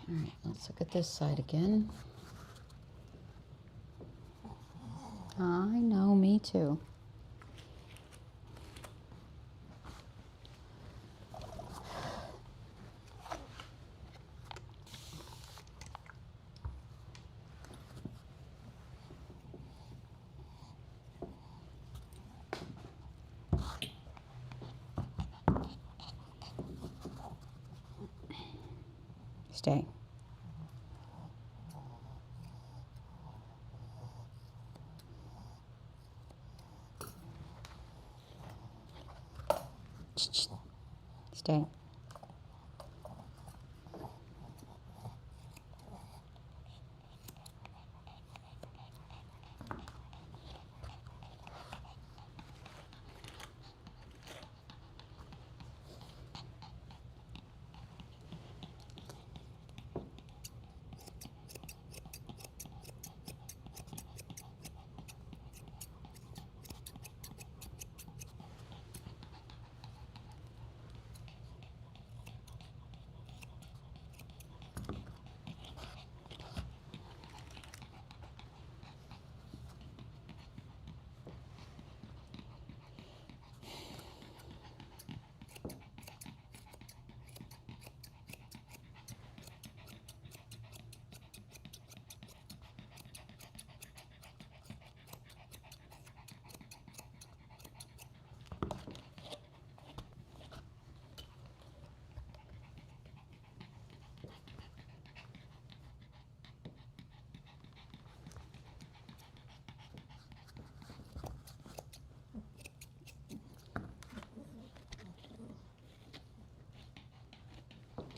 All right, let's look at this side again. I know, me too. Stay. Stay.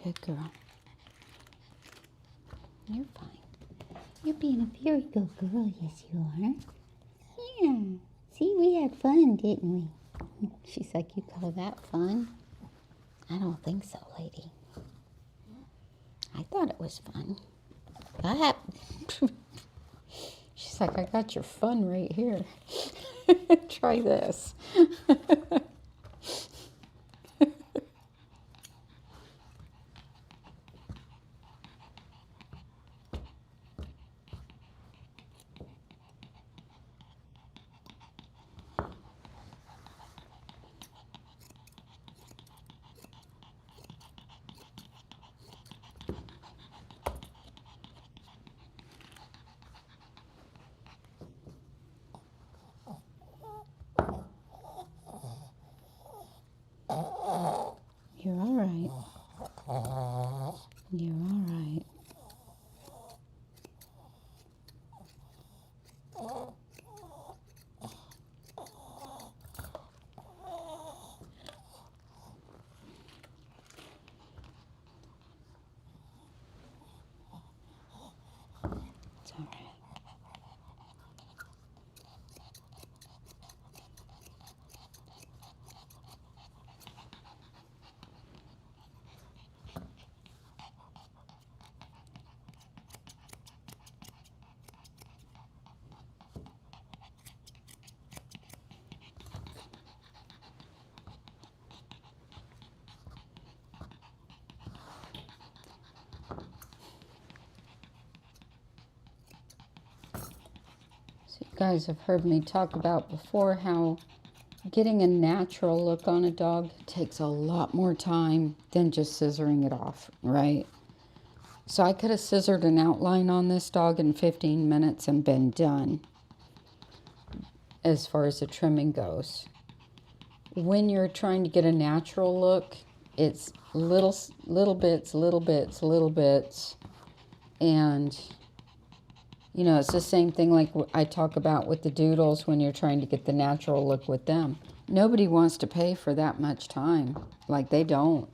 Good girl. You're fine. You're being a very good girl, yes you are. Yeah. See, we had fun, didn't we? She's like, you call that fun? I don't think so, lady. I thought it was fun. She's like, I got your fun right here. Try this. You're all right. You're all right. It's all right. So you guys have heard me talk about before how getting a natural look on a dog takes a lot more time than just scissoring it off, right? So I could have scissored an outline on this dog in 15 minutes and been done as far as the trimming goes. When you're trying to get a natural look, it's little bits, and you know, it's the same thing like I talk about with the doodles when you're trying to get the natural look with them. Nobody wants to pay for that much time. Like, they don't.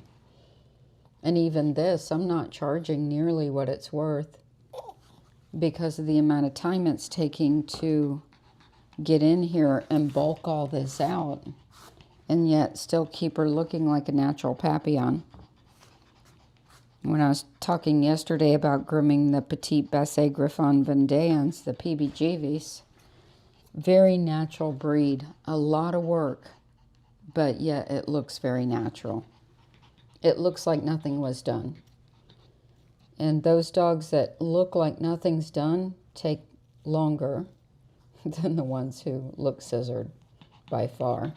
And even this, I'm not charging nearly what it's worth because of the amount of time it's taking to get in here and bulk all this out and yet still keep her looking like a natural papillon. When I was talking yesterday about grooming the Petite Basset Griffon Vendéens, the PBGVs, very natural breed, a lot of work, but yet it looks very natural. It looks like nothing was done. And those dogs that look like nothing's done take longer than the ones who look scissored by far.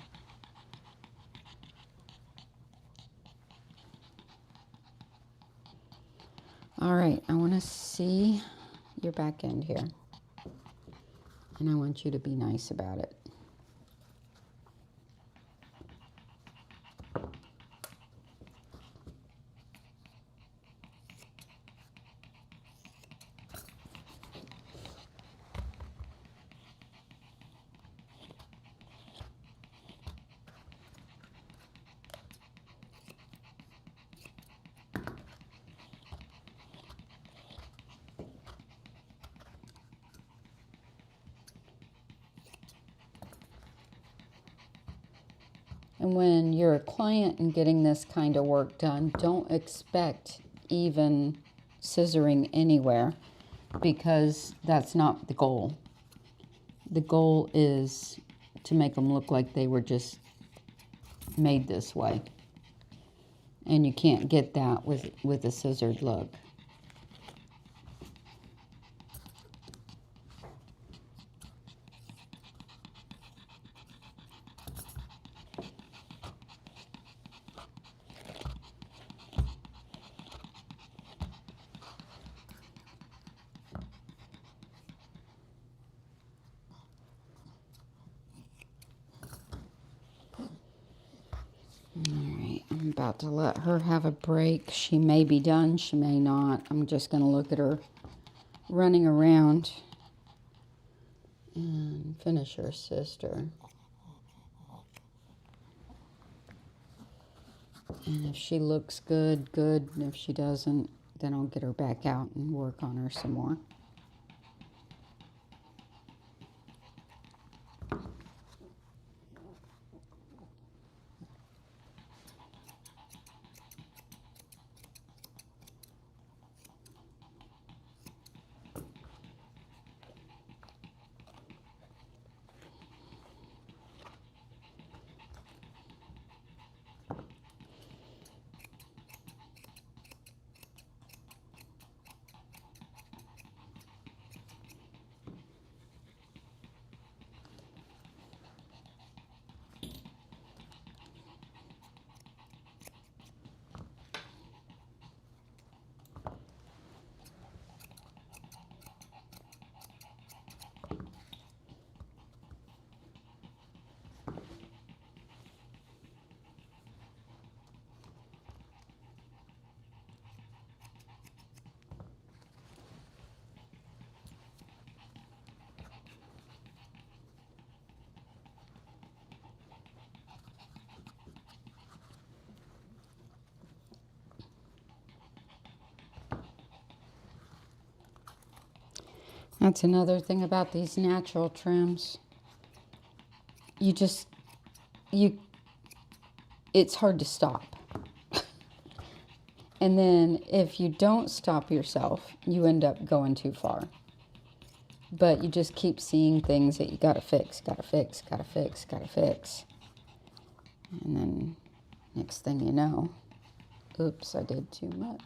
All right, I want to see your back end here. And I want you to be nice about it. And when you're a client and getting this kind of work done, don't expect even scissoring anywhere because that's not the goal. The goal is to make them look like they were just made this way. And you can't get that with a scissored look. Alright, I'm about to let her have a break. She may be done, she may not. I'm just going to look at her running around and finish her sister. And if she looks good, good. And if she doesn't, then I'll get her back out and work on her some more. That's another thing about these natural trims. It's hard to stop. And then if you don't stop yourself, you end up going too far. But you just keep seeing things that you gotta fix, gotta fix, gotta fix, gotta fix. And then next thing you know, oops, I did too much.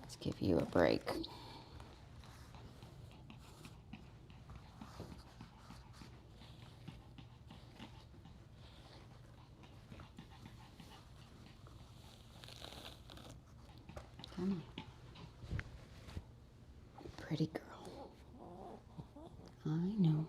Let's give you a break. Come on. Pretty girl. I know.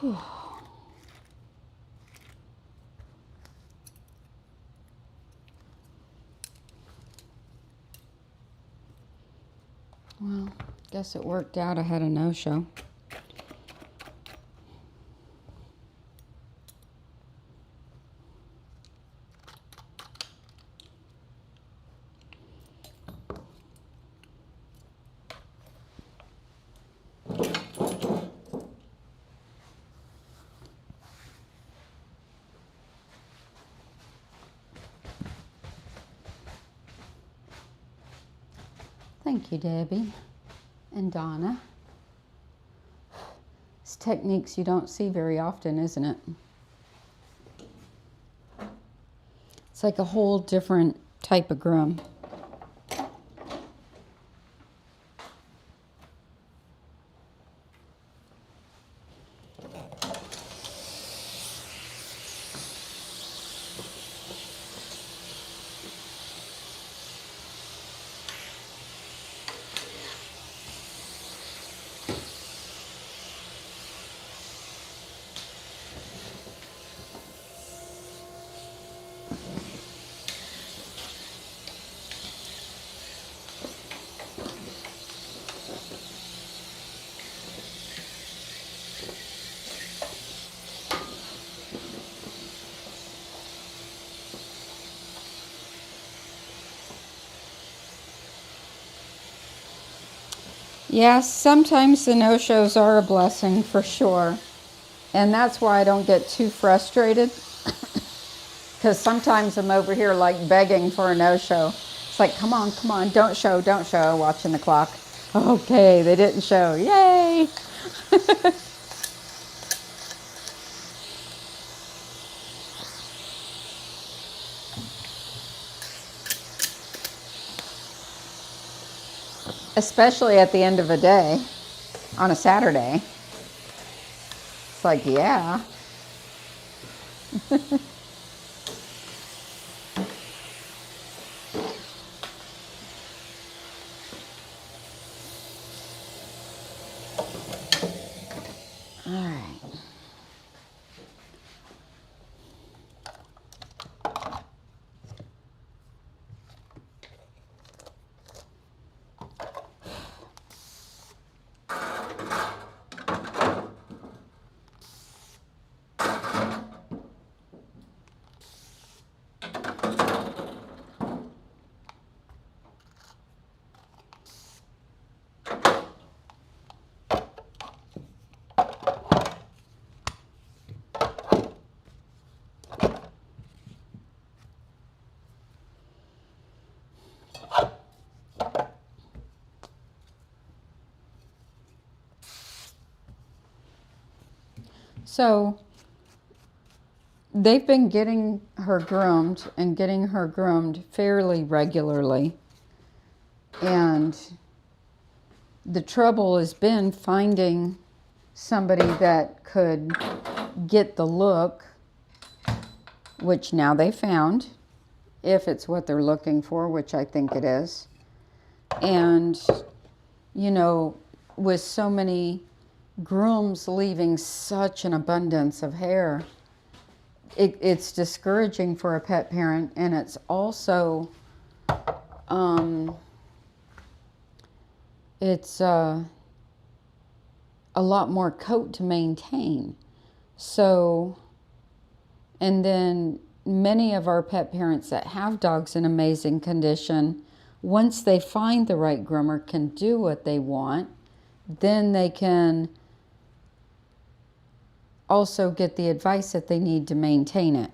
Whew. Well, guess it worked out. I had a no-show. Thank you, Debbie and Donna. It's techniques you don't see very often, isn't it? It's like a whole different type of groom. Yes, sometimes the no-shows are a blessing for sure. And that's why I don't get too frustrated. Because sometimes I'm over here like begging for a no-show. It's like, come on, don't show, watching the clock. Okay, they didn't show, yay! Especially at the end of a day on a Saturday. It's like, yeah. All right. So they've been getting her groomed and getting her groomed fairly regularly. And the trouble has been finding somebody that could get the look, which now they found, if it's what they're looking for, which I think it is. And, you know, with so many grooms leaving such an abundance of hair, it's discouraging for a pet parent, and it's also it's a lot more coat to maintain. So, and then many of our pet parents that have dogs in amazing condition, once they find the right groomer, can do what they want, then they can also get the advice that they need to maintain it.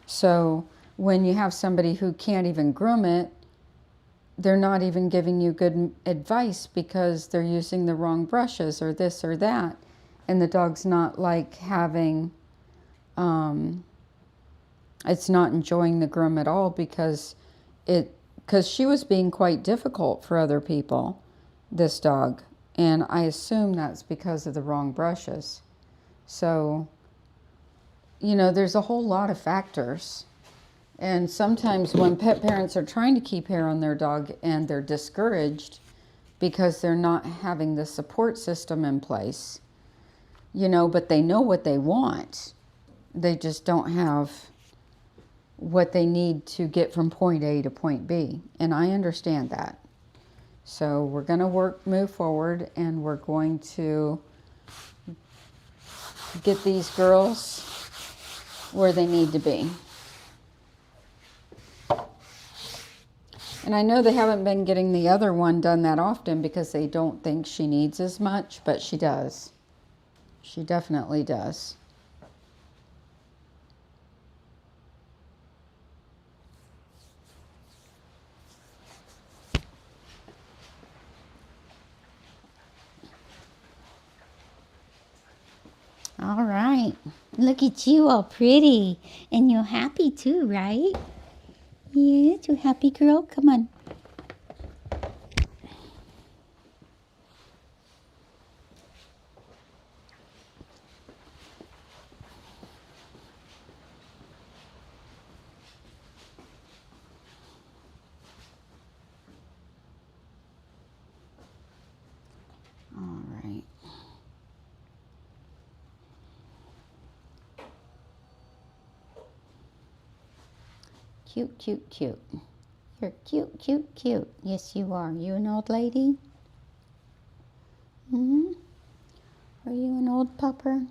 So when you have somebody who can't even groom it, they're not even giving you good advice because they're using the wrong brushes or this or that. And the dog's not like having, it's not enjoying the groom at all because she was being quite difficult for other people, this dog. And I assume that's because of the wrong brushes. So, you know, there's a whole lot of factors. And sometimes when pet parents are trying to keep hair on their dog and they're discouraged because they're not having the support system in place, you know, but they know what they want. They just don't have what they need to get from point A to point B. And I understand that. So we're going to move forward, and we're going to get these girls where they need to be. And I know they haven't been getting the other one done that often because they don't think she needs as much, but she does. She definitely does. All right. Look at you, all pretty. And you're happy too, right? Yes, you happy girl? Come on. All right. Cute, cute, cute. You're cute, cute, cute. Yes, you are. You an old lady? Hmm? Are you an old pupper?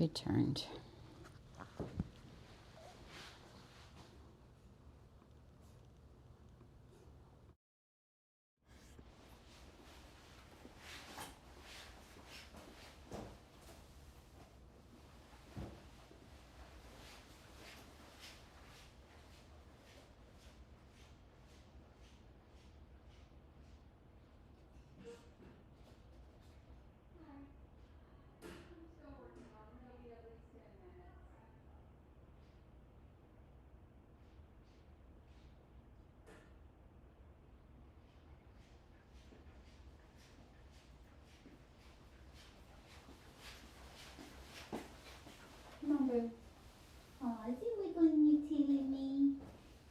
Returned. Come on, boo. Oh, is it wiggling you to me?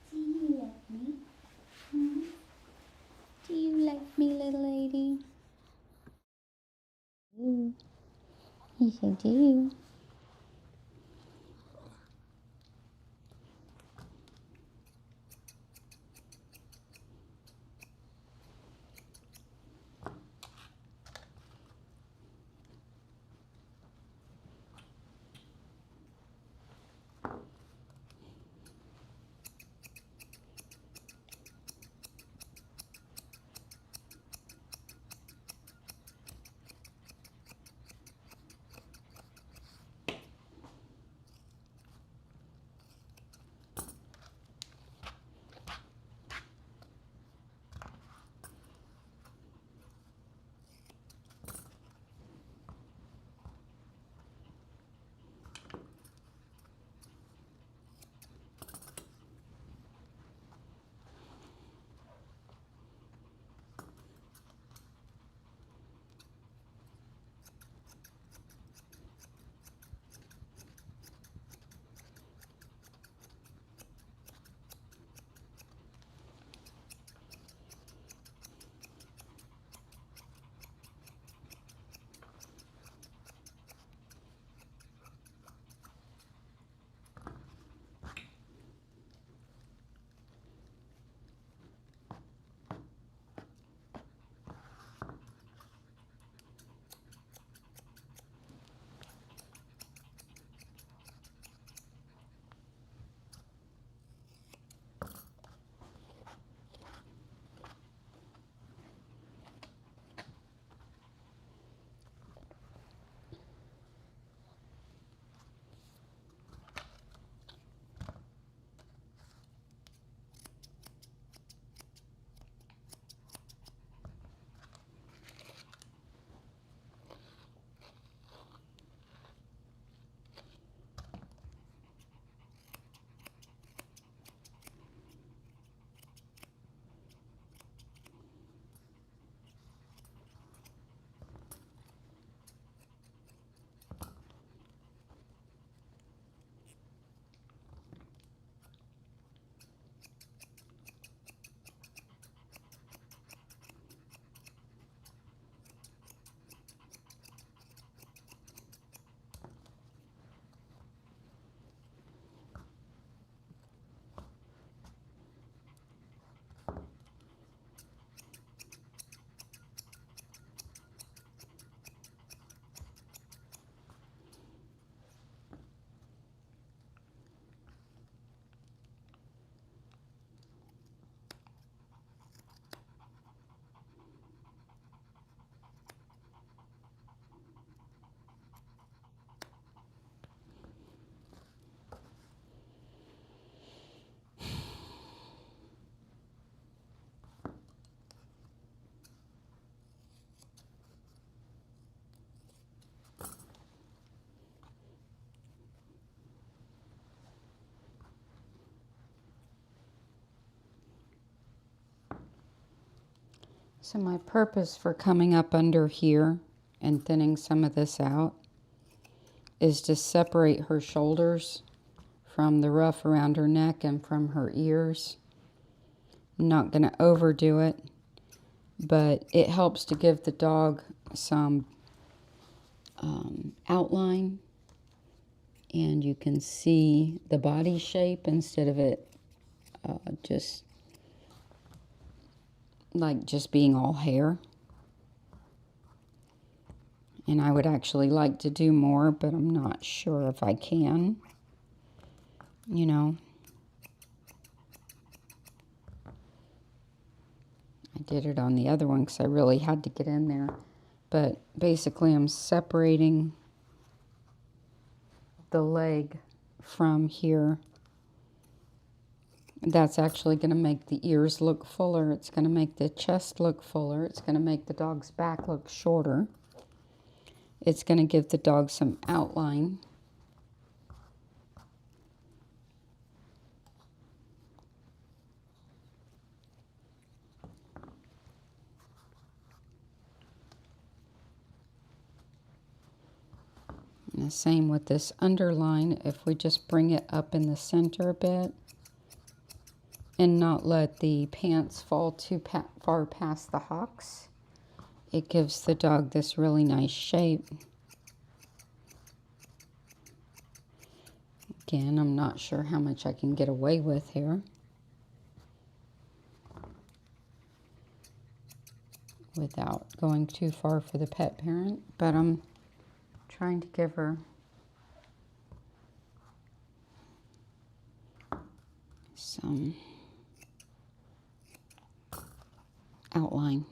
Do you like me? Hmm? Do you like me, little lady? Yes, I do. So my purpose for coming up under here and thinning some of this out is to separate her shoulders from the ruff around her neck and from her ears. I'm not going to overdo it, but it helps to give the dog some outline, and you can see the body shape instead of it just being all hair. And I would actually like to do more, but I'm not sure if I can. You know, I did it on the other one because I really had to get in there. But basically I'm separating the leg from here. That's actually going to make the ears look fuller. It's going to make the chest look fuller. It's going to make the dog's back look shorter. It's going to give the dog some outline. And the same with this underline. If we just bring it up in the center a bit and not let the pants fall too far past the hocks, it gives the dog this really nice shape. Again, I'm not sure how much I can get away with here without going too far for the pet parent, but I'm trying to give her some outline.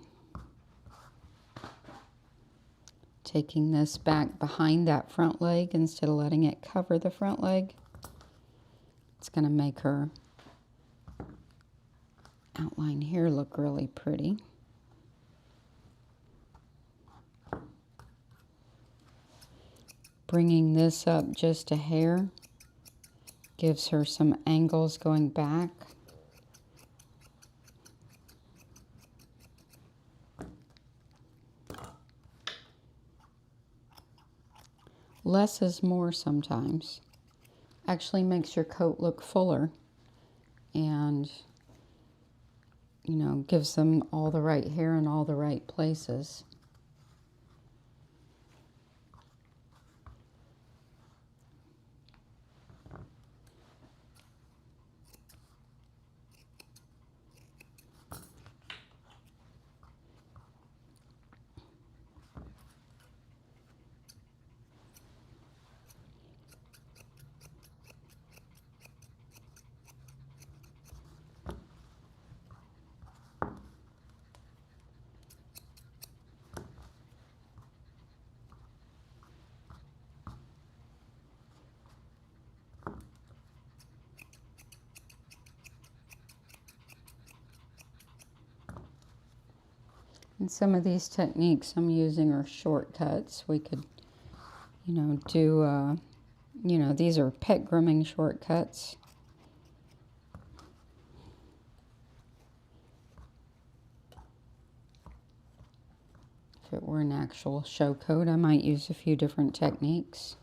Taking this back behind that front leg instead of letting it cover the front leg. It's going to make her outline here look really pretty. Bringing this up just a hair gives her some angles going back. Less is more sometimes. Actually makes your coat look fuller and, you know, gives them all the right hair in all the right places. And some of these techniques I'm using are shortcuts. We could, you know, do, you know, these are pet grooming shortcuts. If it were an actual show coat, I might use a few different techniques.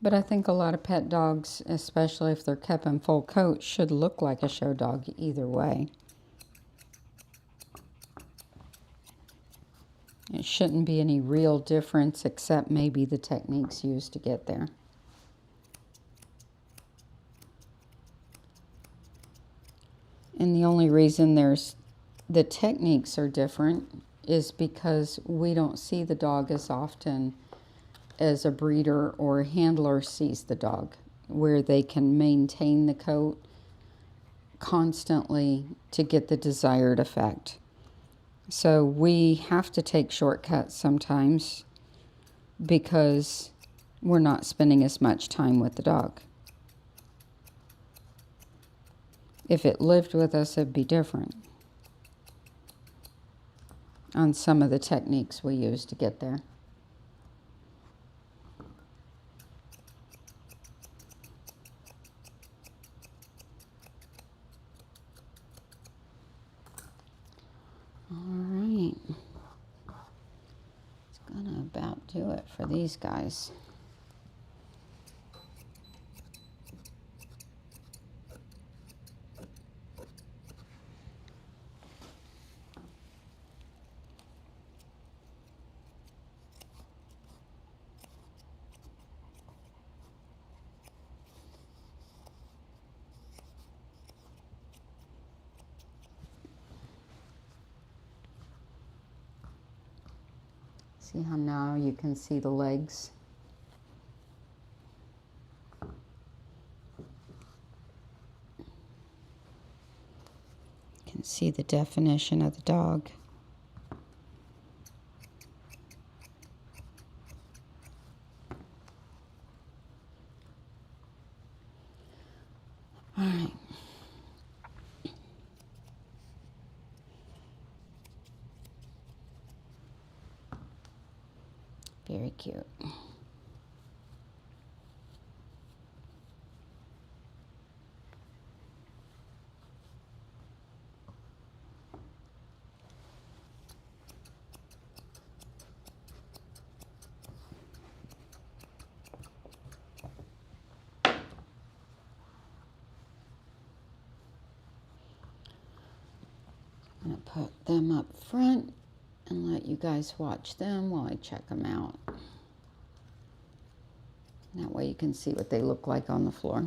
But I think a lot of pet dogs, especially if they're kept in full coat, should look like a show dog either way. It shouldn't be any real difference except maybe the techniques used to get there. And the only reason the techniques are different is because we don't see the dog as often as a breeder or a handler sees the dog, where they can maintain the coat constantly to get the desired effect. So we have to take shortcuts sometimes because we're not spending as much time with the dog. If it lived with us, it'd be different on some of the techniques we use to get there. About do it for these guys. See how now you can see the legs? You can see the definition of the dog. All right. Very cute. I'm going to put them up front and let you guys watch them while I check them out. That way you can see what they look like on the floor.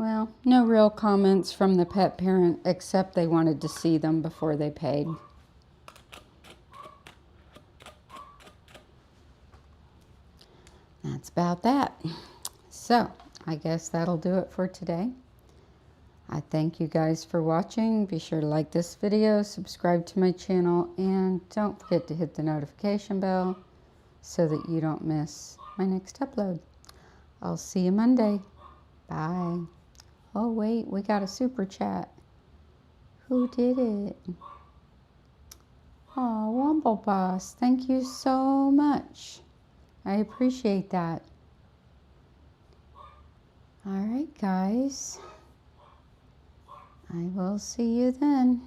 Well, no real comments from the pet parent except they wanted to see them before they paid. That's about that. So, I guess that'll do it for today. I thank you guys for watching. Be sure to like this video, subscribe to my channel, and don't forget to hit the notification bell so that you don't miss my next upload. I'll see you Monday. Bye. Oh wait, we got a super chat. Who did it? Oh, Wumble Boss, thank you so much. I appreciate that. All right, guys. I will see you then.